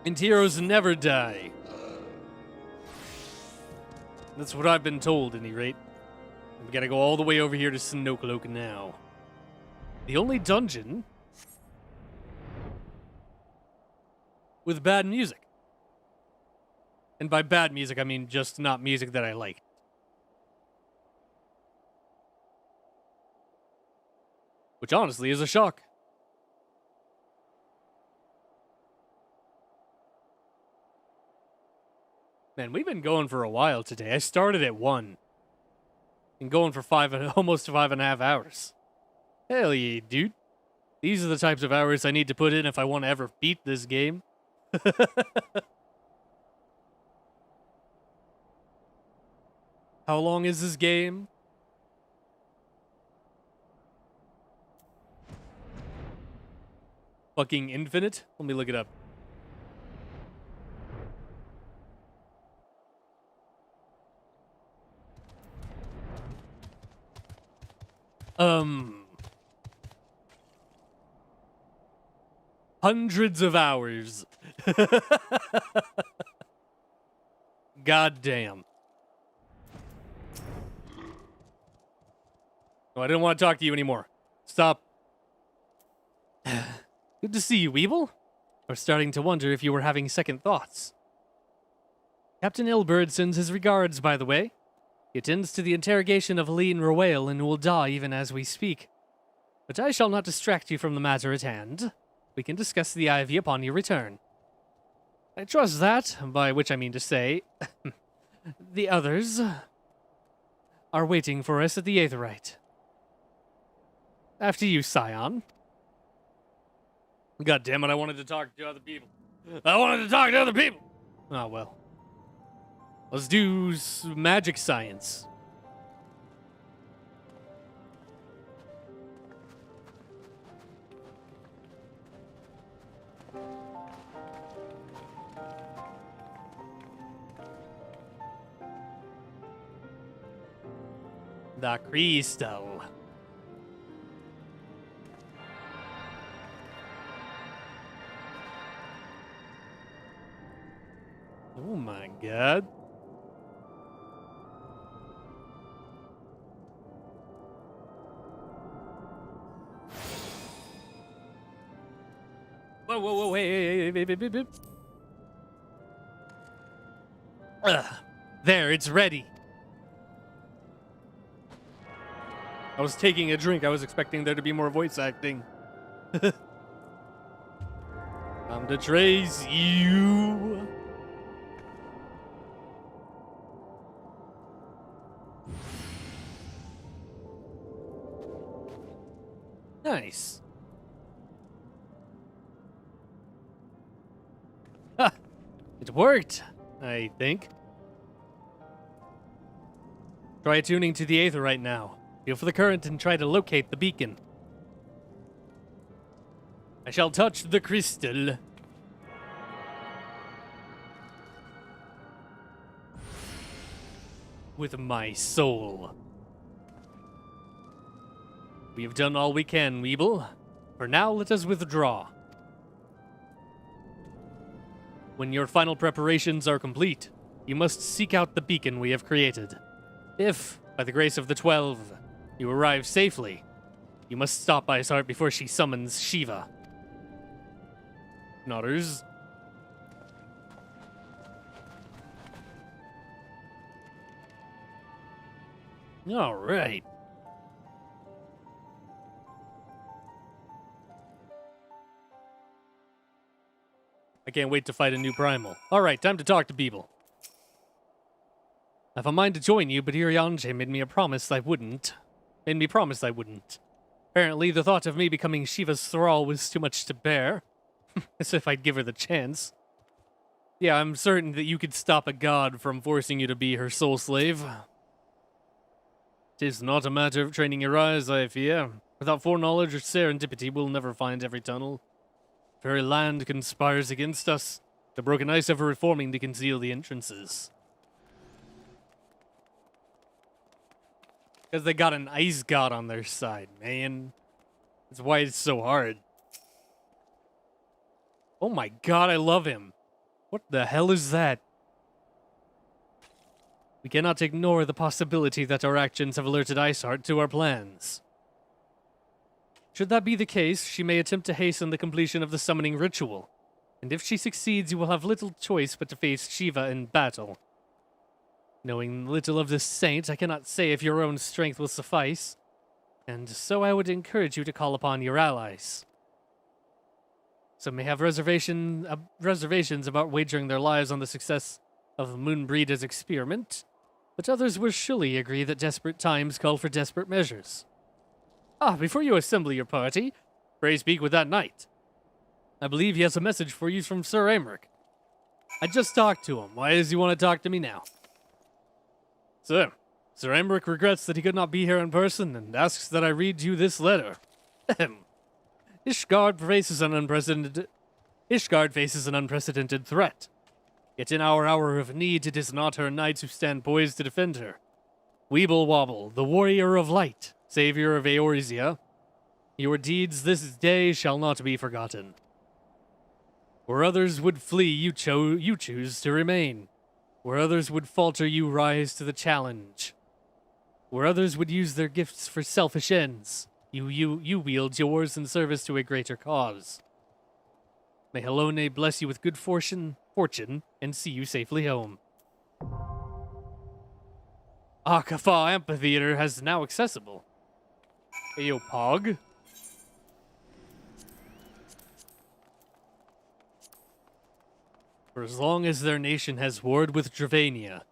And heroes never die. That's what I've been told, at any rate. We gotta go all the way over here to Snowcloak now. The only dungeon with bad music. And by bad music, I mean just not music that I like. Which honestly is a shock. Man, we've been going for a while today. I started at 1. And going for almost 5.5 hours. Hell yeah, dude. These are the types of hours I need to put in if I want to ever beat this game. How long is this game? Fucking infinite? Let me look it up. Hundreds of hours. God damn. Oh, I didn't want to talk to you anymore. Stop. Good to see you, Weeble. I was starting to wonder if you were having second thoughts. Captain Ilbird sends his regards, by the way. He attends to the interrogation of Aline Royale and will die even as we speak. But I shall not distract you from the matter at hand. We can discuss the Ivy upon your return. I trust that, by which I mean to say, the others are waiting for us at the Aetherite. After you, Scion. God damn it, I wanted to talk to other people. Oh, well. Let's do magic science. The crystal. Oh my god. Whoa, hey. There, it's ready. I was taking a drink. I was expecting there to be more voice acting. Time to trace you. Nice. Ha! It worked, I think. Try attuning to the Aetherite now. Feel for the current and try to locate the beacon. I shall touch the crystal. With my soul. We have done all we can, Weeble. For now, let us withdraw. When your final preparations are complete, you must seek out the beacon we have created. If, by the grace of the 12, you arrive safely, you must stop Iceheart before she summons Shiva. Nodders. All right. I can't wait to fight a new primal. All right, time to talk to people. I have a mind to join you, but Iriange made me promise I wouldn't. Apparently, the thought of me becoming Shiva's thrall was too much to bear. As if I'd give her the chance. Yeah, I'm certain that you could stop a god from forcing you to be her soul slave. Tis not a matter of training your eyes, I fear. Without foreknowledge or serendipity, we'll never find every tunnel. Very land conspires against us. The broken ice ever reforming to conceal the entrances. Because they got an ice god on their side, man. That's why it's so hard. Oh my god, I love him. What the hell is that? We cannot ignore the possibility that our actions have alerted Iceheart to our plans. Should that be the case, she may attempt to hasten the completion of the summoning ritual. And if she succeeds, you will have little choice but to face Shiva in battle. Knowing little of this saint, I cannot say if your own strength will suffice. And so I would encourage you to call upon your allies. Some may have reservations about wagering their lives on the success of Moonbreeder's experiment, but others will surely agree that desperate times call for desperate measures. Ah, before you assemble your party, pray speak with that knight. I believe he has a message for you from Sir Aymeric. I just talked to him. Why does he want to talk to me now? Sir Aymeric regrets that he could not be here in person and asks that I read you this letter. Ishgard faces an unprecedented threat. Yet in our hour of need, it is not her knights who stand poised to defend her. Weeble Wobble, the warrior of light, savior of Eorzea, your deeds this day shall not be forgotten. Where others would flee, you choose to remain. Where others would falter, you rise to the challenge. Where others would use their gifts for selfish ends, you wield yours in service to a greater cause. May Helone bless you with good fortune, and see you safely home. Akafa Amphitheater has now accessible. Ayo Pog. For as long as their nation has warred with Dravania,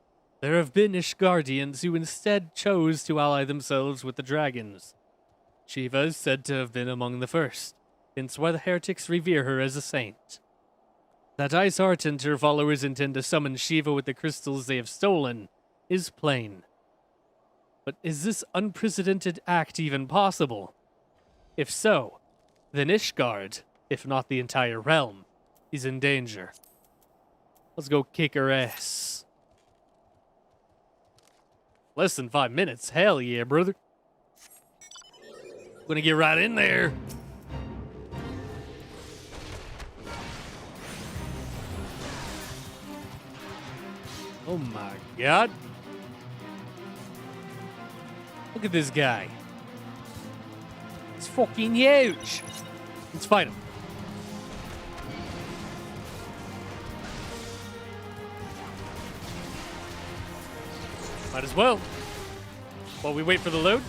there have been Ishgardians who instead chose to ally themselves with the dragons. Shiva is said to have been among the first, hence why the heretics revere her as a saint. That Ice Heart and her followers intend to summon Shiva with the crystals they have stolen is plain. But is this unprecedented act even possible? If so, then Ishgard, if not the entire realm, is in danger. Let's go kick her ass. Less than 5 minutes. Hell yeah, brother. Gonna get right in there. Oh my god. Look at this guy. It's fucking huge. Let's fight him. Might as well. While we wait for the load.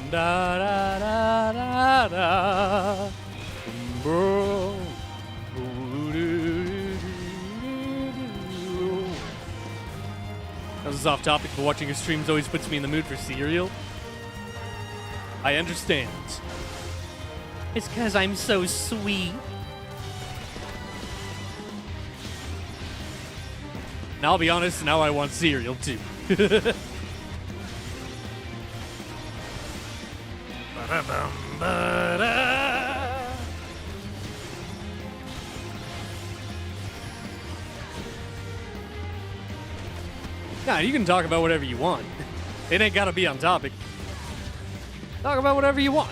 Da da da da da. Bro. This is off topic, but watching your streams always puts me in the mood for cereal. I understand. It's because I'm so sweet. Now I'll be honest, now I want cereal too. Nah, you can talk about whatever you want. It ain't gotta be on topic. Talk about whatever you want.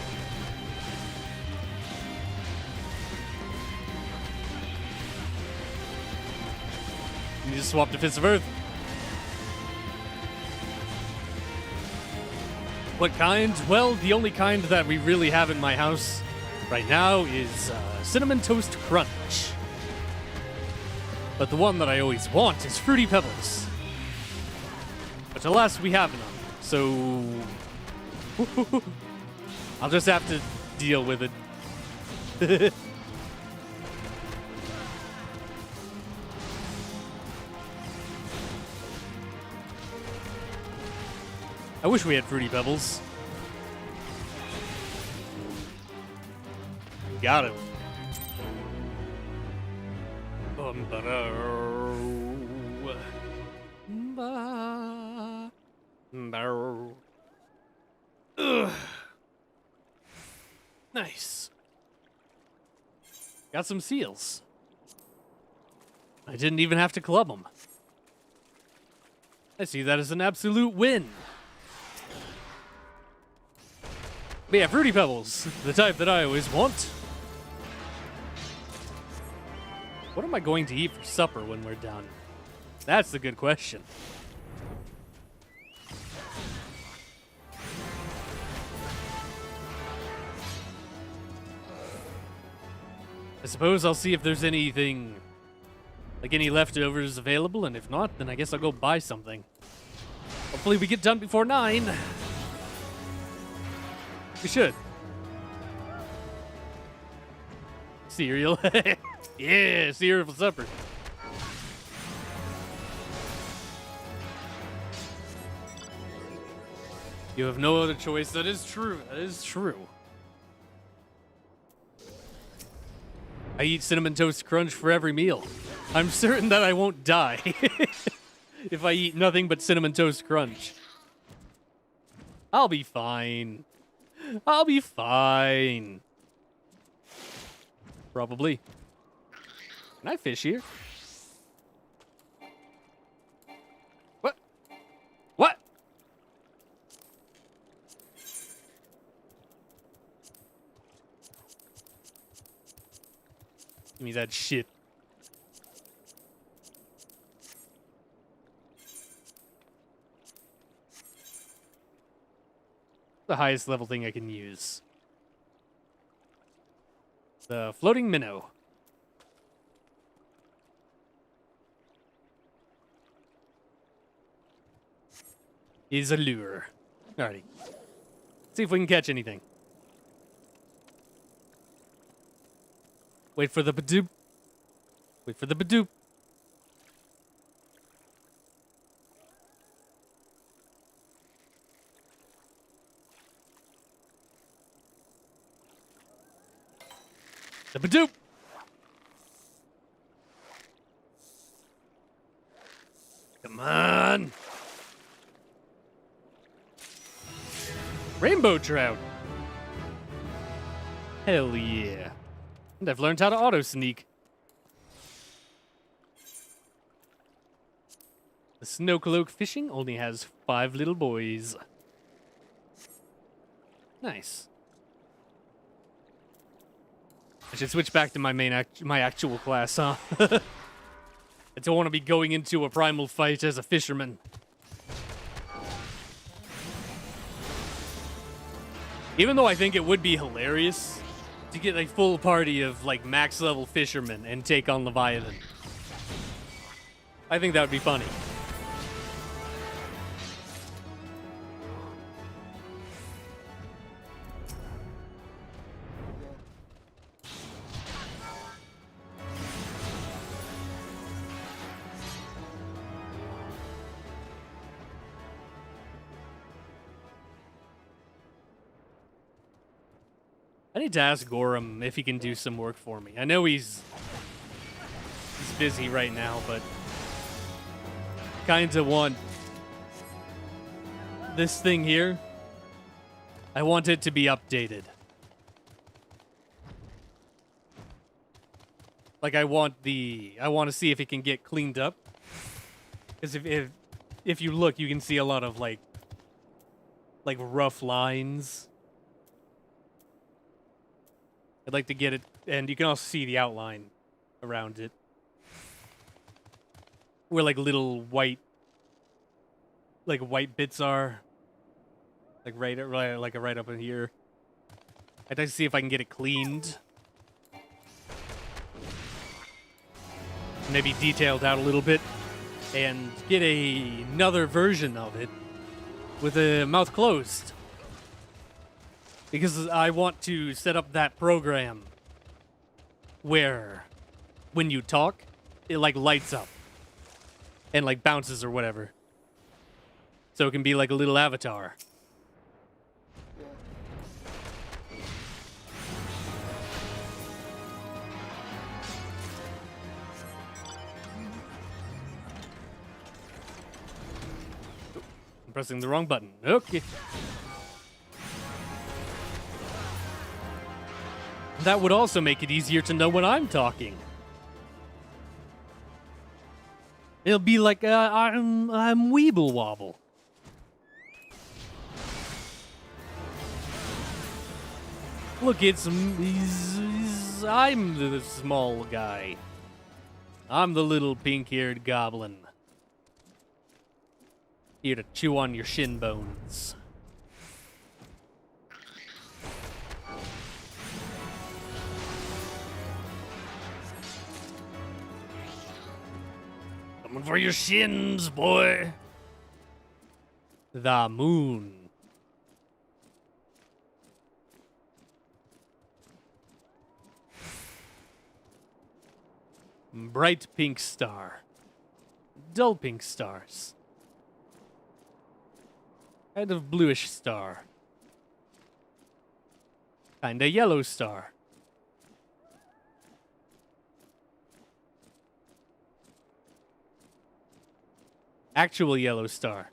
You just swap the Fist of Earth. What kind? Well, the only kind that we really have in my house right now is Cinnamon Toast Crunch. But the one that I always want is Fruity Pebbles. Which alas, we have none. So I'll just have to deal with it. I wish we had Fruity Pebbles. Got it. Ugh. Nice. Got some seals. I didn't even have to club them. I see that as an absolute win. But yeah, Fruity Pebbles, the type that I always want. What am I going to eat for supper when we're done? That's the good question. I suppose I'll see if there's anything, like any leftovers available, and if not, then I guess I'll go buy something. Hopefully we get done before 9. We should. Cereal. Yeah, see her for supper. You have no other choice. That is true. That is true. I eat Cinnamon Toast Crunch for every meal. I'm certain that I won't die if I eat nothing but Cinnamon Toast Crunch. I'll be fine. I'll be fine. Probably. Can I fish here? What? What? Give me that shit. The highest level thing I can use. The floating minnow. Is a lure. Alrighty. See if we can catch anything. Wait for the badoop. Wait for the badoop. The badoop. Come on. Rainbow trout. Hell yeah. And I've learned how to auto sneak. The snow cloak fishing only has 5 little boys. Nice. I should switch back to my my actual class, huh? I don't want to be going into a primal fight as a fisherman. Even though I think it would be hilarious to get a full party of like max level fishermen and take on Leviathan. I think that would be funny. I need to ask Gorham if he can do some work for me. I know he's busy right now, but kinda want this thing here. I want it to be updated. Like I want to see if it can get cleaned up. Because if you look, you can see a lot of like rough lines. I'd like to get it, and you can also see the outline around it. Where like little white bits are. Like right up in here. I'd like to see if I can get it cleaned. Maybe detailed out a little bit. And get another version of it with the mouth closed. Because I want to set up that program where when you talk, it like lights up and like bounces or whatever. So it can be like a little avatar. I'm pressing the wrong button. Okay. That would also make it easier to know when I'm talking. It'll be like, I'm Weeble Wobble. Look, I'm the small guy. I'm the little pink-haired goblin. Here to chew on your shin bones. Coming for your shins, boy. The moon. Bright pink star. Dull pink stars. Kind of bluish star. Kinda yellow star. Actual yellow star.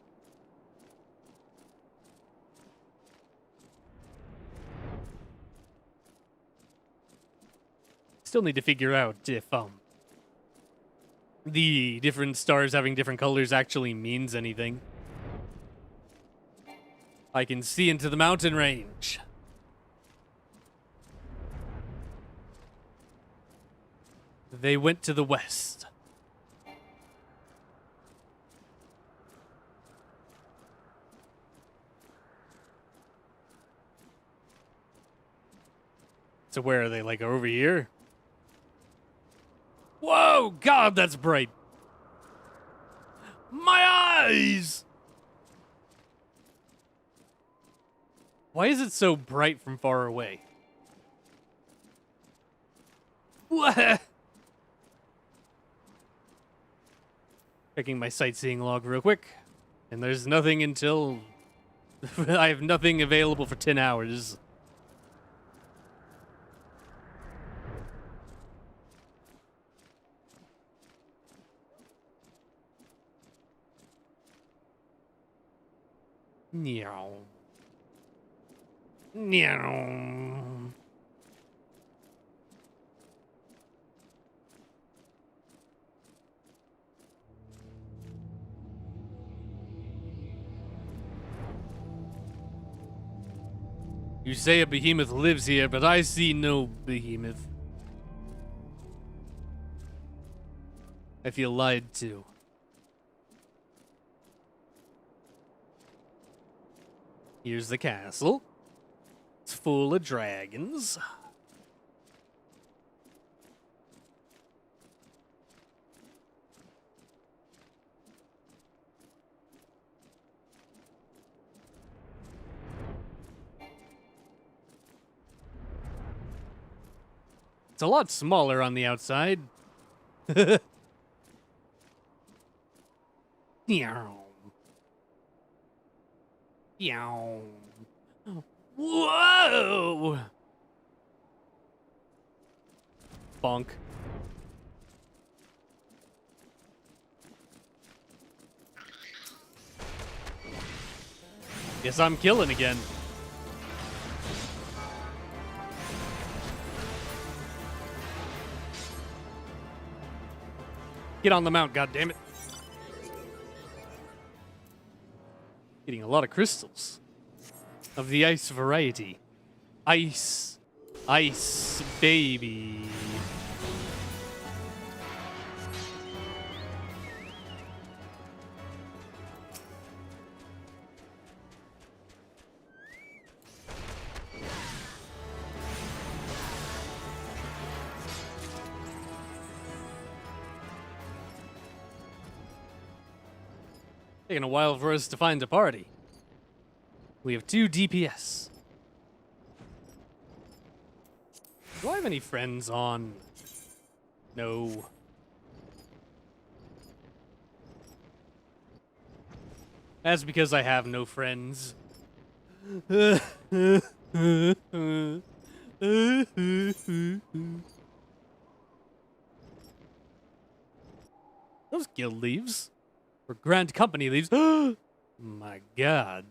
Still need to figure out if the different stars having different colors actually means anything. I can see into the mountain range. They went to the west. So where are they? Like over here? Whoa, God, that's bright. My eyes! Why is it so bright from far away? What? Checking my sightseeing log real quick. And there's nothing until... I have nothing available for 10 hours. Meow. Meow. You say a behemoth lives here, but I see no behemoth. I feel lied to. Here's the castle. It's full of dragons. It's a lot smaller on the outside. Meow. Meow. Whoa! Bonk. Guess I'm killing again. Get on the mount, goddammit. Getting a lot of crystals. Of the ice variety. Ice. Ice, baby. Taking a while for us to find a party. We have 2 DPS. Do I have any friends on? No. That's because I have no friends. Those guild leaves. Or Grand Company leaves. My God.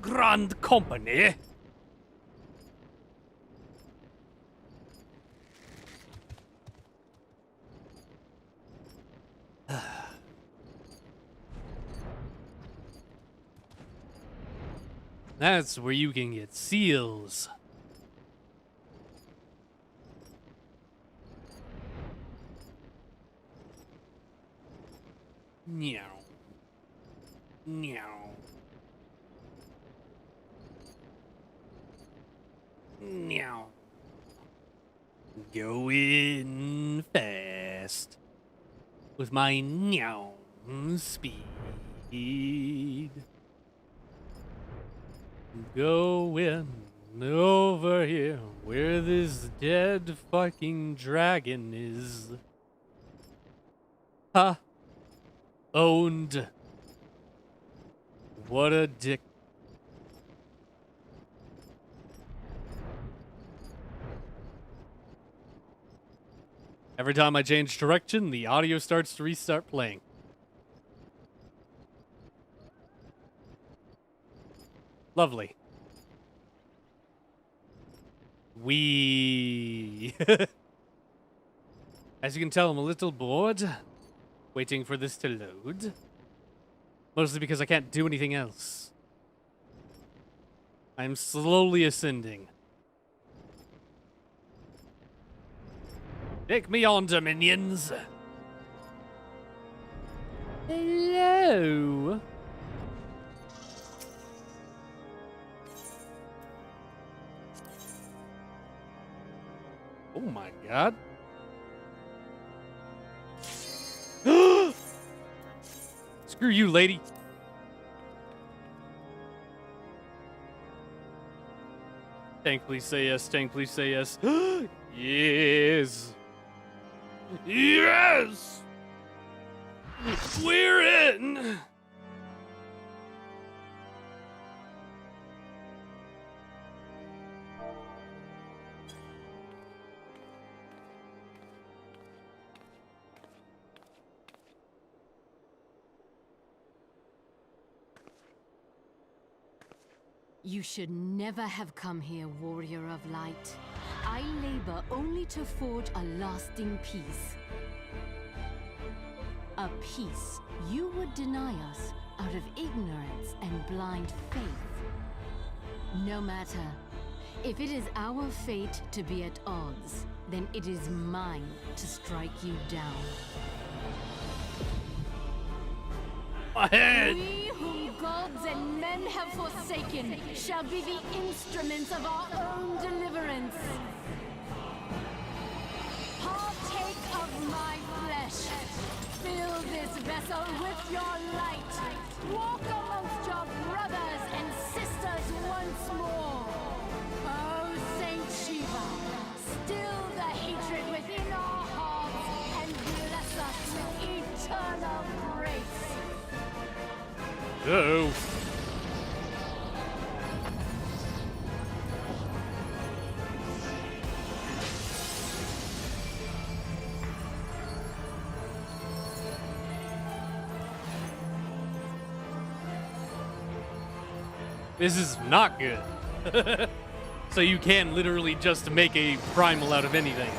Grand Company. That's where you can get seals. Meow. Meow. Meow. Go in fast with my meow speed. Go in over here, where this dead fucking dragon is. Ha! Owned. What a dick. Every time I change direction, the audio starts to restart playing. Lovely. As you can tell, I'm a little bored, waiting for this to load. Mostly because I can't do anything else. I'm slowly ascending. Take me on, Dominions! Hello? Oh my god. Screw you, lady. Tank, please say yes. Tank, please say yes. Yes. Yes! We're in! You should never have come here, warrior of light. I labor only to forge a lasting peace. A peace you would deny us out of ignorance and blind faith. No matter. If it is our fate to be at odds, then it is mine to strike you down. Ahead! We whom gods and men have forsaken shall be the instruments of our own deliverance. Partake of my flesh. Fill this vessel with your light. Walk amongst your brothers and sisters once more. Oh, Saint Shiva, still the hatred within our hearts and bless us with eternal grace. Uh-oh. This is not good. So you can literally just make a primal out of anything.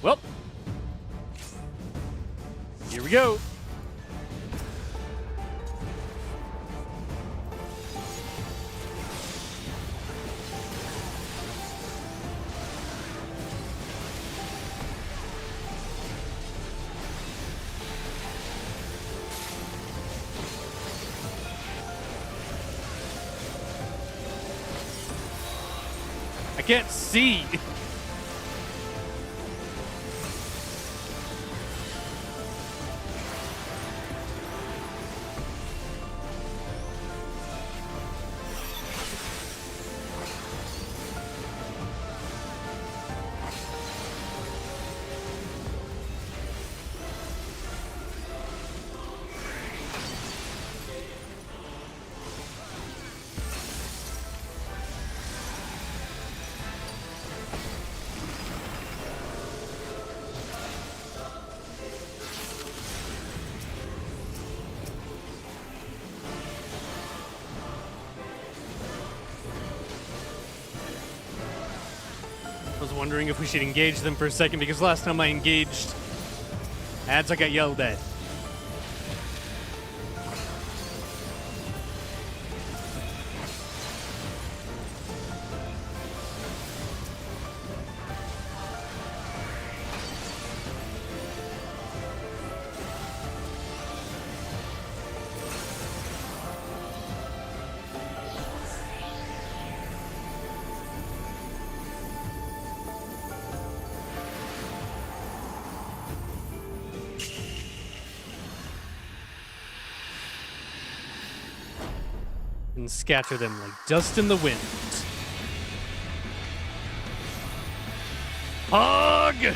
Well, here we go. I can't see. I was wondering if we should engage them for a second, because last time I engaged ads, I got yelled at. and scatter them like dust in the wind. Hug!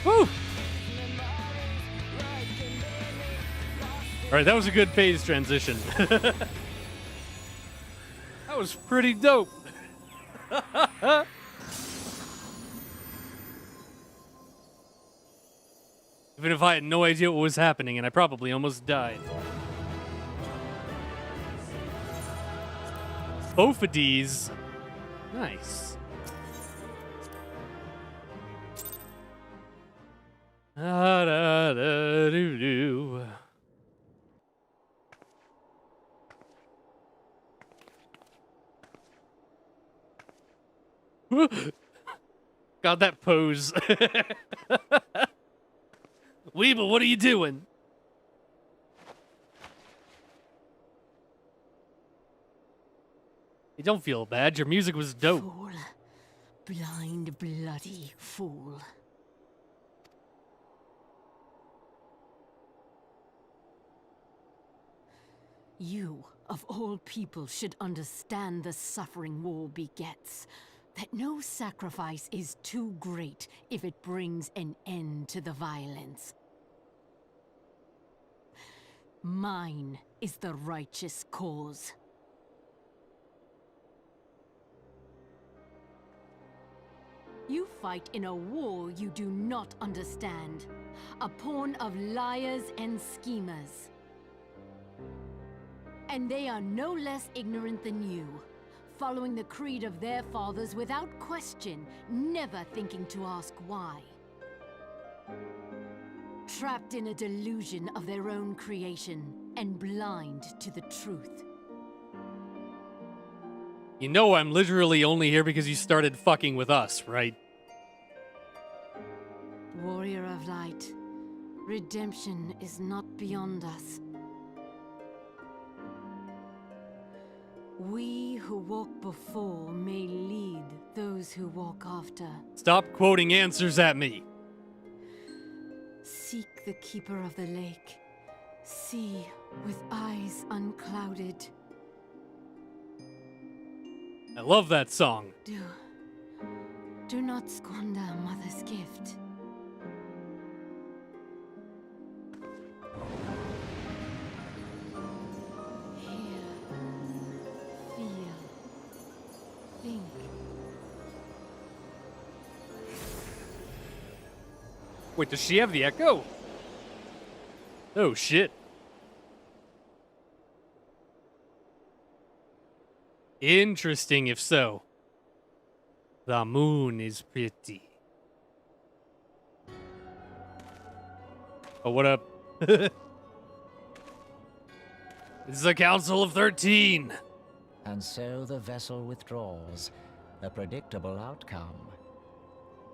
Woo! Alright, that was a good phase transition. That was pretty dope. Even if I had no idea what was happening, and I probably almost died. Both of these. Nice. Da, da, da, doo, doo. God, that pose. Weeble, what are you doing? You don't feel bad. Your music was dope. Fool. Blind, bloody fool. You, of all people, should understand the suffering war begets. That no sacrifice is too great if it brings an end to the violence. Mine is the righteous cause. You fight in a war you do not understand. A pawn of liars and schemers. And they are no less ignorant than you, following the creed of their fathers without question, never thinking to ask why. Trapped in a delusion of their own creation, and blind to the truth. You know I'm literally only here because you started fucking with us, right? Warrior of light, redemption is not beyond us. We who walk before may lead those who walk after. Stop quoting answers at me. Seek the keeper of the lake. See with eyes unclouded. I love that song. Do not squander Mother's gift. Wait, does she have the echo? Oh, shit. Interesting, if so. The moon is pretty. Oh, what up? This is a council of 13. And so the vessel withdraws. A predictable outcome.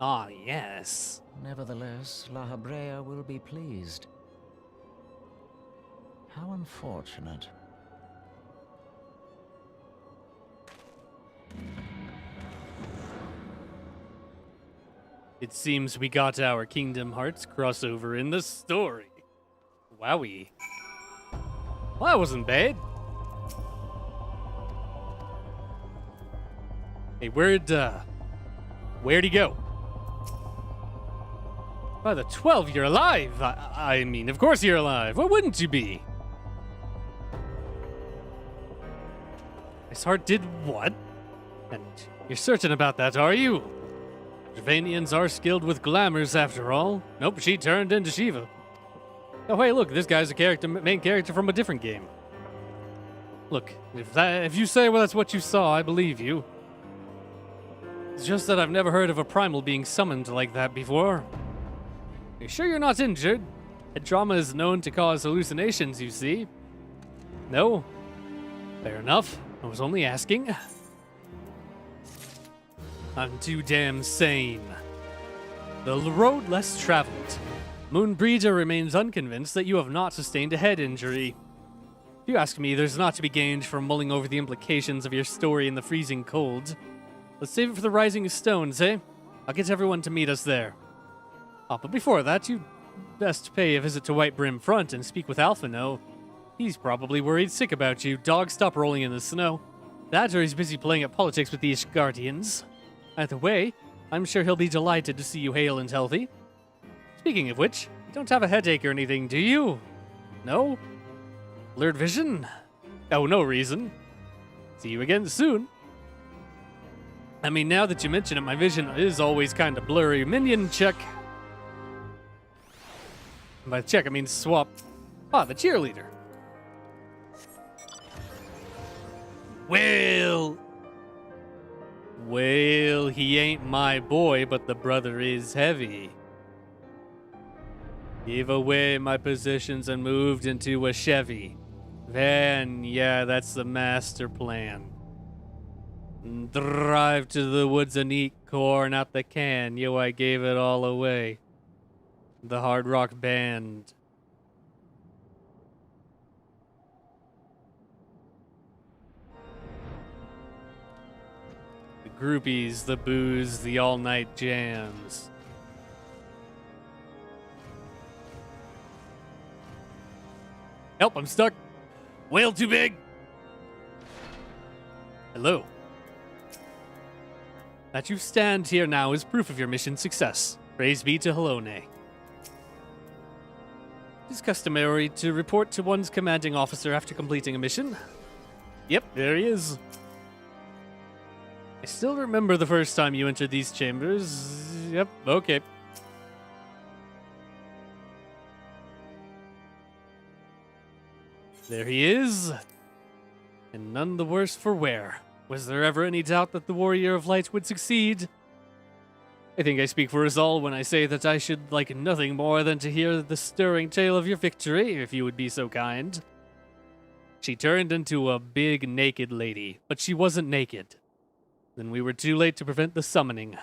Ah, yes. Nevertheless, La Habrea will be pleased. How unfortunate. It seems we got our Kingdom Hearts crossover in the story. Wowie. Well, that wasn't bad. Hey, where'd he go? By the 12, you're alive! I mean, of course you're alive. Why wouldn't you be? His heart did what? And you're certain about that, are you? Javanians are skilled with glamours, after all. Nope, she turned into Shiva. Oh, hey, look, this guy's a main character from a different game. Look, if you say, well, that's what you saw, I believe you. It's just that I've never heard of a primal being summoned like that before. You sure you're not injured? Head trauma is known to cause hallucinations, you see. No? Fair enough. I was only asking. I'm too damn sane. The road less traveled. Moonbreeder remains unconvinced that you have not sustained a head injury. If you ask me, there's not to be gained from mulling over the implications of your story in the freezing cold. Let's save it for the Rising Stones, eh? I'll get everyone to meet us there. Oh, but before that, you'd best pay a visit to White Brim Front and speak with Alphino. He's probably worried sick about you. Dog, stop rolling in the snow. That or he's busy playing at politics with the Ishgardians. Either way, I'm sure he'll be delighted to see you hale and healthy. Speaking of which, you don't have a headache or anything, do you? No? Blurred vision? Oh, no reason. See you again soon. I mean, now that you mention it, my vision is always kind of blurry. Minion check. And by check, I mean swap. Ah, the cheerleader. Well, he ain't my boy, but the brother is heavy. Gave away my positions and moved into a Chevy. Van, yeah, that's the master plan. Drive to the woods and eat corn out the can. Yo, I gave it all away. The Hard Rock Band. The groupies, the booze, the all-night jams. Help, I'm stuck. Whale too big. Hello. That you stand here now is proof of your mission's success. Praise be to Halone. It is customary to report to one's commanding officer after completing a mission. Yep, there he is. I still remember the first time you entered these chambers. Yep, okay. There he is. And none the worse for wear. Was there ever any doubt that the Warrior of Light would succeed? I think I speak for us all when I say that I should like nothing more than to hear the stirring tale of your victory, if you would be so kind. She turned into a big naked lady, but she wasn't naked. Then we were too late to prevent the summoning.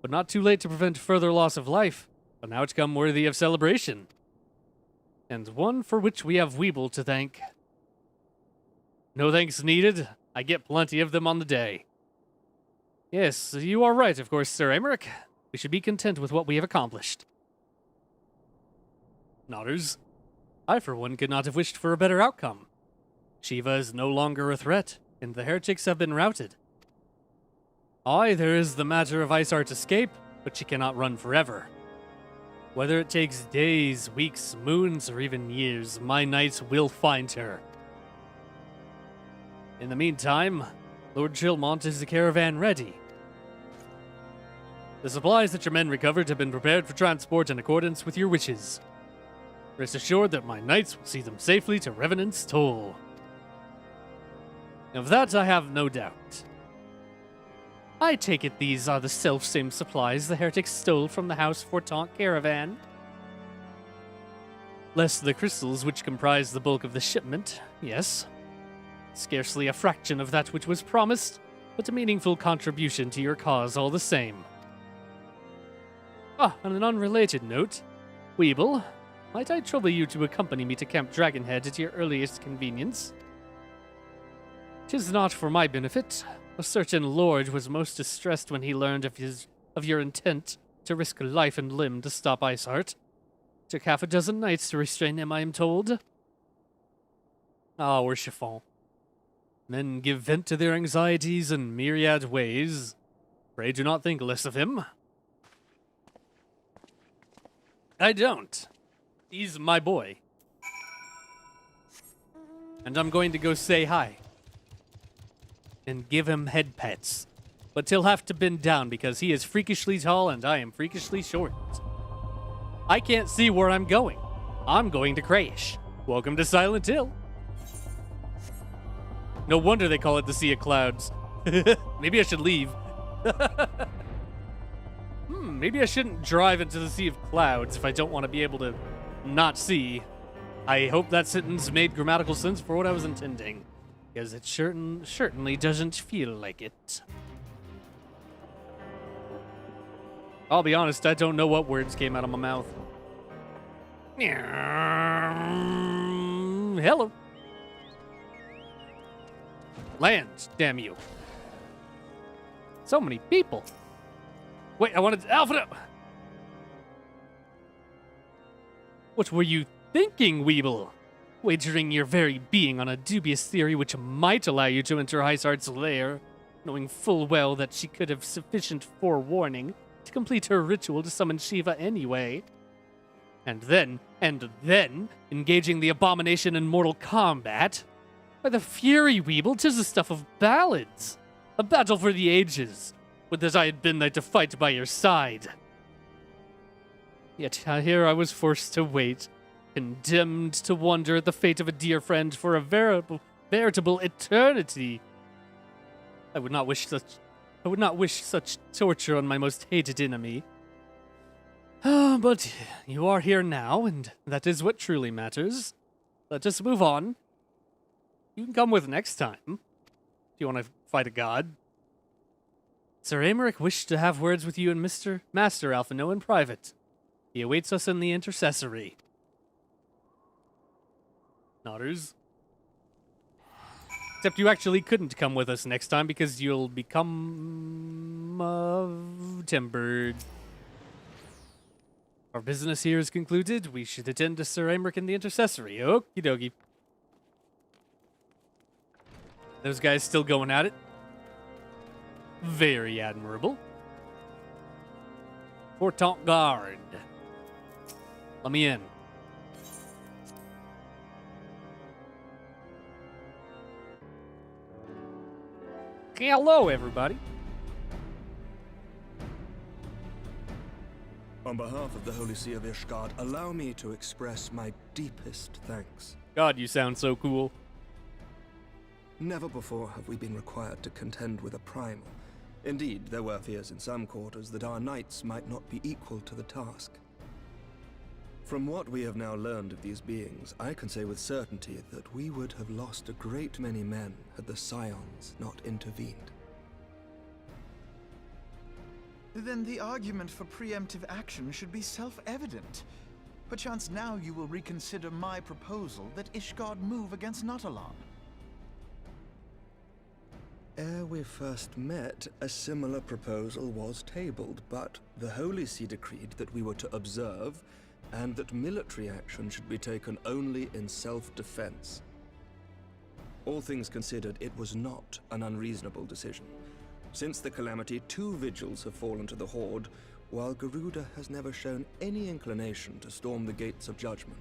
But not too late to prevent further loss of life, an outcome worthy of celebration. And one for which we have Weeble to thank. No thanks needed. I get plenty of them on the day. Yes, you are right, of course, Sir Emmerich. We should be content with what we have accomplished. Nodders, I for one could not have wished for a better outcome. Shiva is no longer a threat, and the heretics have been routed. Aye, there is the matter of Iceheart's escape, but she cannot run forever. Whether it takes days, weeks, moons, or even years, my knights will find her. In the meantime, Lord Chilmont is the caravan ready. The supplies that your men recovered have been prepared for transport in accordance with your wishes. Rest assured that my knights will see them safely to Revenant's Toll. Of that I have no doubt. I take it these are the self-same supplies the heretics stole from the House Fortant caravan. Less the crystals which comprise the bulk of the shipment, yes. Scarcely a fraction of that which was promised, but a meaningful contribution to your cause all the same. Ah, on an unrelated note, Weeble, might I trouble you to accompany me to Camp Dragonhead at your earliest convenience? 'Tis not for my benefit. A certain lord was most distressed when he learned of your intent to risk life and limb to stop Iceheart. Took half a dozen knights to restrain him, I am told. Ah, we're chiffon. Men give vent to their anxieties in myriad ways. Pray do not think less of him. I don't. He's my boy. And I'm going to go say hi. And give him head pets. But he'll have to bend down because he is freakishly tall and I am freakishly short. I can't see where I'm going. I'm going to crash. Welcome to Silent Hill. No wonder they call it the Sea of Clouds. Maybe I should leave. Maybe I shouldn't drive into the Sea of Clouds if I don't want to be able to not see. I hope that sentence made grammatical sense for what I was intending, because it certainly doesn't feel like it. I'll be honest, I don't know what words came out of my mouth. Hello. Land, damn you. So many people. Wait, I wanted Alpha. What were you thinking, Weeble? Wagering your very being on a dubious theory which might allow you to enter Heisard's lair, knowing full well that she could have sufficient forewarning to complete her ritual to summon Shiva anyway. And then, engaging the abomination in mortal combat? By the fury, Weeble, 'tis the stuff of ballads. A battle for the ages. Would that I had been there to fight by your side. Yet here I was forced to wait, condemned to wonder at the fate of a dear friend for a veritable eternity. I would not wish such torture on my most hated enemy. But you are here now, and that is what truly matters. Let us move on. You can come with next time. Do you want to fight a god? Sir Aymeric wished to have words with you and Master Alphino in private. He awaits us in the intercessory. Nodders. Except you actually couldn't come with us next time because you'll become timbered. Our business here is concluded. We should attend to Sir Aymeric in the intercessory. Okie dokie. Those guys still going at it. Very admirable. Portant Garde. Let me in. Hello, everybody. On behalf of the Holy See of Ishgard, allow me to express my deepest thanks. God, you sound so cool. Never before have we been required to contend with a primal. Indeed, there were fears in some quarters that our knights might not be equal to the task. From what we have now learned of these beings, I can say with certainty that we would have lost a great many men had the Scions not intervened. Then the argument for preemptive action should be self-evident. Perchance now you will reconsider my proposal that Ishgard move against Nautalon. Ere we first met, a similar proposal was tabled, but the Holy See decreed that we were to observe, and that military action should be taken only in self-defense. All things considered, it was not an unreasonable decision. Since the calamity, 2 vigils have fallen to the Horde, while Garuda has never shown any inclination to storm the gates of judgment.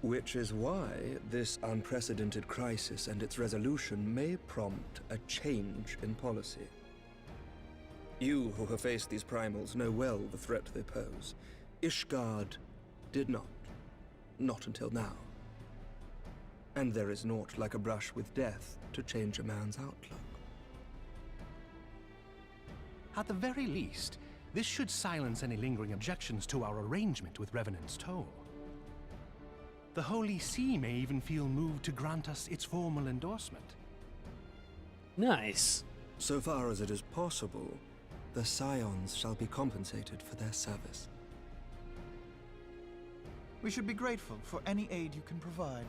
Which is why this unprecedented crisis and its resolution may prompt a change in policy. You who have faced these primals know well the threat they pose. Ishgard did not. Not until now. And there is naught like a brush with death to change a man's outlook. At the very least, this should silence any lingering objections to our arrangement with Revenant's Toll. The Holy See may even feel moved to grant us its formal endorsement. Nice. So far as it is possible, the Scions shall be compensated for their service. We should be grateful for any aid you can provide.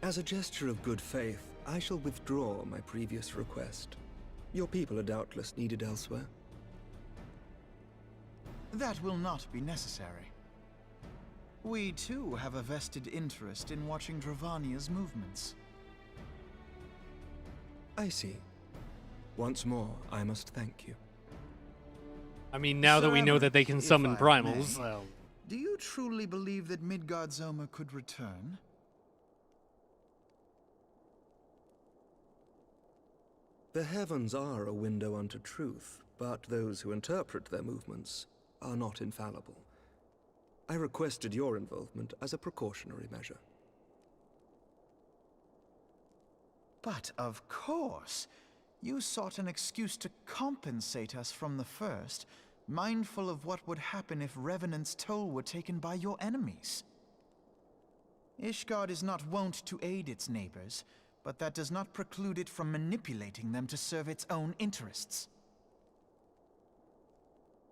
As a gesture of good faith, I shall withdraw my previous request. Your people are doubtless needed elsewhere. That will not be necessary. We too have a vested interest in watching Dravania's movements. I see. Once more, I must thank you. I mean, now that we know that they can summon primals, do you truly believe that Midgard's could return? The heavens are a window unto truth, but those who interpret their movements are not infallible. I requested your involvement as a precautionary measure. But of course, you sought an excuse to compensate us from the first, mindful of what would happen if Revenant's toll were taken by your enemies. Ishgard is not wont to aid its neighbors, but that does not preclude it from manipulating them to serve its own interests.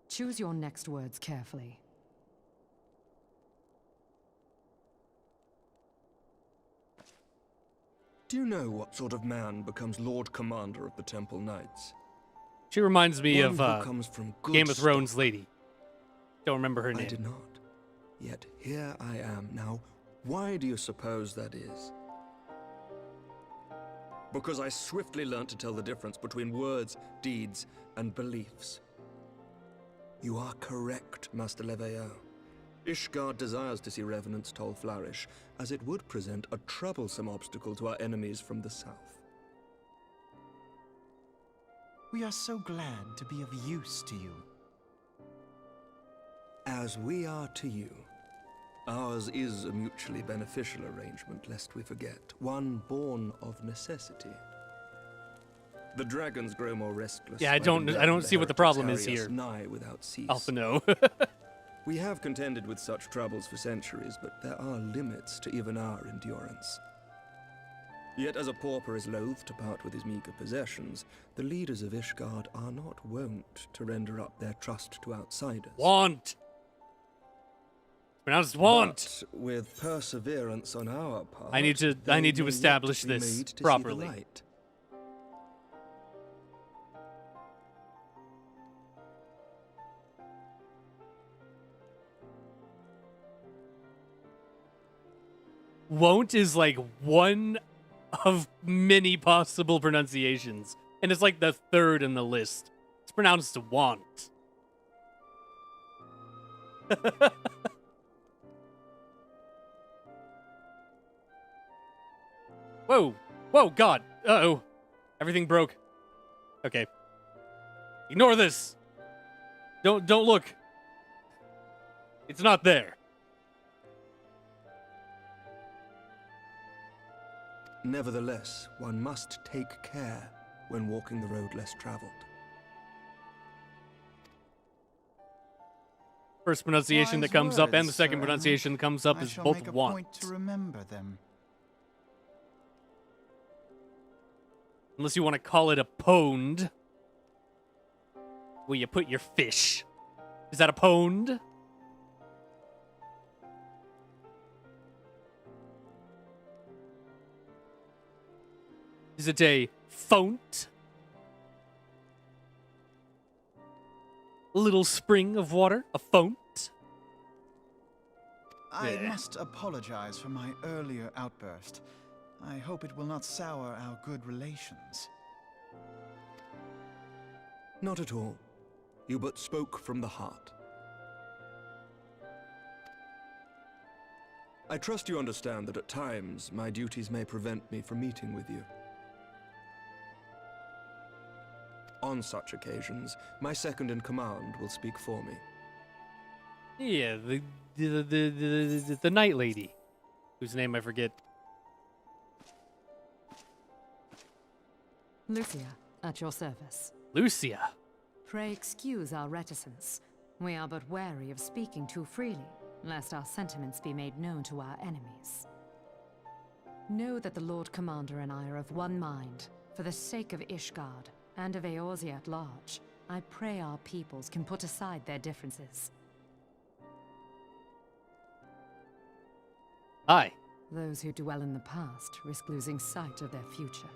Choose your next words carefully. Do you know what sort of man becomes Lord Commander of the Temple Knights? She reminds me One of who comes from good Game of stock. Thrones lady. Don't remember her name. I did not. Yet here I am now. Why do you suppose that is? Because I swiftly learnt to tell the difference between words, deeds, and beliefs. You are correct, Master Leveilleur. Ishgard desires to see Revenant's toll flourish, as it would present a troublesome obstacle to our enemies from the south. We are so glad to be of use to you. As we are to you. Ours is a mutually beneficial arrangement, lest we forget, one born of necessity. The dragons grow more restless. Yeah, I don't see what the problem is here. Nigh without cease. Alpha no. We have contended with such troubles for centuries, but there are limits to even our endurance. Yet as a pauper is loath to part with his meager possessions, the leaders of Ishgard are not wont to render up their trust to outsiders. Want! Pronounced want! But with perseverance on our part, I need to establish this properly. Won't is like one of many possible pronunciations, and it's like the third in the list. It's pronounced want. Whoa! Whoa, God! Uh-oh. Everything broke. Okay. Ignore this! Don't look! It's not there. Nevertheless, one must take care when walking the road less traveled. First pronunciation that comes up and the second pronunciation that comes up is both want. Point to remember them. Unless you want to call it a pond. Where you put your fish. Is that a pond? Is it a fount? A little spring of water? A fount? I must apologize for my earlier outburst. I hope it will not sour our good relations. Not at all. You but spoke from the heart. I trust you understand that at times my duties may prevent me from meeting with you. On such occasions, my second in command will speak for me. Yeah, the night lady, whose name I forget. Lucia, at your service. Lucia. Pray excuse our reticence. We are but wary of speaking too freely, lest our sentiments be made known to our enemies. Know that the Lord Commander and I are of one mind. For the sake of Ishgard, and of Eorzea at large, I pray our peoples can put aside their differences. Aye. Those who dwell in the past risk losing sight of their future.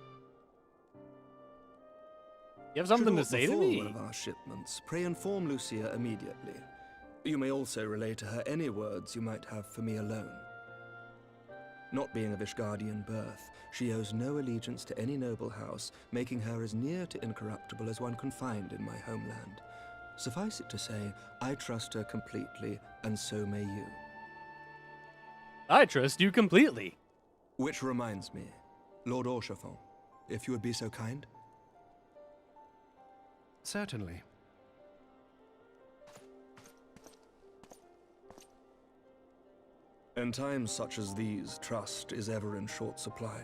You have something to Should say to aught befall me? one of our shipments, pray inform Lucia immediately. You may also relay to her any words you might have for me alone. Not being of Ishgardian birth, she owes no allegiance to any noble house, making her as near to incorruptible as one can find in my homeland. Suffice it to say, I trust her completely, and so may you. I trust you completely. Which reminds me, Lord Orchefon, if you would be so kind. Certainly. In times such as these, trust is ever in short supply.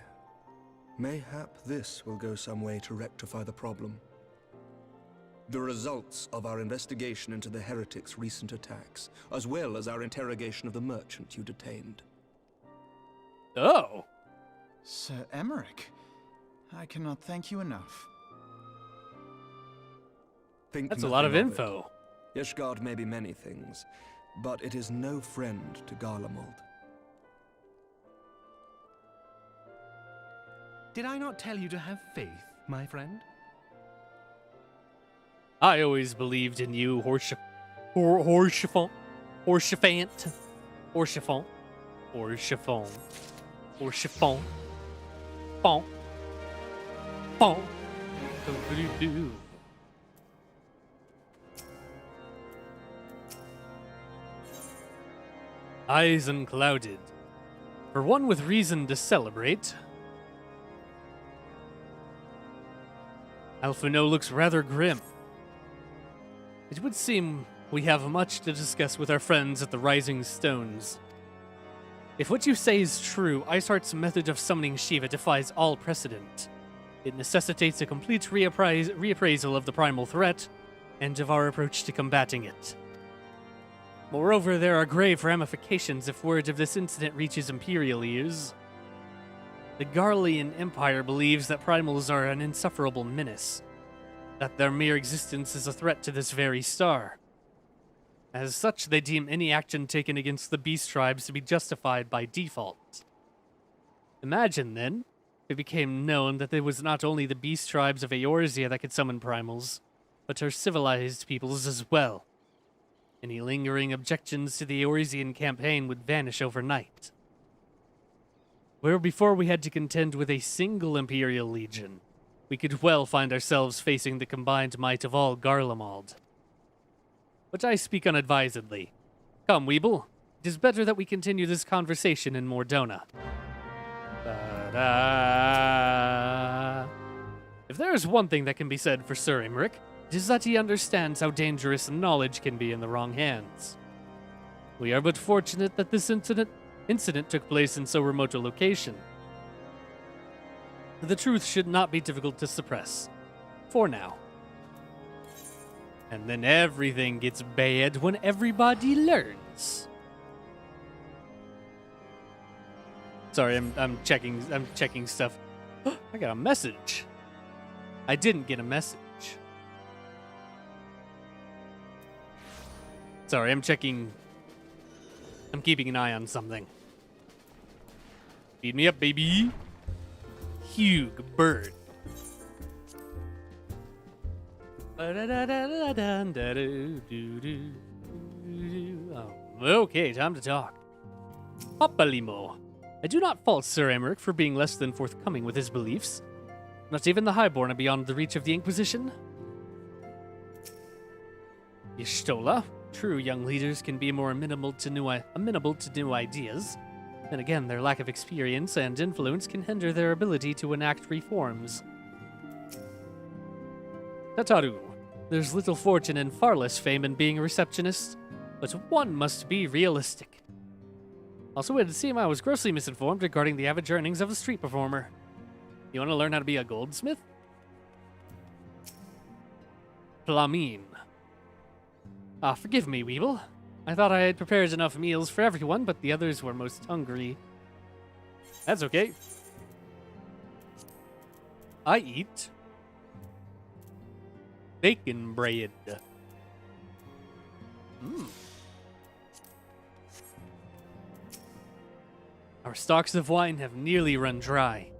Mayhap this will go some way to rectify the problem. The results of our investigation into the heretics' recent attacks, as well as our interrogation of the merchant you detained. Oh. Sir Emmerich, I cannot thank you enough. Think That's a lot of nothing info. it. Ishgard may be many things, but it is no friend to Garlemald. Did I not tell you to have faith, my friend? I always believed in you, Horschiffant. Horschiffant. Horschiffant. Horschiffant. Bon. Bon. Do. Eyes unclouded. For one with reason to celebrate. Alphino looks rather grim. It would seem we have much to discuss with our friends at the Rising Stones. If what you say is true, Iceheart's method of summoning Shiva defies all precedent. It necessitates a complete reappraisal of the primal threat and of our approach to combating it. Moreover, there are grave ramifications if word of this incident reaches Imperial ears. The Garlean Empire believes that primals are an insufferable menace, that their mere existence is a threat to this very star. As such, they deem any action taken against the beast tribes to be justified by default. Imagine, then, if it became known that it was not only the beast tribes of Eorzea that could summon primals, but her civilized peoples as well. Any lingering objections to the Eorzean campaign would vanish overnight. Where before we had to contend with a single Imperial Legion, we could well find ourselves facing the combined might of all Garlemald. But I speak unadvisedly. Come, Weeble. It is better that we continue this conversation in Mordona. Ba-da. If there is one thing that can be said for Sir Imric, it is that he understands how dangerous knowledge can be in the wrong hands. We are but fortunate that this incident took place in so remote a location. The truth should not be difficult to suppress. For now. And then everything gets bad when everybody learns. Sorry, I'm checking stuff. I got a message. I didn't get a message. Sorry, I'm keeping an eye on something. Feed me up, baby. Hugh Bird. Okay, time to talk. Papalimo. I do not fault Sir Emmerich for being less than forthcoming with his beliefs. Not even the Highborn are beyond the reach of the Inquisition. Y'shtola. True young leaders can be more amenable to new ideas. And again, their lack of experience and influence can hinder their ability to enact reforms. Tataru. There's little fortune and far less fame in being a receptionist, but one must be realistic. Also, it would seem I was grossly misinformed regarding the average earnings of a street performer. You want to learn how to be a goldsmith? Plamine. Forgive me, Weeble. I thought I had prepared enough meals for everyone, but the others were most hungry. That's okay. I eat bacon bread. Our stocks of wine have nearly run dry.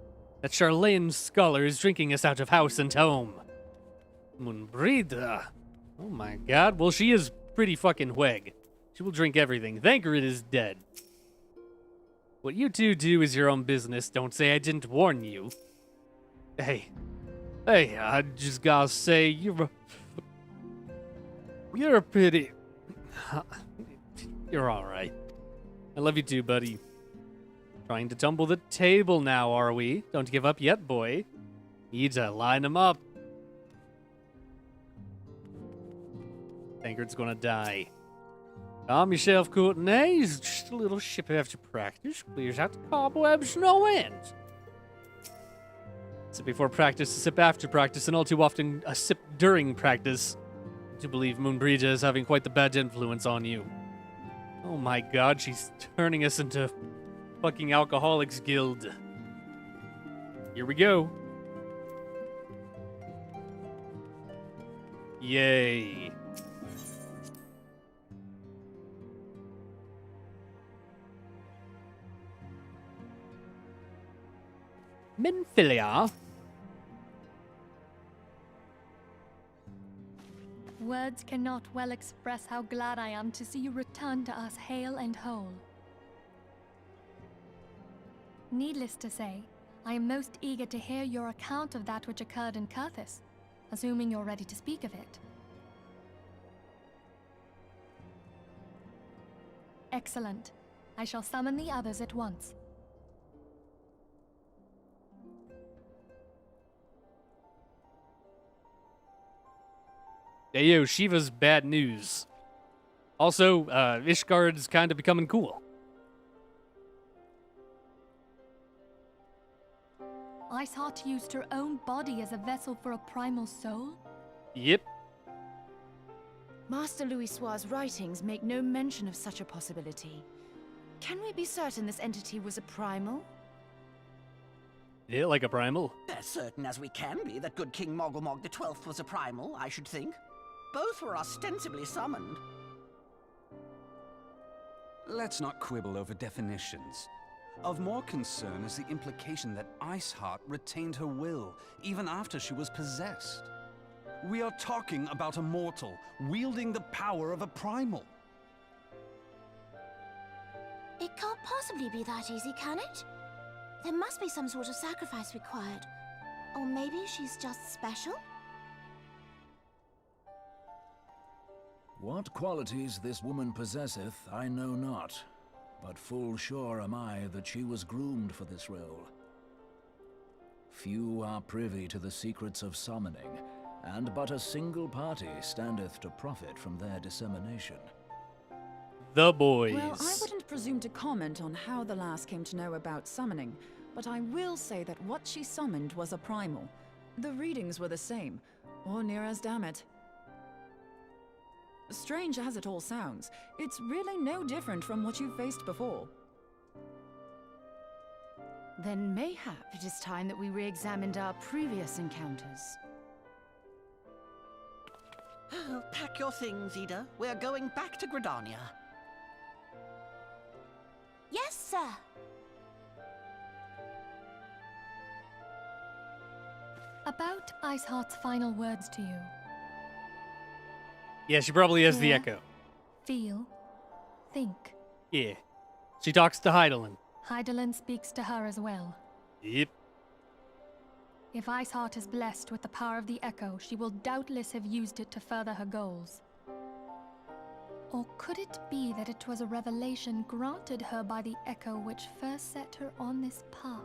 That Charlene scholar is drinking us out of house and home. Moonbrida. Oh my god, well she is pretty fucking weg. She will drink everything. Thancred is dead. What you two do is your own business. Don't say I didn't warn you. Hey, I just gotta say, you're a pity. You're alright. I love you too, buddy. Trying to tumble the table now, are we? Don't give up yet, boy. Need to line him up. Thancred's gonna die. Calm yourself, Courtenay. He's just a little ship after practice. Clears out the cobwebs, no end. Sip before practice, a sip after practice, and all too often a sip during practice. I do believe Moonbreja is having quite the bad influence on you. Oh my god, she's turning us into fucking Alcoholics Guild. Here we go. Yay. Minfilia. Words cannot well express how glad I am to see you return to us hale and whole. Needless to say, I am most eager to hear your account of that which occurred in Kurthis, assuming you're ready to speak of it. Excellent. I shall summon the others at once. Hey yo, Shiva's bad news. Also, Ishgard's kind of becoming cool. Iceheart used her own body as a vessel for a primal soul? Yep. Master Louisoir's writings make no mention of such a possibility. Can we be certain this entity was a primal? Yeah, like a primal. As certain as we can be that good King Mogglmog the 12th was a primal, I should think. Both were ostensibly summoned. Let's not quibble over definitions. Of more concern is the implication that Iceheart retained her will, even after she was possessed. We are talking about a mortal, wielding the power of a primal. It can't possibly be that easy, can it? There must be some sort of sacrifice required. Or maybe she's just special? What qualities this woman possesseth, I know not, but full sure am I that she was groomed for this role. Few are privy to the secrets of summoning, and but a single party standeth to profit from their dissemination. The boys. Well, I wouldn't presume to comment on how the lass came to know about summoning, but I will say that what she summoned was a primal. The readings were the same, or near as damn it. Strange as it all sounds, it's really no different from what you've faced before. Then mayhap it is time that we re-examined our previous encounters. Pack your things, Ida. We're going back to Gridania. Yes, sir. About Iceheart's final words to you. Yeah, she probably has the Hear, echo. Feel, think. Yeah. She talks to Hydaelyn. Hydaelyn speaks to her as well. Yep. If Iceheart is blessed with the power of the Echo, she will doubtless have used it to further her goals. Or could it be that it was a revelation granted her by the Echo which first set her on this path?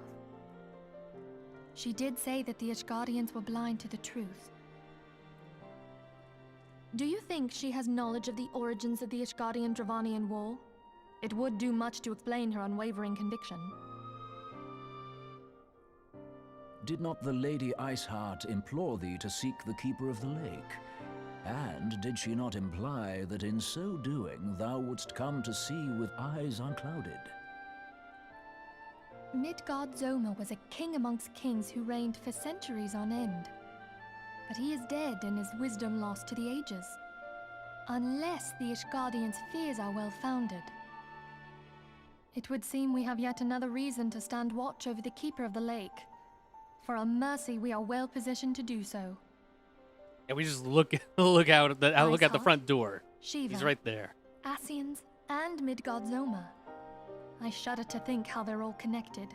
She did say that the Ishgardians were blind to the truth. Do you think she has knowledge of the origins of the Ishgardian-Dravanian War? It would do much to explain her unwavering conviction. Did not the Lady Iceheart implore thee to seek the Keeper of the Lake? And did she not imply that in so doing thou wouldst come to see with eyes unclouded? Midgard-Zoma was a king amongst kings who reigned for centuries on end. But he is dead and his wisdom lost to the ages. Unless the Ishgardians' fears are well-founded. It would seem we have yet another reason to stand watch over the Keeper of the Lake. For a mercy, we are well positioned to do so. And we just look out at the look at the Iceheart, front door. Shiva, He's right there. Ascians, and Midgard-Zoma. I shudder to think how they're all connected.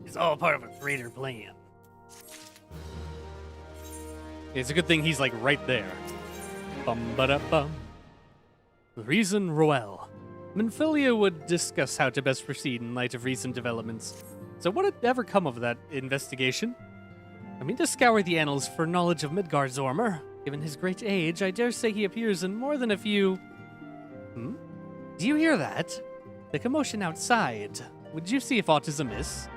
It's all part of a greater plan. It's a good thing he's like right there. Bum-ba-da-bum. Reason Roel. Minfilia would discuss how to best proceed in light of recent developments. So what had ever come of that investigation? I mean to scour the annals for knowledge of Midgard-Zormer. Given his great age, I dare say he appears in more than a few... Do you hear that? The commotion outside. Would you see if aught is amiss?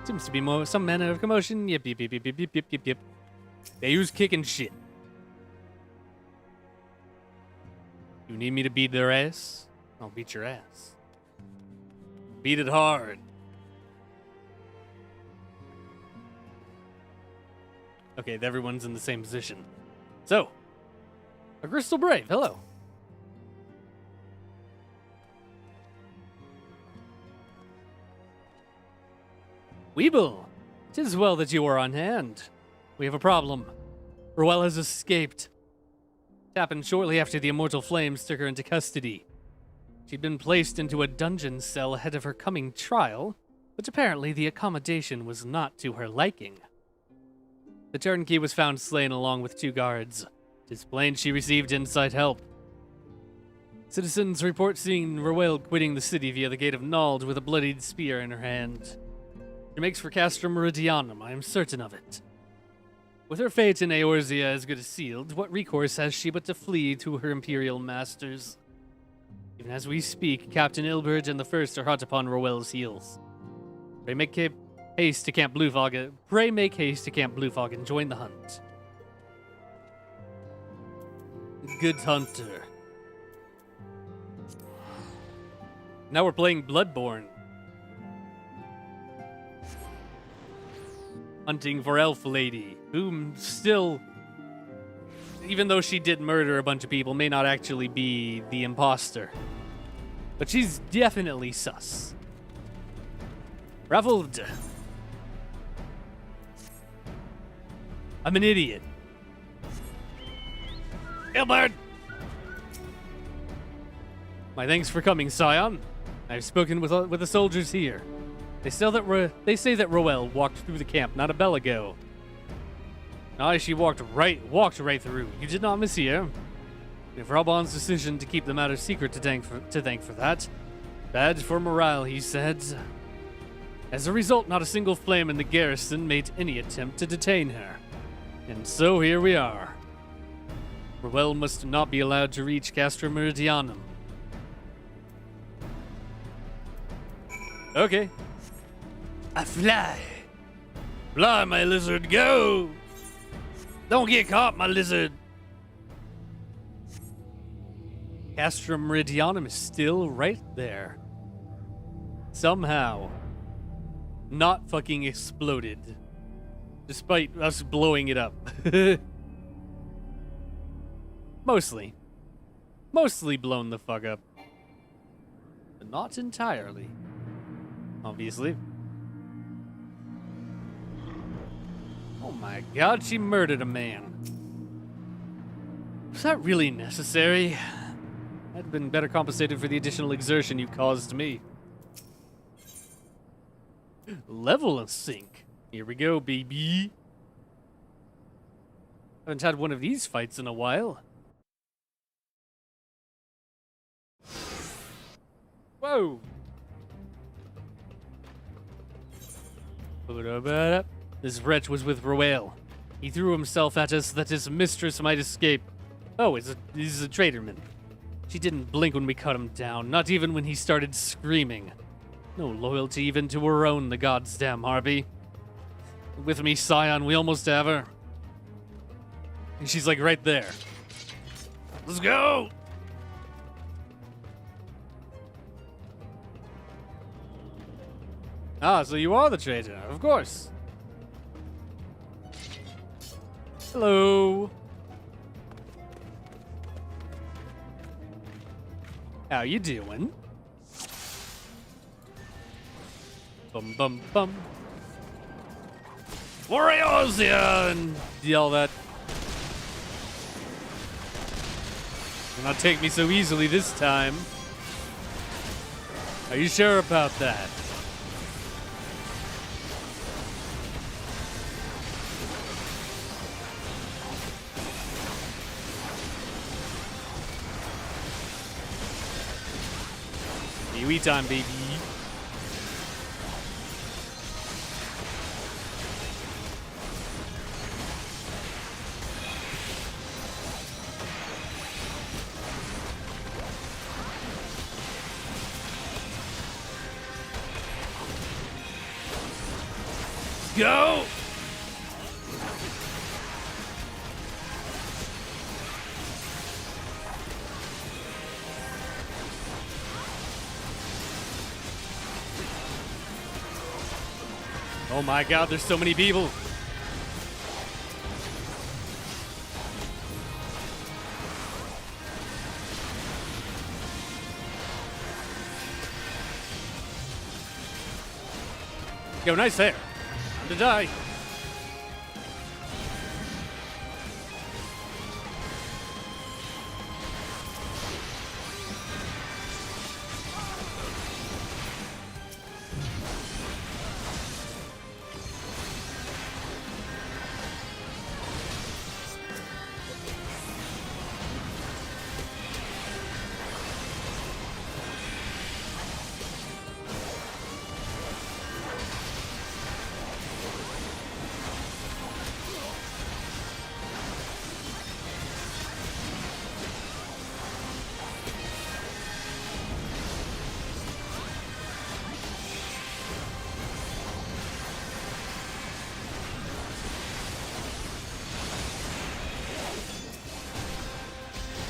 Seems to be some manner of commotion. Yep, yep, yep, yep, yep, yep, yep, yep. They use kicking shit. You need me to beat their ass? I'll beat your ass. Beat it hard. Okay, everyone's in the same position. So, a Crystal Brave, hello. Weeble, 'tis well that you are on hand. We have a problem. Roel has escaped. It happened shortly after the Immortal Flames took her into custody. She'd been placed into a dungeon cell ahead of her coming trial, but apparently the accommodation was not to her liking. The turnkey was found slain along with 2 guards. It is plain she received inside help. Citizens report seeing Roel quitting the city via the Gate of Nald with a bloodied spear in her hand. She makes for Castrum Meridianum, I am certain of it. With her fate in Eorzea as good as sealed, what recourse has she but to flee to her imperial masters? Even as we speak, Captain Ilbert and the First are hot upon Roel's heels. Pray make haste to Camp Bluefog. Pray make haste to Camp Bluefog and join the hunt. Good hunter. Now we're playing Bloodborne. Hunting for Elf Lady, whom still, even though she did murder a bunch of people, may not actually be the imposter. But she's definitely sus. Ruffled. I'm an idiot. Gilbert! My thanks for coming, Scion. I've spoken with the soldiers here. They say that Roel walked through the camp not a bell ago. Aye, she walked right through. You did not mishear. We have Raban's decision to keep the matter secret to thank for that. Bad for morale, he said. As a result, not a single flame in the garrison made any attempt to detain her. And so here we are. Roel must not be allowed to reach Castrum Meridianum. Okay. I fly. Fly, my lizard, go! Don't get caught, my lizard! Castrum Meridianum is still right there. Somehow. Not fucking exploded. Despite us blowing it up. Mostly. Mostly blown the fuck up. But not entirely. Obviously. Oh my god, she murdered a man. Was that really necessary? I'd have been better compensated for the additional exertion you caused me. Level of sync. Here we go, baby. Haven't had one of these fights in a while. Whoa! This wretch was with Roel. He threw himself at us that his mistress might escape. Oh, he's a traitorman. She didn't blink when we cut him down, not even when he started screaming. No loyalty even to her own, the goddamn harpy. With me, Scion, we almost have her. And she's like right there. Let's go! Ah, so you are the traitor, of course. Hello. How you doing? Bum bum bum. Warriors, yeah, and yell that. Will not take me so easily this time. Are you sure about that? AoE time, baby. go! Oh my god, there's so many people. Yo, nice hair. Time to die.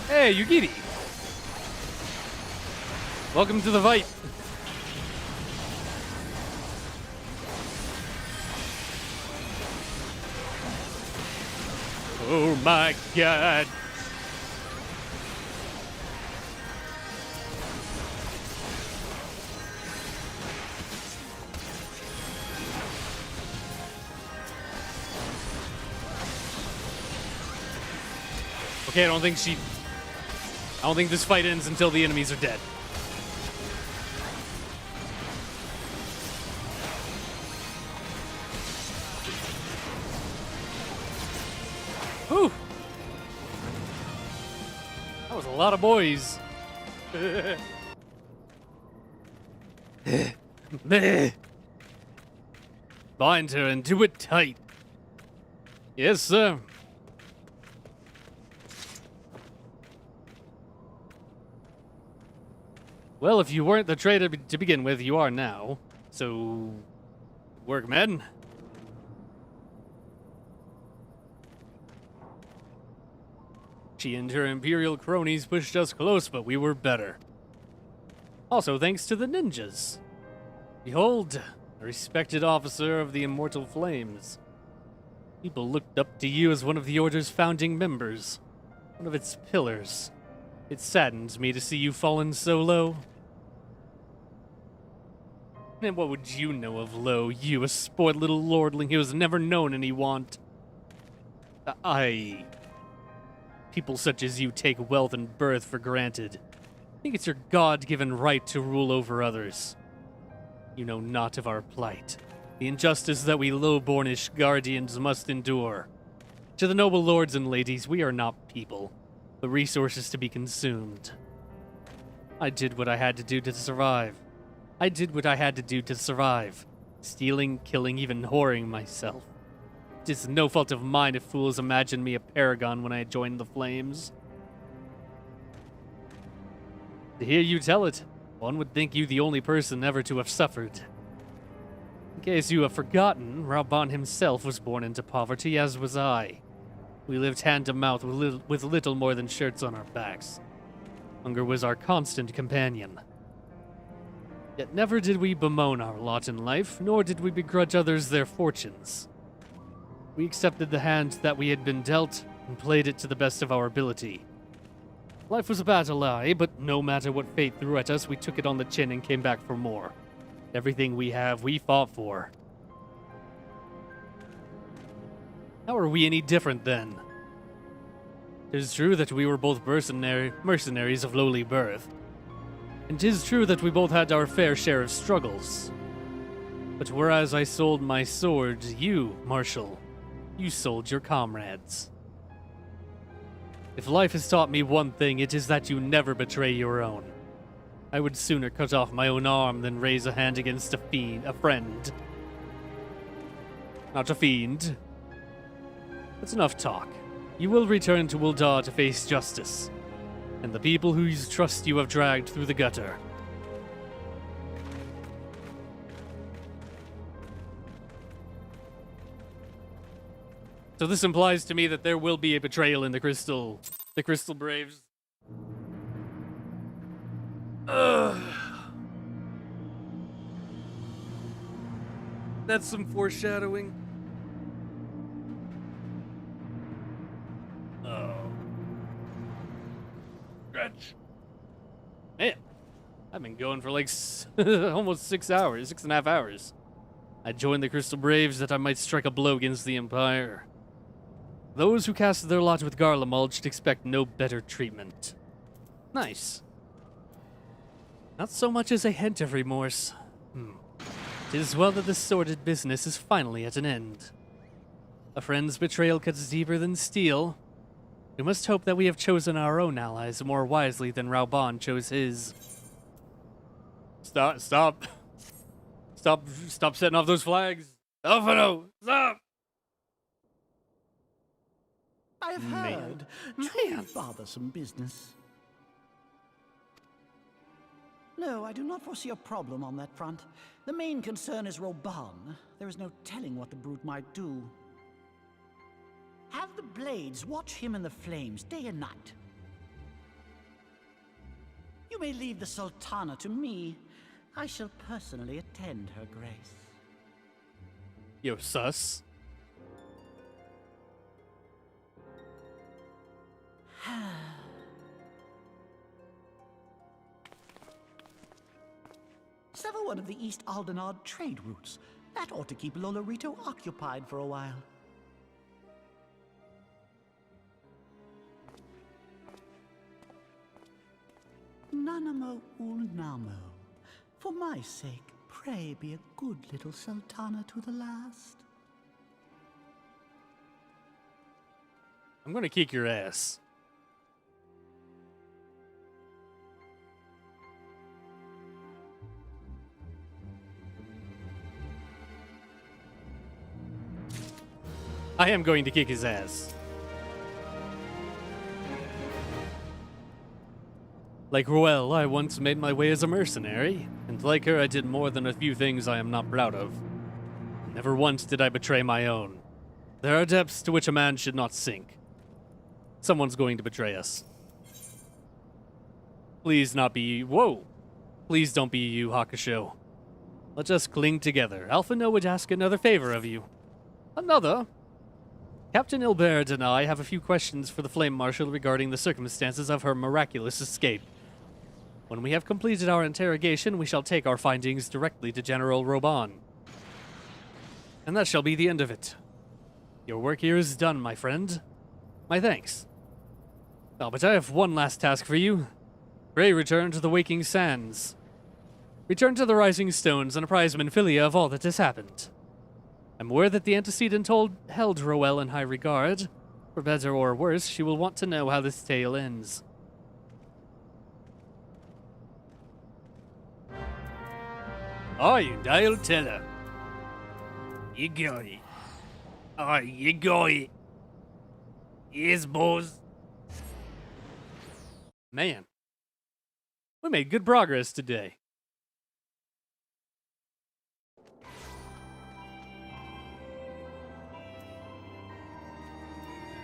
Hey, Yugiri. Welcome to the fight. Oh my god. Okay, I don't think this fight ends until the enemies are dead. Whew. That was a lot of boys. Bind her and do it tight. Yes, sir. Well, if you weren't the traitor to begin with, you are now. So, work, men. She and her Imperial cronies pushed us close, but we were better. Also, thanks to the ninjas. Behold, a respected officer of the Immortal Flames. People looked up to you as one of the Order's founding members, one of its pillars. It saddens me to see you fallen so low. And what would you know of low, you, a spoiled little lordling who has never known any want? People such as you take wealth and birth for granted. Think it's your God-given right to rule over others. You know not of our plight, the injustice that we low-bornish guardians must endure. To the noble lords and ladies, we are not people, but resources to be consumed. I did what I had to do to survive. Stealing, killing, even whoring myself. It is no fault of mine if fools imagine me a paragon when I joined the Flames. To hear you tell it, one would think you the only person ever to have suffered. In case you have forgotten, Reborn himself was born into poverty, as was I. We lived hand to mouth with little more than shirts on our backs. Hunger was our constant companion. Yet never did we bemoan our lot in life, nor did we begrudge others their fortunes. We accepted the hand that we had been dealt and played it to the best of our ability. Life was a battle, aye, but no matter what fate threw at us, we took it on the chin and came back for more. Everything we have, we fought for. How are we any different then? It is true that we were both mercenaries of lowly birth, and 'tis true that we both had our fair share of struggles. But whereas I sold my sword, you, Marshal, you sold your comrades. If life has taught me one thing, it is that you never betray your own. I would sooner cut off my own arm than raise a hand against a friend. Not a fiend. That's enough talk. You will return to Uldar to face justice, and the people whose trust you have dragged through the gutter. So this implies to me that there will be a betrayal in the Crystal Braves. Ugh. That's some foreshadowing. Oh. Stretch. Man, I've been going for like almost 6 hours, 6.5 hours. I joined the Crystal Braves that I might strike a blow against the Empire. Those who cast their lot with Garlemald should expect no better treatment. Nice. Not so much as a hint of remorse. 'Tis well that this sordid business is finally at an end. A friend's betrayal cuts deeper than steel. We must hope that we have chosen our own allies more wisely than Reborn chose his. Stop setting off those flags. Alphino, stop! I have heard. Truly bothersome business. No, I do not foresee a problem on that front. The main concern is Reborn. There is no telling what the brute might do. Have the Blades watch him in the flames day and night. You may leave the Sultana to me. I shall personally attend her grace. Yo, sus. Sever one of the East Aldenard trade routes. That ought to keep Lolorito occupied for a while. Nanamo ulnamo. For my sake, pray be a good little Sultana to the last. I'm gonna kick your ass. I am going to kick his ass. Like Ruel, I once made my way as a mercenary, and like her, I did more than a few things I am not proud of. Never once did I betray my own. There are depths to which a man should not sink. Someone's going to betray us. Please not be you. Whoa! Please don't be you, Hakusho. Let us cling together. Alphino would ask another favor of you. Another? Captain Ilbert and I have a few questions for the Flame Marshal regarding the circumstances of her miraculous escape. When we have completed our interrogation, we shall take our findings directly to General Reborn. And that shall be the end of it. Your work here is done, my friend. My thanks. Oh, but I have one last task for you. Pray return to the Waking Sands. Return to the Rising Stones and apprise Minfilia of all that has happened. I'm aware that the antecedent held Roel in high regard. For better or worse, she will want to know how this tale ends. I'll tell her. You got it. You got it. Yes, boss. Man, we made good progress today.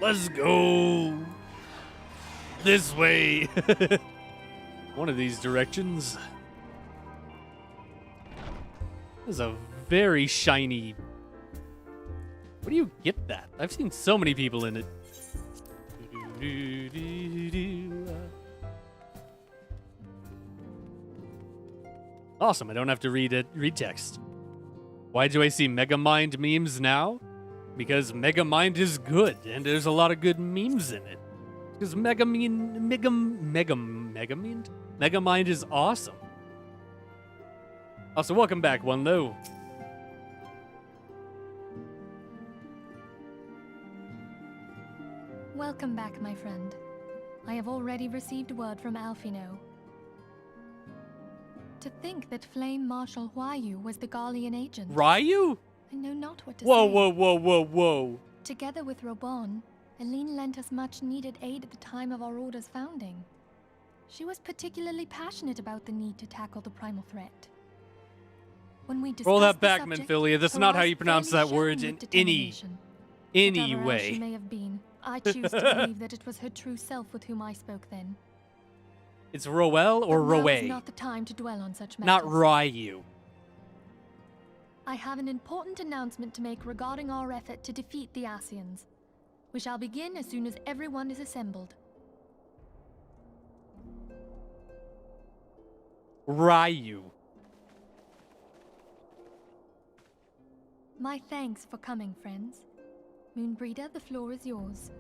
Let's go this way. One of these directions. This is a very shiny. Where do you get that? I've seen so many people in it. Awesome, I don't have to read text. Why do I see Megamind memes now? Because Megamind is good, and there's a lot of good memes in it. Because Megamind is awesome. Also, welcome back, One Low. Welcome back, my friend. I have already received word from Alphino. To think that Flame Marshal Huayu was the Garlean agent. Ryu? I know not what to Whoa, say. whoa. Together with Reborn, Aline lent us much needed aid at the time of our order's founding. She was particularly passionate about the need to tackle the primal threat. When we Roll that discussed the back, subject, Minfilia. That's her not how eyes you pronounce fairly that word shone in with any determination. Whatever else Anyway. she may have been, I choose to believe that it was her true self with whom I spoke then. It's Roel or But now is Roe? not the time to dwell on such Not matters. Ryu. I have an important announcement to make regarding our effort to defeat the Asians. We shall begin as soon as everyone is assembled. Ryu. My thanks for coming, friends. Moonbreeder, the floor is yours.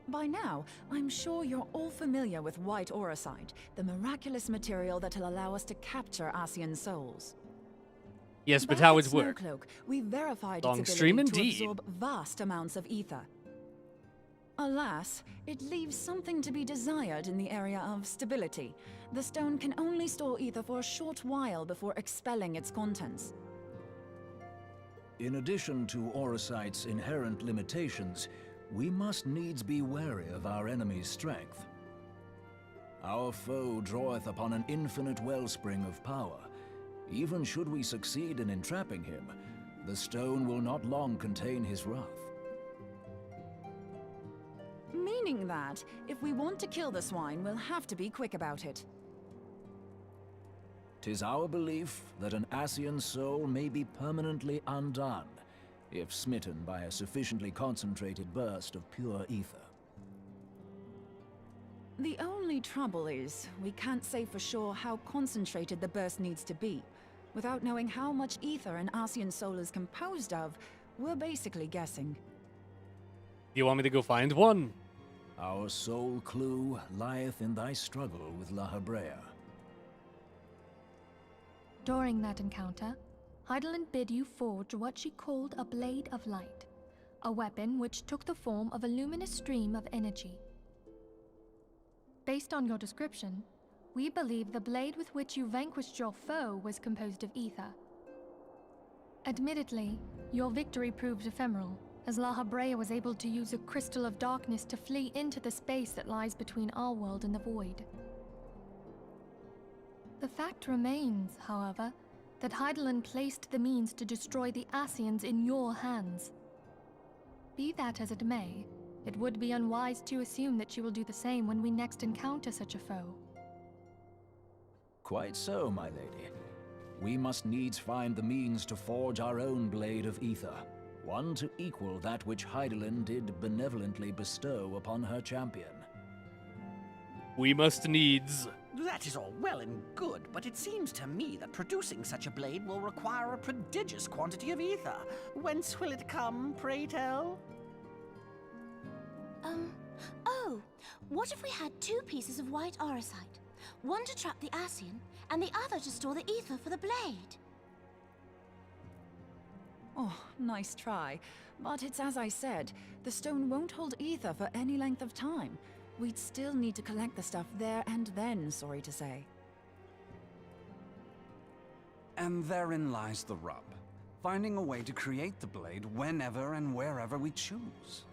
By now, I'm sure you're all familiar with white auracite, the miraculous material that'll allow us to capture Asian souls. Yes, but Back how at it work? Snowcloak, we verified Long its stream ability to indeed. absorb vast amounts of ether. Alas, it leaves something to be desired in the area of stability. The stone can only store ether for a short while before expelling its contents. In addition to auracite's inherent limitations, we must needs be wary of our enemy's strength. Our foe draweth upon an infinite wellspring of power. Even should we succeed in entrapping him, the stone will not long contain his wrath. Meaning that, if we want to kill the swine, we'll have to be quick about it. 'Tis our belief that an Asian soul may be permanently undone, if smitten by a sufficiently concentrated burst of pure ether. The only trouble is, we can't say for sure how concentrated the burst needs to be. Without knowing how much ether an Asian soul is composed of, we're basically guessing. Do you want me to go find one? Our sole clue lieth in thy struggle with La Hebrea. During that encounter, Heidelin bid you forge what she called a Blade of Light, a weapon which took the form of a luminous stream of energy. Based on your description, we believe the blade with which you vanquished your foe was composed of ether. Admittedly, your victory proved ephemeral, as La Hebrea was able to use a crystal of darkness to flee into the space that lies between our world and the void. The fact remains, however, that Heidelin placed the means to destroy the Asians in your hands. Be that as it may, it would be unwise to assume that she will do the same when we next encounter such a foe. Quite so, my lady. We must needs find the means to forge our own blade of ether, one to equal that which Heidelin did benevolently bestow upon her champion. We must needs. That is all well and good, but it seems to me that producing such a blade will require a prodigious quantity of ether. Whence will it come, pray tell? Oh, what if we had two pieces of white auracite? One to trap the Asian, and the other to store the ether for the blade. Oh, nice try. But it's as I said, the stone won't hold ether for any length of time. We'd still need to collect the stuff there and then, sorry to say. And therein lies the rub. Finding a way to create the blade whenever and wherever we choose.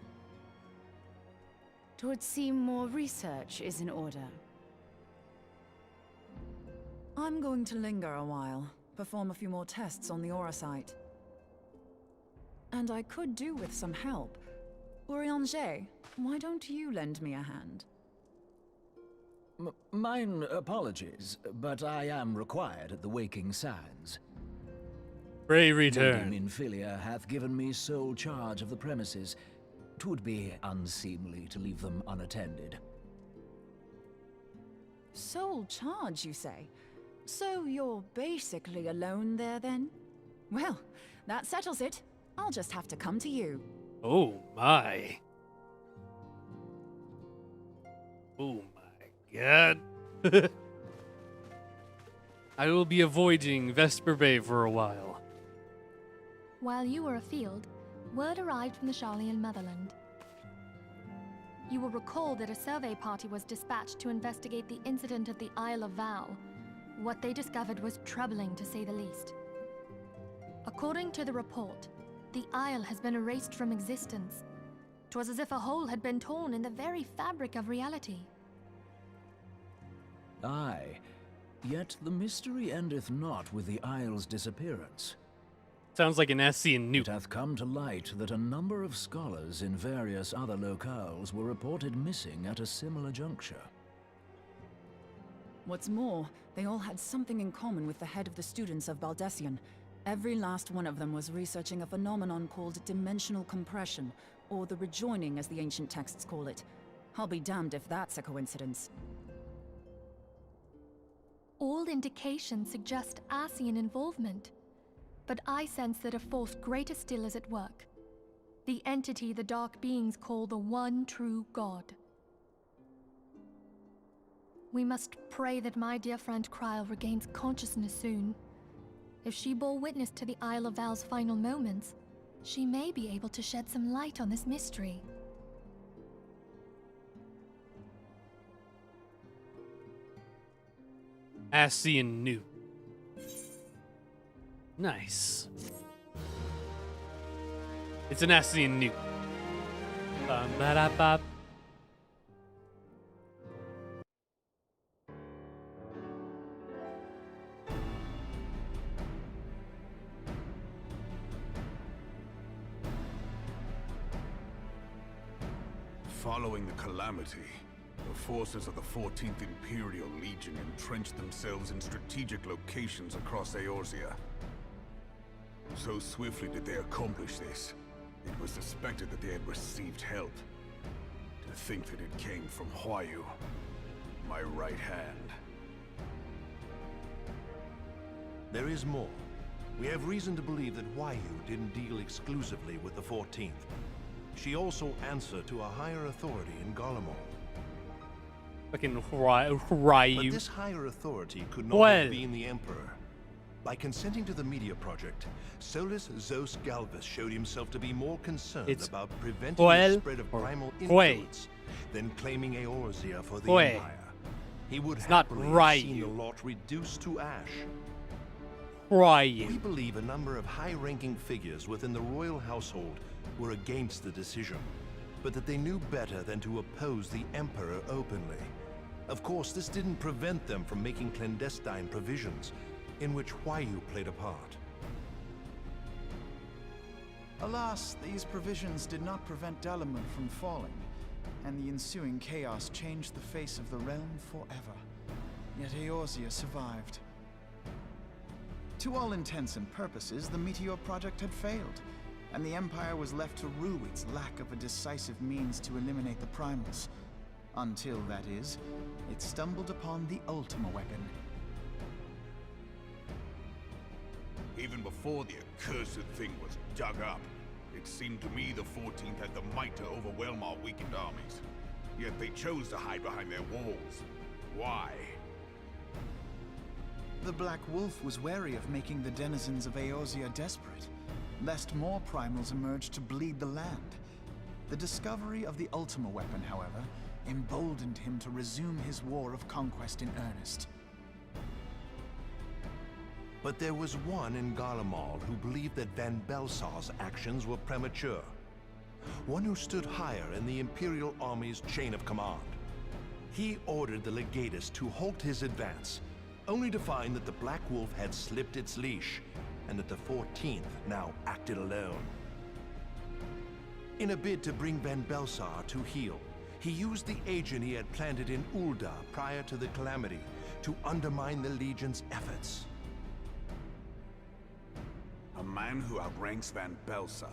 It would seem more research is in order. I'm going to linger a while, perform a few more tests on the auracite. And I could do with some help. Urianger, why don't you lend me a hand? Mine apologies, but I am required at the Waking Sands. Pray return. Lady Minfilia hath given me sole charge of the premises. 'Twould be unseemly to leave them unattended. Sole charge, you say? So you're basically alone there, then? Well, that settles it. I'll just have to come to you. Oh my. Oh my god. I will be avoiding Vesper Bay for a while. While you were afield, word arrived from the Sharlayan motherland. You will recall that a survey party was dispatched to investigate the incident at the Isle of Vow. What they discovered was troubling, to say the least. According to the report, the Isle has been erased from existence. 'Twas as if a hole had been torn in the very fabric of reality. Aye, yet the mystery endeth not with the Isle's disappearance. Sounds like an Ascian It nuke. hath come to light that a number of scholars in various other locales were reported missing at a similar juncture. What's more, they all had something in common with the head of the students of Baldessian. Every last one of them was researching a phenomenon called dimensional compression, or the rejoining as the ancient texts call it. I'll be damned if that's a coincidence. All indications suggest Ascian involvement, but I sense that a force greater still is at work. The entity the Dark Beings call the One True God. We must pray that my dear friend Kryl regains consciousness soon. If she bore witness to the Isle of Val's final moments, she may be able to shed some light on this mystery. Ascian nuke. Nice. It's an Ascian nuke. Bum-ba-da-bop. Following the calamity, the forces of the 14th Imperial Legion entrenched themselves in strategic locations across Eorzea. So swiftly did they accomplish this, it was suspected that they had received help. To think that it came from Huayu, my right hand. There is more. We have reason to believe that Huayu didn't deal exclusively with the 14th. She also answered to a higher authority in Garlemald. Fucking But Ryu. this higher authority could not Well. have been the Emperor. By consenting to the media project, Solus Zos Galvus showed himself to be more concerned It's about preventing well the spread of or primal way. influence than claiming Eorzea for the Way. Empire. He would It's not happily have seen the Ryu. lot reduced to ash. Ryu. We believe a number of high-ranking figures within the royal household were against the decision, but that they knew better than to oppose the Emperor openly. Of course, this didn't prevent them from making clandestine provisions, in which Huayu played a part. Alas, these provisions did not prevent Dalamud from falling, and the ensuing chaos changed the face of the realm forever. Yet Eorzea survived. To all intents and purposes, the Meteor Project had failed, and the Empire was left to rue its lack of a decisive means to eliminate the Primals. Until, that is, it stumbled upon the Ultima weapon. Even before the accursed thing was dug up, it seemed to me the 14th had the might to overwhelm our weakened armies. Yet they chose to hide behind their walls. Why? The Black Wolf was wary of making the denizens of Eorzea desperate, lest more primals emerge to bleed the land. The discovery of the Ultima weapon, however, emboldened him to resume his war of conquest in earnest. But there was one in Garlemald who believed that Van Belsar's actions were premature. One who stood higher in the Imperial Army's chain of command. He ordered the Legatus to halt his advance, only to find that the Black Wolf had slipped its leash, and that the 14th now acted alone. In a bid to bring Van Belsar to heel, he used the agent he had planted in Ul'dah prior to the calamity to undermine the Legion's efforts. A man who outranks Van Belsar,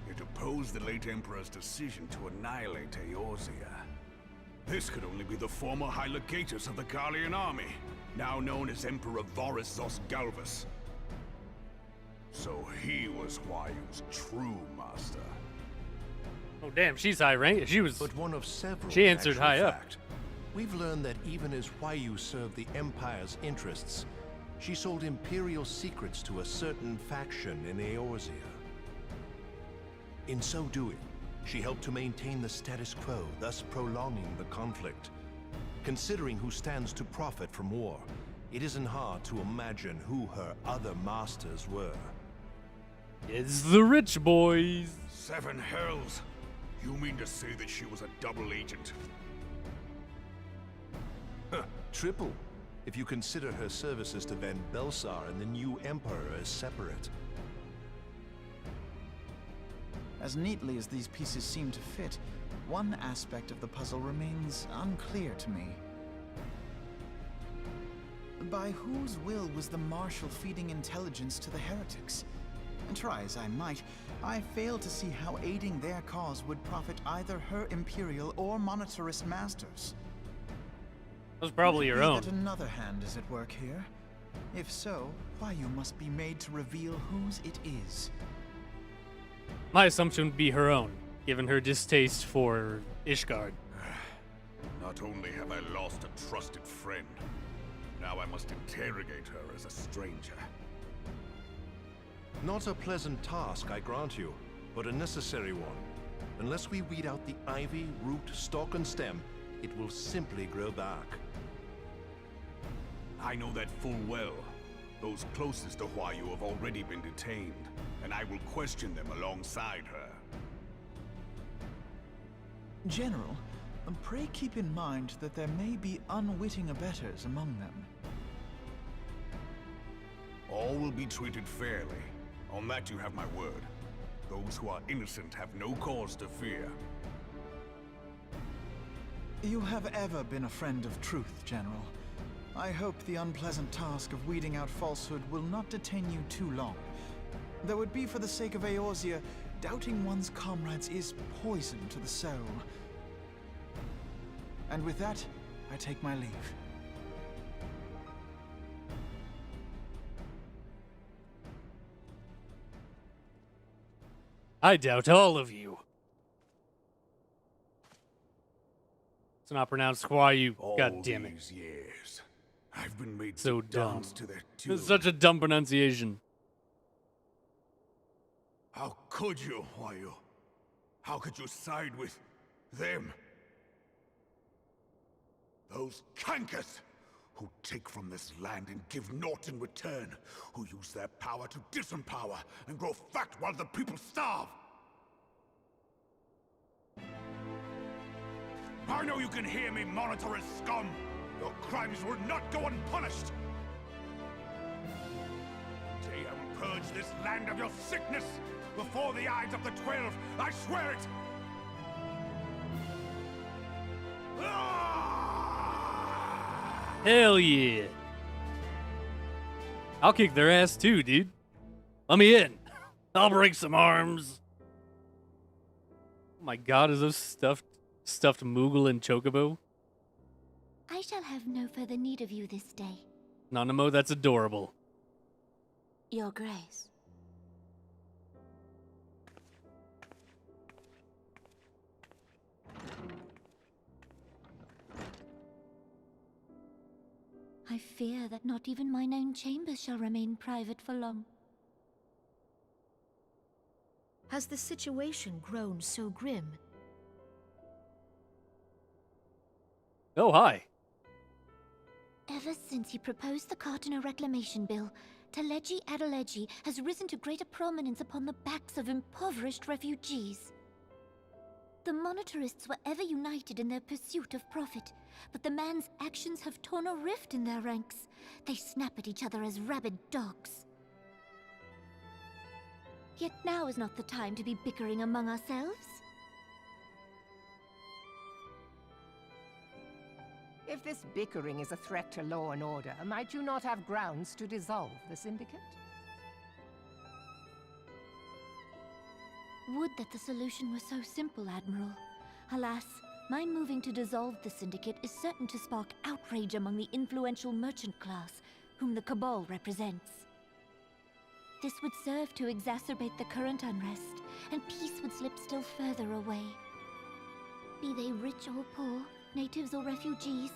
yet opposed the late Emperor's decision to annihilate Eorzea. This could only be the former High Legatus of the Garlean army, now known as Emperor Varus Zos Galvus. So he was Huayu's true master. Oh damn, she's high rank. She was. But one of several. She answered actual high up. fact. We've learned that even as Huayu served the Empire's interests, she sold Imperial secrets to a certain faction in Eorzea. In so doing, she helped to maintain the status quo, thus prolonging the conflict. Considering who stands to profit from war, it isn't hard to imagine who her other masters were. It's the rich boys. Seven hells! You mean to say that she was a double agent? Triple, if you consider her services to Van Belsar and the new Emperor as separate. As neatly as these pieces seem to fit, one aspect of the puzzle remains unclear to me. By whose will was the Marshal feeding intelligence to the heretics? And try as I might, I fail to see how aiding their cause would profit either her Imperial or monetarist masters. That was probably your own. That another hand is at work here? If so, why you must be made to reveal whose it is. My assumption would be her own, given her distaste for Ishgard. Not only have I lost a trusted friend, now I must interrogate her as a stranger. Not a pleasant task, I grant you, but a necessary one. Unless we weed out the ivy, root, stalk, and stem, it will simply grow back. I know that full well. Those closest to Huayu have already been detained, and I will question them alongside her. General, pray keep in mind that there may be unwitting abettors among them. All will be treated fairly. On that you have my word. Those who are innocent have no cause to fear. You have ever been a friend of truth, General. I hope the unpleasant task of weeding out falsehood will not detain you too long. Though it be for the sake of Eorzea, doubting one's comrades is poison to the soul. And with that, I take my leave. I doubt all of you. It's not pronounced Huayu. God damn it. These years, I've been made So to dumb. dance to their tune. It's such a dumb pronunciation. How could you, Huayu? How could you side with them? Those cankers who take from this land and give naught in return, who use their power to disempower and grow fat while the people starve. I know you can hear me, monetarist scum. Your crimes will not go unpunished. Today I will purge this land of your sickness before the eyes of the 12. I swear it. Hell yeah. I'll kick their ass too, dude. Let me in. I'll break some arms. Oh my god, is those stuffed Moogle and Chocobo? I shall have no further need of you this day. Nanamo, that's adorable. Your Grace. I fear that not even mine own chambers shall remain private for long. Has the situation grown so grim? Oh, hi. Ever since he proposed the Cartiner Reclamation Bill, Teleji Adeleji has risen to greater prominence upon the backs of impoverished refugees. The monetarists were ever united in their pursuit of profit, but the man's actions have torn a rift in their ranks. They snap at each other as rabid dogs. Yet now is not the time to be bickering among ourselves. If this bickering is a threat to law and order, might you not have grounds to dissolve the Syndicate? Would that the solution were so simple, Admiral. Alas, my moving to dissolve the Syndicate is certain to spark outrage among the influential merchant class, whom the Cabal represents. This would serve to exacerbate the current unrest, and peace would slip still further away. Be they rich or poor, natives or refugees,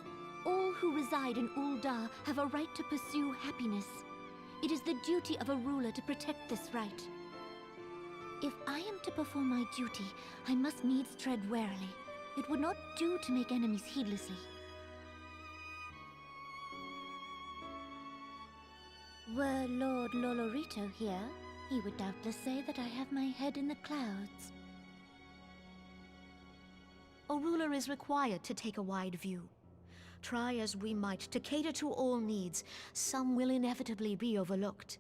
all who reside in Ul'dah have a right to pursue happiness. It is the duty of a ruler to protect this right. If I am to perform my duty, I must needs tread warily. It would not do to make enemies heedlessly. Were Lord Lolorito here, he would doubtless say that I have my head in the clouds. A ruler is required to take a wide view. Try as we might to cater to all needs, some will inevitably be overlooked.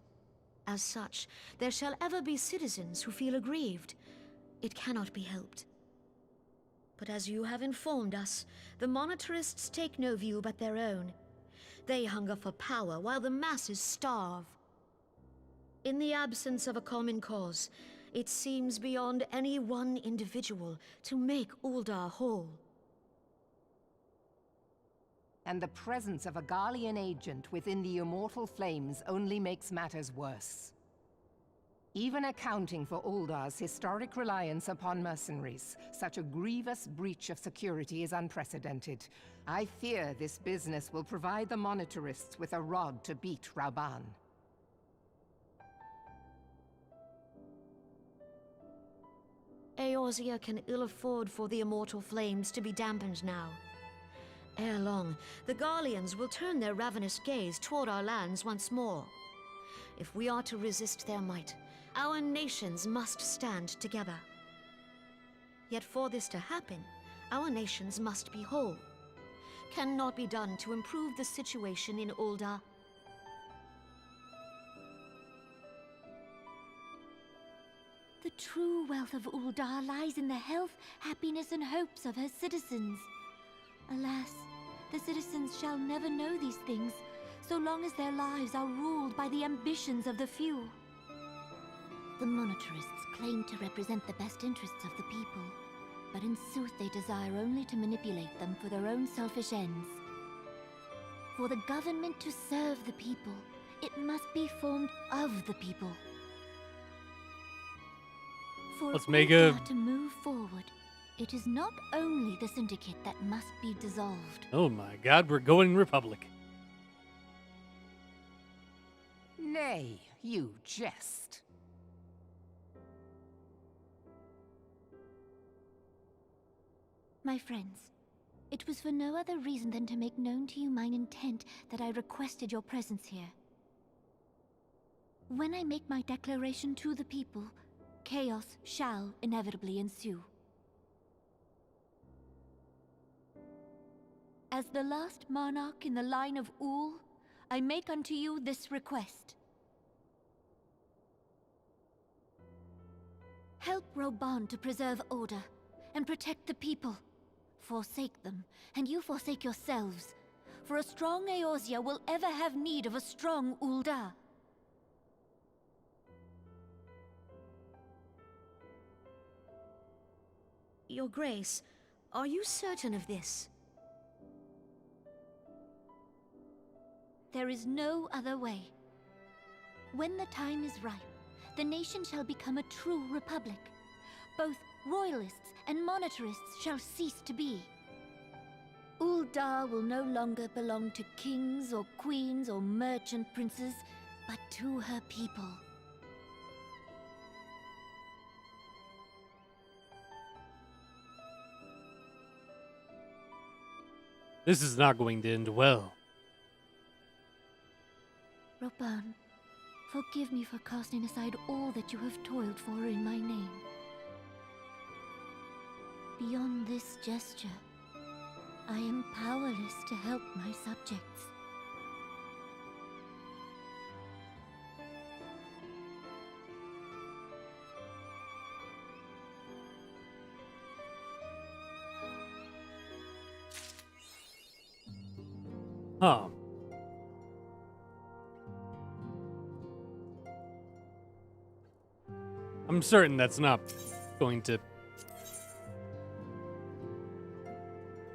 As such, there shall ever be citizens who feel aggrieved. it cannot be helped. But as you have informed us, the monetarists take no view but their own. They hunger for power while the masses starve. In the absence of a common cause, it seems beyond any one individual to make Uldar whole. And the presence of a Garlean agent within the Immortal Flames only makes matters worse. Even accounting for Uldar's historic reliance upon mercenaries, such a grievous breach of security is unprecedented. I fear this business will provide the monetarists with a rod to beat Rauban. Eorzea can ill afford for the Immortal Flames to be dampened now. Ere long, the Garleans will turn their ravenous gaze toward our lands once more. If we are to resist their might, our nations must stand together. Yet for this to happen, our nations must be whole. Cannot be done to improve the situation in Uldar. The true wealth of Uldar lies in the health, happiness, and hopes of her citizens. Alas, the citizens shall never know these things, so long as their lives are ruled by the ambitions of the few. The monetarists claim to represent the best interests of the people, but in sooth they desire only to manipulate them for their own selfish ends. For the government to serve the people, it must be formed of the people. For Let's make a... Uldar to move forward, it is not only the Syndicate that must be dissolved. Oh my god, we're going Republic. Nay, you jest. My friends, it was for no other reason than to make known to you mine intent that I requested your presence here. When I make my declaration to the people, chaos shall inevitably ensue. As the last monarch in the line of Ul, I make unto you this request. Help Reborn to preserve order and protect the people. Forsake them, and you forsake yourselves, for a strong Eorzea will ever have need of a strong Uldar. Your Grace, are you certain of this? There is no other way. When the time is ripe, the nation shall become a true republic. Both royalists and monetarists shall cease to be. Uldar will no longer belong to kings or queens or merchant princes, but to her people. This is not going to end well. Reborn, forgive me for casting aside all that you have toiled for in my name. Beyond this gesture, I am powerless to help my subjects. Huh. I'm certain that's not going to...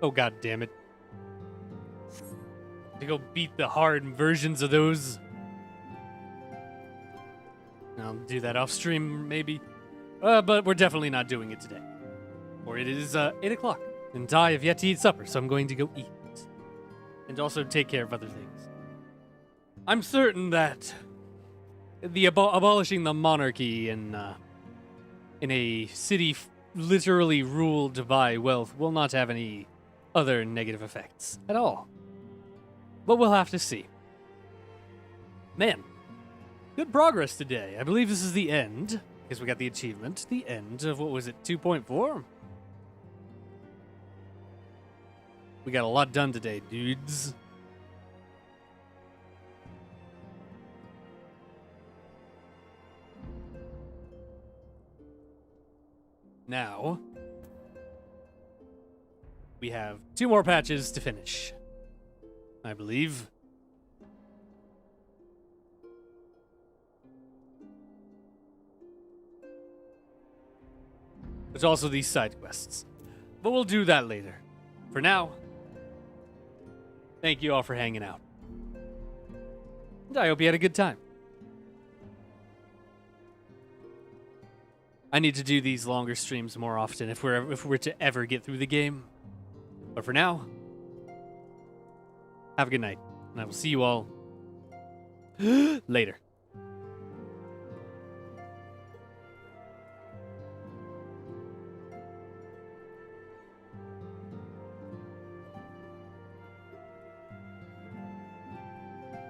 Oh god damn it. To go beat the hard versions of those. I'll do that off stream maybe. But we're definitely not doing it today. For it is 8 o'clock. And I have yet to eat supper, so I'm going to go eat. And also take care of other things. I'm certain that the abolishing the monarchy in a city literally ruled by wealth will not have any other negative effects at all. But we'll have to see. Man, good progress today. I believe this is the end, because we got the achievement, the end of, what was it, 2.4? We got a lot done today, dudes. Now, we have 2 more patches to finish, I believe. There's also these side quests, but we'll do that later. For now, thank you all for hanging out. And I hope you had a good time. I need to do these longer streams more often if we're to ever get through the game. But for now, have a good night, and I will see you all later.